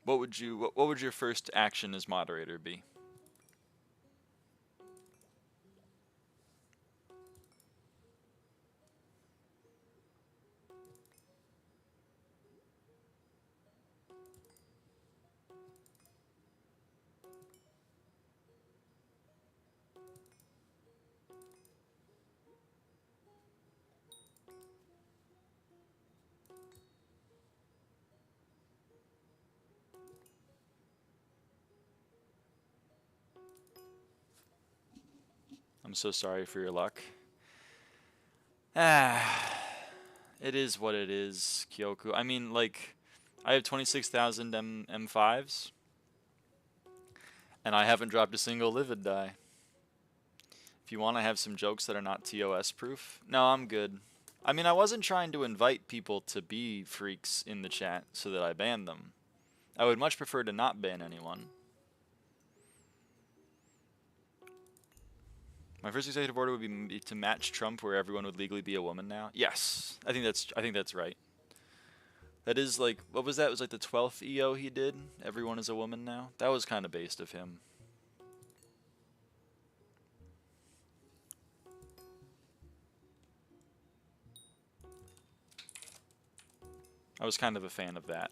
A: What would your first action as moderator be? I'm so sorry for your luck. It is what it is, Kyoku. I mean, like, I have 26,000 M5s, and I haven't dropped a single livid die. If you want to have some jokes that are not TOS proof. No, I'm good. I mean, I wasn't trying to invite people to be freaks in the chat so that I ban them. I would much prefer to not ban anyone. My first executive order would be to match Trump, where everyone would legally be a woman now. Yes, I think that's right. That is like, what was that? It was like the 12th EO he did. Everyone is a woman now. That was kind of based of him. I was kind of a fan of that.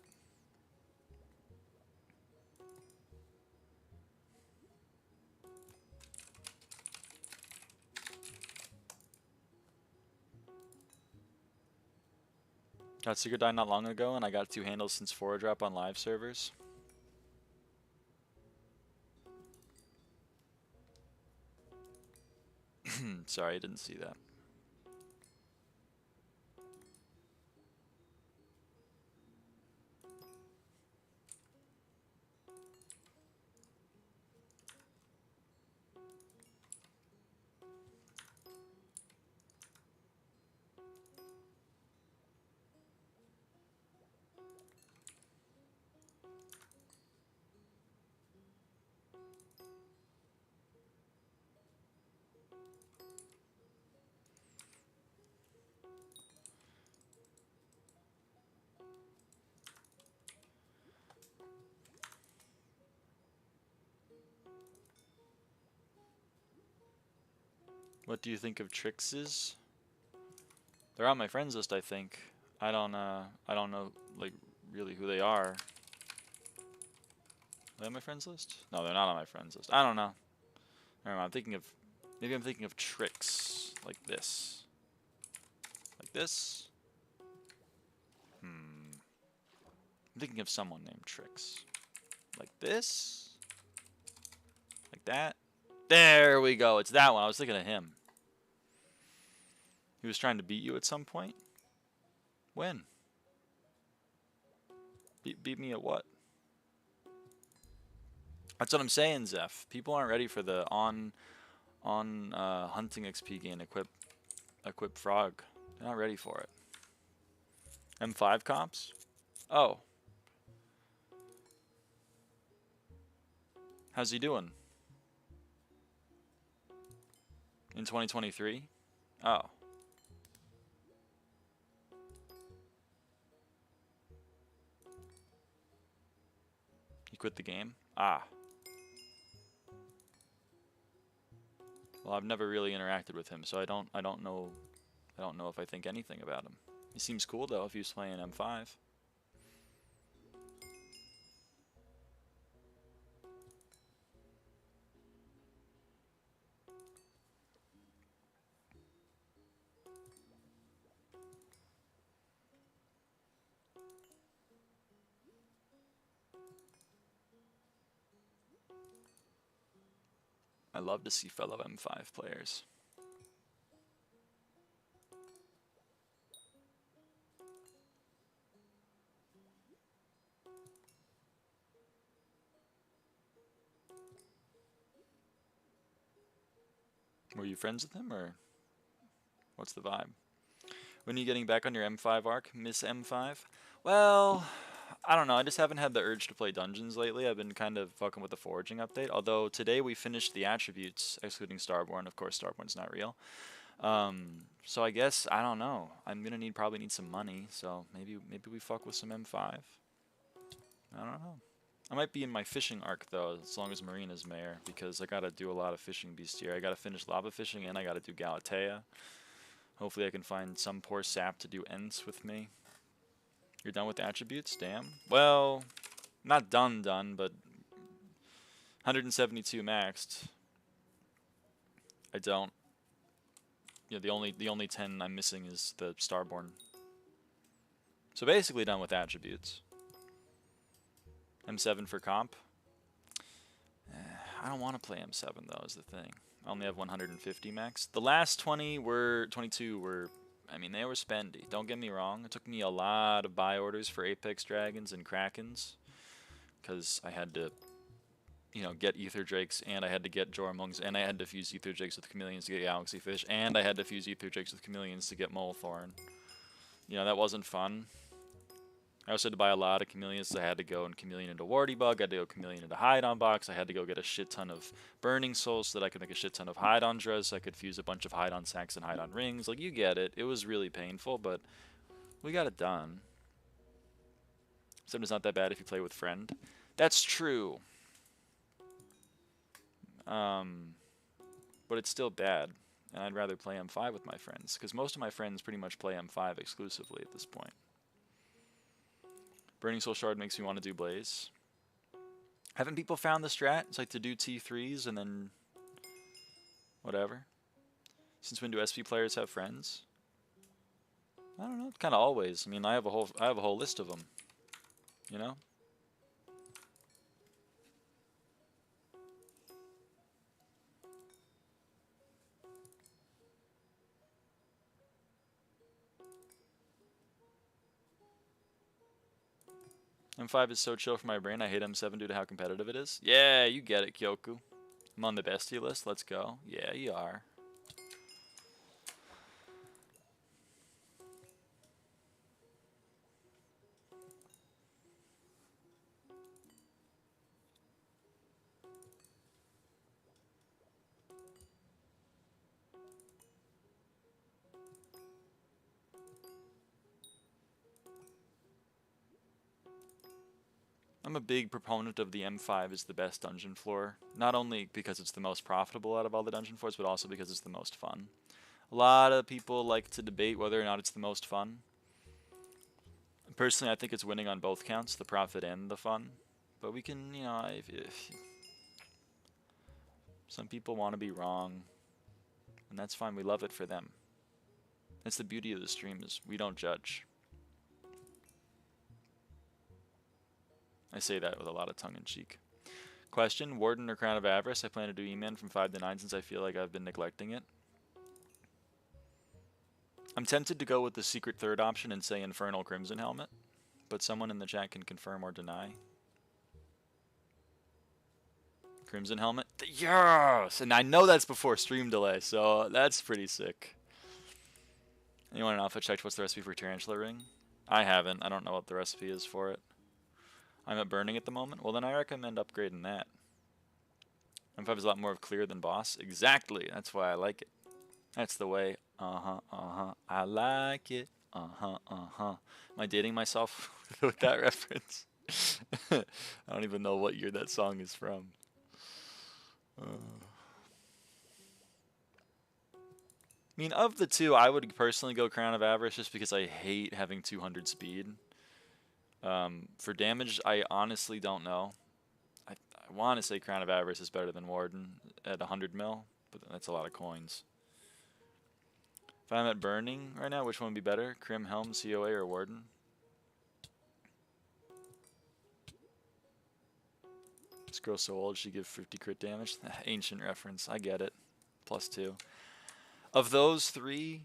A: Got Secret Die not long ago, and I got 2 handles since 4-drop on live servers. Sorry, I didn't see that. What do you think of Trixes? They're on my friends list, I think. I don't know, like, really who they are. Are they on my friends list? No, they're not on my friends list. I don't know. I don't know, maybe I'm thinking of Trix, like this. Like this? I'm thinking of someone named Trix. Like this? Like that? There we go, it's that one. I was thinking of him. He was trying to beat you at some point? When? Beat me at what? That's what I'm saying, Zeph. People aren't ready for the on hunting XP gain equip frog. They're not ready for it. M5 comps? Oh. How's he doing? In 2023? Oh. He quit the game? Ah. Well, I've never really interacted with him, so I don't know if I think anything about him. He seems cool though if he was playing M5. I love to see fellow M5 players. Were you friends with him, or what's the vibe? When are you getting back on your M5 arc, Miss M5? Well, I don't know. I just haven't had the urge to play dungeons lately. I've been kind of fucking with the foraging update. Although today we finished the attributes, excluding Starborn. Of course, Starborn's not real. So I guess I don't know. I'm gonna probably need some money. So maybe we fuck with some M5. I don't know. I might be in my fishing arc though, as long as Marina's mayor, because I gotta do a lot of fishing bestiary. I gotta finish lava fishing and I gotta do Galatea. Hopefully I can find some poor sap to do Ents with me. You're done with the attributes? Damn. Well, not done, but 172 maxed. I don't. You know, the only 10 I'm missing is the Starborn. So basically done with attributes. M7 for comp. I don't want to play M7 though, is the thing. I only have 150 max. The last 22 were, I mean, they were spendy. Don't get me wrong. It took me a lot of buy orders for Apex Dragons and Krakens, because I had to you know, get ether drakes, and I had to get Jormungs, and I had to fuse ether drakes with chameleons to get galaxy fish, and I had to fuse ether drakes with chameleons to get molethorn. You know, that wasn't fun. I also had to buy a lot of chameleons. I had to go and chameleon into Warty Bug. I had to go chameleon into Hydon Box. I had to go get a shit ton of Burning Souls so that I could make a shit ton of Hydon Dres so I could fuse a bunch of Hydon Sacks and Hydon Rings. Like, you get it. It was really painful, but we got it done. Sometimes not that bad if you play with friend. That's true. But it's still bad. And I'd rather play M5 with my friends, because most of my friends pretty much play M5 exclusively at this point. Burning Soul Shard makes me want to do Blaze. Haven't people found the strat? It's like to do T3s and then whatever. Since when do SP players have friends? I don't know. Kind of always. I mean, I have a whole list of them. You know? M5 is so chill for my brain. I hate M7 due to how competitive it is. Yeah, you get it, Kyoku. I'm on the bestie list. Let's go. Yeah, you are. I'm a big proponent of the M5 is the best dungeon floor, not only because it's the most profitable out of all the dungeon floors, but also because it's the most fun. A lot of people like to debate whether or not it's the most fun. Personally, I think it's winning on both counts, the profit and the fun. But we can, you know, if some people want to be wrong, and that's fine. We love it for them. That's the beauty of the stream, is we don't judge. I say that with a lot of tongue-in-cheek. Question, Warden or Crown of Avarice? I plan to do E-Man from 5 to 9 since I feel like I've been neglecting it. I'm tempted to go with the secret third option and say Infernal Crimson Helmet, but someone in the chat can confirm or deny. Crimson Helmet? Yes! And I know that's before stream delay, so that's pretty sick. Anyone in Alpha checked what's the recipe for Tarantula Ring? I haven't. I don't know what the recipe is for it. I'm at Burning at the moment. Well, then I recommend upgrading that. M5 is a lot more clear than Boss. Exactly. That's why I like it. That's the way. I like it. Am I dating myself with that reference? I don't even know what year that song is from. I mean, of the two, I would personally go Crown of Avarice just because I hate having 200 speed. For damage, I honestly don't know. I want to say Crown of Avarice is better than Warden at 100 mil, but that's a lot of coins. If I'm at Burning right now, which one would be better? Crim, Helm, COA, or Warden? This girl's so old, she give 50 crit damage. Ancient reference, I get it. +2. Of those three,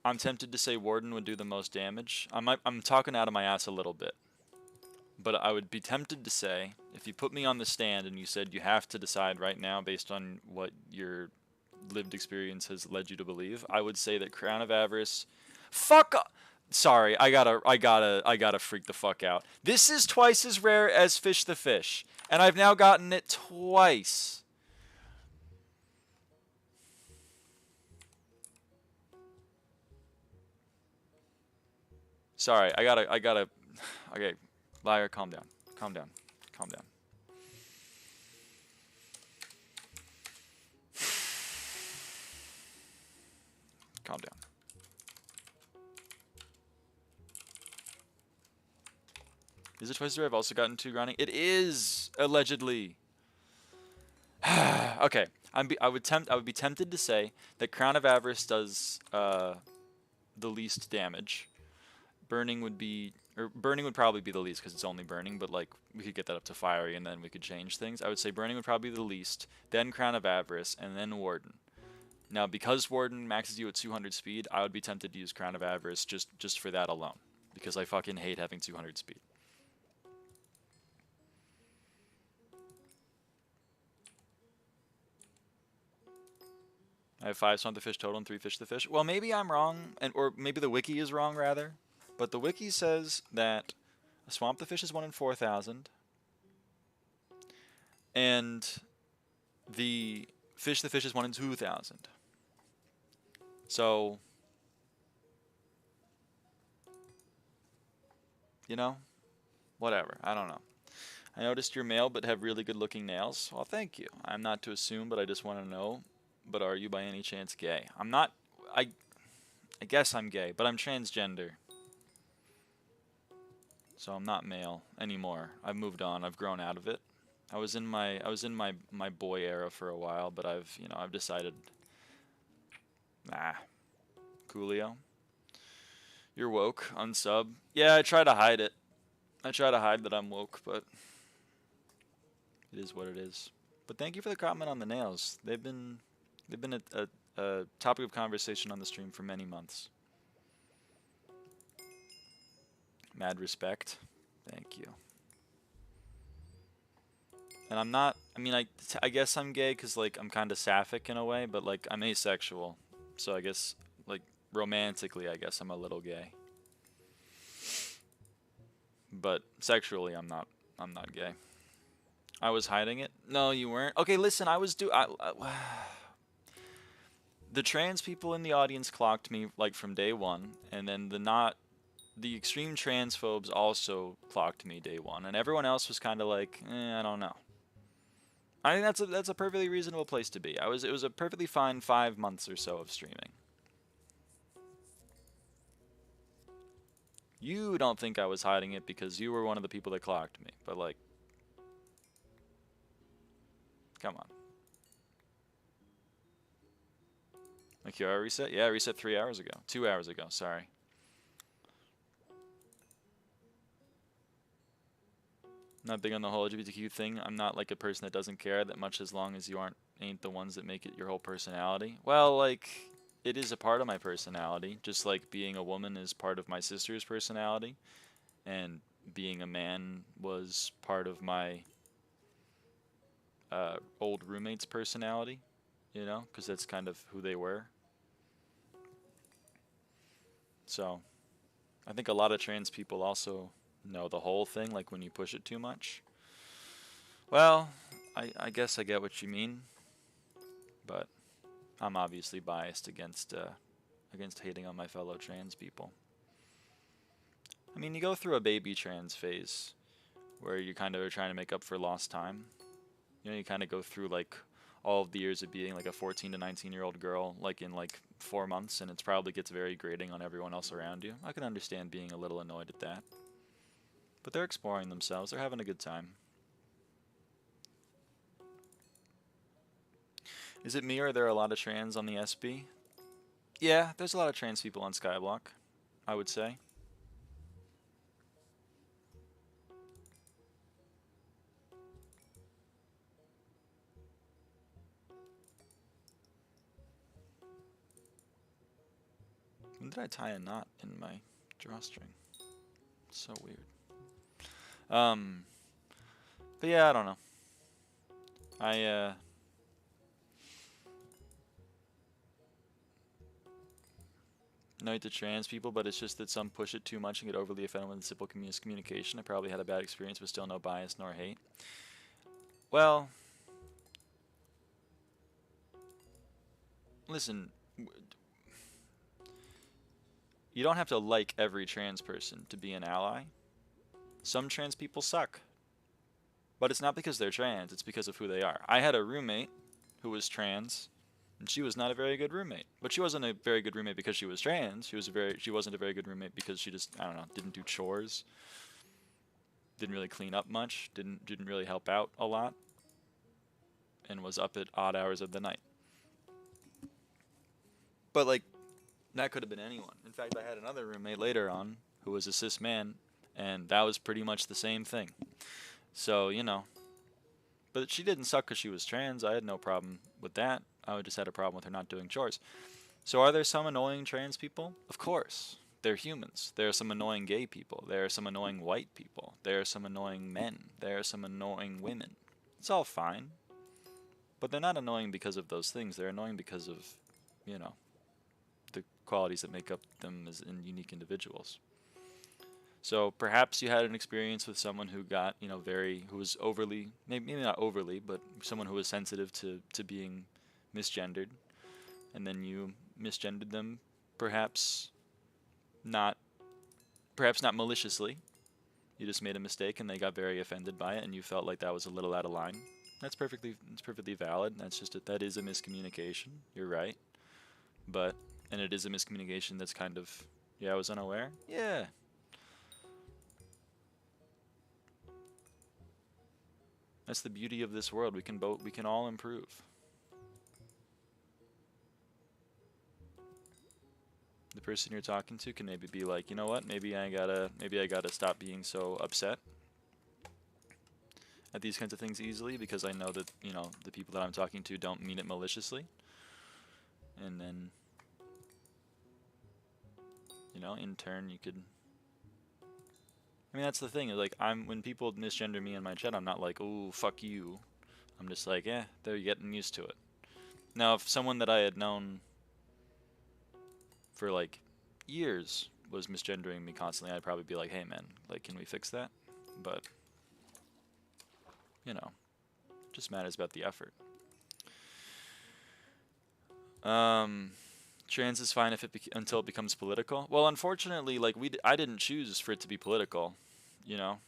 A: I'm tempted to say Warden would do the most damage. I'm talking out of my ass a little bit. But I would be tempted to say, if you put me on the stand and you said you have to decide right now based on what your lived experience has led you to believe, I would say that Crown of Avarice... Fuck up! Sorry, I gotta freak the fuck out. This is twice as rare as Fish the Fish, and I've now gotten it twice. Sorry, I gotta... Okay, Lyra, calm down. Calm down. Calm down. Calm down. Is it twice as rare? I've also gotten 2 grinding. It is, allegedly. Okay, I would be tempted to say that Crown of Avarice does the least damage. Burning would probably be the least because it's only Burning, but like we could get that up to Fiery and then we could change things. I would say Burning would probably be the least, then Crown of Avarice, and then Warden. Now, because Warden maxes you at 200 speed, I would be tempted to use Crown of Avarice just for that alone, because I fucking hate having 200 speed. I have 5 swamp the fish total and 3 fish the fish. Well, maybe I'm wrong, or maybe the wiki is wrong rather. But the wiki says that a swamp the fish is 1 in 4,000, and the fish the fish is 1 in 2,000. So, you know, whatever. I don't know. I noticed you're male but have really good looking nails. Well, thank you. I'm not to assume, but I just want to know. But are you by any chance gay? I'm not. I guess I'm gay, but I'm transgender. So I'm not male anymore. I've moved on. I've grown out of it. I was in my boy era for a while, but I've decided, nah. Coolio. You're woke. Unsub. Yeah, I try to hide it. I try to hide that I'm woke, but it is what it is. But thank you for the comment on the nails. They've been a topic of conversation on the stream for many months. Mad respect. Thank you. And I'm not, I mean, I guess I'm gay because, like, I'm kind of sapphic in a way, but, like, I'm asexual. So I guess, like, romantically, I guess I'm a little gay. But sexually, I'm not gay. I was hiding it? No, you weren't. Okay, listen, the trans people in the audience clocked me, like, from day one, and then the extreme transphobes also clocked me day one, and everyone else was kind of like, I don't know. I think that's a perfectly reasonable place to be. It was a perfectly fine 5 months or so of streaming. You don't think I was hiding it because you were one of the people that clocked me, but, like, come on. Like, you reset? Yeah, I reset 3 hours ago. 2 hours ago, sorry. Not big on the whole LGBTQ thing. I'm not like a person that doesn't care that much as long as you ain't the ones that make it your whole personality. Well, like, it is a part of my personality, just like being a woman is part of my sister's personality, and being a man was part of my old roommate's personality, you know, because that's kind of who they were. So, I think a lot of trans people also know the whole thing, like when you push it too much. Well, I guess I get what you mean, but I'm obviously biased against hating on my fellow trans people. I mean, you go through a baby trans phase where you kind of are trying to make up for lost time. You know, you kind of go through like all of the years of being like a 14 to 19-year-old girl, like in like 4 months, and it probably gets very grating on everyone else around you. I can understand being a little annoyed at that. But they're exploring themselves. They're having a good time. Is it me or are there a lot of trans on the SB? Yeah, there's a lot of trans people on SkyBlock, I would say. When did I tie a knot in my drawstring? So weird. But yeah, I don't know. Annoyed to trans people, but it's just that some push it too much and get overly offended with simple communication. I probably had a bad experience, but still no bias nor hate. Well, listen, you don't have to like every trans person to be an ally. Some trans people suck. But it's not because they're trans, it's because of who they are. I had a roommate who was trans, and she was not a very good roommate. But she wasn't a very good roommate because she was trans. She wasn't a very good roommate because she just, I don't know, didn't do chores. Didn't really clean up much, didn't really help out a lot, and was up at odd hours of the night. But, like, that could have been anyone. In fact, I had another roommate later on who was a cis man, and that was pretty much the same thing. So, you know. But she didn't suck because she was trans. I had no problem with that. I just had a problem with her not doing chores. So are there some annoying trans people? Of course. They're humans. There are some annoying gay people. There are some annoying white people. There are some annoying men. There are some annoying women. It's all fine. But they're not annoying because of those things. They're annoying because of you know, the qualities that make up them as unique individuals. So perhaps you had an experience with someone who got, you know, who was overly, maybe not overly, but someone who was sensitive to being misgendered, and then you misgendered them, perhaps not, perhaps not maliciously. You just made a mistake and they got very offended by it, and you felt like that was a little out of line. It's perfectly valid. That is a miscommunication. You're right. And it is a miscommunication that's kind of, yeah, I was unaware. Yeah. That's the beauty of this world. We can all improve. The person you're talking to can maybe be like, you know what? Maybe I gotta stop being so upset at these kinds of things easily, because I know that, you know, the people that I'm talking to don't mean it maliciously. And then, you know, in turn, you could. I mean, that's the thing. Like, when people misgender me in my chat, I'm not like, "Ooh, fuck you." I'm just like, they're getting used to it. Now, if someone that I had known for like years was misgendering me constantly, I'd probably be like, "Hey, man, like, can we fix that?" But, you know, it just matters about the effort. Trans is fine if until it becomes political. Well, unfortunately, like I didn't choose for it to be political, you know.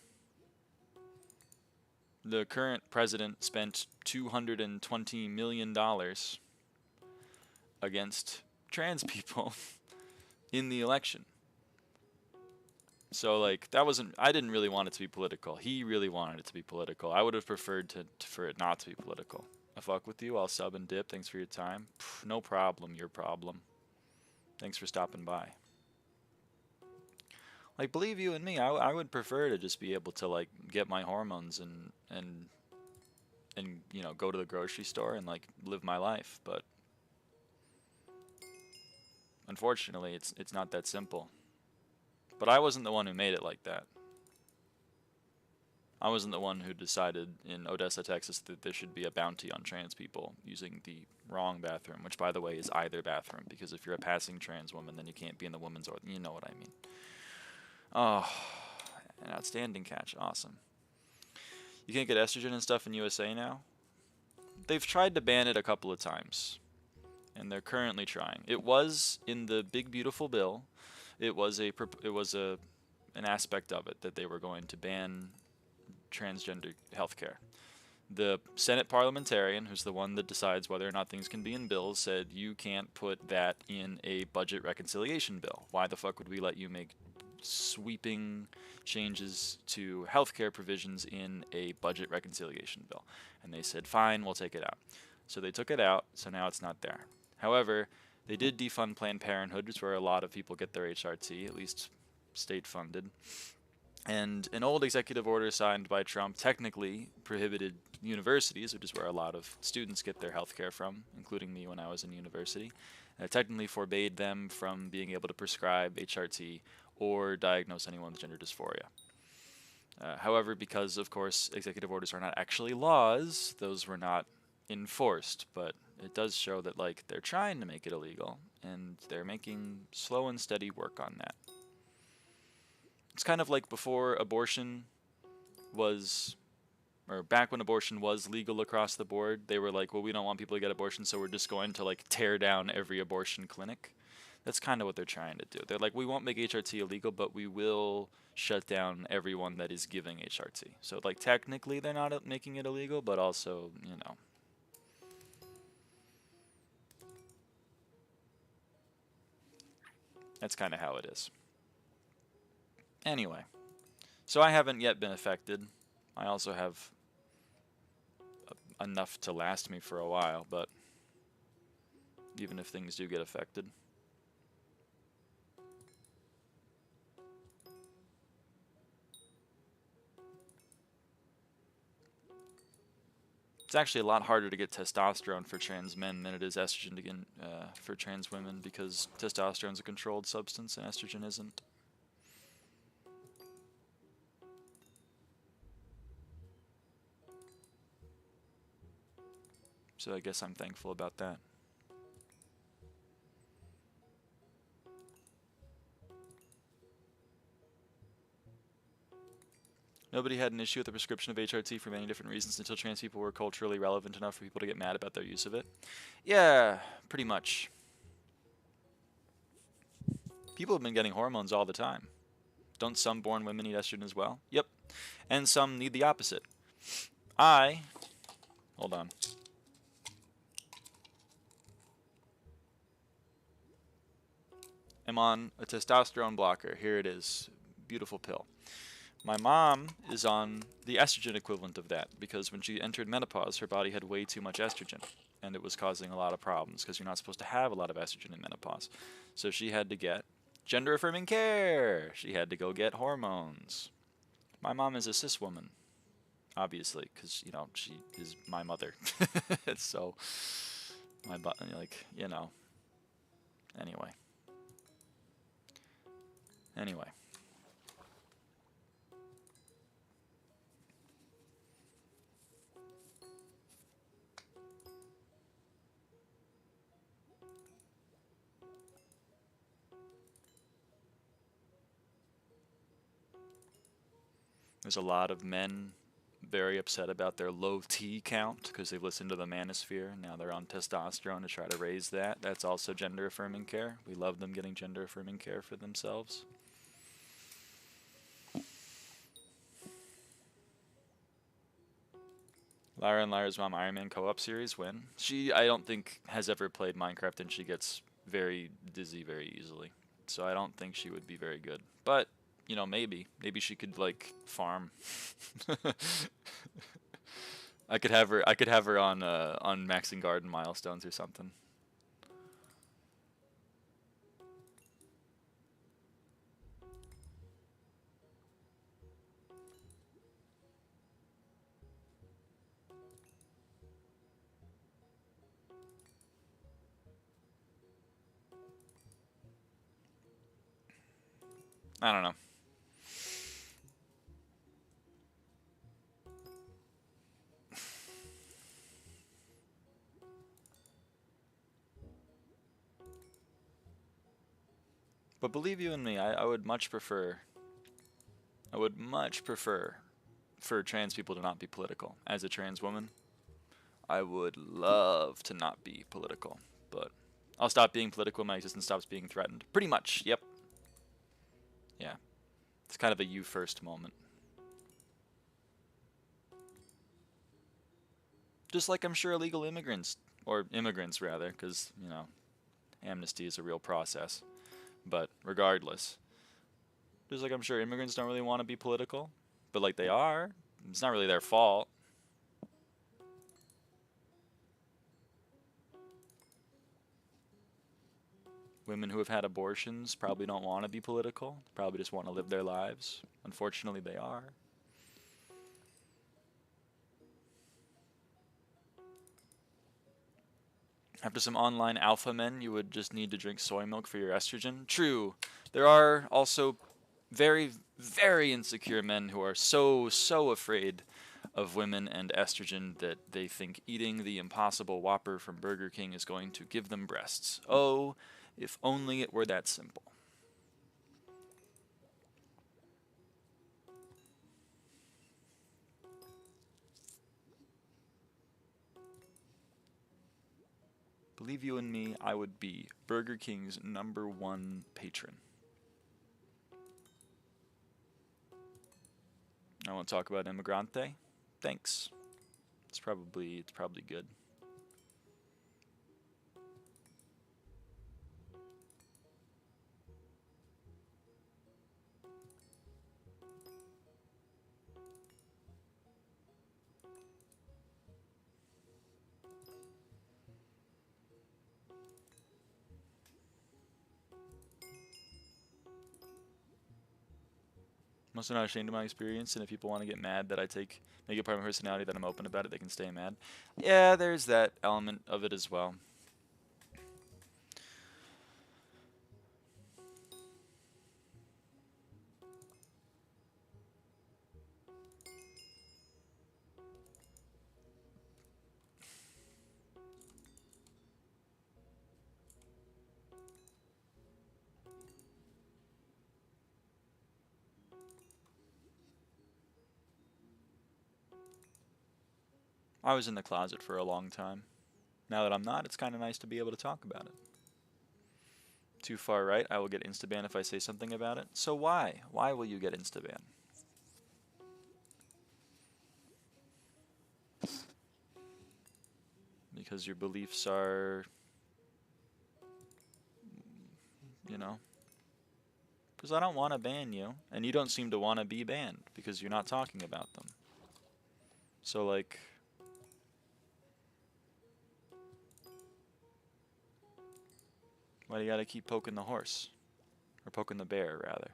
A: The current president spent $220 million against trans people in the election. So like I didn't really want it to be political. He really wanted it to be political. I would have preferred for it not to be political. I fuck with you. I'll sub and dip. Thanks for your time. No problem. Your problem. Thanks for stopping by. Like, believe you and me, I would prefer to just be able to like get my hormones and you know, go to the grocery store and like live my life, but unfortunately it's not that simple. But I wasn't the one who made it like that. I wasn't the one who decided in Odessa, Texas that there should be a bounty on trans people using the wrong bathroom, which by the way is either bathroom, because if you're a passing trans woman, then you can't be in the women's, or you know what I mean. Oh, an outstanding catch. Awesome. You can't get estrogen and stuff in USA now? They've tried to ban it a couple of times, and they're currently trying. It was in the big beautiful bill. It was an aspect of it that they were going to ban transgender healthcare. The Senate parliamentarian, who's the one that decides whether or not things can be in bills, said you can't put that in a budget reconciliation bill. Why the fuck would we let you make sweeping changes to healthcare provisions in a budget reconciliation bill? And they said, fine, we'll take it out. So they took it out, so now it's not there. However, they did defund Planned Parenthood, which is where a lot of people get their HRT, at least state-funded. And an old executive order signed by Trump technically prohibited universities, which is where a lot of students get their healthcare from, including me when I was in university. Technically forbade them from being able to prescribe HRT or diagnose anyone with gender dysphoria. However, because, of course, executive orders are not actually laws, those were not enforced. But it does show that, like, they're trying to make it illegal, and they're making slow and steady work on that. It's kind of like before abortion was, or back when abortion was legal across the board, they were like, well, we don't want people to get abortion, so we're just going to, like, tear down every abortion clinic. That's kind of what they're trying to do. They're like, we won't make HRT illegal, but we will shut down everyone that is giving HRT. So, like, technically they're not making it illegal, but also, you know. That's kind of how it is. Anyway, so I haven't yet been affected. I also have enough to last me for a while, but even if things do get affected. It's actually a lot harder to get testosterone for trans men than it is estrogen to get for trans women, because testosterone is a controlled substance and estrogen isn't. So I guess I'm thankful about that. Nobody had an issue with the prescription of HRT for many different reasons until trans people were culturally relevant enough for people to get mad about their use of it. Yeah, pretty much. People have been getting hormones all the time. Don't some born women need estrogen as well? Yep. And some need the opposite. Hold on. I'm on a testosterone blocker. Here it is. Beautiful pill. My mom is on the estrogen equivalent of that because when she entered menopause, her body had way too much estrogen, and it was causing a lot of problems because you're not supposed to have a lot of estrogen in menopause. So she had to get gender-affirming care. She had to go get hormones. My mom is a cis woman, obviously, because, you know, she is my mother. So, Anyway. There's a lot of men very upset about their low T count because they've listened to the manosphere. Now they're on testosterone to try to raise that. That's also gender-affirming care. We love them getting gender-affirming care for themselves. Lyra and Lyra's mom Iron Man co-op series win. She, I don't think, has ever played Minecraft, and she gets very dizzy very easily. So I don't think she would be very good. But, you know, maybe she could, like, farm. I could have her on maxing garden milestones or something. I don't know. But believe you and me, I would much prefer for trans people to not be political. As a trans woman, I would love to not be political. But I'll stop being political when my existence stops being threatened. Pretty much, yep. Yeah. It's kind of a you first moment. Just like I'm sure illegal immigrants, or immigrants rather, because, you know, amnesty is a real process. But regardless, just like I'm sure immigrants don't really want to be political, but like they are, it's not really their fault. Women who have had abortions probably don't want to be political, probably just want to live their lives. Unfortunately, they are. After some online alpha men, you would just need to drink soy milk for your estrogen. True. There are also very, very insecure men who are so afraid of women and estrogen that they think eating the Impossible Whopper from Burger King is going to give them breasts. Oh, if only it were that simple. Believe you and me, I would be Burger King's #1 patron. I won't talk about Emigrante. Thanks. It's probably good. I'm also not ashamed of my experience, and if people want to get mad that make it part of my personality that I'm open about it, they can stay mad. Yeah, there's that element of it as well. I was in the closet for a long time. Now that I'm not, it's kind of nice to be able to talk about it. Too far right, I will get instaban if I say something about it. So why? Why will you get instaban? Because your beliefs are, you know, because I don't want to ban you, and you don't seem to want to be banned because you're not talking about them. So, like, why do you gotta keep poking the horse? Or poking the bear, rather.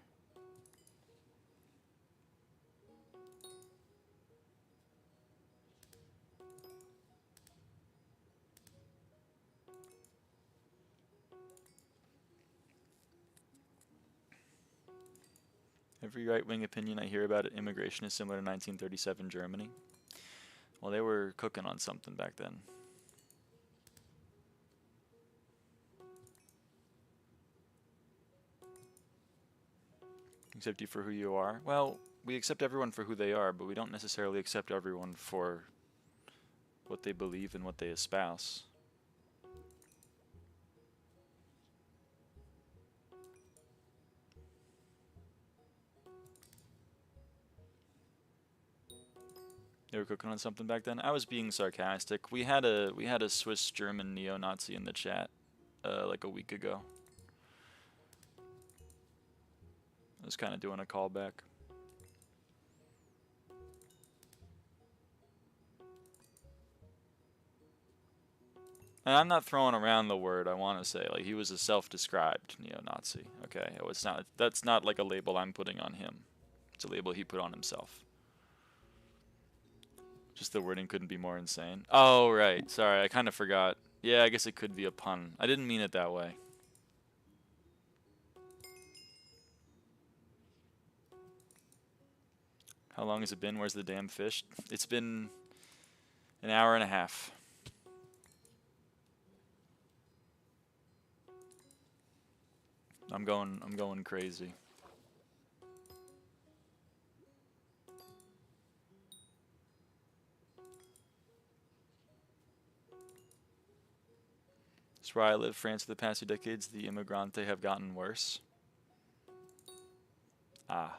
A: Every right-wing opinion I hear about immigration is similar to 1937 Germany. Well, they were cooking on something back then. Accept you for who you are. Well, we accept everyone for who they are, but we don't necessarily accept everyone for what they believe and what they espouse. They were cooking on something back then. I was being sarcastic. We had a Swiss German neo-Nazi in the chat like a week ago. I was kind of doing a callback. And I'm not throwing around the word. I want to say, like, he was a self-described neo-Nazi. Okay, it's not. That's not like a label I'm putting on him. It's a label he put on himself. Just the wording couldn't be more insane. Oh, right. Sorry, I kind of forgot. Yeah, I guess it could be a pun. I didn't mean it that way. How long has it been? Where's the damn fish? It's been an hour and a half. I'm going crazy. That's where I live, France. For the past 2 decades, the immigrante have gotten worse. Ah.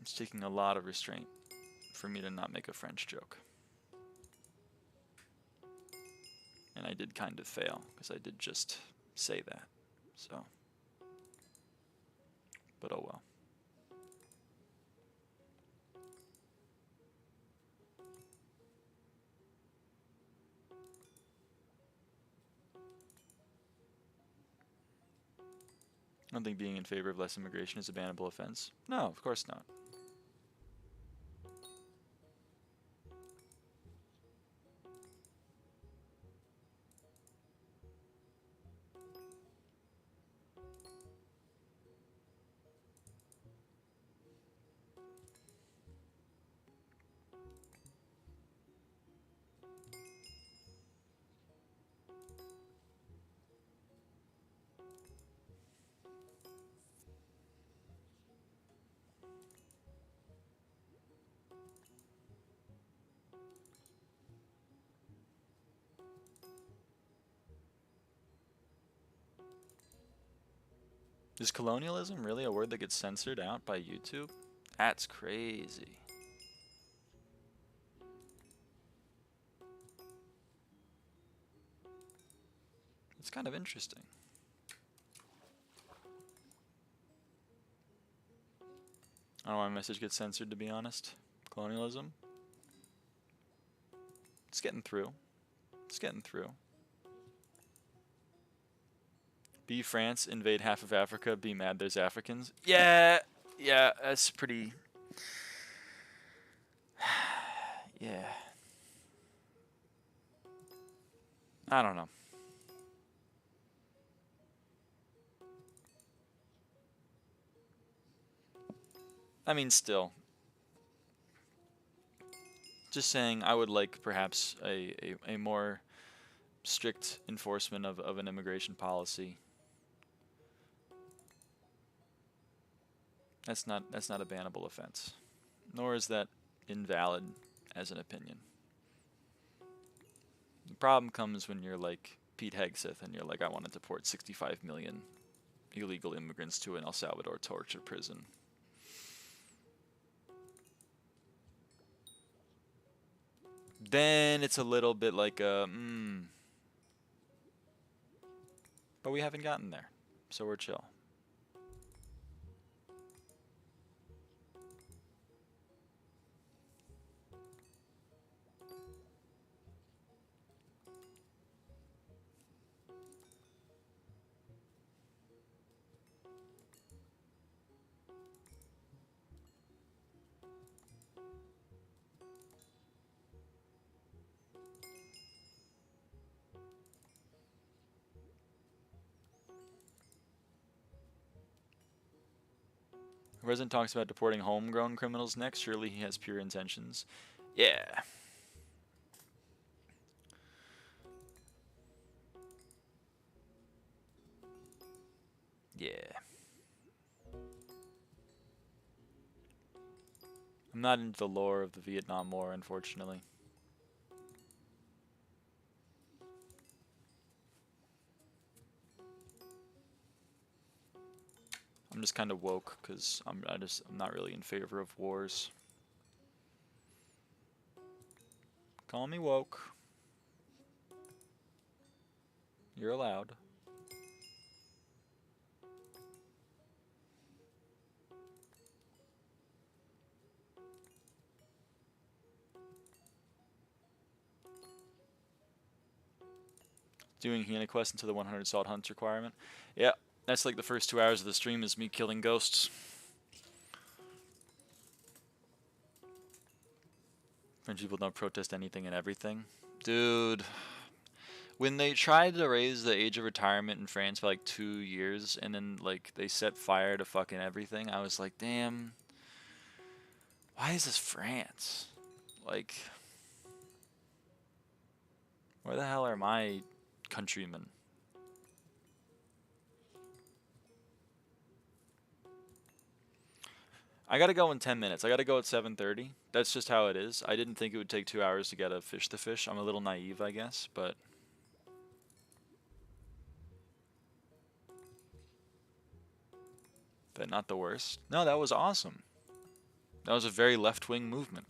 A: It's taking a lot of restraint for me to not make a French joke. And I did kind of fail, because I did just say that. So. But oh well. I don't think being in favor of less immigration is a bannable offense. No, of course not. Is colonialism really a word that gets censored out by YouTube? That's crazy. It's kind of interesting. I don't know why my message gets censored, to be honest. Colonialism? It's getting through. It's getting through. Be France, invade half of Africa, be mad there's Africans. Yeah, that's pretty... yeah. I don't know. I mean, still. Just saying, I would like perhaps a more strict enforcement of an immigration policy. That's not a bannable offense, nor is that invalid as an opinion. The problem comes when you're like Pete Hegseth and you're like, I want to deport 65 million illegal immigrants to an El Salvador torture prison. Then it's a little bit like a, but we haven't gotten there, so we're chill. The resident talks about deporting homegrown criminals next. Surely he has pure intentions. Yeah. Yeah. I'm not into the lore of the Vietnam War, unfortunately. I'm just kind of woke because I'm not really in favor of wars. Call me woke. You're allowed. Doing Hina quest until the 100 salt hunt requirement. Yeah, that's like the first 2 hours of the stream is me killing ghosts. French people don't protest anything and everything. Dude, when they tried to raise the age of retirement in France for like 2 years and then like they set fire to fucking everything, I was like, damn, why is this France? Like, where the hell are my countrymen? I gotta go in 10 minutes. I gotta go at 7:30. That's just how it is. I didn't think it would take 2 hours to get a fish to fish. I'm a little naive, I guess, but not the worst. No, that was awesome. That was a very left-wing movement.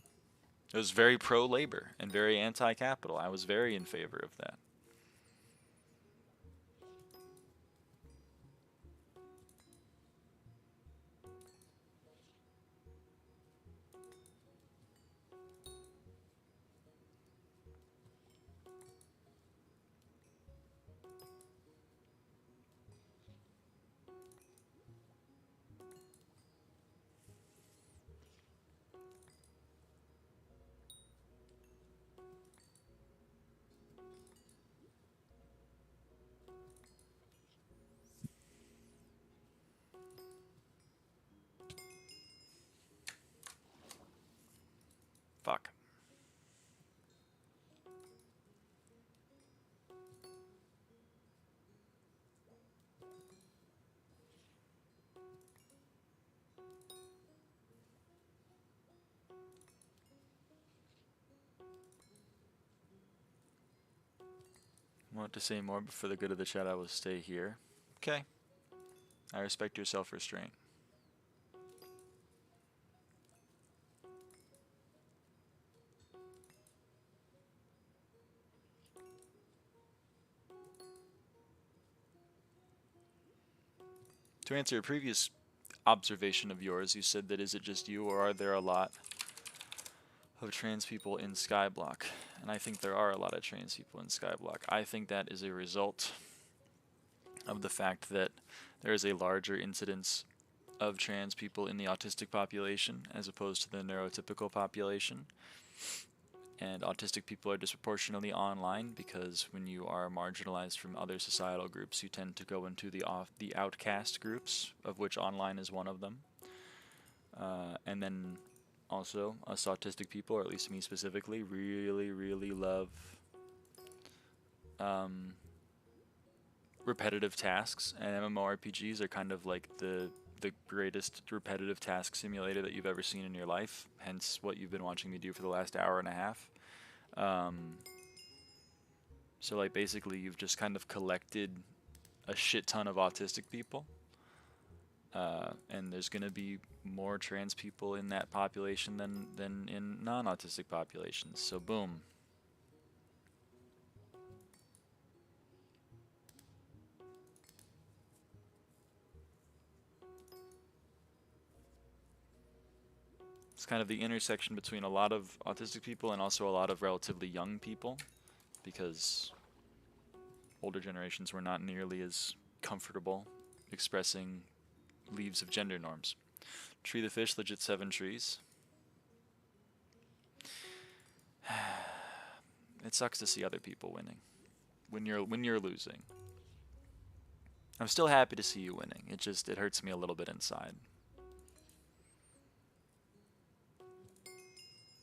A: It was very pro-labor and very anti-capital. I was very in favor of that. Fuck. I want to say more, but for the good of the chat, I will stay here. Okay. I respect your self-restraint. To answer a previous observation of yours, you said that is it just you, or are there a lot of trans people in SkyBlock? And I think there are a lot of trans people in SkyBlock. I think that is a result of the fact that there is a larger incidence of trans people in the autistic population as opposed to the neurotypical population. And autistic people are disproportionately online because when you are marginalized from other societal groups, you tend to go into the outcast groups, of which online is one of them. And then Also, us autistic people, or at least me specifically, really love repetitive tasks, and MMORPGs are kind of like the greatest repetitive task simulator that you've ever seen in your life, hence what you've been watching me do for the last hour and a half. So like basically you've just kind of collected a shit ton of autistic people, and there's gonna be more trans people in that population than in non-autistic populations, so boom. It's kind of the intersection between a lot of autistic people and also a lot of relatively young people, because older generations were not nearly as comfortable expressing leaves of gender norms. Tree the fish, legit 7 trees. It sucks to see other people winning when you're losing. I'm still happy to see you winning. It hurts me a little bit inside.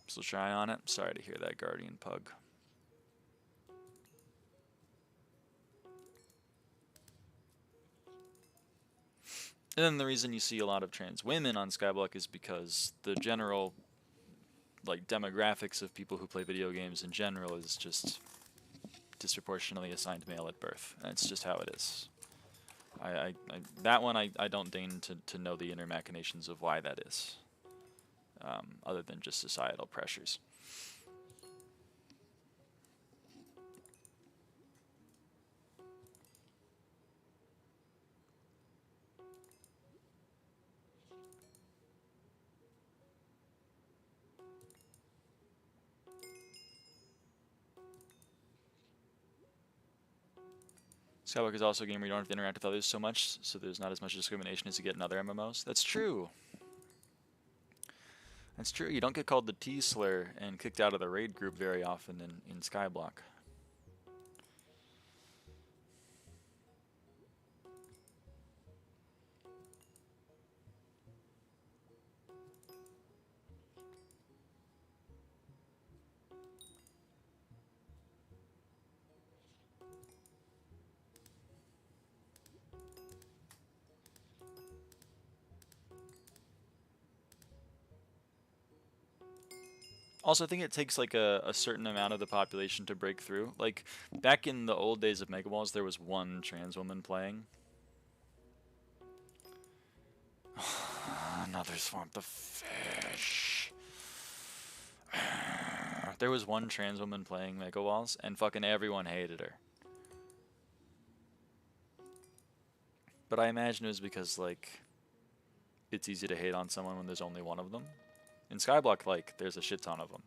A: Still try on it. Sorry to hear that, Guardian Pug. And then the reason you see a lot of trans women on SkyBlock is because the general like demographics of people who play video games in general is just disproportionately assigned male at birth. And it's just how it is. That one I don't deign to know the inner machinations of why that is, other than just societal pressures. SkyBlock is also a game where you don't have to interact with others so much, so there's not as much discrimination as you get in other MMOs. That's true. That's true. You don't get called the T-slur and kicked out of the raid group very often in SkyBlock. Also, I think it takes like a certain amount of the population to break through. Like, back in the old days of Mega Balls, there was one trans woman playing. Another swamp of fish. There was one trans woman playing Mega Balls, and fucking everyone hated her. But I imagine it was because, like, it's easy to hate on someone when there's only one of them. In SkyBlock, like, there's a shit ton of them.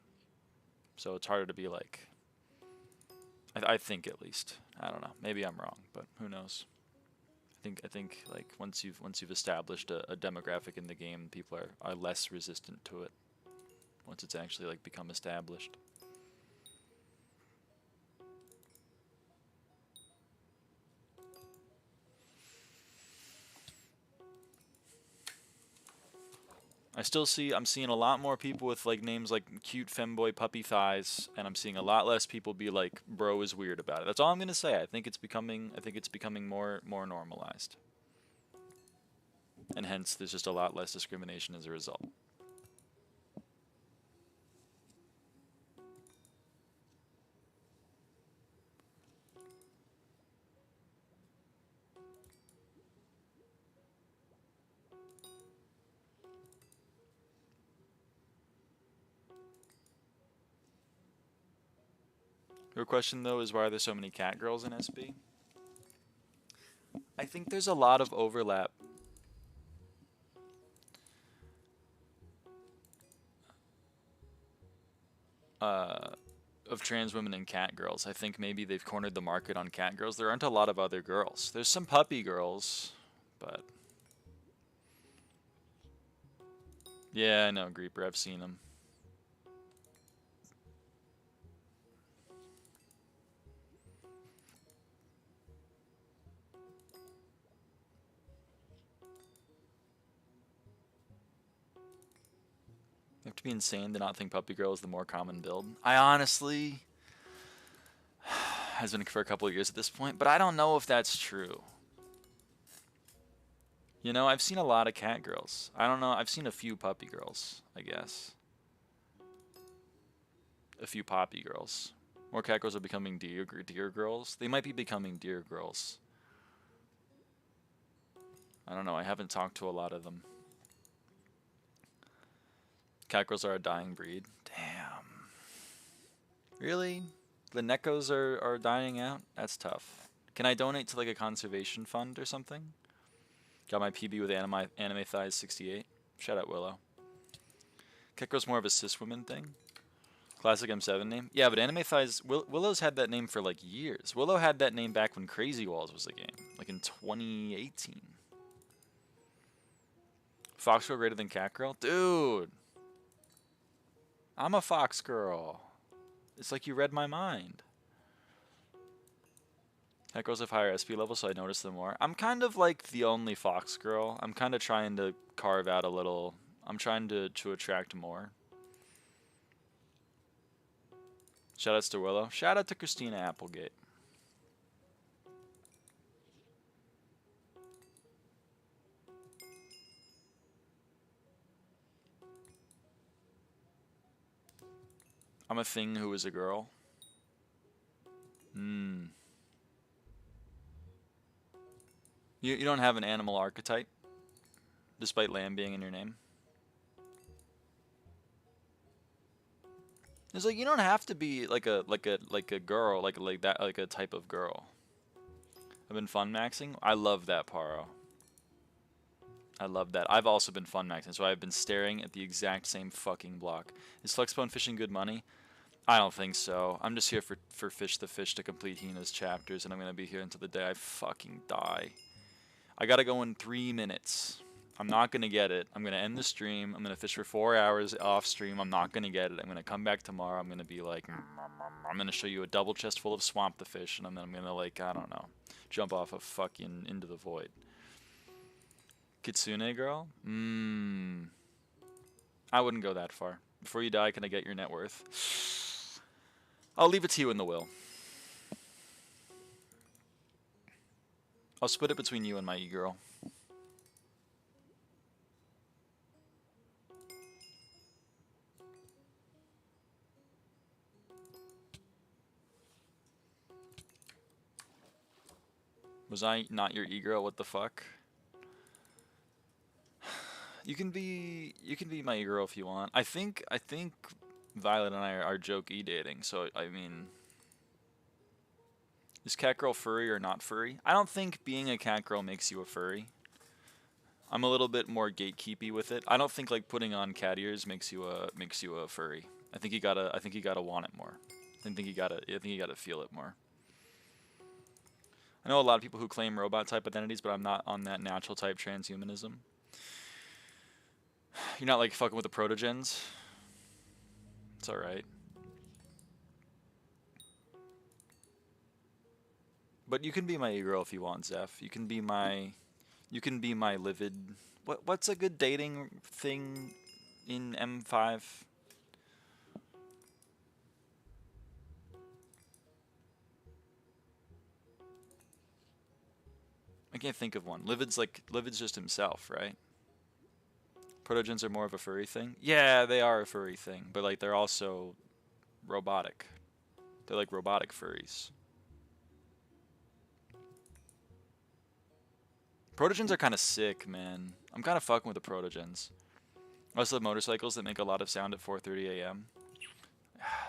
A: So it's harder to be like... I think, at least. I don't know. Maybe I'm wrong, but who knows. I think like, once you've established a demographic in the game, people are less resistant to it. Once it's actually, like, become established. I'm seeing a lot more people with like names like cute femboy puppy thighs, and I'm seeing a lot less people be like, bro is weird about it. That's all I'm gonna say. I think it's becoming more normalized. And hence there's just a lot less discrimination as a result. Your question, though, is why are there so many cat girls in SB? I think there's a lot of overlap. Of trans women and cat girls. I think maybe they've cornered the market on cat girls. There aren't a lot of other girls. There's some puppy girls, but... Yeah, I know, Creeper. I've seen them. have to be insane to not think Puppy Girl is the more common build. I honestly has been for a couple of years at this point, but I don't know if that's true. You know, I've seen a lot of cat girls. I don't know. I've seen a few puppy girls, I guess. A few poppy girls. More cat girls are becoming deer girls. They might be becoming deer girls. I don't know. I haven't talked to a lot of them. Cat girls are a dying breed. Damn. Really? The Neckos are dying out? That's tough. Can I donate to like a conservation fund or something? Got my PB with anime thighs 68. Shout out Willow. Cat girl's more of a cis woman thing. Classic M7 name. Yeah, but anime thighs. Willow's had that name for like years. Willow had that name back when Crazy Walls was a game, like in 2018. Fox girl greater than cat girl, dude. I'm a fox girl. It's like you read my mind. Cat girls have higher SP levels, so I notice them more. I'm kind of like the only fox girl. I'm kind of trying to carve out a little. I'm trying to attract more. Shoutouts to Willow. Shout out to Christina Applegate. I'm a thing who is a girl. You don't have an animal archetype, despite lamb being in your name. It's like you don't have to be like a girl, like a type of girl. I've been fun maxing. I love that, Paro. I love that. I've also been fun maxing, so I've been staring at the exact same fucking block. Is Flexbone fishing good money? I don't think so. I'm just here for Fish the Fish to complete Hina's chapters, and I'm gonna be here until the day I fucking die. I gotta go in 3 minutes. I'm not gonna get it. I'm gonna end the stream. I'm gonna fish for 4 hours off stream. I'm not gonna get it. I'm gonna come back tomorrow. I'm gonna be like, I'm gonna show you a double chest full of swamp the fish, and then I'm gonna like, I don't know, jump off a fucking into the void. Kitsune girl? I wouldn't go that far. Before you die, can I get your net worth? I'll leave it to you in the will. I'll split it between you and my e-girl. Was I not your e-girl? What the fuck? You can be my e-girl if you want. I think Violet and I are joke e-dating, so I mean, is cat girl furry or not furry? I don't think being a cat girl makes you a furry. I'm a little bit more gatekeepy with it. I don't think like putting on cat ears makes you a furry. I think you gotta want it more. I think you gotta feel it more. I know a lot of people who claim robot type identities, but I'm not on that natural type transhumanism. You're not like fucking with the protogens. It's alright. But you can be my e-girl if you want, Zeph. You can be my livid. What's a good dating thing in M5? I can't think of one. Livid's just himself, right? Protogens are more of a furry thing? Yeah, they are a furry thing, but like they're also robotic. They're like robotic furries. Protogens are kind of sick, man. I'm kind of fucking with the protogens. I also have motorcycles that make a lot of sound at 4:30 a.m.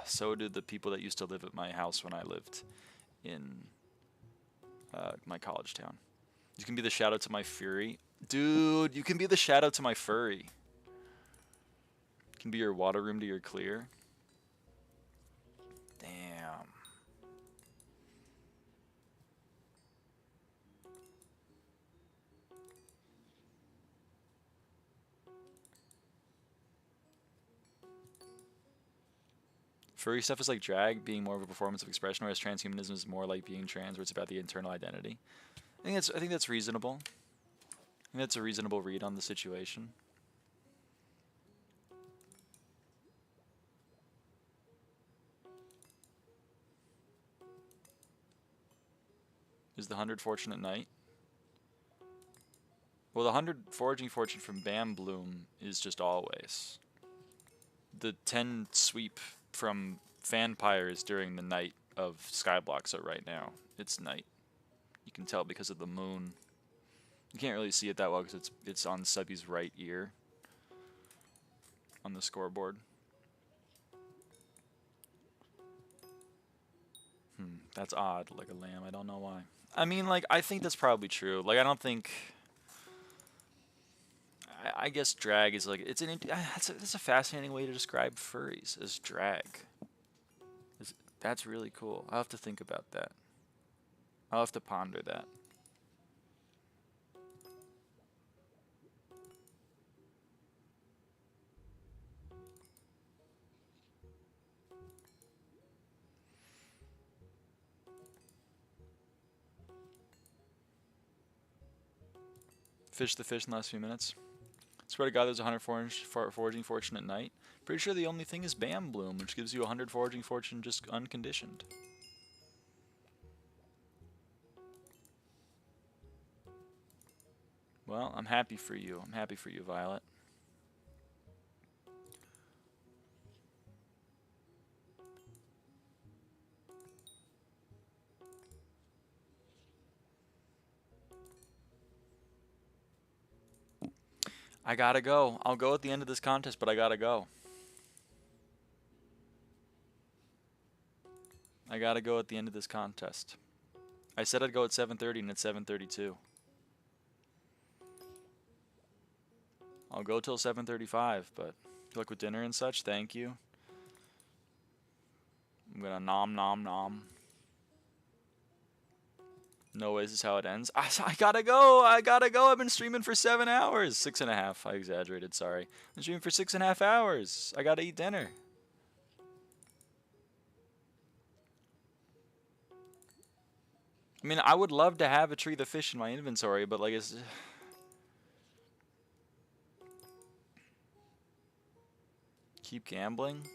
A: So do the people that used to live at my house when I lived in my college town. You can be the shadow to my fury. Dude, you can be the shadow to my furry. Can be your water room to your clear. Damn. Furry stuff is like drag, being more of a performance of expression, whereas transhumanism is more like being trans, where it's about the internal identity. I think that's reasonable. I think that's a reasonable read on the situation. Is the 100 fortune at night? Well, the 100 foraging fortune from Bam Bloom is just always. The 10 sweep from Fanpire is during the night of SkyBlock, so right now it's night. You can tell because of the moon. You can't really see it that well because it's on Subby's right ear on the scoreboard. That's odd, like a lamb. I don't know why. I mean, like, I think that's probably true. Like, I don't think. I guess drag is like that's a fascinating way to describe furries as drag. That's really cool. I'll have to think about that. I'll have to ponder that. Fish the fish in the last few minutes. Swear to God, there's 100 foraging fortune at night. Pretty sure the only thing is Bam Bloom, which gives you 100 foraging fortune just unconditioned. Well, I'm happy for you. I'm happy for you, Violet. I gotta go. I'll go at the end of this contest, but I gotta go. I gotta go at the end of this contest. I said I'd go at 7:30 and it's 7:32. I'll go till 7:35, but good luck with dinner and such. Thank you. I'm gonna nom nom nom. No way, this is how it ends. I gotta go. I gotta go. I've been streaming for 7 hours. 6.5. I exaggerated. Sorry. I've been streaming for 6.5 hours. I gotta eat dinner. I mean, I would love to have a tree the fish in my inventory, but like it's. Keep gambling.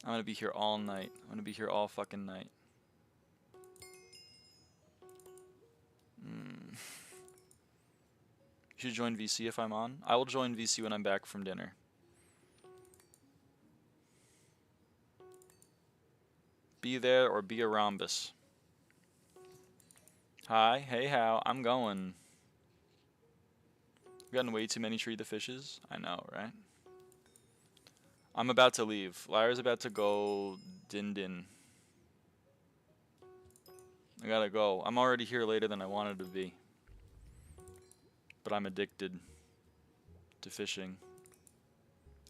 A: I'm gonna be here all night. I'm gonna be here all fucking night. You should join VC if I'm on. I will join VC when I'm back from dinner. Be there or be a rhombus. Hi, hey how, I'm going. We've gotten way too many tree the fishes. I know, right? I'm about to leave. Lyra's about to go din din. I gotta go. I'm already here later than I wanted to be. But I'm addicted to fishing.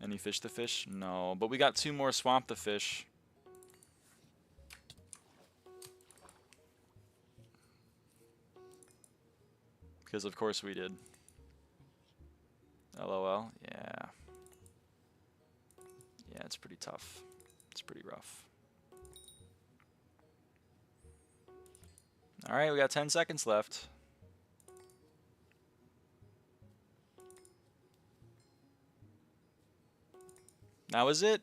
A: Any fish the fish? No. But we got 2 more swamp the fish. Because of course we did. LOL? Yeah. Yeah, it's pretty tough. It's pretty rough. Alright, we got 10 seconds left. That was it.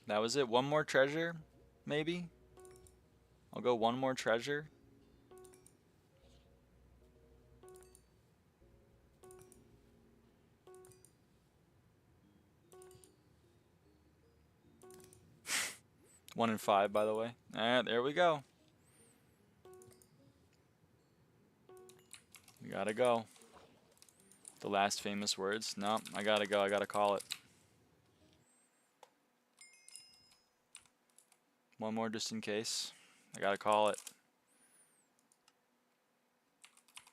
A: That was it. One more treasure, maybe? I'll go one more treasure. One in 5, by the way. Alright, there we go. We gotta go. The last famous words. No, I gotta go. I gotta call it. One more just in case. I gotta call it.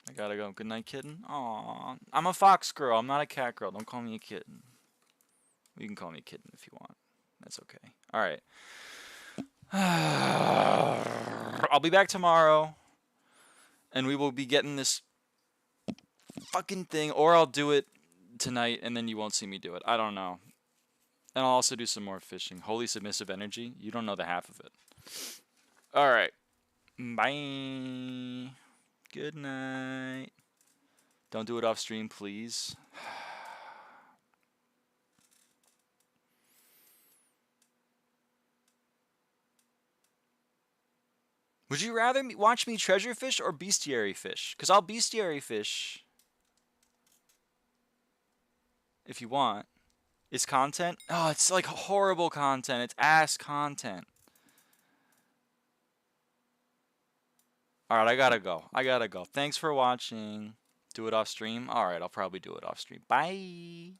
A: I gotta go. Good night, kitten. Aww. I'm a fox girl. I'm not a cat girl. Don't call me a kitten. You can call me a kitten if you want. That's okay. Alright. I'll be back tomorrow. And we will be getting this fucking thing. Or I'll do it tonight and then you won't see me do it. I don't know. And I'll also do some more fishing. Holy submissive energy. You don't know the half of it. Alright. Bye. Good night. Don't do it off stream, please. Would you rather watch me treasure fish or bestiary fish? Because I'll bestiary fish if you want. It's content? Oh, it's like horrible content. It's ass content. Alright, I gotta go. I gotta go. Thanks for watching. Do it off stream? Alright, I'll probably do it off stream. Bye!